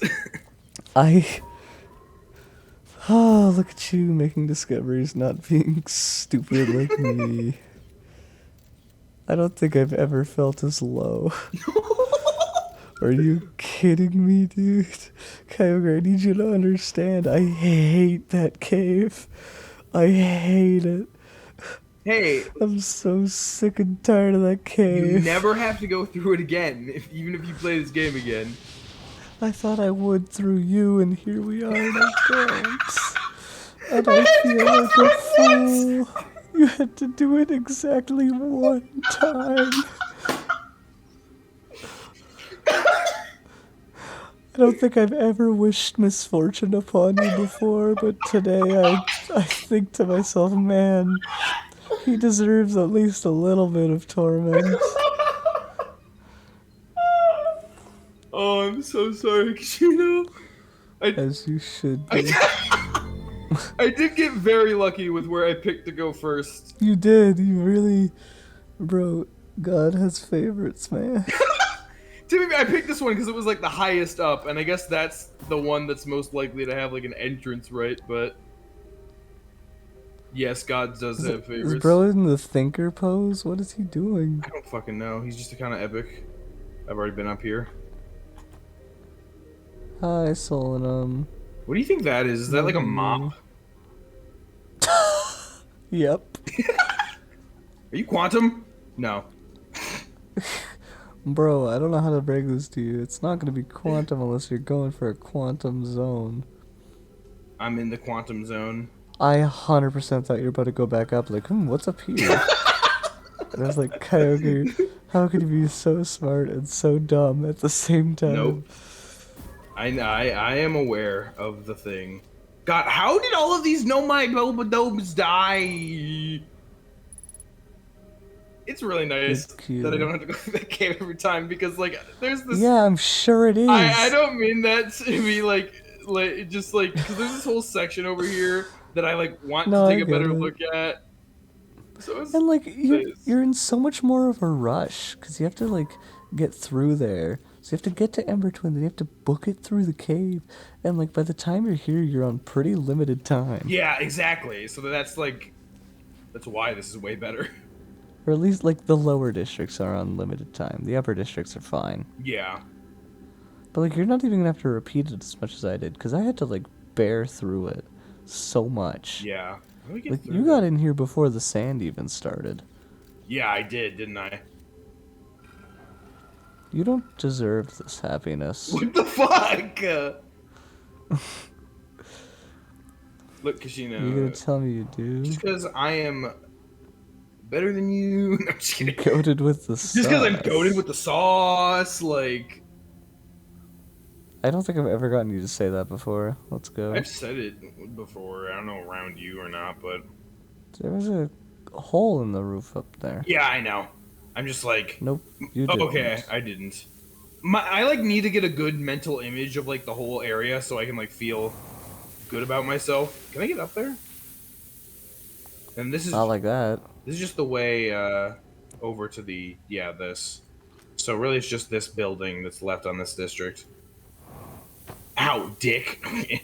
Oh, look at you making discoveries, not being stupid like me. I don't think I've ever felt as low. Are you kidding me, dude? Kyogre, I need you to understand. I hate that cave. I hate it. Hey, I'm so sick and tired of that you cave. never have to go through it again, even if you play this game again. I thought I would through you, and here we are, and I don't. And I feel like a fool. You had to do it exactly one time. I don't think I've ever wished misfortune upon you before, but today I think to myself, man, he deserves at least a little bit of torment. Oh, I'm so sorry, Kishino. As you should be. I did get very lucky with where I picked to go first. You did, you really... Bro, God has favorites, man. Typically, I picked this one because it was like the highest up, and I guess that's the one that's most likely to have like an entrance, right? But yes, God does have favorites. Is bro in the thinker pose? What is he doing? I don't fucking know. He's just a kind of epic. I've already been up here. Hi, Solanum. What do you think that is? Is that like a mop? Yep. Are you quantum? No. Bro, I don't know how to break this to you. It's not gonna be quantum unless you're going for a quantum zone. I'm in the quantum zone. I 100% thought you were about to go back up, like, what's up here? And I was like, Kyogre, how could you be so smart and so dumb at the same time? Nope. I am aware of the thing. God, how did all of these know my Bulbadomes die? It's really nice It's cute. that I don't have to go through that cave every time because, like, there's this. Yeah, I'm sure it is. I don't mean that to be like just like because there's this whole section over here that I like want No, to I take a get better it. look at. So it's And like nice. you're in so much more of a rush because you have to like get through there. So you have to get to Ember Twin, then you have to book it through the cave, and like by the time you're here, you're on pretty limited time. Yeah, exactly. So that's why this is way better. Or at least like the lower districts are on limited time. The upper districts are fine. Yeah. But like you're not even gonna have to repeat it as much as I did because I had to like bear through it so much. Yeah. How do we get Like through you that? got in here before the sand even started. Yeah, I did, didn't I? You don't deserve this happiness. What the fuck? Look, Kashino. You're gonna tell me you do? Just because I am better than you. No, I'm just kidding. Coated with the sauce. Just because I'm goaded with the sauce, like... I don't think I've ever gotten you to say that before. Let's go. I've said it before. I don't know around you or not, but... There was a hole in the roof up there. Yeah, I know. I'm just like... Nope, you Oh, didn't. okay, I didn't. I, like, need to get a good mental image of, like, the whole area so I can, like, feel good about myself. Can I get up there? And this is... Not like that. This is just the way, over to the... Yeah, this. So really it's just this building that's left on this district. Ow, dick! Okay,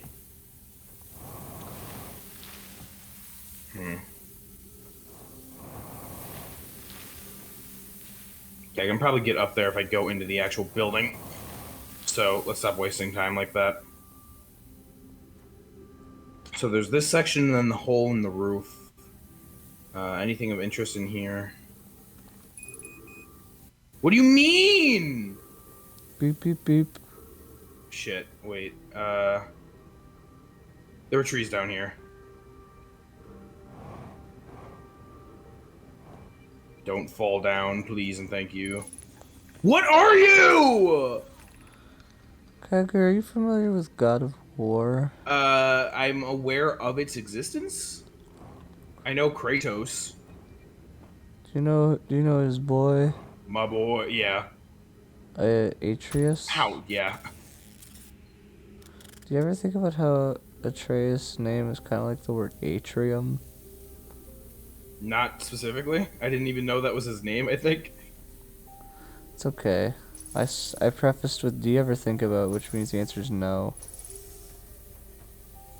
I can probably get up there if I go into the actual building. So, let's stop wasting time like that. So there's this section and then the hole in the roof. Anything of interest in here? What do you mean? Beep, beep, beep. Shit, wait. There were trees down here. Don't fall down, please and thank you. What are you? Kyger, are you familiar with God of War? I'm aware of its existence. I know Kratos. Do you know his boy? My boy, yeah. Atreus? How? Yeah. Do you ever think about how Atreus' name is kind of like the word atrium? Not specifically. I didn't even know that was his name, I think. It's okay. I prefaced with, do you ever think about, which means the answer is no.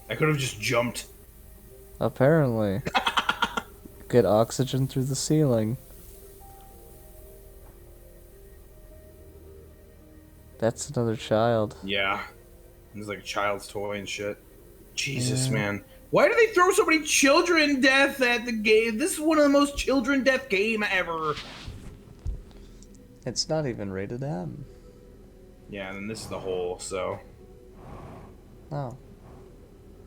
I could have just jumped. Apparently. Get oxygen through the ceiling. That's another child. Yeah. It's like a child's toy and shit. Jesus, Yeah. man. Why do they throw so many children death at the game? This is one of the most children death game ever. It's not even rated M. Yeah, and then this is the hole, so... Oh.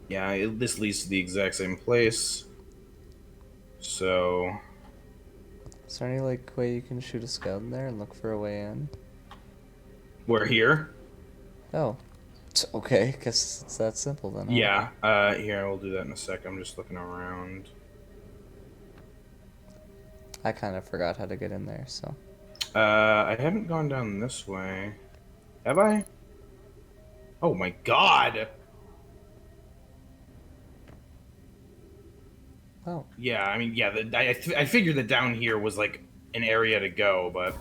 Yeah, this leads to the exact same place. So... Is there any, like, way you can shoot a scout in there and look for a way in? We're here? Oh. Okay, guess it's that simple then. Huh? Yeah, here, we'll do that in a sec. I'm just looking around. I kind of forgot how to get in there, so. I haven't gone down this way. Have I? Oh my god! Oh. Yeah, I mean, yeah, I figured that down here was, like, an area to go, but...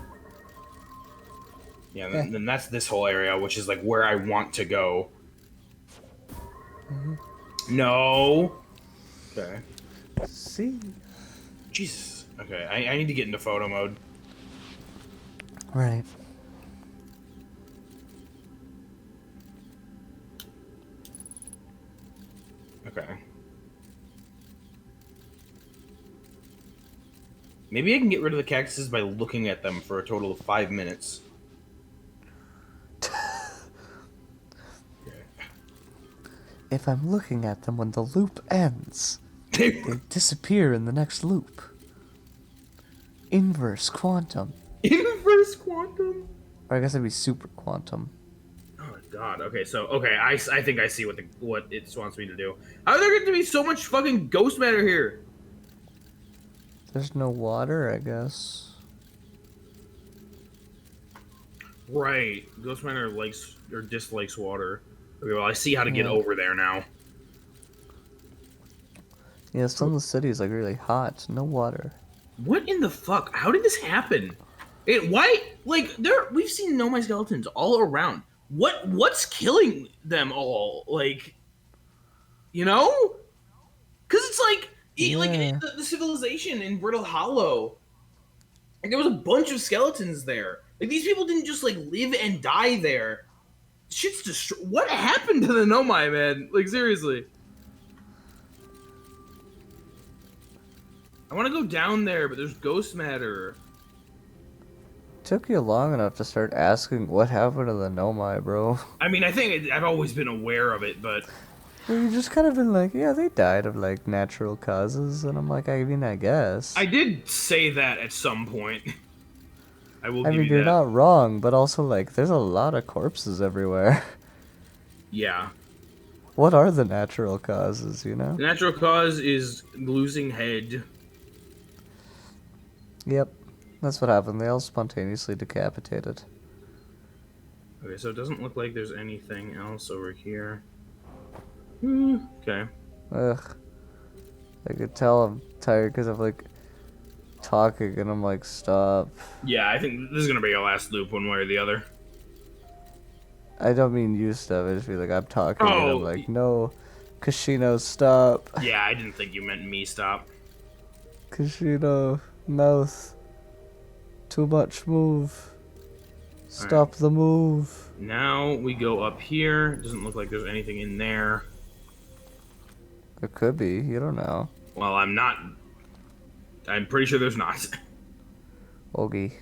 Yeah, then that's this whole area, which is, like, where I want to go. Mm-hmm. No! Okay. See? Jesus. Okay, I need to get into photo mode. Right. Okay. Maybe I can get rid of the cactuses by looking at them for a total of 5 minutes. If I'm looking at them when the loop ends, they disappear in the next loop. Inverse quantum. Inverse quantum? Or I guess it'd be super quantum. Oh god. Okay, so I think I see what it wants me to do. How are there going to be so much fucking ghost matter here? There's no water, I guess. Right. Ghost matter likes or dislikes water. Okay, well I see how to get over there now. Yeah, some of the city is like really hot. No water. What in the fuck? How did this happen? Why? Like we've seen nomai skeletons all around. What's killing them all? Like, you know? Because it's like like the civilization in Brittle Hollow. Like there was a bunch of skeletons there. Like these people didn't just like live and die there. Shit's destroyed. What happened to the nomai, man? Like seriously. I want to go down there, but there's ghost matter. Took you long enough to start asking what happened to the nomai, bro. I mean, I think I've always been aware of it, but Well, you just kind of been like, yeah, they died of like natural causes, and I'm like, I mean, I guess. I did say that at some point. I will I give mean, you you're that. not wrong, but also like, there's a lot of corpses everywhere. Yeah. What are the natural causes, you know? The natural cause is losing head. Yep, that's what happened. They all spontaneously decapitated. Okay, so it doesn't look like there's anything else over here. Okay. Ugh. I could tell I'm tired because of like talking, and I'm like, stop. Yeah, I think this is gonna be our last loop one way or the other. I don't mean you stop. I just feel like I'm talking, and I'm Oh, like, no, Kashino, stop. yeah, I didn't think you meant me stop. Kashino, mouth. Too much move. Stop the move. Now we go up here. Doesn't look like there's anything in there. It could be. You don't know. Well, I'm pretty sure there's not. Ogie.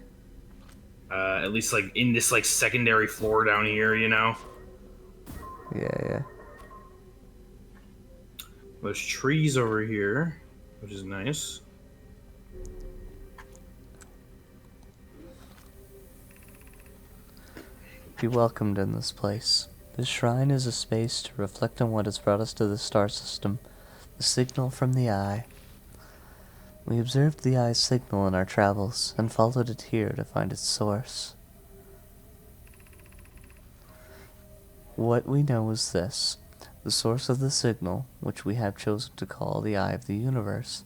At least like in this like secondary floor down here, you know. Yeah. There's trees over here, which is nice. Be welcomed in this place. This shrine is a space to reflect on what has brought us to the star system, the signal from the eye. We observed the eye's signal in our travels, and followed it here to find its source. What we know is this. The source of the signal, which we have chosen to call the Eye of the Universe,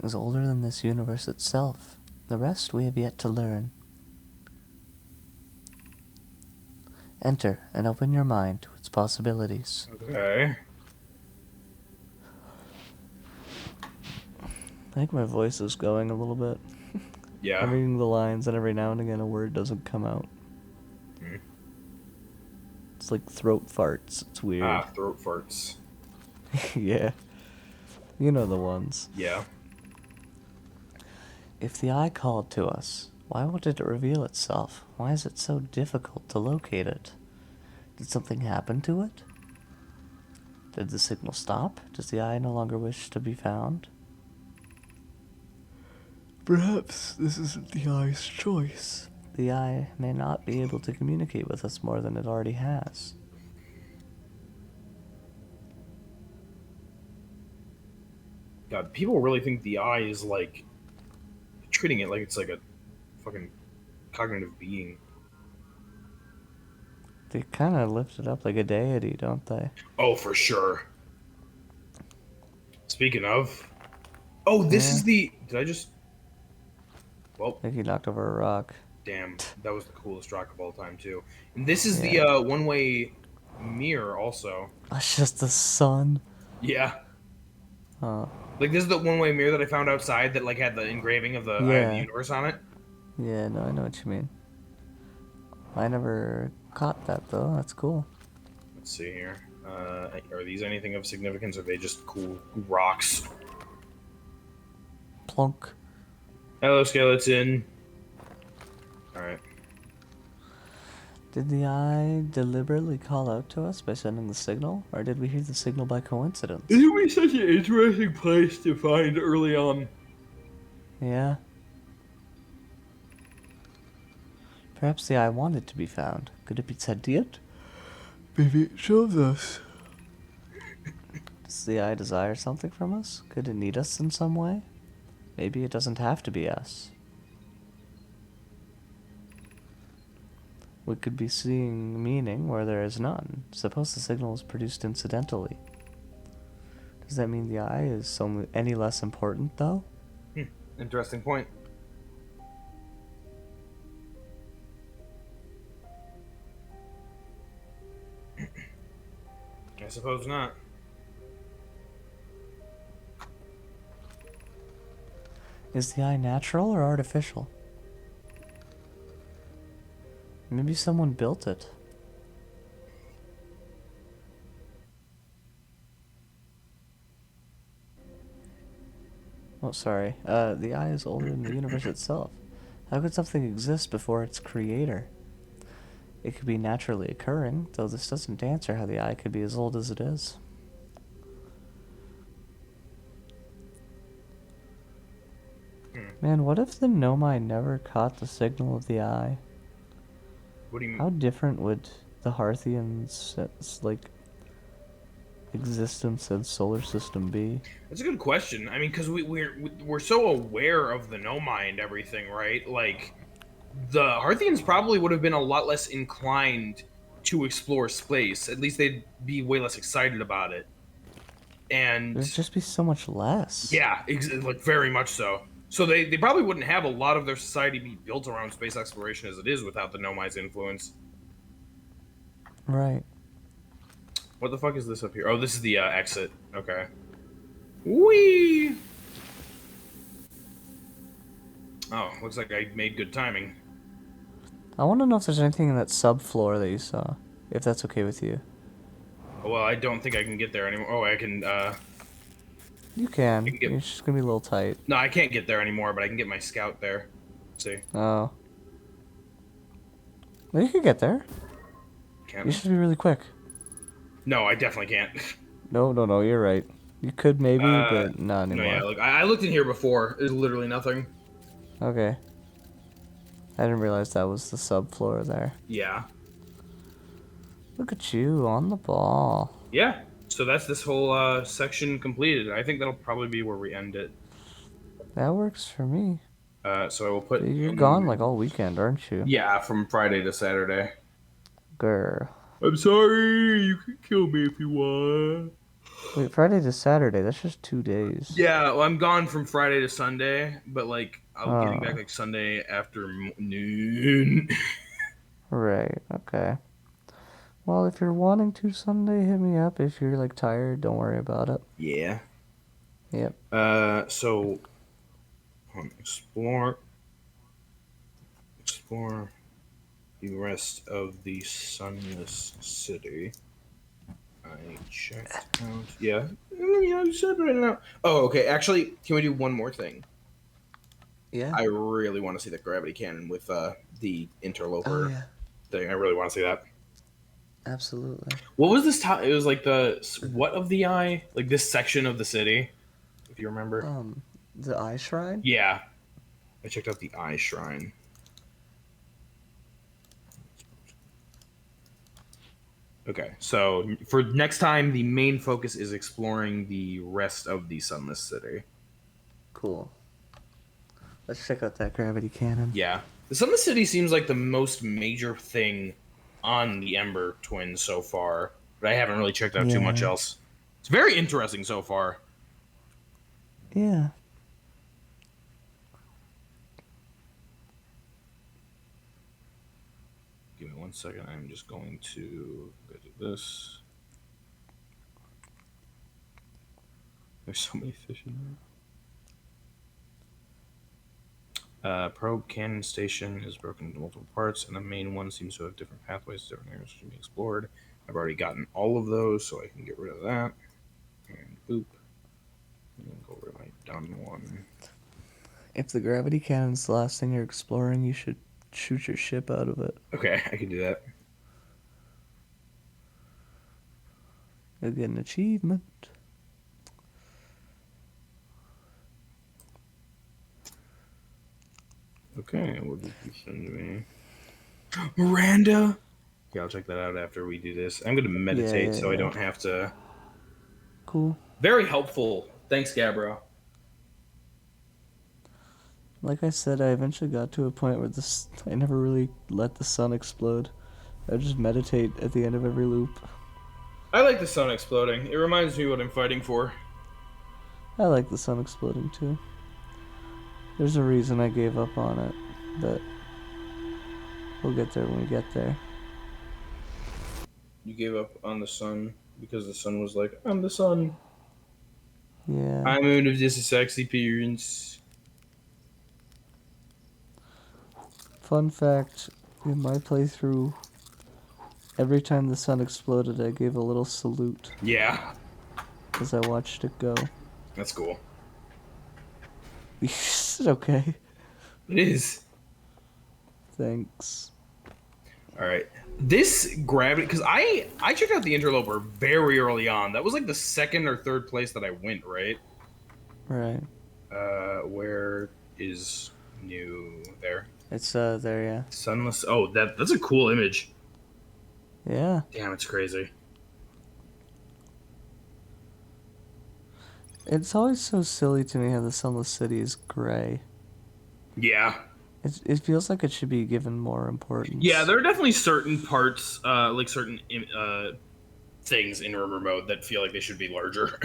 is older than this universe itself. The rest we have yet to learn. Enter and open your mind to its possibilities. Okay. I think my voice is going a little bit. Yeah. I'm reading the lines, and every now and again a word doesn't come out. It's like throat farts. It's weird. Throat farts. Yeah. You know the ones. Yeah. If the eye called to us, why won't it reveal itself? Why is it so difficult to locate it? Did something happen to it? Did the signal stop? Does the eye no longer wish to be found? Perhaps this isn't the eye's choice. The eye may not be able to communicate with us more than it already has. God, people really think the eye is like treating it like it's like a fucking cognitive being. They kind of lift it up like a deity, don't they? Oh, for sure. Speaking of, oh, this is the. Did I just? Well, I think he knocked over a rock. damn, that was the coolest rock of all time too. And this is Yeah. the one-way mirror, also. That's just the sun. Yeah. Oh, Like this is the one-way mirror that I found outside that like had the engraving of the Eye of the Yeah. Universe on it. yeah, no, I know what you mean. I never caught that, though. That's cool. Let's see here. Are these anything of significance, or are they just cool rocks? Plunk. Hello, skeleton. Alright. Did the eye deliberately call out to us by sending the signal, or did we hear the signal by coincidence? This would be such an interesting place to find early on. Yeah. Perhaps the eye wanted to be found. Could it be sentient? Maybe it shows us. Does the eye desire something from us? Could it need us in some way? Maybe it doesn't have to be us. We could be seeing meaning where there is none. Suppose the signal is produced incidentally. Does that mean the eye is any less important, though? Interesting point. I suppose not. Is the eye natural or artificial? Maybe someone built it. Oh, sorry. The eye is older than the universe itself. How could something exist before its creator? It could be naturally occurring, though this doesn't answer how the eye could be as old as it is. Man, what if the Nomai never caught the signal of the eye? What do you mean? How different would the Hearthians' existence and solar system be? That's a good question. I mean, because we're so aware of the Nomai and everything, right? Like, the Hearthians probably would have been a lot less inclined to explore space. At least they'd be way less excited about it. And There'd just be so much less. yeah, like very much so. So they probably wouldn't have a lot of their society be built around space exploration as it is without the Nomai's influence. Right. What the fuck is this up here? Oh, this is the exit. Okay. Whee! Oh, looks like I made good timing. I want to know if there's anything in that subfloor that you saw. If that's okay with you. Well, I don't think I can get there anymore. Oh, I can, You can. You can get- It's just gonna be a little tight. No, I can't get there anymore, but I can get my scout there. Let's see. Oh. Well, you could get there. Can't. You should be really quick. No, I definitely can't. No, you're right. You could maybe, but not No, anymore. yeah, look, I looked in here before. There's literally nothing. Okay. I didn't realize that was the subfloor there. Yeah. Look at you, on the ball. Yeah. So that's this whole section completed. I think that'll probably be where we end it. That works for me. So I will put. You're gone like all weekend, aren't you? Yeah, from Friday to Saturday. Grr. I'm sorry. You can kill me if you want. Wait, Friday to Saturday, that's just 2 days. Yeah, well, I'm gone from Friday to Sunday, but like I'll be getting Oh. back like Sunday afternoon. Right, okay. Well, if you're wanting to Sunday, hit me up. If you're like tired, don't worry about it. Yeah. Yep. So explore the rest of the sunless city. I checked out. Yeah, you said right now. Oh, okay. Actually, can we do one more thing? Yeah. I really want to see the gravity cannon with the interloper Oh yeah. thing. I really want to see that. Absolutely. What was this? It was like the what of the eye? Like this section of the city, if you remember. The Eye Shrine? Yeah, I checked out the eye shrine. Okay, so for next time, the main focus is exploring the rest of the sunless city. Cool. Let's check out that gravity cannon. Yeah, the sunless city seems like the most major thing on the Ember Twins so far, but I haven't really checked out too much Yeah. else. It's very interesting so far. Yeah. Give me 1 second. I'm just going to go to this. There's so many fish in there. Probe cannon station is broken into multiple parts, and the main one seems to have different pathways, different areas to be explored. I've already gotten all of those, so I can get rid of that. And boop. And then go over to my done one. If the gravity cannon's the last thing you're exploring, you should shoot your ship out of it. Okay, I can do that. You'll get an achievement. Okay, what did you send me? Miranda! Okay, I'll check that out after we do this. I'm going to meditate so I don't have to... Cool. Very helpful. Thanks, Gabbro. Like I said, I eventually got to a point where I never really let the sun explode. I just meditate at the end of every loop. I like the sun exploding. It reminds me what I'm fighting for. I like the sun exploding too. There's a reason I gave up on it, but we'll get there when we get there. You gave up on the sun because the sun was like, I'm the sun. Yeah. I'm out of this sexy appearance. Fun fact, in my playthrough, every time the sun exploded, I gave a little salute Yeah, as I watched it go. that's cool. Is it okay? It is. Thanks. All right. This gravity, because I checked out the interloper very early on. That was like the second or third place that I went, right? Right. Where is new there. It's there, yeah. Sunless. Oh, that's a cool image. Yeah. Damn, it's crazy. It's always so silly to me how the Sunless City is gray. Yeah. It feels like it should be given more importance. Yeah, there are definitely certain parts, like certain things in Rumor Mode that feel like they should be larger.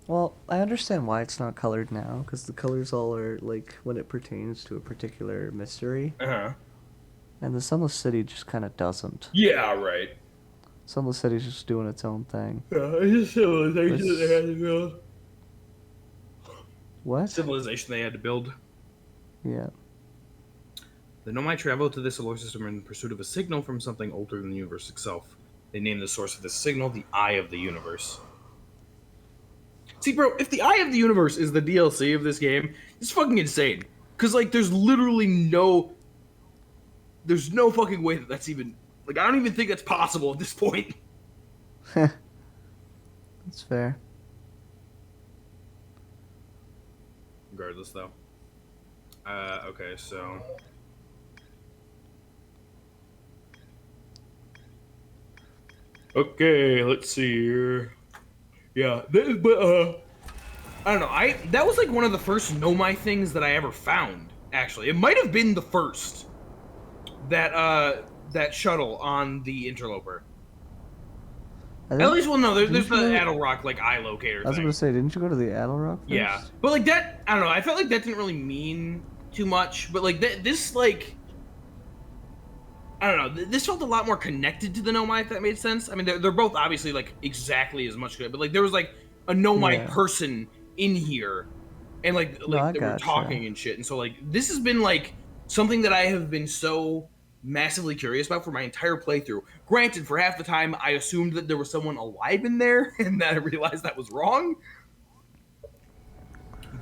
Well, I understand why it's not colored now, because the colors all are, like, when it pertains to a particular mystery. Uh-huh. And the Sunless City just kind of doesn't. Yeah, right. Sunless City's just doing its own thing. Yeah, it's just civilization that they had to build. What? Civilization they had to build. Yeah. The Nomai travel to this solar system in pursuit of a signal from something older than the universe itself. They named the source of this signal the Eye of the Universe. See, bro, if the Eye of the Universe is the DLC of this game, it's fucking insane. Because, like, there's literally no... There's no fucking way that that's even... Like, I don't even think that's possible at this point. That's fair. Regardless, though. Okay, so... Okay, let's see here. Yeah, but I don't know. That was like one of the first Nomai things that I ever found. Actually, it might have been the first. That shuttle on the Interloper. At least, well, no, there's the Addle Rock like eye locator thing. I was going to say, didn't you go to the Addle Rock first? Yeah, but like that, I don't know. I felt like that didn't really mean too much, but like this like. I don't know. This felt a lot more connected to the Nomai, if that made sense. I mean, they're both obviously like exactly as much good, but like there was like a Nomai person in here, and like they were talking and shit. And so like this has been like something that I have been so massively curious about for my entire playthrough. Granted, for half the time I assumed that there was someone alive in there, and then I realized that was wrong.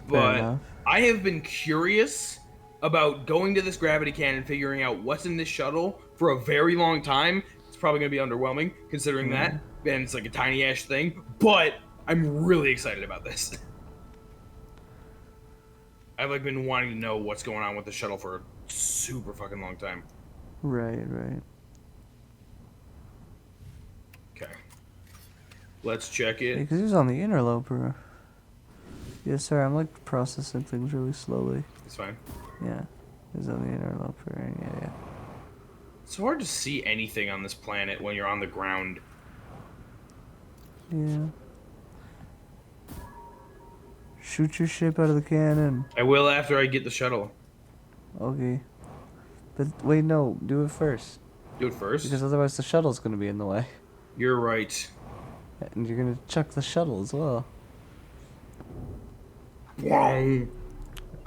But I have been curious about going to this gravity cannon, figuring out what's in this shuttle for a very long time. It's probably going to be underwhelming, considering that, and it's like a tiny-ass thing, but I'm really excited about this. I've like been wanting to know what's going on with the shuttle for a super fucking long time. Right. Okay. Let's check it. Because he was on the Interloper. Yes, sir, I'm like processing things really slowly. It's fine. Yeah, he's on the Interloper, yeah. It's hard to see anything on this planet when you're on the ground. Yeah. Shoot your ship out of the cannon. I will after I get the shuttle. Okay. But wait, no, do it first. Do it first? Because otherwise the shuttle's gonna be in the way. You're right. And you're gonna chuck the shuttle as well. Wow.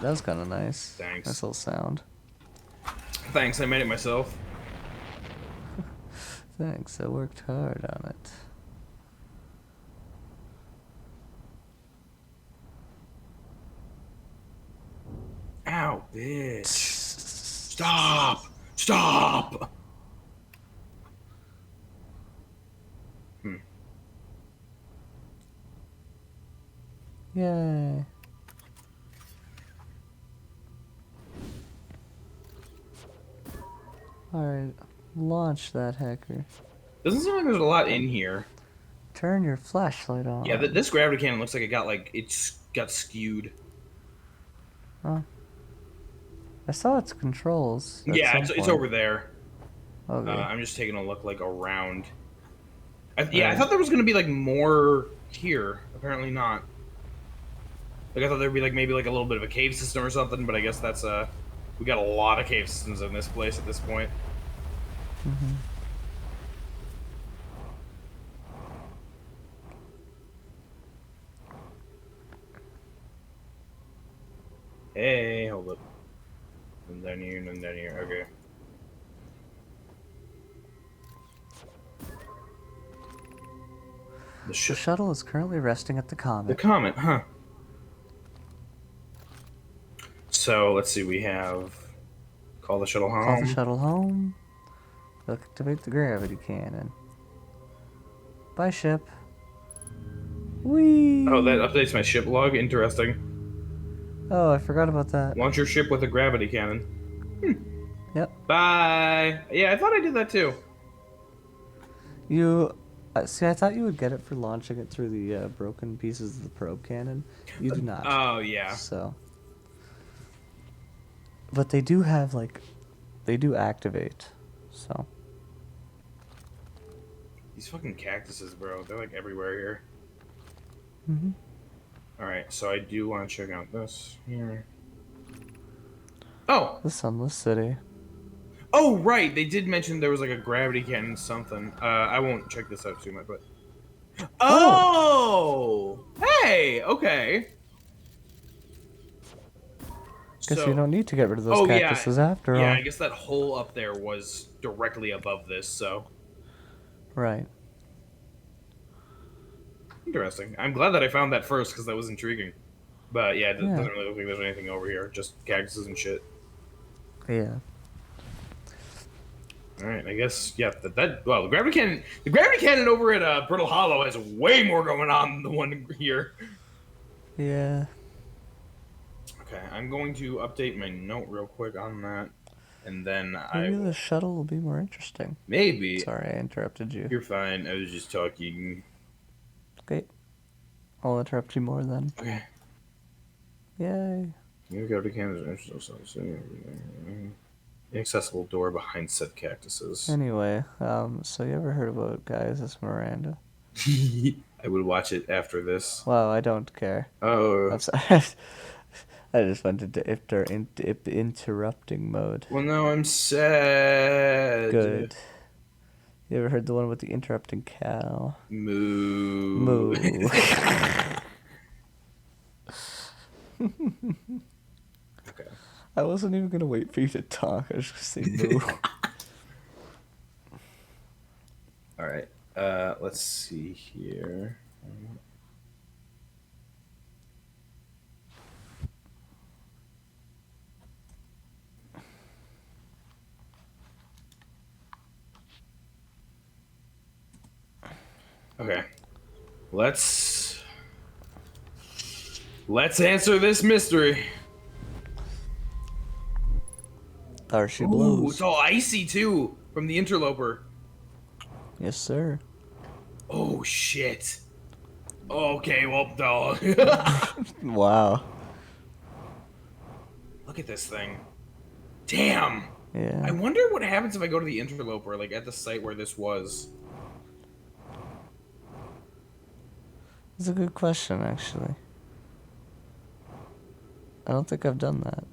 That was kind of nice. Thanks. Nice little sound. Thanks, I made it myself. Thanks, I worked hard on it. Ow, bitch. Stop! Stop! Yay. Alright, launch that hacker. Doesn't seem like there's a lot in here. Turn your flashlight on. Yeah, this gravity cannon looks like it got skewed. Huh. I saw its controls. Yeah, it's over there. Okay. I'm just taking a look like around. I thought there was gonna be like more here. Apparently not. Like I thought there'd be like maybe like a little bit of a cave system or something, but I guess that's we got a lot of cave systems in this place at this point. Mm-hmm. Hey, hold up. And down here, and then down here. Okay. The shuttle is currently resting at the Comet. The Comet, huh? So, let's see, we have... Call the shuttle home. Call the shuttle home. Activate the gravity cannon. Bye, ship. Whee! Oh, that updates my ship log? Interesting. Oh, I forgot about that. Launch your ship with a gravity cannon. Yep. Bye. Yeah, I thought I did that too. You see, I thought you would get it for launching it through the broken pieces of the probe cannon. You do not. Oh yeah. So, but they do have like, they do activate. So. These fucking cactuses, bro. They're like everywhere here. Mhm. All right, so I do want to check out this here. Oh, The Sunless City. oh, right. They did mention there was like a gravity cannon something. I won't check this out too much, but oh, hey, okay. Guess you don't need to get rid of those oh cactuses after yeah. all. I guess that hole up there was directly above this, so Right. interesting. I'm glad that I found that first because that was intriguing. But yeah, it Yeah. doesn't really look like there's anything over here. Just cactuses and shit. Yeah. All right, I guess yeah. Well, the gravity cannon over at Brittle Hollow has way more going on than the one here. Yeah. Okay, I'm going to update my note real quick on that, and then Maybe the shuttle will be more interesting. maybe. Sorry, I interrupted you. You're fine. I was just talking. Okay. I'll interrupt you more then. Okay. Yay. You go to Canada's inaccessible door behind said cactuses. Anyway, so you ever heard about Guys as Miranda? I would watch it after this. Wow, I don't care. Oh. I'm sorry. I just went into interrupting mode. Well, now I'm sad. Good. You ever heard the one with the interrupting cow? Moo. Moo. Okay. I wasn't even gonna wait for you to talk. I was just gonna say moo. All right. Let's see here. Okay. Let's answer this mystery. There she Ooh, blows. it's all icy too from the interloper. Yes, sir. Oh shit. Okay, well, dog. Wow. Look at this thing. Damn. Yeah. I wonder what happens if I go to the interloper, like at the site where this was. That's a good question, actually. I don't think I've done that.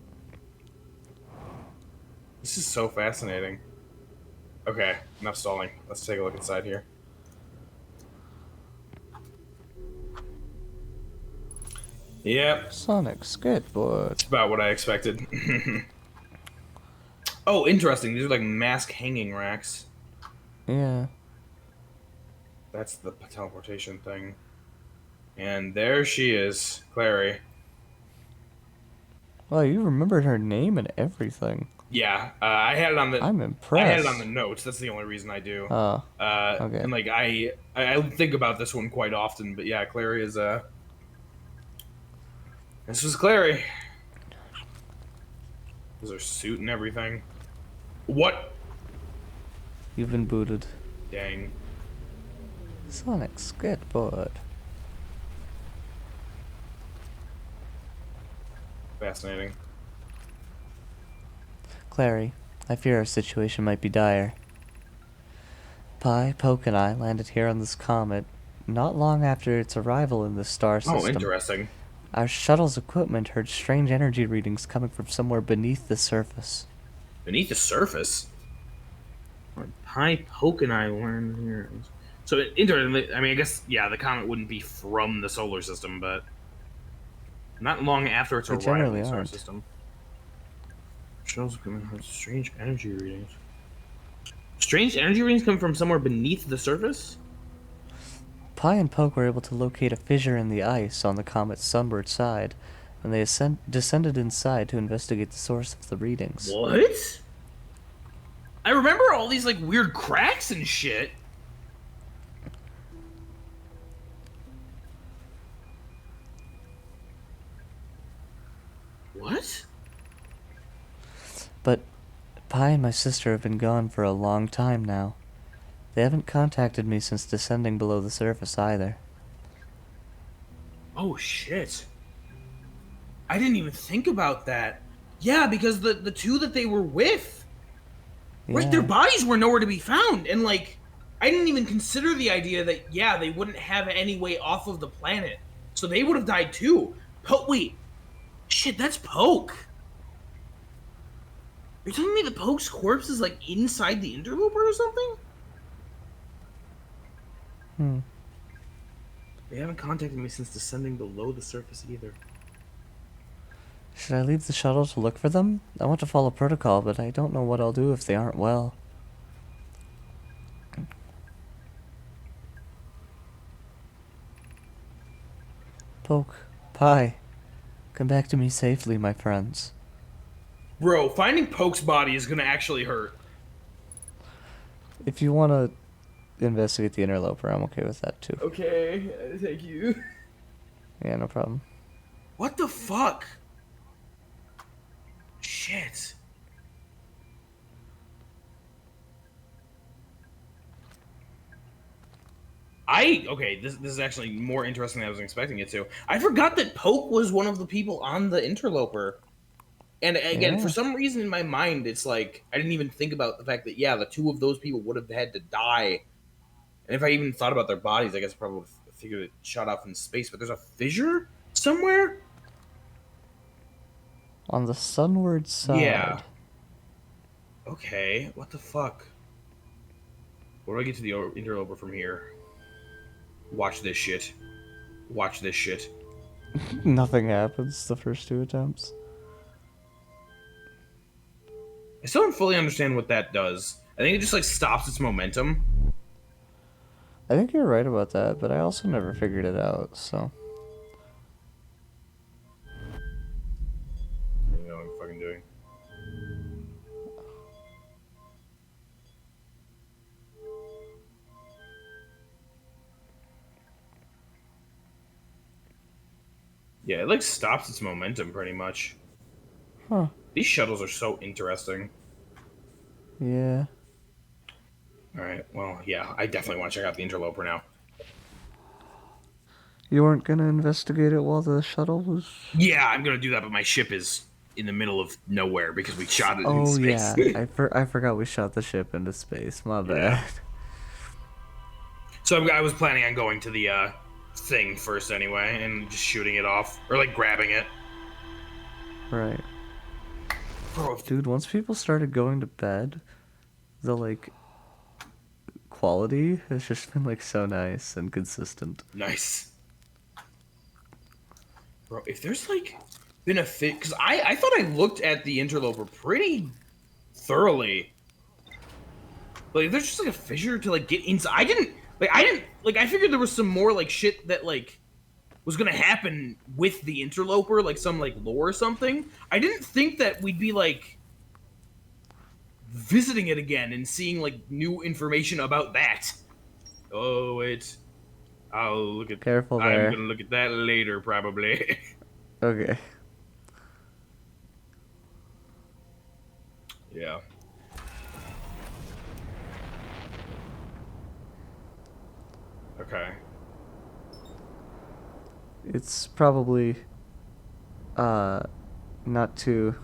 This is so fascinating. Okay, enough stalling. Let's take a look inside here. Yep, Sonic skateboard. it's about what I expected. Oh, interesting. These are like mask hanging racks. Yeah. That's the teleportation thing. And there she is, Clary. Wow, you remembered her name and everything. Yeah, I had it on the. I'm impressed. I had it on the notes. That's the only reason I do. Oh. Okay. And like I think about this one quite often, but yeah, Clary is This was Clary. This is her suit and everything. What? You've been booted. Dang. Sonic skateboard. Fascinating. Clary, I fear our situation might be dire. Pi, Poke, and I landed here on this comet not long after its arrival in the star system. Oh, interesting. Our shuttle's equipment heard strange energy readings coming from somewhere beneath the surface. Beneath the surface. Pi, Poke, and I learned here. So interesting. I mean, I guess yeah, the comet wouldn't be from the solar system, but not long after its They arrival in generally the solar aren't. system. Shows strange energy readings. Strange energy readings come from somewhere beneath the surface? Pi and Poke were able to locate a fissure in the ice on the comet's sunward side, and they descended inside to investigate the source of the readings. What? I remember all these like weird cracks and shit. But Pi and my sister have been gone for a long time now. They haven't contacted me since descending below the surface either. Oh shit. I didn't even think about that. Yeah, because the two that they were with, right, their Yeah. bodies were nowhere to be found. And like I didn't even consider the idea that yeah, they wouldn't have any way off of the planet. So they would have died too. Wait. Shit, that's Poke. Are you telling me the Poke's corpse is like inside the interloper or something? Hmm. They haven't contacted me since descending below the surface either. Should I leave the shuttle to look for them? I want to follow protocol, but I don't know what I'll do if they aren't well. Poke, Pi, come back to me safely, my friends. Bro, finding Poke's body is gonna actually hurt. If you want to investigate the interloper, I'm okay with that too. Okay, thank you. Yeah, no problem. What the fuck? Shit. Okay, this is actually more interesting than I was expecting it to. I forgot that Poke was one of the people on the interloper. And again, for Yeah. some reason in my mind, it's like I didn't even think about the fact that yeah, the two of those people would have had to die. And if I even thought about their bodies, I guess I probably would have figured it shot off in space. But there's a fissure somewhere. On the sunward side. Yeah. Okay. What the fuck? Where do I get to the interloper from here? Watch this shit. Watch this shit. Nothing happens the first two attempts. I still don't fully understand what that does. I think it just like stops its momentum. I think you're right about that, but I also never figured it out, so. I don't know what I'm fucking doing. Yeah, it like stops its momentum pretty much. Huh. These shuttles are so interesting. Yeah. Alright, well, yeah, I definitely want to check out the interloper now. You weren't gonna investigate it while the shuttle was... Yeah, I'm gonna do that, but my ship is in the middle of nowhere because we shot it in Oh, space. yeah. I forgot we shot the ship into space. My bad. Yeah. So I was planning on going to the thing first anyway, and just shooting it off. Or like grabbing it. Right. Bro, Dude, once people started going to bed, the, like, quality has just been, like, so nice and consistent. nice. Bro, if there's like been a fit, because I thought I looked at the interloper pretty thoroughly. Like, if there's just like a fissure to like get inside. I didn't I figured there was some more like shit that like was gonna happen with the interloper, like some like lore or something. I didn't think that we'd be like visiting it again and seeing like new information about that. Oh wait. I'll look at. Careful there. I'm gonna look at that later, probably. Okay. Yeah. Okay. It's probably, not too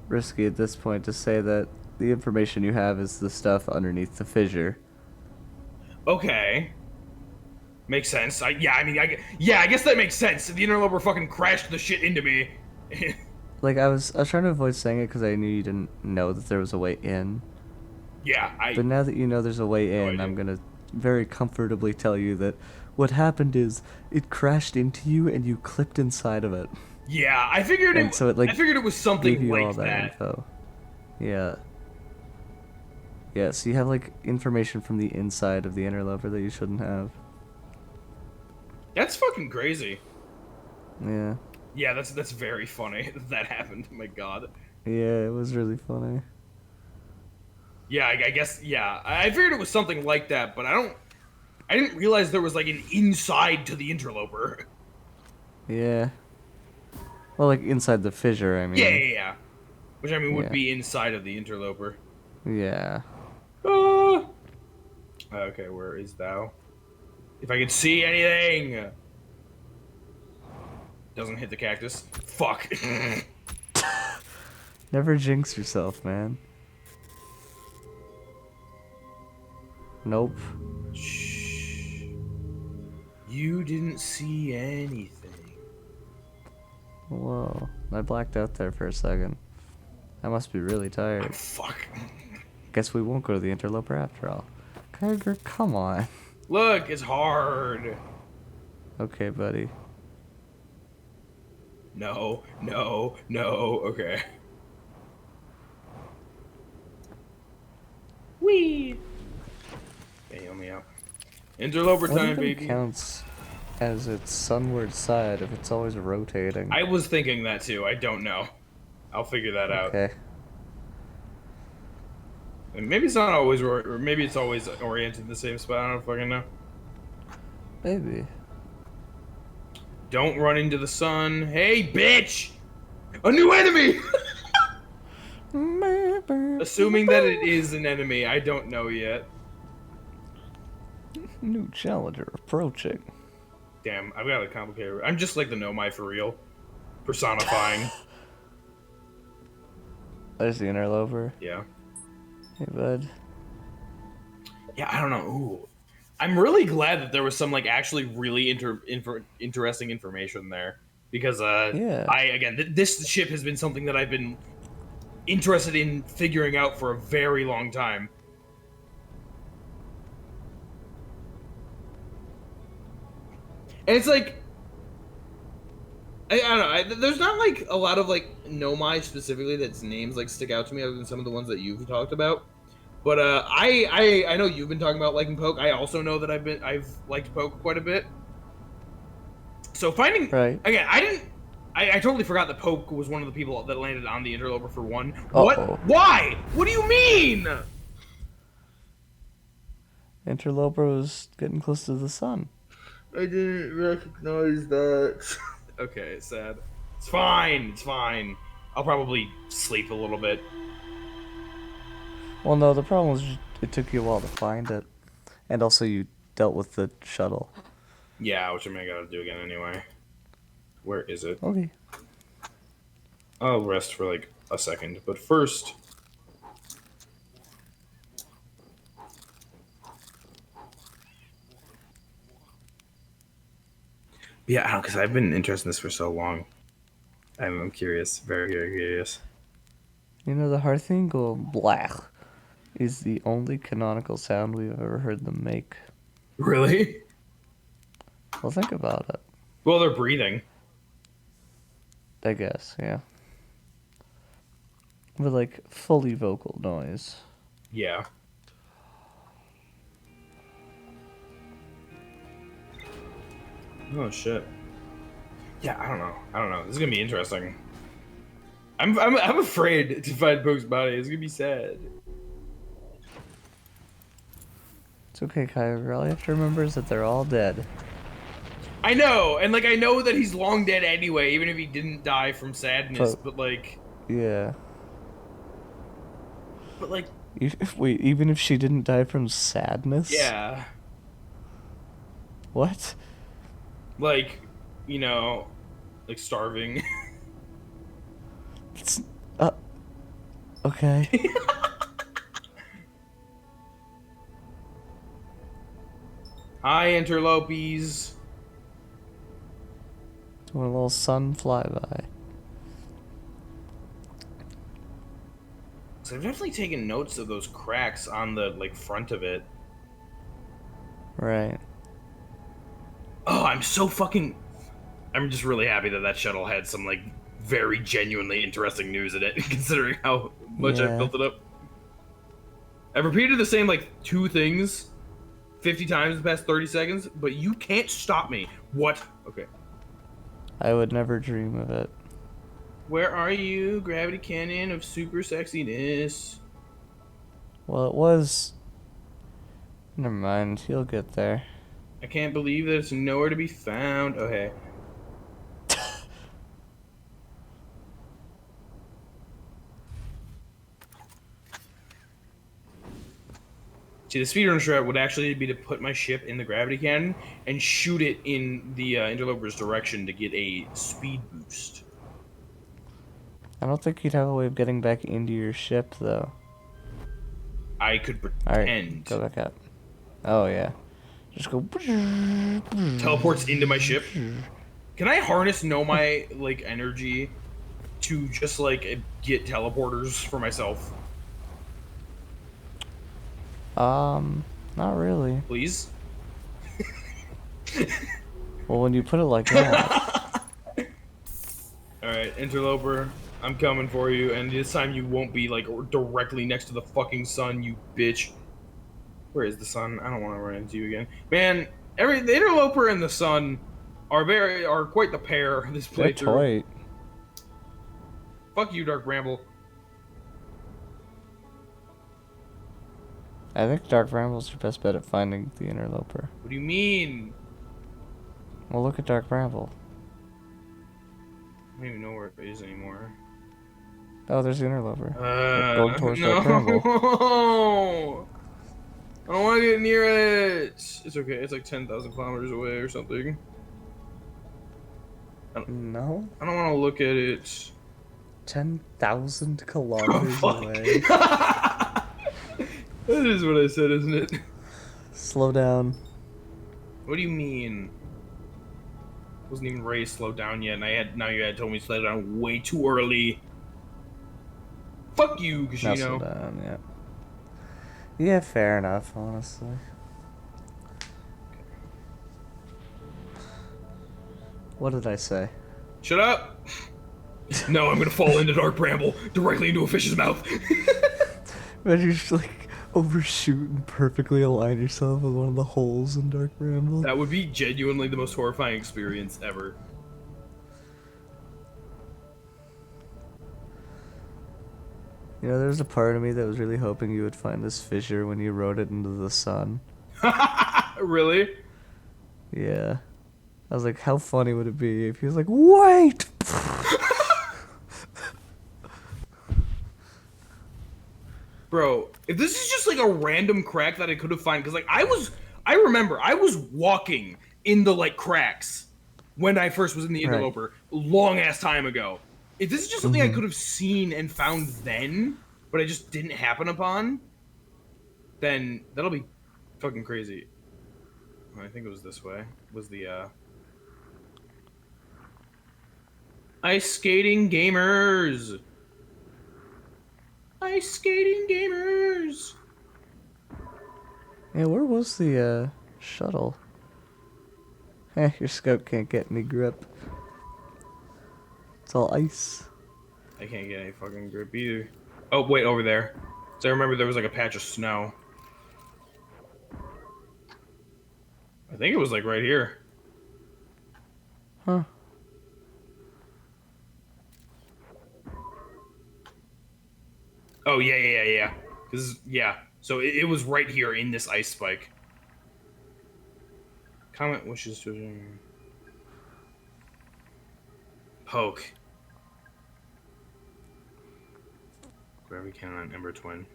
risky at this point to say that the information you have is the stuff underneath the fissure. Okay. Makes sense. I guess that makes sense. The interloper fucking crashed the shit into me. Like, I was trying to avoid saying it because I knew you didn't know that there was a way in. But now that you know there's a way No in, idea. I'm gonna very comfortably tell you that what happened is it crashed into you and you clipped inside of it. Yeah, I figured And so it, like, I figured it was Gave something you all like that that. info. Yeah. Yeah, so you have, like, information from the inside of the interloper that you shouldn't have. That's fucking crazy. Yeah. Yeah, that's very funny that happened. Oh my god. Yeah, it was really funny. Yeah, I guess. Yeah, I figured it was something like that, but I didn't realize there was like an inside to the interloper. Yeah. Well, like, inside the fissure, I mean. Yeah. Which I mean would Yeah. be inside of the interloper. Yeah. Ah! Okay, where is thou? If I can see anything! Doesn't hit the cactus. Fuck. Never jinx yourself, man. Nope. Shh. You didn't see anything. Whoa. I blacked out there for a second. I must be really tired. Fuck. Guess we won't go to the interloper after all. Kyogre, come on. Look, it's hard. Okay, buddy. No, no, no. Okay. Whee! Okay, heal me out. Interloper What time, even baby. counts as its sunward side if it's always rotating? I was thinking that too. I don't know. I'll figure that out. Okay. And maybe it's not always, or maybe it's always oriented in the same spot. I don't fucking know. Maybe. Don't run into the sun. Hey, bitch! A new enemy! Assuming that it is an enemy, I don't know yet. New challenger approaching. Damn, I've got a complicated. I'm just like the Nomai for real. Personifying. There's the interloper. Yeah. Hey, bud. Yeah, I don't know. Ooh. I'm really glad that there was some like actually really interesting information there because Yeah. This ship has been something that I've been interested in figuring out for a very long time. And it's like I don't know. There's not like a lot of like Nomai specifically that's names like stick out to me other than some of the ones that you've talked about. But I know you've been talking about liking Poke. I also know that I've liked Poke quite a bit. So finding Right. again, I totally forgot that Poke was one of the people that landed on the interloper for one. Uh-oh. What? Why? What do you mean? Interloper was getting close to the sun. I didn't recognize that. Okay, sad. It's fine. It's fine. I'll probably sleep a little bit. Well, no, the problem was it took you a while to find it. And also you dealt with the shuttle. Yeah, which I may gotta do again anyway. Where is it? Okay. I'll rest for like a second, but first. Yeah, I don't, because I've been interested in this for so long. I'm curious, very, very curious. You know, the Hearthing going blach is the only canonical sound we've ever heard them make. Really? Well, think about it. Well, they're breathing. I guess, yeah. But, like, fully vocal noise. Yeah. Oh shit. Yeah, I don't know. This is gonna be interesting. I'm afraid to find Poke's body. It's gonna be sad. It's okay, Kyogre. All you have to remember is that they're all dead. I know, and like I know that he's long dead anyway, even if he didn't die from sadness. But like, Yeah. but like, Wait, even if she didn't die from sadness? yeah, What? like, you know, like starving. It's, okay. Hi, interlopes. Doing a little sun flyby. So I've definitely taken notes of those cracks on the like front of it. Right. Oh, I'm just really happy that that shuttle had some like very genuinely interesting news in it, considering how much I've Yeah. built it up. I've repeated the same like 2 things 50 times in the past 30 seconds, but you can't stop me. What? Okay. I would never dream of it. Where are you, Gravity Canyon of super sexiness? Well, it was... Never mind, you'll get there. I can't believe that it's nowhere to be found. Okay. See, the speedrun strat would actually be to put my ship in the gravity cannon and shoot it in the interloper's direction to get a speed boost. I don't think you'd have a way of getting back into your ship, though. I could Alright, pretend. go back up. Oh, yeah. Just go... Teleports into my ship. Can I harness my like energy to just like get teleporters for myself? Not really. Please? Well, when you put it like that... Alright, interloper, I'm coming for you, and this time you won't be like directly next to the fucking sun, you bitch. Where is the sun? I don't want to run into you again. Man, the interloper and the sun are quite the pair this They're playthrough. toy. Fuck you, Dark Bramble. I think Dark Bramble's your best bet at finding the interloper. What do you mean? Well, look at Dark Bramble. I don't even know where it is anymore. Oh, there's the interloper. Going towards no. Dark Bramble. I don't want to get near it. It's okay. It's like 10,000 kilometers away or something. No? I don't want to look at it. 10,000 kilometers Fuck. away. That is what I said, isn't it? Slow down. What do you mean? Wasn't even ready to slow down yet, and now you had told me to slow down way too early. Fuck you, Now Kashino. slow down, yeah. Yeah, fair enough, honestly. What did I say? Shut up! No, I'm gonna fall into Dark Bramble, directly into a fish's mouth. But you just like overshoot and perfectly align yourself with one of the holes in Dark Bramble. That would be genuinely the most horrifying experience ever. You know, there's a part of me that was really hoping you would find this fissure when you rode it into the sun. Really? Yeah. I was like, how funny would it be if he was like, wait! Bro, if this is just like a random crack that I could have found, because like I remember I was walking in the like cracks when I first was in the interloper, long ass time ago. If this is just something I could have seen and found then, but I just didn't happen upon, then that'll be fucking crazy. I think it was this way. Was the ice skating gamers? Ice skating gamers. Yeah, where was the shuttle? Your scout can't get any grip. It's all ice. I can't get any fucking grip either. Oh, wait, over there. So I remember there was like a patch of snow. I think it was like right here. Huh. Oh, yeah. Yeah. So it was right here in this ice spike. Comment wishes to... Poke. Gravity cannon on Ember Twin.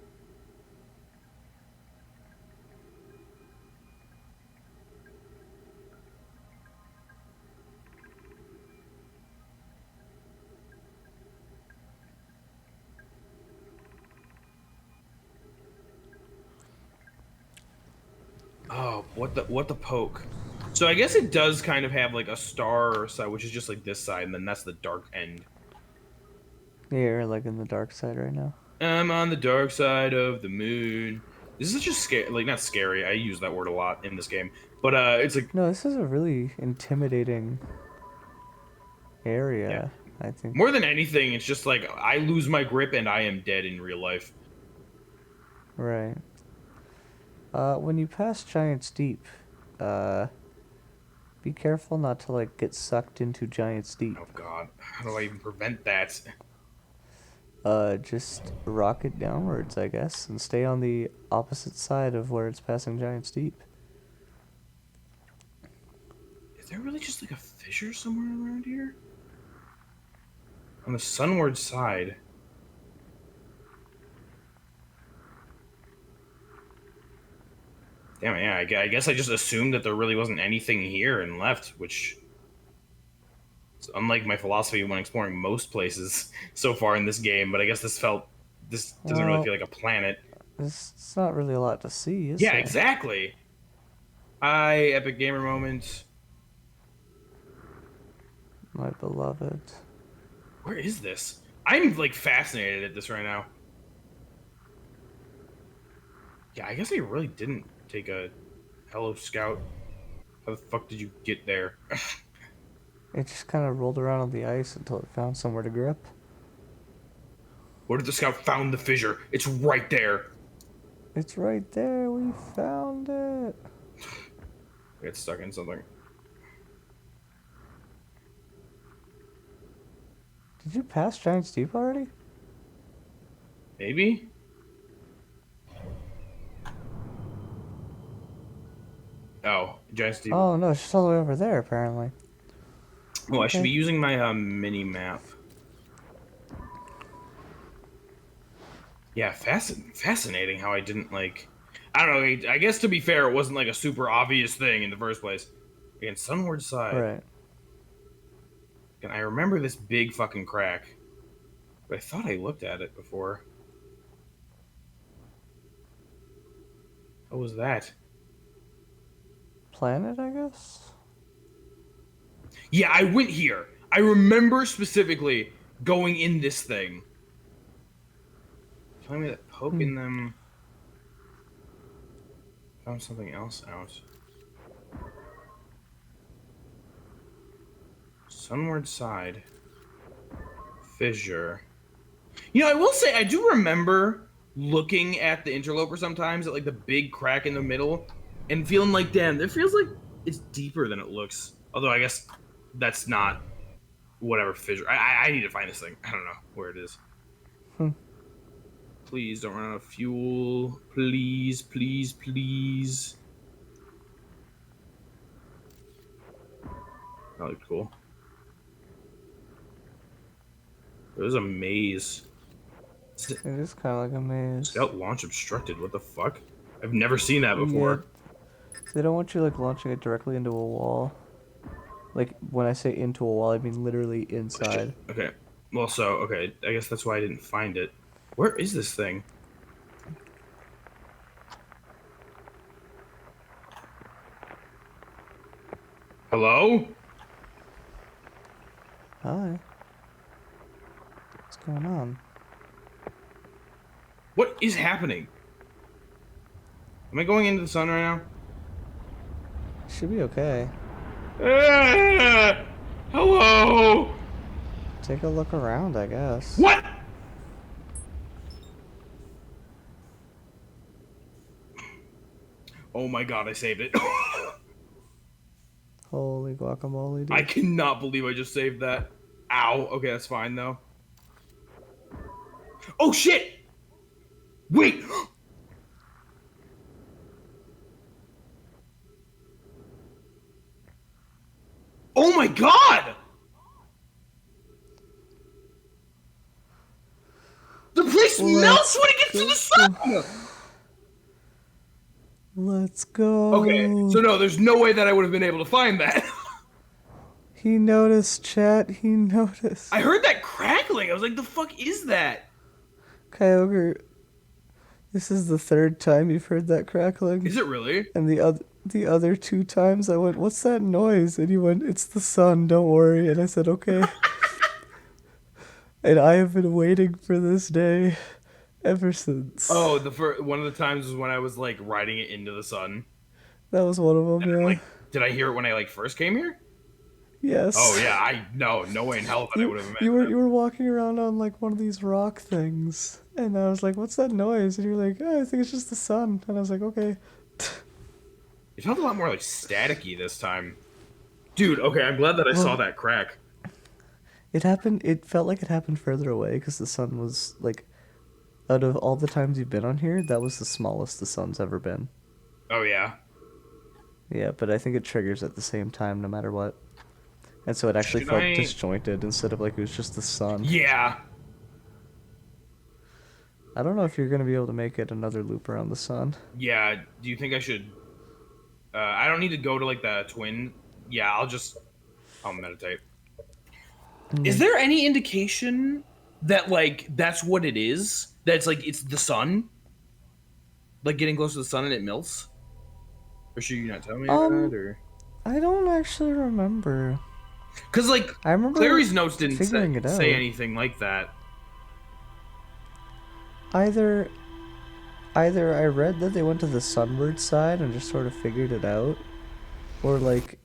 Oh, what the poke? So I guess it does kind of have like a star side, which is just like this side, and then that's the dark end. Yeah, you're like in the dark side right now. I'm on the dark side of the moon. This is just scary, like not scary. I use that word a lot in this game, but it's like No, this is a really intimidating area, I think. more than anything, it's just like I lose my grip and I am dead in real life. Right. When you pass Giant's Deep, be careful not to like get sucked into Giant's Deep. Oh god, how do I even prevent that? Just rocket downwards, I guess, and stay on the opposite side of where it's passing Giant's Deep. Is there really just like a fissure somewhere around here? On the sunward side. Damn it, yeah. I guess I just assumed that there really wasn't anything here and left, which is unlike my philosophy when exploring most places so far in this game. But I guess this doesn't really Well, feel like a planet. it's not really a lot to see, is Yeah, there? exactly. Hi, epic gamer moment. My beloved. Where is this? I'm like fascinated at this right now. Yeah, I guess I really didn't take a hello scout. How the fuck did you get there? It just kind of rolled around on the ice until it found somewhere to grip. Where did the scout found the fissure? It's right there. It's right there. We found it. I got stuck in something. Did you pass Giant's Deep already? Maybe? Oh, Giant Steve. Oh no, it's just all the way over there apparently. Oh, I should be Okay. using my mini map. Yeah, fascinating how I didn't like. I don't know. I guess to be fair, it wasn't like a super obvious thing in the first place. Again, Sunward Side. Right. And I remember this big fucking crack, but I thought I looked at it before. What was that? Planet, I guess? Yeah, I went here. I remember specifically going in this thing. Telling me that poking them found something else out. Sunward Side. Fissure. You know, I will say I do remember looking at the interloper sometimes at like the big crack in the middle and feeling like, damn, it feels like it's deeper than it looks. Although I guess that's not whatever fissure. I need to find this thing. I don't know where it is. Hmm. Please don't run out of fuel. Please, please, please. That looked cool. There's a maze. It is kind of like a maze. Scout launch obstructed. What the fuck? I've never seen that Yeah, before. they don't want you like launching it directly into a wall. Like when I say into a wall, I mean literally inside. Okay. Well, okay. I guess that's why I didn't find it. Where is this thing? Hello? Hi. What's going on? What is happening? Am I going into the sun right now? Should be okay. Ah! Hello? Take a look around, I guess. What? Oh my god, I saved it. Holy guacamole, dude. I cannot believe I just saved that. Ow. Okay, that's fine though. Oh shit! Wait! Oh my god! The place melts when it gets to the sun! Let's go. Okay, so no, there's no way that I would have been able to find that. He noticed, chat. He noticed. I heard that crackling. I was like, the fuck is that? Kyogre, this is the third time you've heard that crackling. Is it really? And the other two times I went, "What's that noise?" And you went, "It's the sun. Don't worry." And I said, "Okay." And I have been waiting for this day ever since. Oh, one of the times was when I was like riding it into the sun. That was one of them. And, Yeah. like, did I hear it when I like first came here? Yes. Oh yeah, no way in hell that I would have. You were walking around on like one of these rock things, and I was like, "What's that noise?" And you're like, "Oh, I think it's just the sun." And I was like, "Okay." It felt a lot more like staticky this time, dude. Okay, I'm glad that I saw that crack. It happened. It felt like it happened further away because the sun was like, out of all the times you've been on here, that was the smallest the sun's ever been. Oh yeah. Yeah, but I think it triggers at the same time no matter what. And so it actually felt disjointed instead of like it was just the sun. Yeah. I don't know if you're gonna be able to make it another loop around the sun. Yeah. Do you think I should I don't need to go to like the twin. Yeah, I'll meditate. Is there any indication that like that's what it is? That's like it's the sun, like getting close to the sun and it melts. Or should you not tell me that? Or I don't actually remember. because like I remember Clary's notes didn't figuring it say out. anything like that. Either I read that they went to the sunward side and just sort of figured it out, or like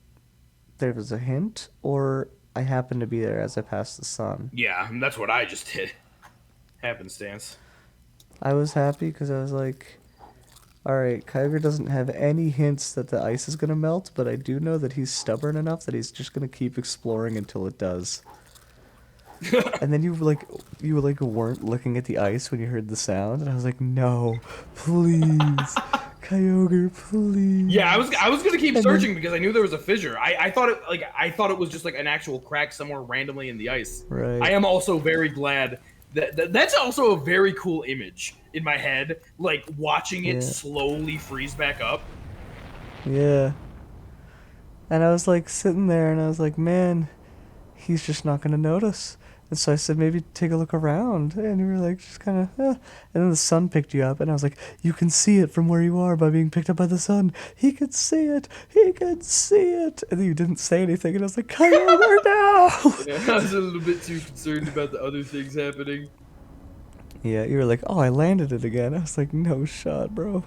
there was a hint, or I happened to be there as I passed the sun. Yeah, that's what I just did. Happenstance. I was happy because I was like, alright, Kyogre doesn't have any hints that the ice is gonna melt, but I do know that he's stubborn enough that he's just gonna keep exploring until it does. And then you weren't looking at the ice when you heard the sound, and I was like, no, please, Kyogre, please. Yeah, I was gonna keep And searching because I knew there was a fissure. I thought it was just like an actual crack somewhere randomly in the ice. Right. I am also very glad that's also a very cool image in my head, like watching it Yeah. slowly freeze back up. Yeah. And I was like sitting there and I was like, man, he's just not gonna notice. And so I said, maybe take a look around. And you were like, just kind of, And then the sun picked you up. And I was like, you can see it from where you are by being picked up by the sun. He could see it. He could see it. And then you didn't say anything. And I was like, Kyogre, no! Yeah, I was a little bit too concerned about the other things happening. Yeah, you were like, oh, I landed it again. I was like, no shot, bro.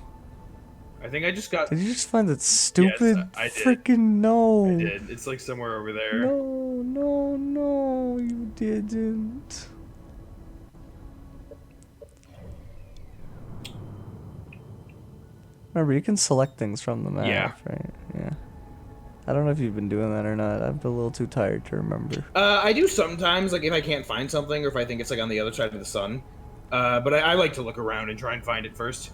I think I just got. Did you just find that stupid I did. freaking no? I did. It's like somewhere over there. No, you didn't. Remember, you can select things from the map, Yeah. right? Yeah. I don't know if you've been doing that or not. I'm a little too tired to remember. I do sometimes, like if I can't find something or if I think it's like on the other side of the sun. But I like to look around and try and find it first.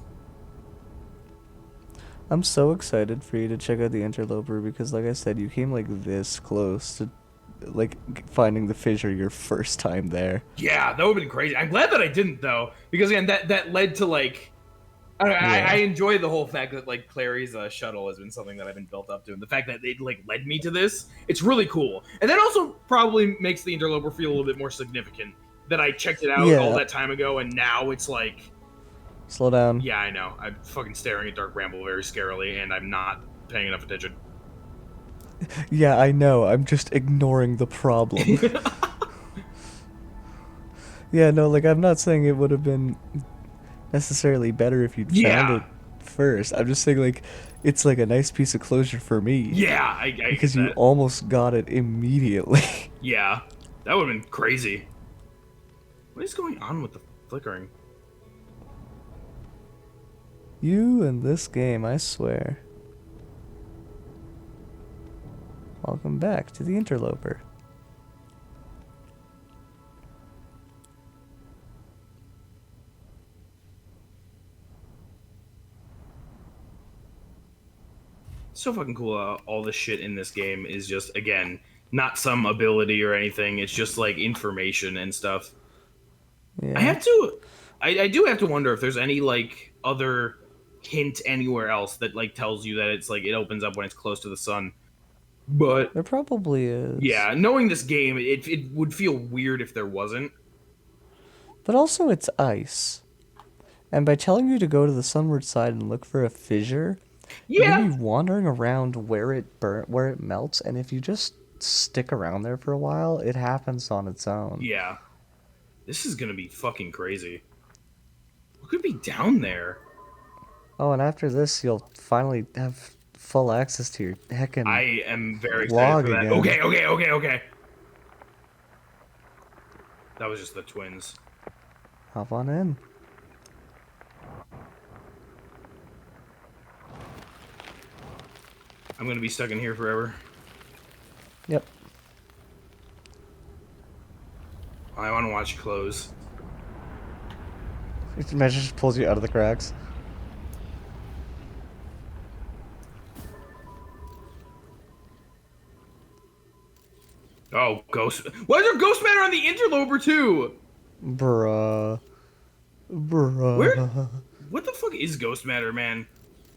I'm so excited for you to check out the interloper because, like I said, you came like this close to like finding the fissure your first time there. Yeah, that would have been crazy. I'm glad that I didn't though, because again, that led to like, I enjoy the whole fact that like Clary's shuttle has been something that I've been built up to, and the fact that it like led me to this, it's really cool. And that also probably makes the interloper feel a little bit more significant. That I checked it out all that time ago, and now it's like. Slow down. Yeah, I know. I'm fucking staring at Dark Bramble very scarily, and I'm not paying enough attention. Yeah, I know. I'm just ignoring the problem. Yeah, no, like, I'm not saying it would have been necessarily better if you'd found it first. I'm just saying, like, it's like a nice piece of closure for me. Yeah, I because you almost got it immediately. Yeah, that would have been crazy. What is going on with the flickering? You and this game, I swear. Welcome back to the interloper. So fucking cool. All the shit in this game is just, again, not some ability or anything. It's just like information and stuff. Yeah. I do have to wonder if there's any like other hint anywhere else that like tells you that it's like it opens up when it's close to the sun. But there probably is. Yeah, knowing this game, it would feel weird if there wasn't. But also it's ice. And by telling you to go to the sunward side and look for a fissure, you're gonna be wandering around where it melts, and if you just stick around there for a while, it happens on its own. Yeah. This is gonna be fucking crazy. What could be down there? Oh, and after this, you'll finally have full access to your heckin' I am very excited for that. Again. Okay. That was just the twins. Hop on in. I'm gonna be stuck in here forever. Yep. I want to watch you close. Imagine just pulls you out of the cracks. Oh, ghost! Why is there ghost matter on the interloper too? Bruh. Where? What the fuck is ghost matter, man?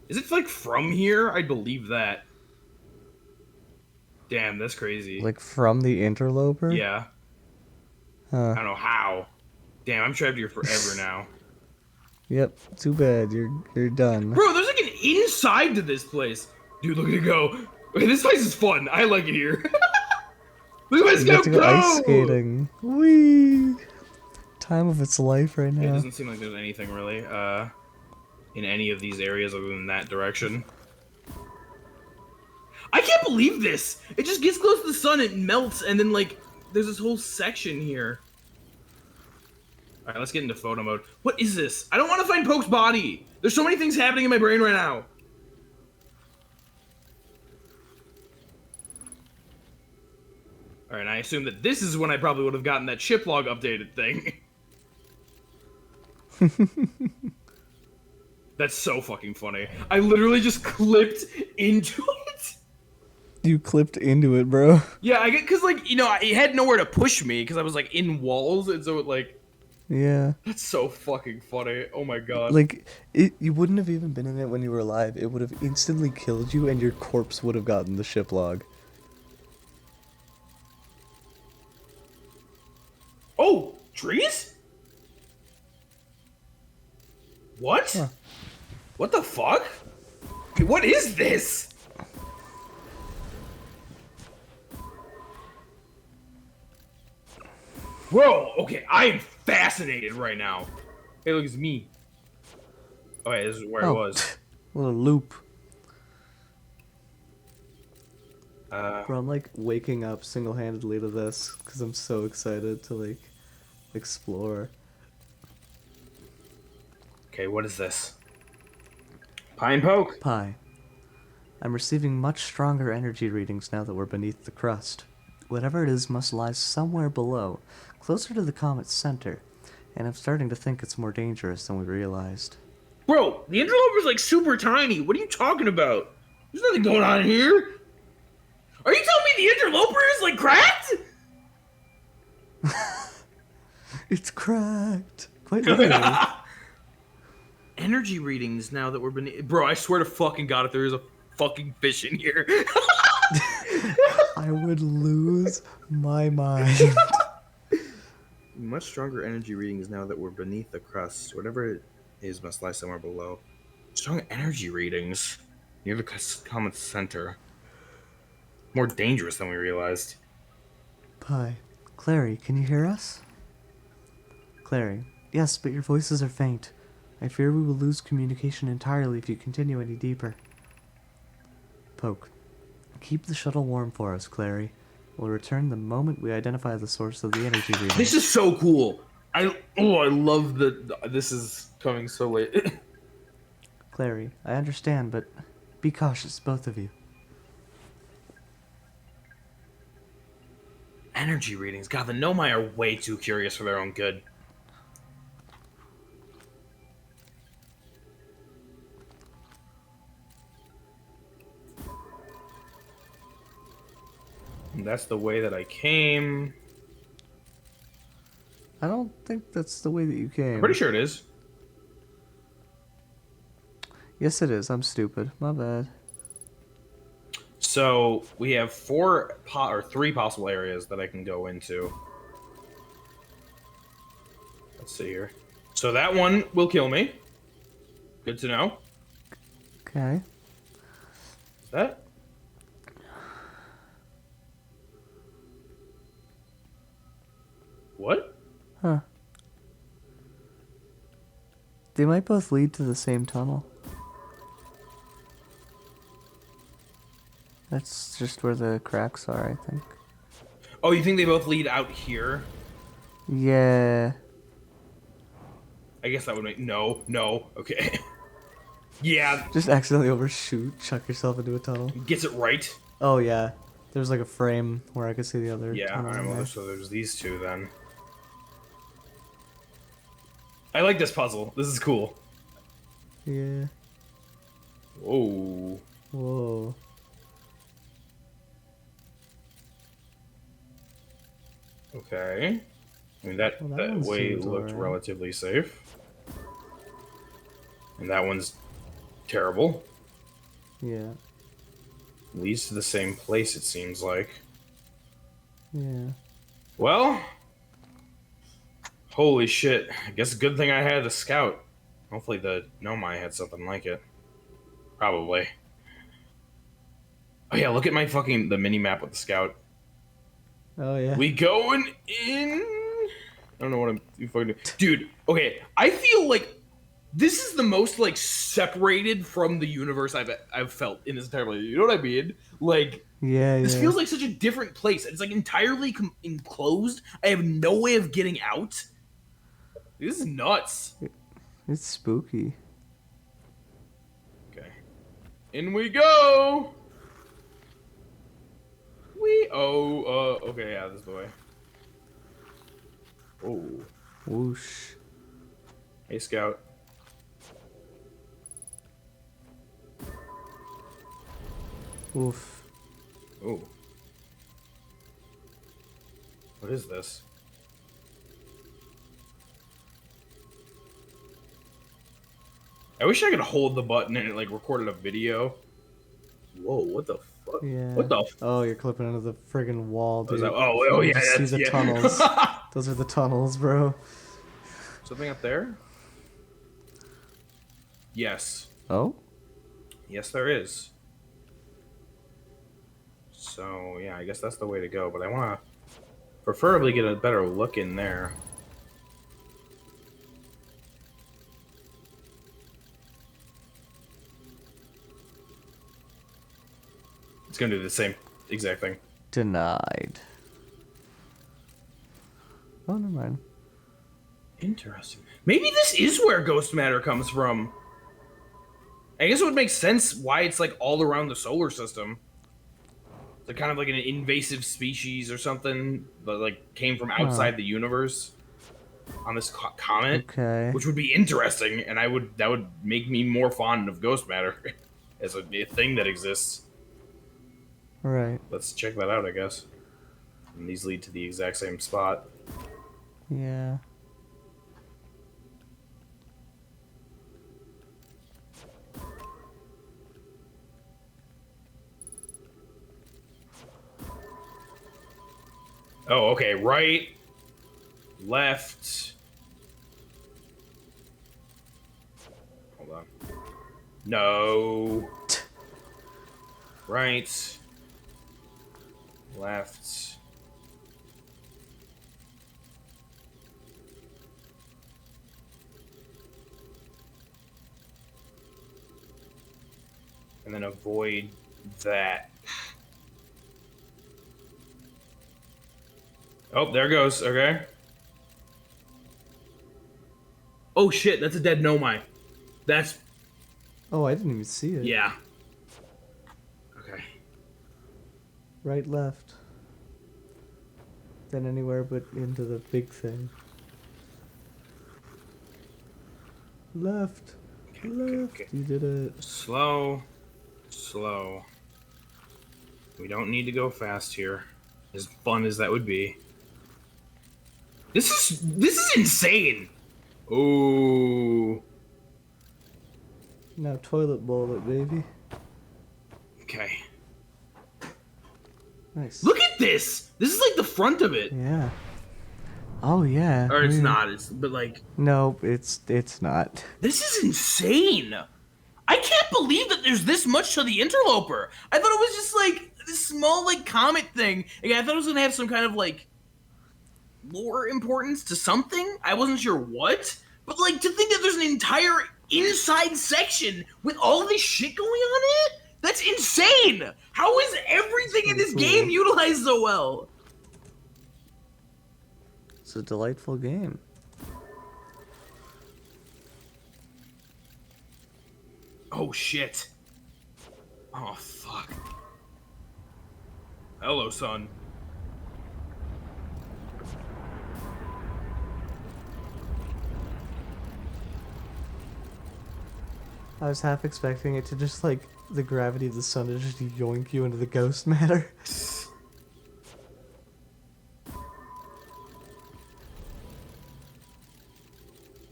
Is it like from here? I believe that. Damn, that's crazy. Like from the interloper? Yeah. Huh. I don't know how. Damn, I'm trapped here forever now. Yep. Too bad. You're done. Bro, there's like an inside to this place. Dude, look at it go. Wait, this place is fun. I like it here. Look at my You get scout to go ice skating. Whee! Time of its life right It now. doesn't seem like there's anything really in any of these areas other than that direction. I can't believe this. It just gets close to the sun, it melts, and then like there's this whole section here. All right, let's get into photo mode. What is this? I don't want to find Poke's body. There's so many things happening in my brain right now. All right, and I assume that this is when I probably would have gotten that ship log updated thing. That's so fucking funny. I literally just clipped into it. You clipped into it, bro. Yeah, I get because like it had nowhere to push me because I was like in walls, and so it like Yeah. that's so fucking funny. Oh my god. Like, you wouldn't have even been in it when you were alive. It would have instantly killed you, and your corpse would have gotten the ship log. Oh, trees? What? Huh. What the fuck? Okay, what is this? Bro, okay, I am fascinated right now. Hey, look, it's me. Okay, this is where I was. Little loop. Uh, Bro, I'm like waking up single-handedly to this because I'm so excited to like explore. okay, what is this? Pine poke. Pi. I'm receiving much stronger energy readings now that we're beneath the crust. Whatever it is must lie somewhere below, closer to the comet's center, and I'm starting to think it's more dangerous than we realized. Bro, the interloper's like super tiny. What are you talking about? There's nothing going on here. Are you telling me the interloper is like cracked? It's cracked! Quite literally. Energy readings now that we're beneath. Bro, I swear to fucking god, if there is a fucking fish in here. I would lose my mind. Much stronger energy readings now that we're beneath the crust. Whatever it is must lie somewhere below. Strong energy readings near the comet's center. More dangerous than we realized. Pi. Clary, can you hear us? Clary. Yes, but your voices are faint. I fear we will lose communication entirely if you continue any deeper. Poke. Keep the shuttle warm for us, Clary. We'll return the moment we identify the source of the energy reading. This is so cool. I love that this is coming so late. Clary, I understand, but be cautious, both of you. Energy readings. God, the Nomai are way too curious for their own good. And that's the way that I came. I don't think that's the way that you came. I'm pretty sure it is. Yes, it is. I'm stupid. My bad. So we have three possible areas that I can go into. Let's see here. So that one will kill me. Good to know. Okay. Is that? What? Huh. They might both lead to the same tunnel. That's just where the cracks are, I think. Oh, you think they both lead out here? Yeah. I guess that would make no. Okay. Yeah, Just accidentally overshoot, chuck yourself into a tunnel. gets it right. Oh, yeah. There's like a frame where I could see the other Yeah, tunnel in well, there. so there's these two then. I like this puzzle. This is cool. Yeah. Whoa. Whoa. Okay. I mean, that Well, that one way seems looked alright. relatively safe. And that one's terrible. Yeah. Leads to the same place, it seems like. Yeah. Well, holy shit. I guess good thing I had the scout. Hopefully the Nomai had something like it. Probably. Oh yeah, look at my fucking the mini map with the scout. Oh yeah. We going in. I don't know what I'm fucking doing. Dude, okay, I feel like this is the most like separated from the universe I've felt in this entire place. You know what I mean? Like Yeah, this yeah. feels like such a different place. It's like entirely enclosed. I have no way of getting out. This is nuts. It's spooky. Okay. In we go. Okay, yeah, this is the way. Oh. Whoosh. Hey, Scout. Oof. Oh. What is this? I wish I could hold the button and it like recorded a video. Whoa, what the fuck? Yeah. What the Oh, you're clipping into the friggin' wall, was dude. that? Oh, You yeah, just see that's the yeah. tunnels. Those are the tunnels, bro. Something up there? Yes. Oh? Yes, there is. So, yeah, I guess that's the way to go, but I want to preferably get a better look in there. It's going to do the same exact thing. Denied. Oh, never mind. Interesting. Maybe this is where ghost matter comes from. I guess it would make sense why it's like all around the solar system. It's like kind of like an invasive species or something that like came from outside the universe on this comet, Okay. which would be interesting, and that would make me more fond of ghost matter as a thing that exists. Right. Let's check that out, I guess. And these lead to the exact same spot. Yeah. Oh, okay. Right, left. Hold on. No. Right. Left. And then avoid that. Oh, there it goes. Okay. Oh shit, that's a dead Nomai. That's Oh, I didn't even see it. yeah. Okay. Right, left. Then anywhere but into the big thing. Left. Left. Okay. You did it. Slow. Slow. We don't need to go fast here. As fun as that would be. This is insane. Ooh. Now toilet bowl it, baby. Okay. Nice. Look at this. This is like the front of it. Yeah. Oh yeah. Or it's Weird. not. It's but like Nope, it's not. this is insane. I can't believe that there's this much to the interloper. I thought it was just like this small like comet thing. Again, I thought it was gonna have some kind of like lore importance to something. I wasn't sure what, but like to think that there's an entire inside section with all this shit going on in it. That's insane. How is everything in this Cool. game utilized so well? It's a delightful game. Oh shit. Oh fuck. Hello, son. I was half expecting it to just like the gravity of the sun to just yoink you into the ghost matter.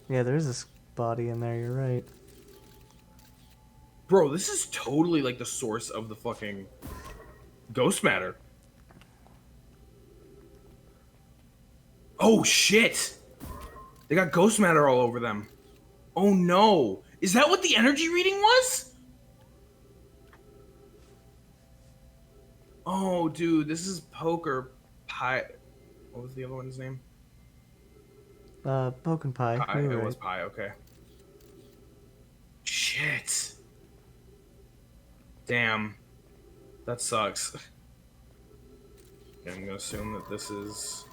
Yeah, there's this body in there, you're right. Bro, this is totally like the source of the fucking ghost matter. Oh shit! They got ghost matter all over them. Oh no! Is that what the energy reading was? Oh, dude, this is poker pie. What was the other one's name? Poke and Pie. Pie. You It were was right. pie. Okay. Shit. Damn. That sucks. Okay, I'm gonna assume that this is.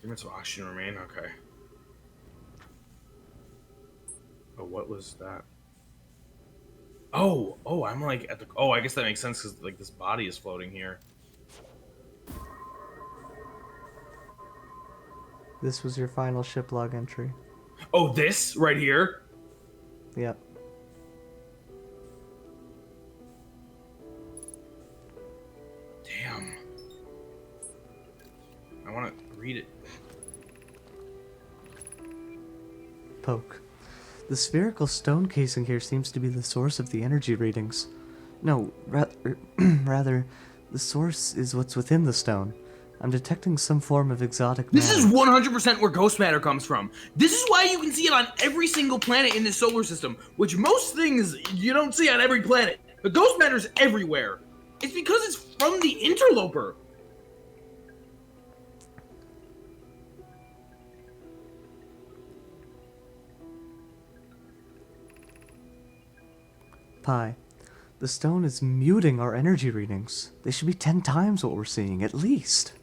Limits of oxygen remain. Okay. Oh, what was that? Oh, I'm like at the. Oh, I guess that makes sense because like this body is floating here. This was your final ship log entry. Oh, this right here. Yep. Damn. I want to read it. Poke. The spherical stone casing here seems to be the source of the energy readings. No, rather, the source is what's within the stone. I'm detecting some form of exotic matter. This is 100% where ghost matter comes from. This is why you can see it on every single planet in this solar system, which most things you don't see on every planet. But ghost matter's everywhere. It's because it's from the interloper. Pi. The stone is muting our energy readings. They should be 10 times what we're seeing, at least.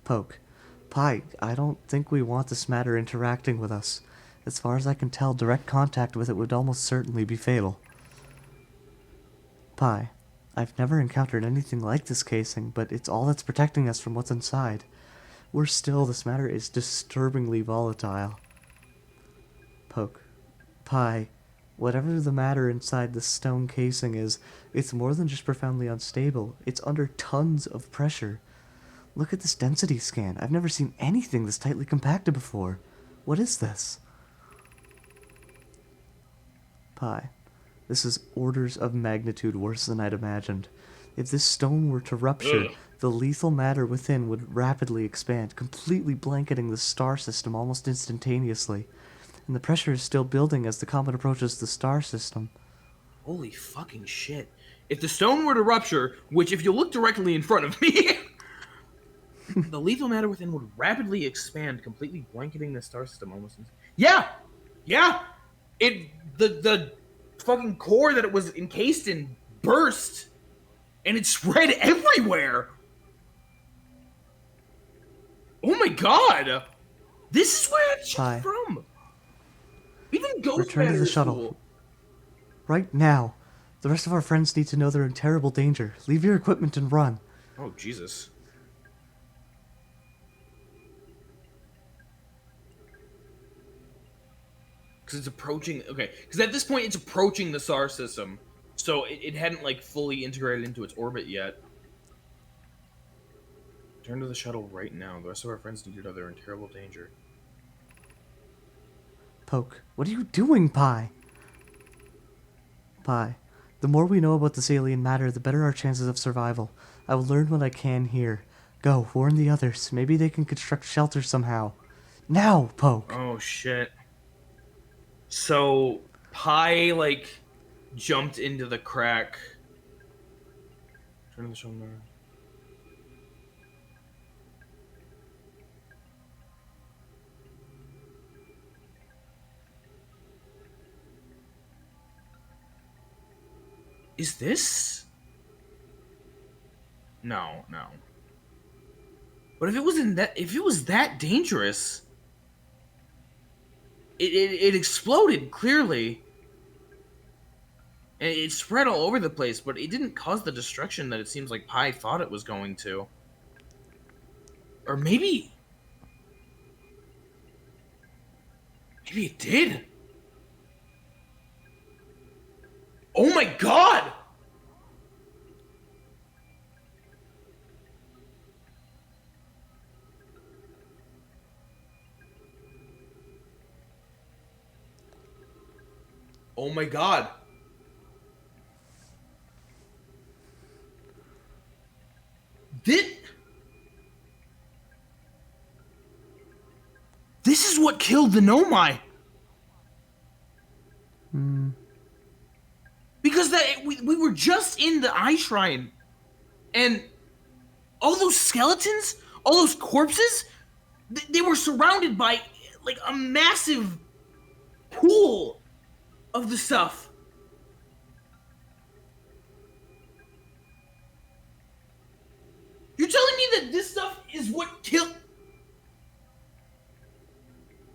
Poke. Pi, I don't think we want this matter interacting with us. As far as I can tell, direct contact with it would almost certainly be fatal. Pi. I've never encountered anything like this casing, but it's all that's protecting us from what's inside. Worse still, this matter is disturbingly volatile. Poke. Pi. Whatever the matter inside the stone casing is, it's more than just profoundly unstable. It's under tons of pressure. Look at this density scan. I've never seen anything this tightly compacted before. What is this? Pi. This is orders of magnitude worse than I'd imagined. If this stone were to rupture, the lethal matter within would rapidly expand, completely blanketing the star system almost instantaneously. And the pressure is still building as the comet approaches the star system. Holy fucking shit. If the stone were to rupture, which if you look directly in front of me, the lethal matter within would rapidly expand, completely blanketing the star system almost. Yeah! Yeah! The fucking core that it was encased in burst, and it spread everywhere! Oh my god! This is where it's Hi. from! Even ghost Return to matter the is shuttle. cool. Right now. The rest of our friends need to know they're in terrible danger. Leave your equipment and run. Oh, Jesus. Because it's approaching... Okay, because at this point, it's approaching the SAR system. So it hadn't, like, fully integrated into its orbit yet. Turn to the shuttle right now. The rest of our friends need to know they're in terrible danger. Poke. What are you doing, Pi? Pi. The more we know about this alien matter, the better our chances of survival. I will learn what I can here. Go, warn the others. Maybe they can construct shelter somehow. Now, Poke! Oh, shit. So, Pi, like, jumped into the crack. Turn the shuttle now. Is this? No. But if it was that dangerous, it exploded clearly, and it spread all over the place. But it didn't cause the destruction that it seems like Pi thought it was going to. Or maybe it did. Oh my god! Oh my god. This is what killed the Nomai. Because we were just in the Eye Shrine, and all those skeletons, all those corpses, they were surrounded by like a massive pool of the stuff. You're telling me that this stuff is what killed?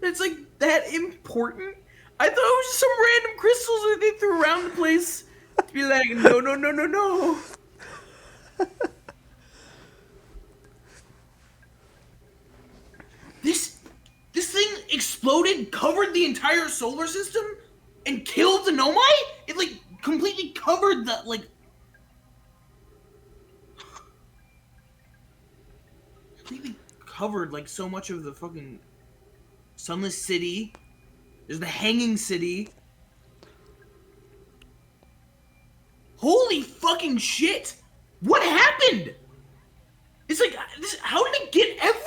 It's like that important? I thought it was just some random crystals that they threw around the place to be like, no, no, no, no, no. This thing exploded, covered the entire solar system, and killed the Nomai? It like completely covered the like completely covered like so much of the fucking Sunless City. There's the Hanging City. Holy fucking shit! What happened? It's like how did it get every?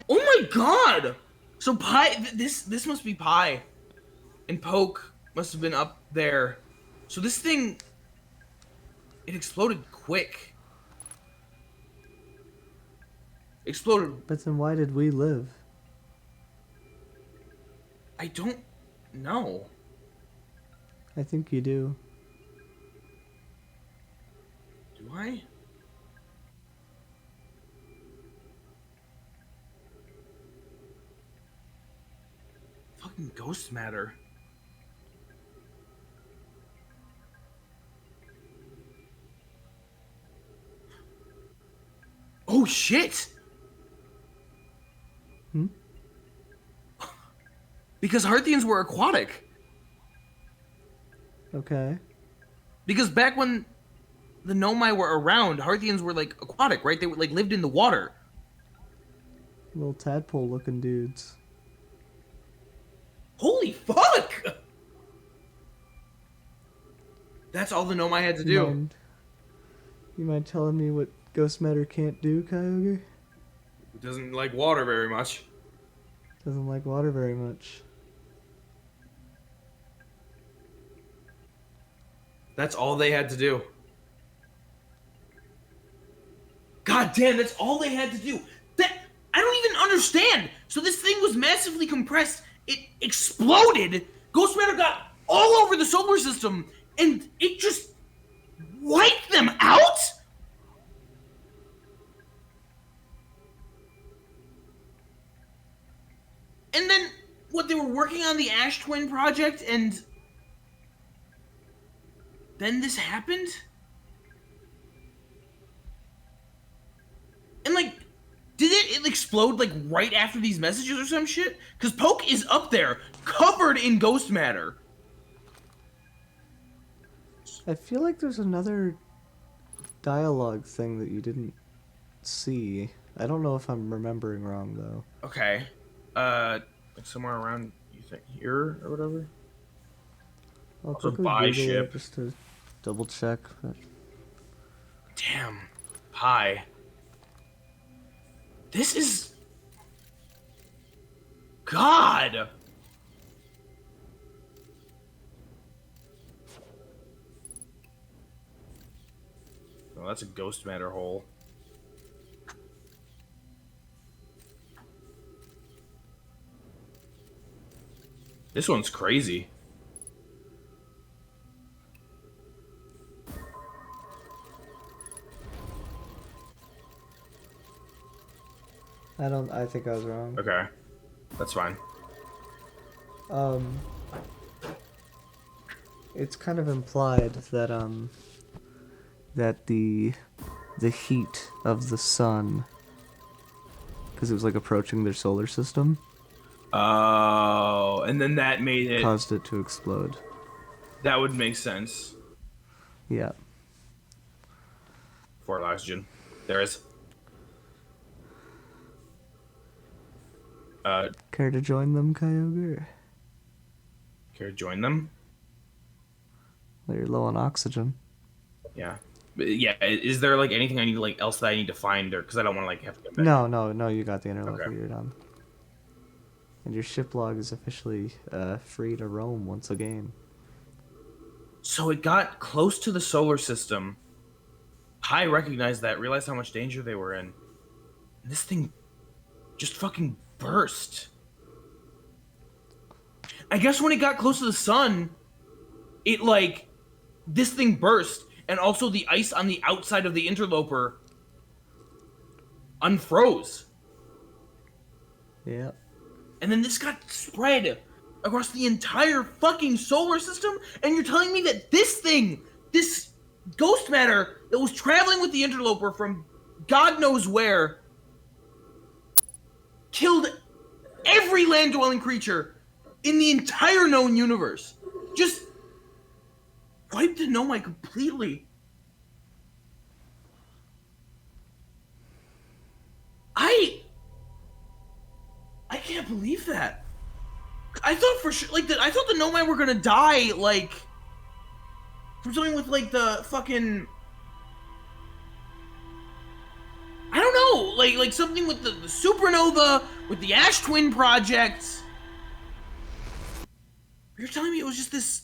Oh my god! So Pi, this must be Pi, and Poke must have been up there. So this thing, it exploded quick. Exploded. But then why did we live? I don't know. I think you do. Do I? Fucking ghost matter. Oh shit! Because Hearthians were aquatic. Okay. Because back when the Nomai were around, Hearthians were like aquatic, right? They were like lived in the water. Little tadpole looking dudes. Holy fuck! That's all the Nomai had to do. You mind telling me what ghost matter can't do, Kyogre? It doesn't like water very much. Doesn't like water very much. That's all they had to do. God damn, that's all they had to do. That I don't even understand. So this thing was massively compressed. It exploded. Ghost matter got all over the solar system, and it just wiped them out? And then, what, they were working on the Ash Twin project, and then this happened? And, like, did it explode, like, right after these messages or some shit? Because Poke is up there, covered in ghost matter. I feel like there's another dialogue thing that you didn't see. I don't know if I'm remembering wrong, though. Okay. Like somewhere around, you think, here or whatever? I'll Also quickly buy Google ship. it just to double check. But... Damn. Hi. This is... God! Oh, that's a ghost matter hole. This one's crazy. I think I was wrong. Okay. That's fine. It's kind of implied that that the heat of the sun, because it was like approaching their solar system, Oh, and then that made it... caused it to explode. That would make sense. Yeah. For oxygen. There is. Care to join them, Kyogre? Care to join them? Well, you're low on oxygen. Yeah. But yeah, is there like anything I need like else that I need to find, or because I don't want to like have to get back? No, you got the interloper. Okay. You're done. And your ship log is officially free to roam once again. So it got close to the solar system. I recognized that, realized how much danger they were in. And this thing just fucking burst. I guess when it got close to the sun, it like this thing burst, and also the ice on the outside of the interloper unfroze. Yeah. And then this got spread across the entire fucking solar system, and you're telling me that this thing, this ghost matter that was traveling with the interloper from God knows where, killed every land-dwelling creature in the entire known universe. Just wiped the Nomai completely. I can't believe that. I thought for sure, like, I thought the Nomai were gonna die, like, from something with, like, the fucking, I don't know, like something with the supernova, with the Ash Twin project. You're telling me it was just this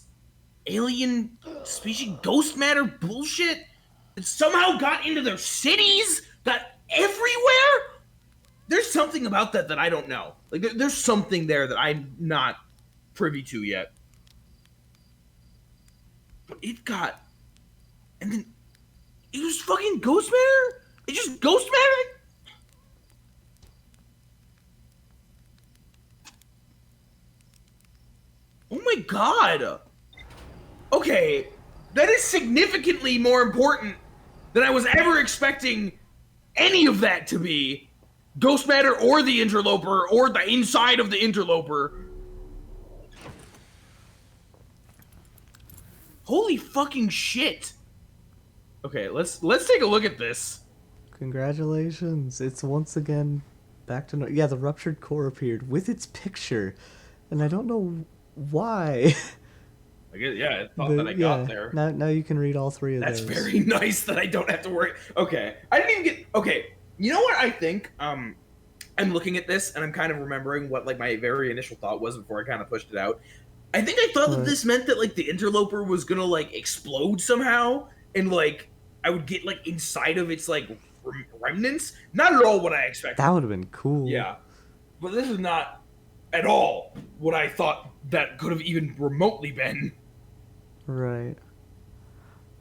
alien species ghost matter bullshit that somehow got into their cities, got everywhere? There's something about that I don't know. Like, there's something there that I'm not privy to yet. But it got, and then it was fucking ghost matter? It just ghost matter? Oh my god. Okay, that is significantly more important than I was ever expecting any of that to be. Ghost matter or the interloper or the inside of the interloper. Holy fucking shit. Okay, let's take a look at this. Congratulations! It's once again back to yeah. The ruptured core appeared with its picture, and I don't know why. I guess, yeah, I thought that I got there. Now you can read all three of That's those. very nice that I don't have to worry. Okay, I didn't even get. Okay, you know what I think? I'm looking at this and I'm kind of remembering what like my very initial thought was before I kind of pushed it out. I think I thought that this meant that like the interloper was gonna like explode somehow, and like I would get like inside of its like remnants. Not at all what I expected. That would have been cool. Yeah, but this is not at all what I thought that could have even remotely been. Right.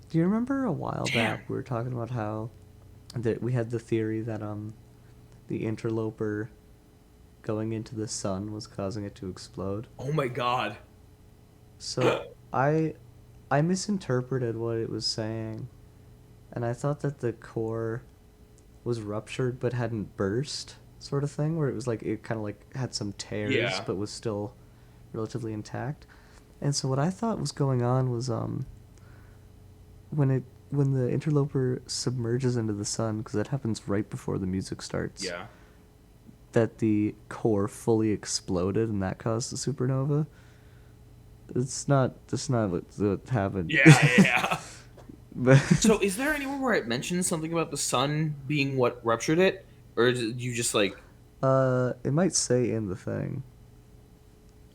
Do you remember a while Damn. back we were talking about how that we had the theory that the interloper going into the sun was causing it to explode? Oh my god. So I misinterpreted what it was saying, and I thought that the core was ruptured but hadn't burst, sort of thing, where it was like it kind of like had some tears Yeah. but was still relatively intact. And so what I thought was going on was when the interloper submerges into the sun, because that happens right before the music starts. Yeah. That the core fully exploded and that caused the supernova. That's not what happened. Yeah. But So, is there anywhere where it mentions something about the sun being what ruptured it, or did you just like? it might say in the thing,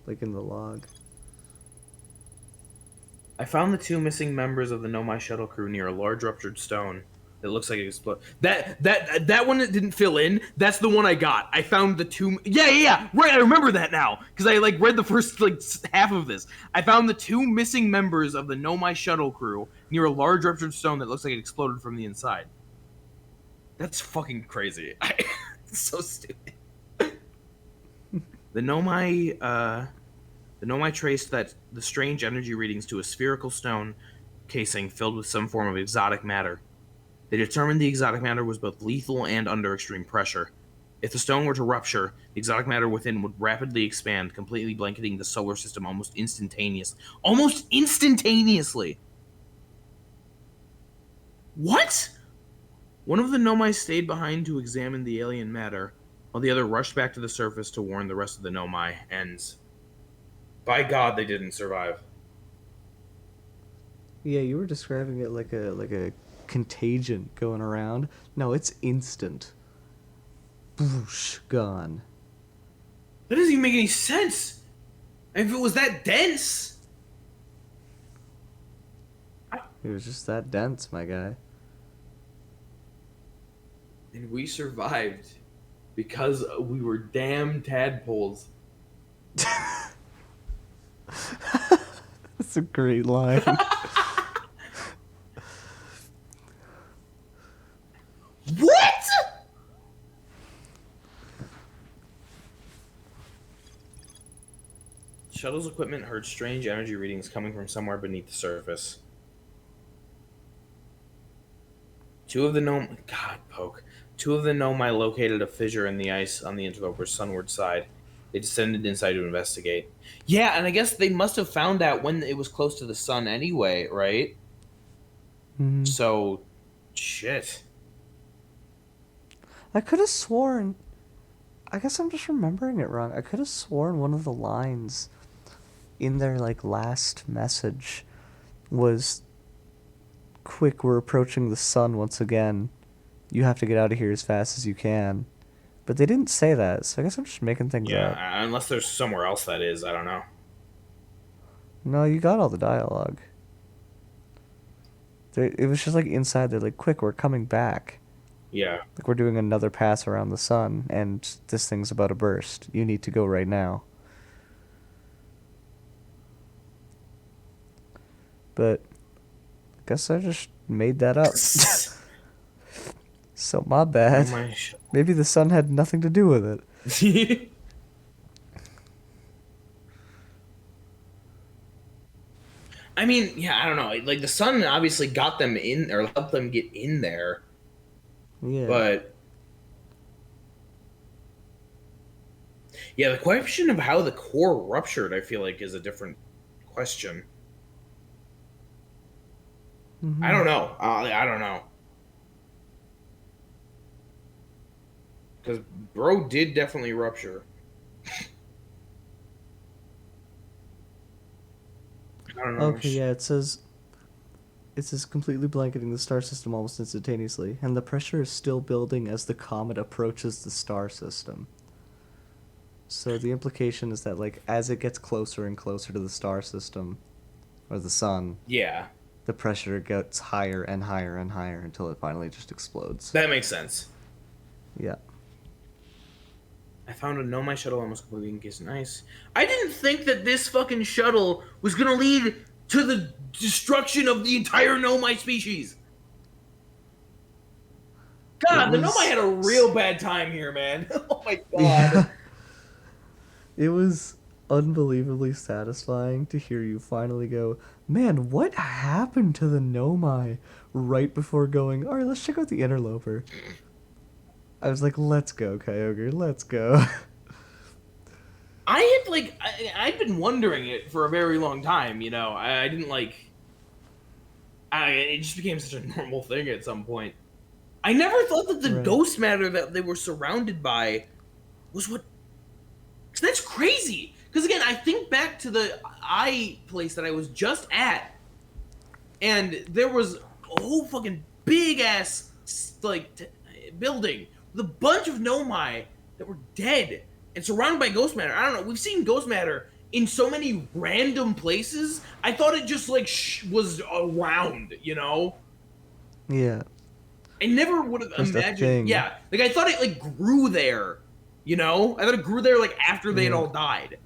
like in the log. I found the two missing members of the Nomai shuttle crew near a large ruptured stone. It looks like it exploded. That one that didn't fill in. That's the one I got. I found the two. Yeah. Right, I remember that now because I like read the first like half of this. I found the two missing members of the Nomai shuttle crew near a large ruptured stone that looks like it exploded from the inside. That's fucking crazy. It's so stupid. The Nomai traced the strange energy readings to a spherical stone casing filled with some form of exotic matter. They determined the exotic matter was both lethal and under extreme pressure. If the stone were to rupture, the exotic matter within would rapidly expand, completely blanketing the solar system almost instantaneously. Almost instantaneously! What? One of the Nomai stayed behind to examine the alien matter. while the other rushed back to the surface to warn the rest of the Nomai, and by God, they didn't survive. Yeah, you were describing it like a contagion going around. No, it's instant. Boosh, gone. That doesn't even make any sense. If it was that dense. It was just that dense, my guy. And we survived because we were damn tadpoles. That's a great line. What? Shuttle's equipment heard strange energy readings coming from somewhere beneath the surface. Two of the Nomai located a fissure in the ice on the interloper's sunward side. They descended inside to investigate. Yeah, and I guess they must have found that when it was close to the sun anyway, right? Mhm. So, shit. I could have sworn. I guess I'm just remembering it wrong. I could have sworn one of the lines in their like last message was, "Quick, we're approaching the sun once again. You have to get out of here as fast as you can." But they didn't say that, so I guess I'm just making things Yeah, up. unless there's somewhere else that is, I don't know. No, you got all the dialogue. It was just like inside. They're like, "Quick, we're coming back. Yeah. Like we're doing another pass around the sun, and this thing's about to burst. You need to go right now." But I guess I just made that up. So my bad. Maybe the sun had nothing to do with it. I mean, yeah, I don't know. Like the sun obviously got them in or helped them get in there, Yeah. but yeah, the question of how the core ruptured, I feel like, is a different question. Mhm. I don't know. I don't know. Because bro did definitely rupture. I don't know. Okay, yeah, it says completely blanketing the star system almost instantaneously, and the pressure is still building as the comet approaches the star system. So the implication is that like as it gets closer and closer to the star system or the sun, Yeah, the pressure gets higher and higher and higher until it finally just explodes. that makes sense. Yeah. I found a Nomai shuttle almost completely encased in ice. I didn't think that this fucking shuttle was gonna lead to the destruction of the entire Nomai species. God, the Nomai had a real bad time here, man. Oh my god. Yeah. It was unbelievably satisfying to hear you finally go, "Man, what happened to the Nomai?" right before going, "Alright, let's check out the interloper." I was like, "Let's go, Kyogre, let's go." I'd been wondering it for a very long time, you know. I didn't it just became such a normal thing at some point. I never thought that the Right. ghost matter that they were surrounded by was what. 'Cause that's crazy. Because again, I think back to the eye place that I was just at, and there was a whole fucking big ass building with a bunch of Nomai that were dead and surrounded by ghost matter. I don't know. We've seen ghost matter in so many random places. I thought it just was around, you know. Yeah. I never would have Just a imagined. thing. Yeah, like I thought it like grew there, you know. I thought it grew there like after they had Yeah. all died.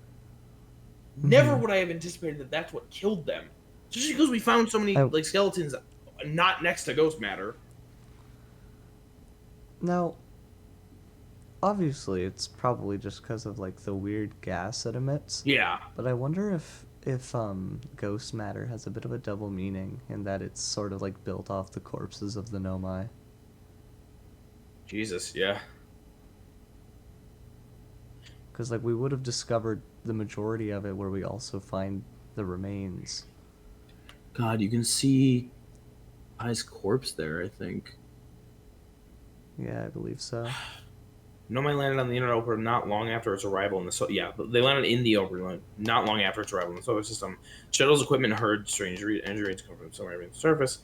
Never Mhm. would I have anticipated that that's what killed them. Just because we found so many like skeletons not next to ghost matter. Now, obviously, it's probably just because of like the weird gas it emits. Yeah. But I wonder if ghost matter has a bit of a double meaning in that it's sort of like built off the corpses of the Nomai. Jesus, yeah. Because like we would have discovered the majority of it where we also find the remains. God, you can see Ai's corpse there, I think. Yeah, I believe so. Nomai landed on the interloper not long after its arrival in the they landed in the overland not long after its arrival in the solar system. Shuttle's equipment heard strange injuries come from somewhere beneath the surface.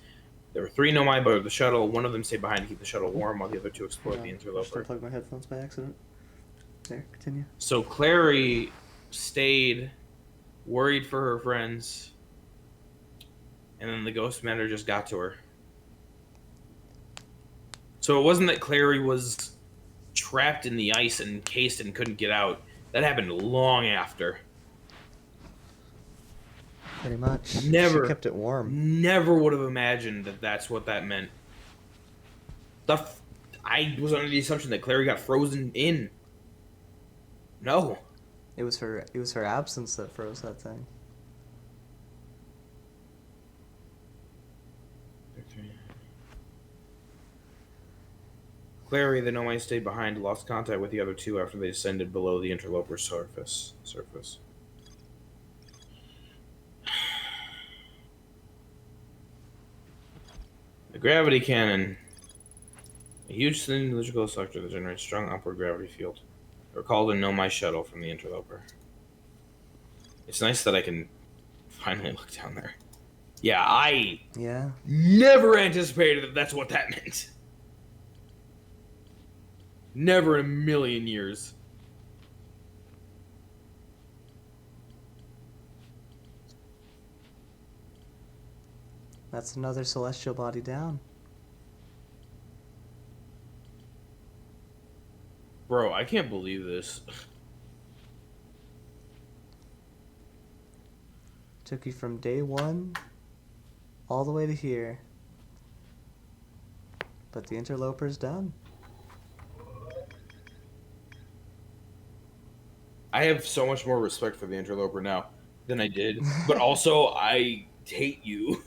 There were 3 Nomai aboard the shuttle. One of them stayed behind to keep the shuttle warm, while the other 2 explored the I interloper. unplugged my headphones by accident. There, continue. So Clary stayed, worried for her friends, and then the ghost matter just got to her. So it wasn't that Clary was trapped in the ice and encased and couldn't get out. That happened long after. Pretty much. Never She kept it warm. Never would have imagined that that's what that meant. I was under the assumption that Clary got frozen in. No. It was her absence that froze that thing. Clary, the Nomai stayed behind, lost contact with the other 2 after they descended below the interloper's surface. The gravity cannon. A huge cylindrical structure that generates strong upward gravity field. They're called a Nomai shuttle from the interloper. It's nice that I can finally look down there. Yeah, I never anticipated that that's what that meant. Never in a million years. That's another celestial body down. Bro, I can't believe this. Took you from day 1 all the way to here. But the interloper's done. I have so much more respect for the interloper now than I did, but also I hate you.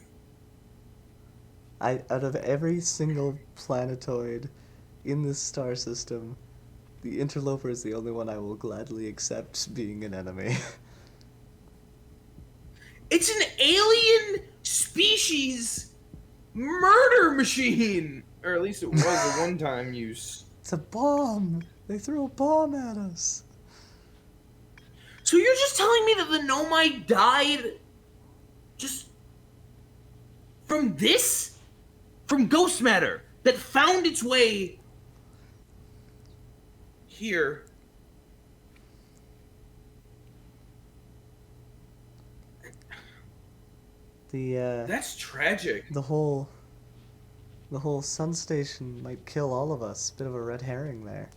Out of every single planetoid in this star system, the interloper is the only one I will gladly accept being an enemy. It's an alien species murder machine! Or at least it was a one-time use. It's a bomb! They threw a bomb at us! So you're just telling me that the Nomai died just from this? From ghost matter that found its way here. That's tragic. The whole sun station might kill all of us. Bit of a red herring there.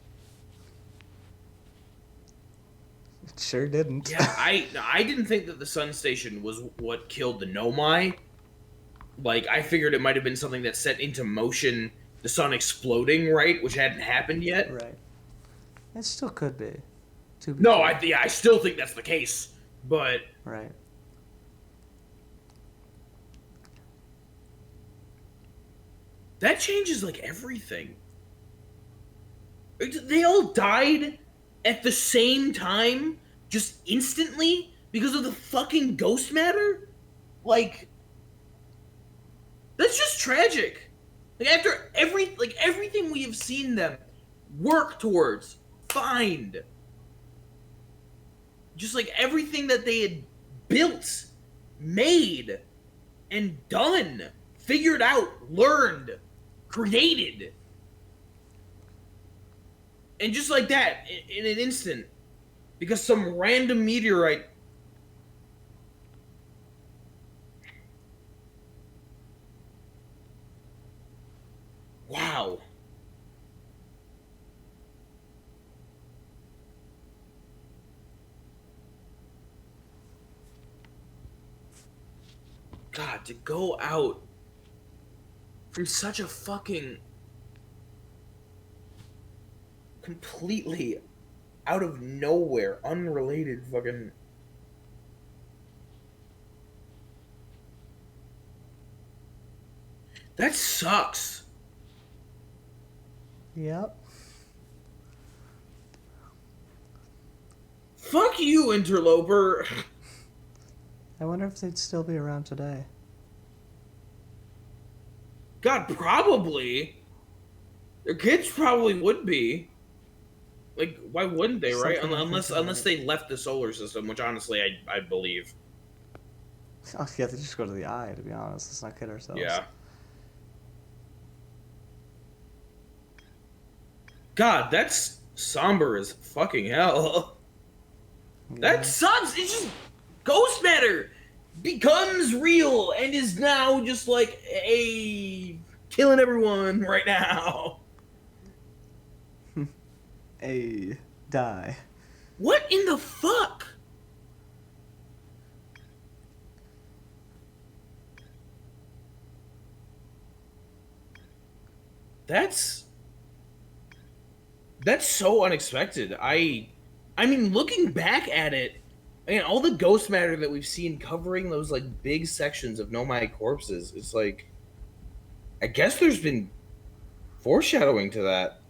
It sure didn't. Yeah, I didn't think that the sun station was what killed the Nomai. Like, I figured it might have been something that set into motion the sun exploding, right? Which hadn't happened yet. Right. It still could be. No, I still think that's the case. But right. That changes, like, everything. They all died at the same time, just instantly, because of the fucking ghost matter? Like, that's just tragic. Like, after everything we have seen them work towards, find, just like everything that they had built, made, and done, figured out, learned, created, and just like that, in an instant, because some random meteorite. Wow. God, to go out from such a fucking completely out of nowhere, unrelated fucking. That sucks. Yep. Fuck you, interloper. I wonder if they'd still be around today. God, probably. Their kids probably would be. Like, why wouldn't they, right? Something to Unless think about. they left the solar system, which honestly I believe. Oh, yeah, they just go to the eye, to be honest. Let's not kid ourselves. Yeah. God, that's somber as fucking hell. Yeah. That sucks. It's just ghost matter becomes real and is now just like killing everyone right now. A die. What in the fuck? That's so unexpected. I mean, looking back at it, again, all the ghost matter that we've seen covering those like big sections of nomad corpses, it's like, I guess there's been foreshadowing to that.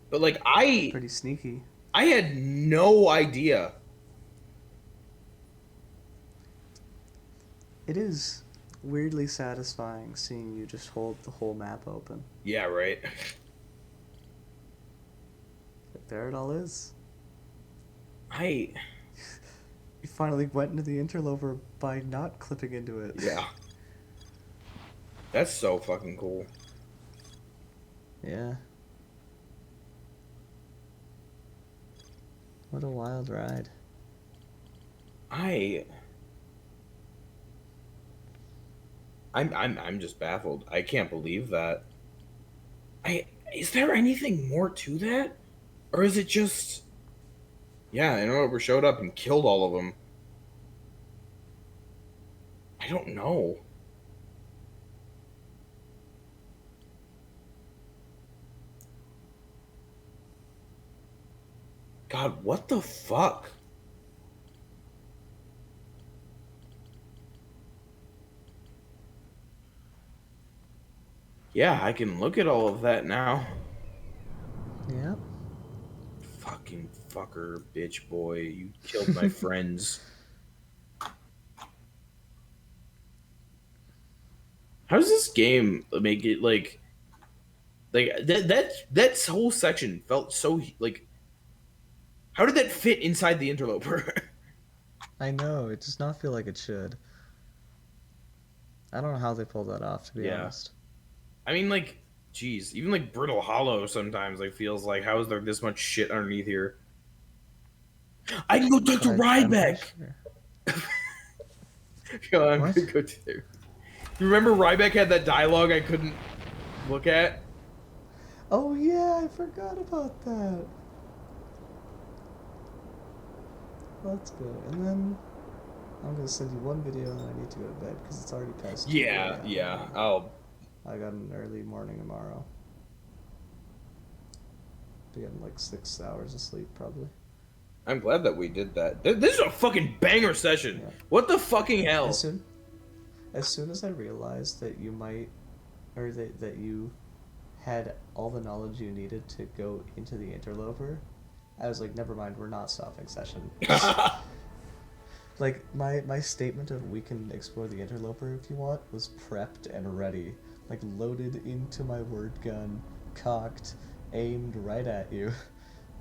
But like Pretty sneaky. I had no idea. It is weirdly satisfying seeing you just hold the whole map open. Yeah, right. Like, there it all is. I You finally went into the interloper by not clipping into it. yeah. That's so fucking cool. Yeah. What a wild ride. I'm just baffled. I can't believe that. Is there anything more to that? Or is it just yeah, Interloper showed up and killed all of them? I don't know. God, what the fuck? Yeah, I can look at all of that now. Yep. Fucking fucker, bitch boy. You killed my friends. How does this game make it like that whole section felt so like how did that fit inside the interloper? I know, it does not feel like it should. I don't know how they pulled that off, to be Yeah. honest. I mean, like, geez, even like Brittle Hollow sometimes like feels like how is there this much shit underneath here? I can go talk to But I'm pretty Ryback. sure. Go on, What? go to there. You remember Ryback had that dialogue I couldn't look at? Oh yeah, I forgot about that. Let's go. And then I'm gonna send you one video and I need to go to bed because it's already past 2 Yeah, a.m. yeah. Oh, I got an early morning tomorrow. Be getting like 6 hours of sleep probably. I'm glad that we did that. This is a fucking banger session. Yeah. What the fucking hell? As soon as I realized that you might, or that you had all the knowledge you needed to go into the interloper, I was like, never mind, we're not stopping session. Like, my statement of we can explore the interloper if you want was prepped and ready. Like, loaded into my word gun, cocked, aimed right at you.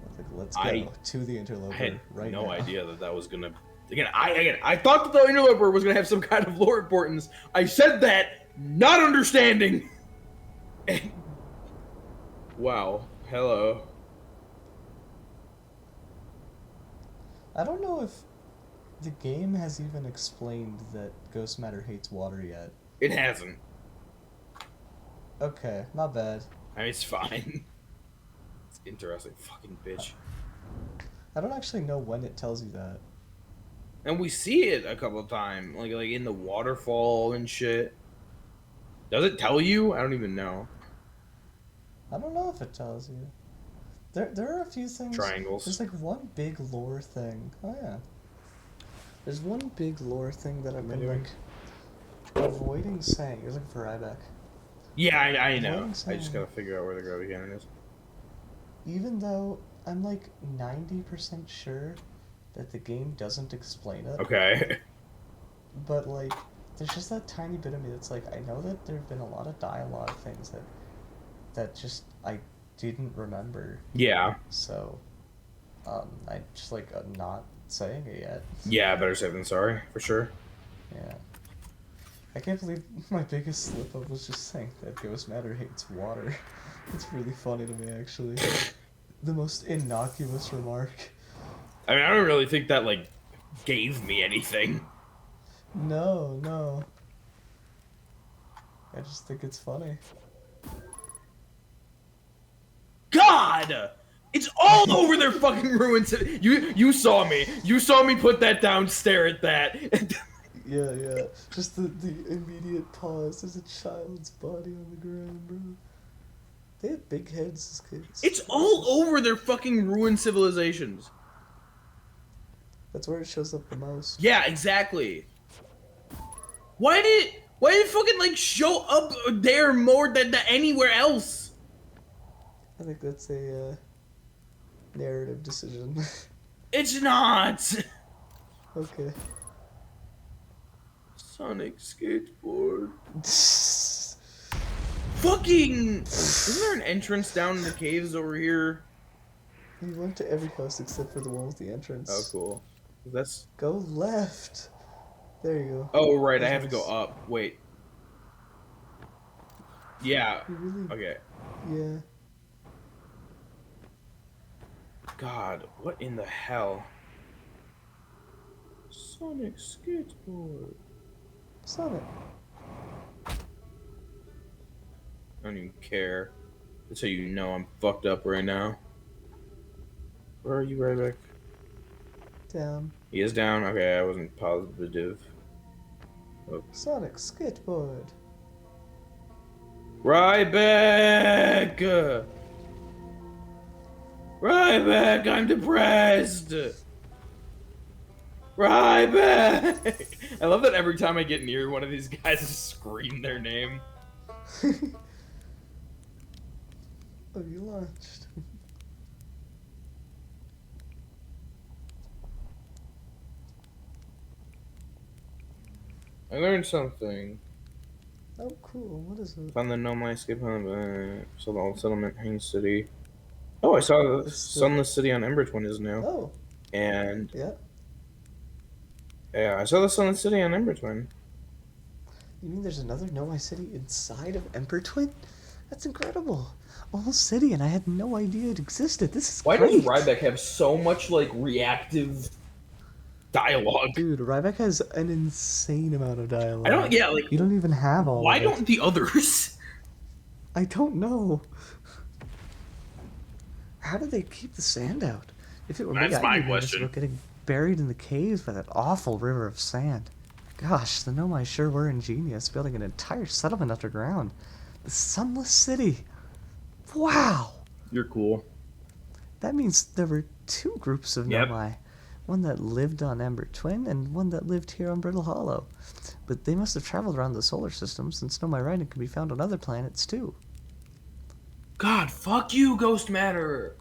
I was like, let's go to the interloper I had right no now. idea that was gonna. I thought that the interloper was gonna have some kind of lore importance. I said that, not understanding. Wow. Hello. I don't know if the game has even explained that ghost matter hates water yet. It hasn't. Okay, not bad. I mean, it's fine. It's interesting. Fucking bitch. I don't actually know when it tells you that. And we see it a couple of times, like in the waterfall and shit. Does it tell you? I don't even know. I don't know if it tells you. There are a few things. Triangles. There's like one big lore thing. Oh yeah. There's one big lore thing that I've been like avoiding saying. You're looking for Ryback. Yeah, I know. Avoiding I just saying, gotta figure out where the gravity cannon is. even though I'm like 90% sure that the game doesn't explain it. Okay. But like, there's just that tiny bit of me that's like, I know that there have been a lot of dialogue things that just I didn't remember, Yeah. so I just like not saying it yet. Yeah, better safe than sorry, for sure. Yeah. I can't believe my biggest slip up was just saying that ghost matter hates water. It's really funny to me, actually. The most innocuous remark. I mean, I don't really think that, like, gave me anything. No, no. I just think it's funny. God! It's all over their fucking ruins. You saw me. You saw me put that down, stare at that. Yeah, yeah. Just the immediate pause. There's a child's body on the ground, bro. They have big heads, these kids. It's all over their fucking ruined civilizations. That's where it shows up the most. Yeah, exactly. Why did it fucking like show up there more than anywhere else? I think that's a narrative decision. It's not. Okay. Sonic skateboard. Fucking. Isn't there an entrance down in the caves over here? We went to every house except for the one with the entrance. Oh, cool. That's... Go left. There you go. Oh, right, I That's have to go nice. up. Wait. Yeah. You really? Okay. Yeah. God, what in the hell? Sonic skateboard. Sonic. I don't even care. That's how you know I'm fucked up right now. Where are you, Ryback? Down. He is down? Okay, I wasn't positive. Oh. Sonic skateboard. Ryback! Ryback, I'm depressed! Ryback! I love that every time I get near one of these guys, I just scream their name. Oh, you launched. I learned something. Oh, cool. What is it? Found the Nomai escape on saw the old settlement, Hang City. Oh, I saw the It's Sunless City on Ember Twin is now. Oh, And yeah. yeah, I saw the Sunless City on Ember Twin. You mean there's another Nomai city inside of Emperor Twin? That's incredible. A whole city, and I had no idea it existed. This is Why great. does Ryback have so much like reactive dialogue? Dude, Ryback has an insane amount of dialogue. I don't. Yeah, like You don't even have all why of it. don't the others? I don't know. How do they keep the sand out? If it were me, That's I'd my be nervous question. about getting buried in the caves by that awful river of sand. Gosh, the Nomai sure were ingenious, building an entire settlement underground. The Sunless City. Wow! You're cool. That means there were two groups of Yep. Nomai. One that lived on Ember Twin, and one that lived here on Brittle Hollow. But they must have traveled around the solar system, since Nomai writing can be found on other planets, too. God, fuck you, Ghost Matter.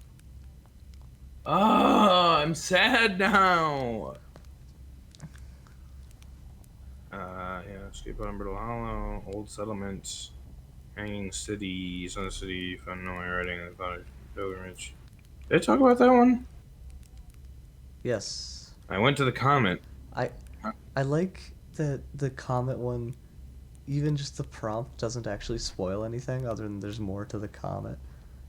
Oh, I'm sad now. Yeah, escape on Brittle Hollow, old settlements, Hanging City, Sun City, found Nomai writing, I thought pilgrimage. Did I talk about that one? Yes. I went to the Comet. I like that the comet one, even just the prompt doesn't actually spoil anything other than there's more to the comet.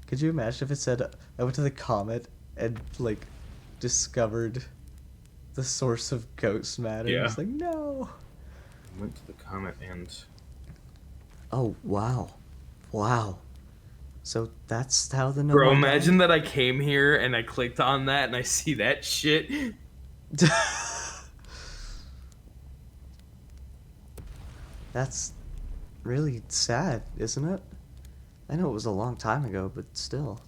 Could you imagine if it said, I went to the comet and, like, discovered the source of ghost matter? Yeah. It's like, no! I went to the Comet and... Oh, wow. Wow. So that's how the Bro, Nomai imagine that I came here and I clicked on that and I see that shit. died? That's really sad, isn't it? I know it was a long time ago, but still.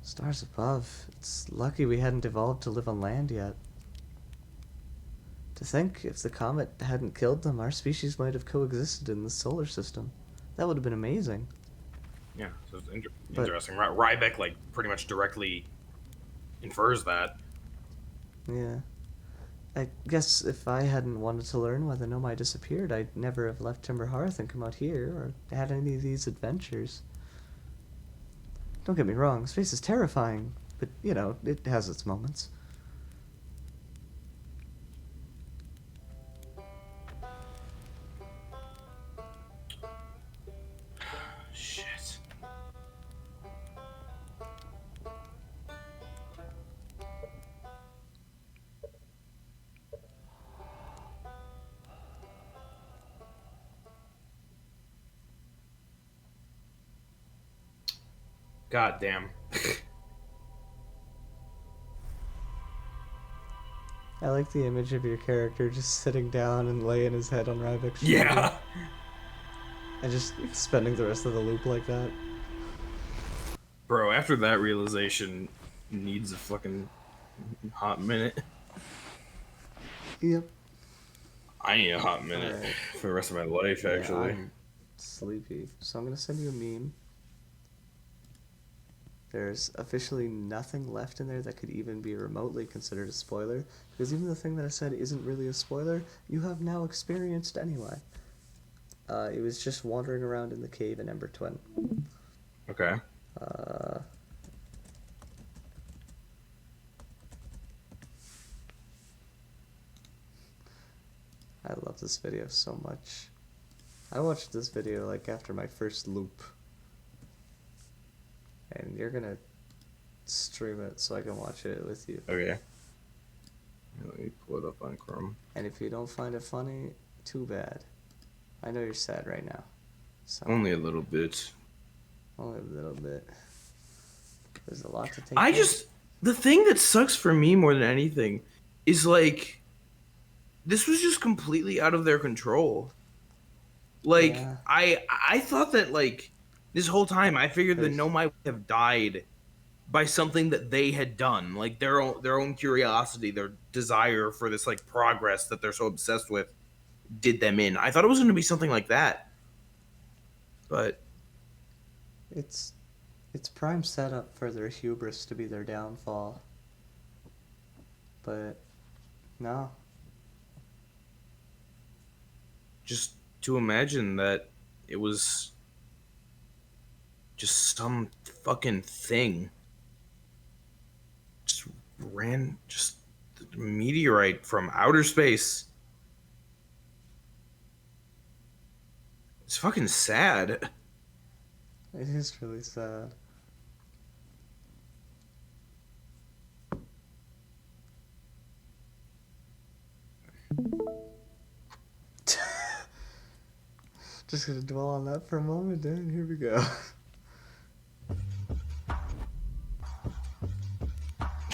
Stars above. It's lucky we hadn't evolved to live on land yet. To think, if the comet hadn't killed them, our species might have coexisted in the solar system. That would have been amazing. Yeah, so it's But- interesting. Ryback, like, pretty much directly infers that. Yeah. I guess if I hadn't wanted to learn why the Nomai disappeared, I'd never have left Timber Hearth and come out here, or had any of these adventures. Don't get me wrong, space is terrifying, but, you know, it has its moments. Shit. God damn. I like the image of your character just sitting down and laying his head on Ryvik's shoulder. Yeah. And just spending the rest of the loop like that. Bro, after that realization needs a fucking hot minute. Yep. I need a hot minute Alright. for the rest of my life, actually. Yeah, I'm sleepy. So I'm gonna send you a meme. There's officially nothing left in there that could even be remotely considered a spoiler, because even the thing that I said isn't really a spoiler, you have now experienced anyway. It was just wandering around in the cave in Ember Twin. Okay. I love this video so much. I watched this video like after my first loop. And you're gonna stream it so I can watch it with you. Okay. Let me pull it up on Chrome. And if you don't find it funny, too bad. I know you're sad right now. So Only a little bit. only a little bit. There's a lot to take I in. just the thing that sucks for me more than anything is like this was just completely out of their control. Like Yeah. I thought that like this whole time I figured that There's- Nomai would have died by something that they had done, like their own curiosity, their desire for this like progress that they're so obsessed with did them in. I thought it was going to be something like that. But It's prime setup for their hubris to be their downfall. But no. just to imagine that it was just some fucking thing just a meteorite from outer space. It's fucking sad. It is really sad. Just gonna dwell on that for a moment, and here we go.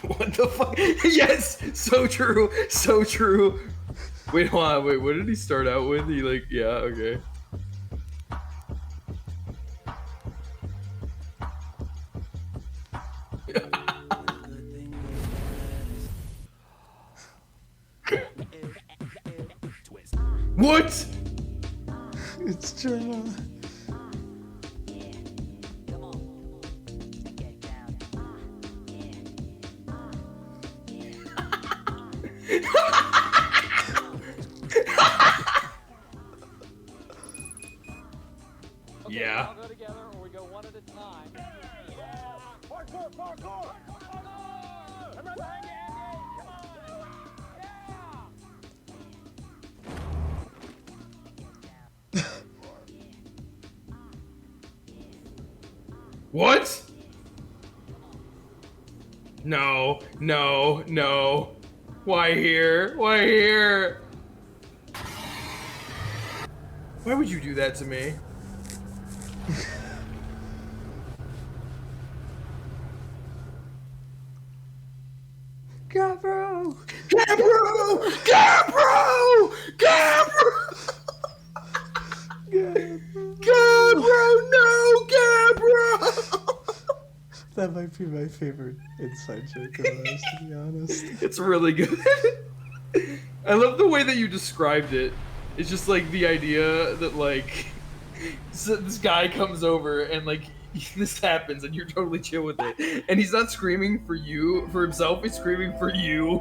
What the fuck? Yes! So true! So true! Wait, hold on. Wait, what did he start out with? He like, yeah, okay. What? It's Germa. Yeah. All go together or we go one at a time. Yeah. Parkour, parkour! Parkour! Everyone behind you, Andy! Come on! What? No, no, no. Why here? Why here? Why would you do that to me? Gabro! Gabro! Gabro! Gabro! Gabro! No, Gabro! That might be my favorite inside joke of ours, to be honest. It's really good. I love the way that you described it. It's just like the idea that like so this guy comes over and like this happens and you're totally chill with it, and he's not screaming for you for himself. He's screaming for you.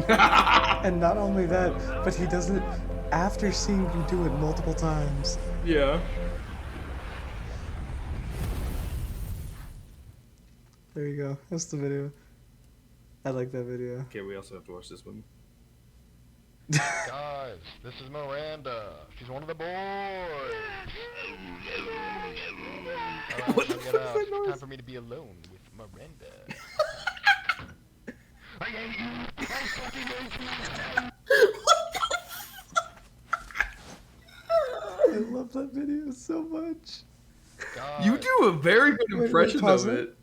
And not only that, but he does it after seeing you do it multiple times. Yeah. There you go. That's the video. I like that video. Okay, we also have to watch this one. Guys, this is Miranda. She's one of the boys. Alright, What the now fuck get is out. that It's noise? time for me to be alone with Miranda. I love that video so much. Guys, You do a very good Wait, impression pause of it. it.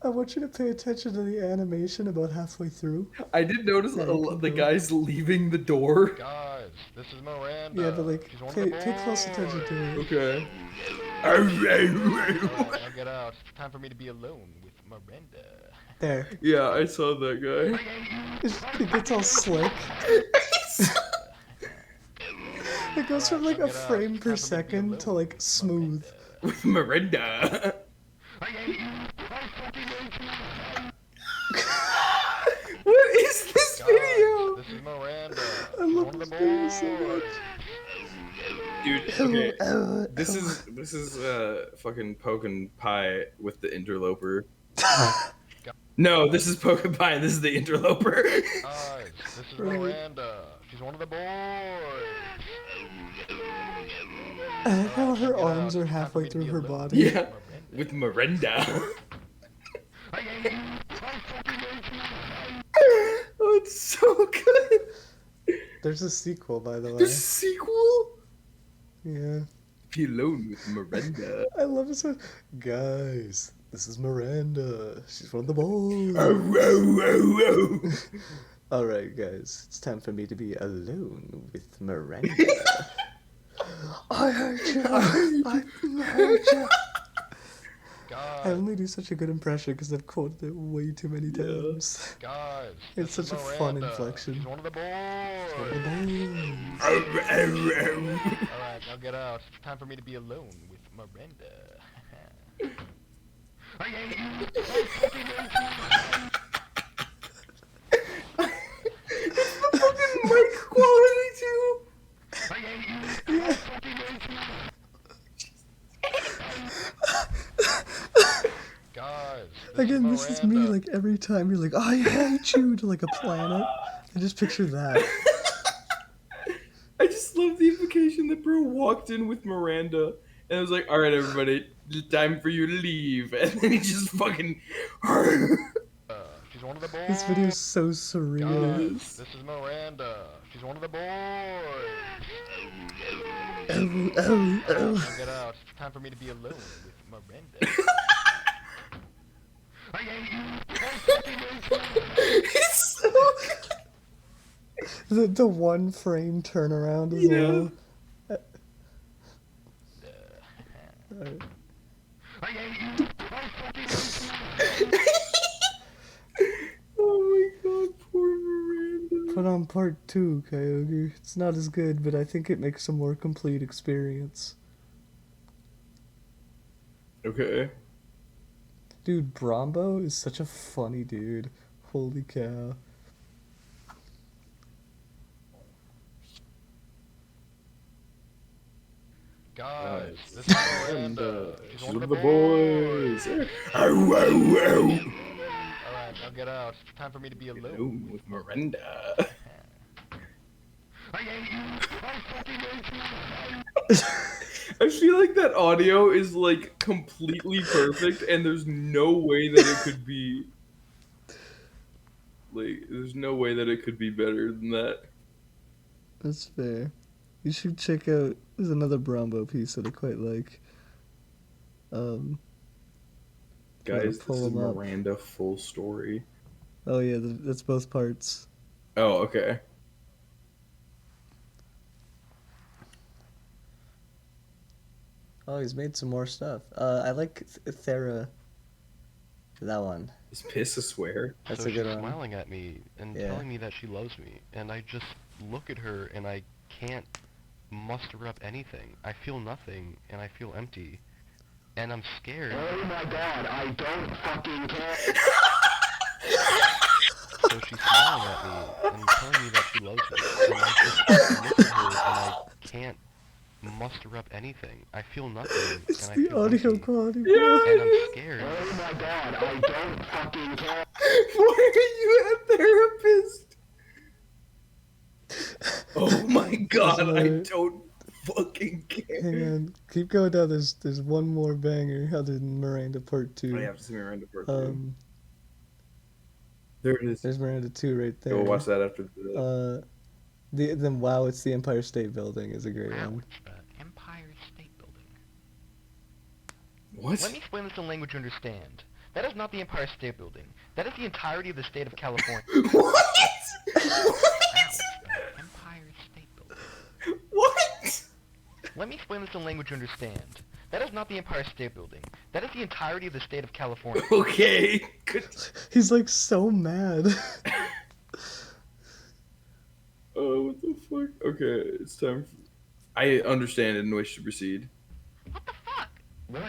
I want you to pay attention to the animation about halfway through. I did notice Yeah, you can the go. guys leaving the door. guys, this is Miranda. Yeah, but like, She's one pay, of the pay close attention to it. Okay. Alright, now get out. It's time for me to be alone with Miranda. There. Yeah, I saw that guy. It gets all slick. It goes from like a Alright, now get out. frame It's per time for me to be second alone to like with smooth. Miranda. With Miranda. What is this Guys, video? this is Miranda. I She's love one of the this video so boys. much. Dude, okay. This is fucking poking pie with the interloper. No, this is poking pie and this is the interloper. Guys, this is Right. Miranda. She's one of the boys. I like how Alright, her now get arms out. are It's time for halfway me to through be her alone body. Yeah. with With Miranda. Oh, it's so good. There's a sequel, by the way. There's a sequel? Yeah. Be alone with Miranda. I love it so. Guys, this is Miranda. She's one of the boys. Oh, Alright, guys, it's time for me to be alone with Miranda. I hurt you. I hurt you. I Guys, only do such a good impression because I've quoted it way too many times. guys. It's this such is a fun Miranda. inflection. She's one of the One of the boys. boys. Alright, now get out. It's time for me to be alone with Miranda. Mic quality too. Guys, Again, this is me Miranda. like every time you're like, I hate you to like a planet. I just picture that. I just love the implication that bro walked in with Miranda and I was like, all right, everybody, time for you to leave. And then he just fucking. She's one of the boys. This video is so surreal. Guys, this is Miranda. She's one of the boys. Oh, oh, oh. Now get out. It's time for me to be alone with Miranda. It's so good. The one frame turnaround as Yeah. well. Alright. Oh my god, poor Miranda. Put on part 2, Kyogre. It's not as good, but I think it makes a more complete experience. Okay. Dude, Brombo is such a funny dude. Holy cow. Guys, this is Miranda. She's one of the boys. Ow, ow, ow. Alright, now get out. It's time for me to be alone. Alone with Miranda. I feel like that audio is like completely perfect, and there's no way that it could be. Like, there's no way that it could be better than that. That's fair. You should check out. There's another Brombo piece that I quite like. Guys, pull this is them up. Miranda full story. Oh yeah, that's both parts. Oh, okay. Oh, he's made some more stuff. I like Thera. That one. Is piss a swear? That's So a good she's one. smiling at me and Yeah. telling me that she loves me, and I just look at her and I can't muster up anything. I feel nothing, and I feel empty, and I'm scared. Oh my god, I don't fucking care. So she's smiling at me and telling me that she loves me, and I just look at her and I can't muster up anything. I feel nothing, It's and I the feel audio empty. quality, bro. And I'm scared. Oh my god, I don't fucking care. Why are you a therapist? Oh my god, I Alright. don't fucking care. Hang on, keep going down. There's one more banger other than Miranda Part 2. I have to see Miranda Part 2. There it is. There's Miranda 2 right there. We'll watch that after the... Then wow, it's the Empire State Building is a great Wow, one. it's the Empire State Building. What? Let me explain this in language you understand. That is not the Empire State Building. That is the entirety of the state of California. What? Wow, it's the Empire State Building. What? Let me explain this in language you understand. That is not the Empire State Building. That is the entirety of the state of California. Okay. Good. He's like so mad. Oh, what the fuck? Okay, it's time. I understand and wish to proceed. What the fuck? What?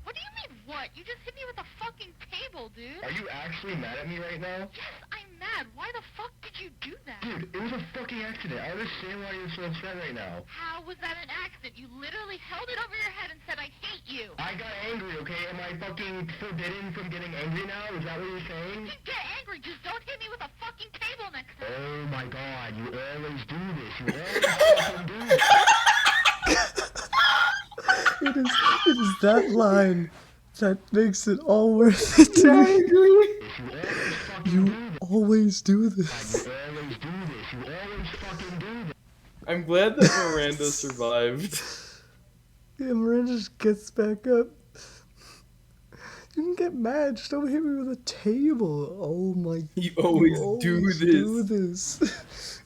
What do you mean what? You just hit me with a fucking table, dude. Are you actually mad at me right now? Yes, I'm mad. Why the fuck did you do that? Dude, it was a fucking accident. I understand why you're so upset right now. How was that an accident? You literally held it over your head and said, I hate you. I got angry, okay? Am I fucking forbidden from getting angry now? Is that what you're saying? You get angry, just don't hit me with a fucking table next time. Oh my god, you always do this. You always fucking do this. It is that line that makes it all worth it to me. You always fucking do this. You always do this. You always do this. You always fucking do this. I'm glad that Miranda survived. Yeah, Miranda just gets back up. You can get mad, just don't hit me with a table. Oh my god. You always do this.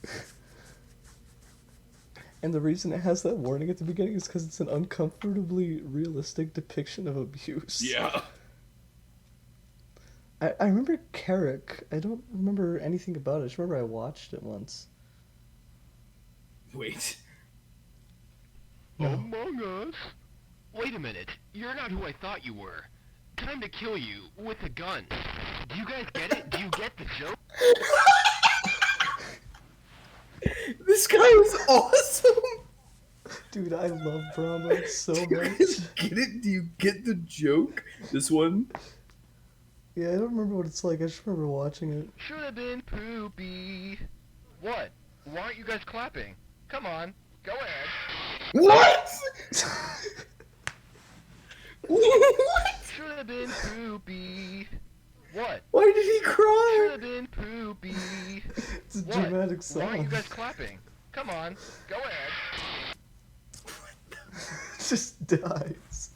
And the reason it has that warning at the beginning is because it's an uncomfortably realistic depiction of abuse. Yeah. I remember Carrick. I don't remember anything about it. I just remember I watched it once. Wait. No. Among Us? Wait a minute. You're not who I thought you were. Time to kill you with a gun. Do you guys get it? Do you get the joke? This guy was awesome. Dude, I love Brahma so Do you much. guys get it? Do you get the joke? This one? Yeah, I don't remember what it's like. I just remember watching it. Should have been poopy. What? Why aren't you guys clapping? Come on, go ahead. What? What? Should have been poopy. What? Why did he Should cry? have been poopy. It's a What? dramatic Why aren't you song. guys clapping? Come on, go ahead. Just dies.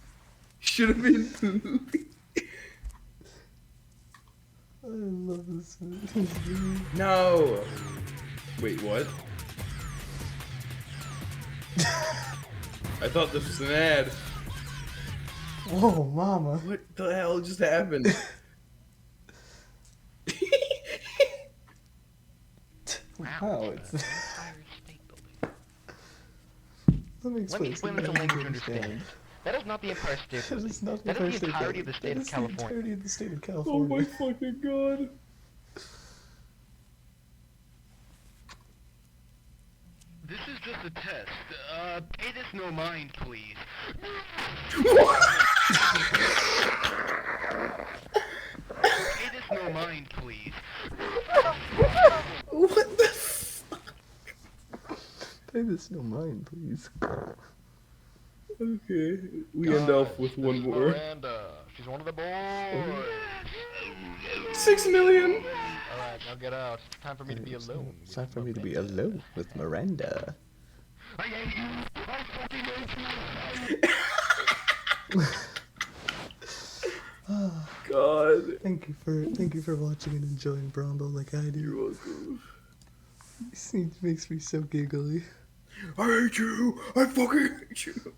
Should have been poopy. I love this movie. No. Wait, what? I thought this was an ad. Whoa, mama. What the hell just happened? Wow, it's... Empire State Building. Let me Let me explain this in language you understand. understand. That is not the Empire State That Building. is not the That Empire is the State entirety Building. of the state That of is the California. entirety of the state of Oh California. my fucking god. This is just a test. Pay this no mind, please. Pay this no mind, please. What the fuck? Pay this no mind, please. Okay, we end off with one more. Miranda. She's one of the boys. 6 million! Alright, now get out. It's time for me to be alone. It's time for me to be alone with Miranda. I hate you. I fucking hate you. God. Thank you for watching and enjoying Brombo like I do. You're welcome. It makes me so giggly. I hate you! I fucking hate you!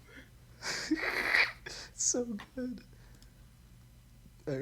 So good.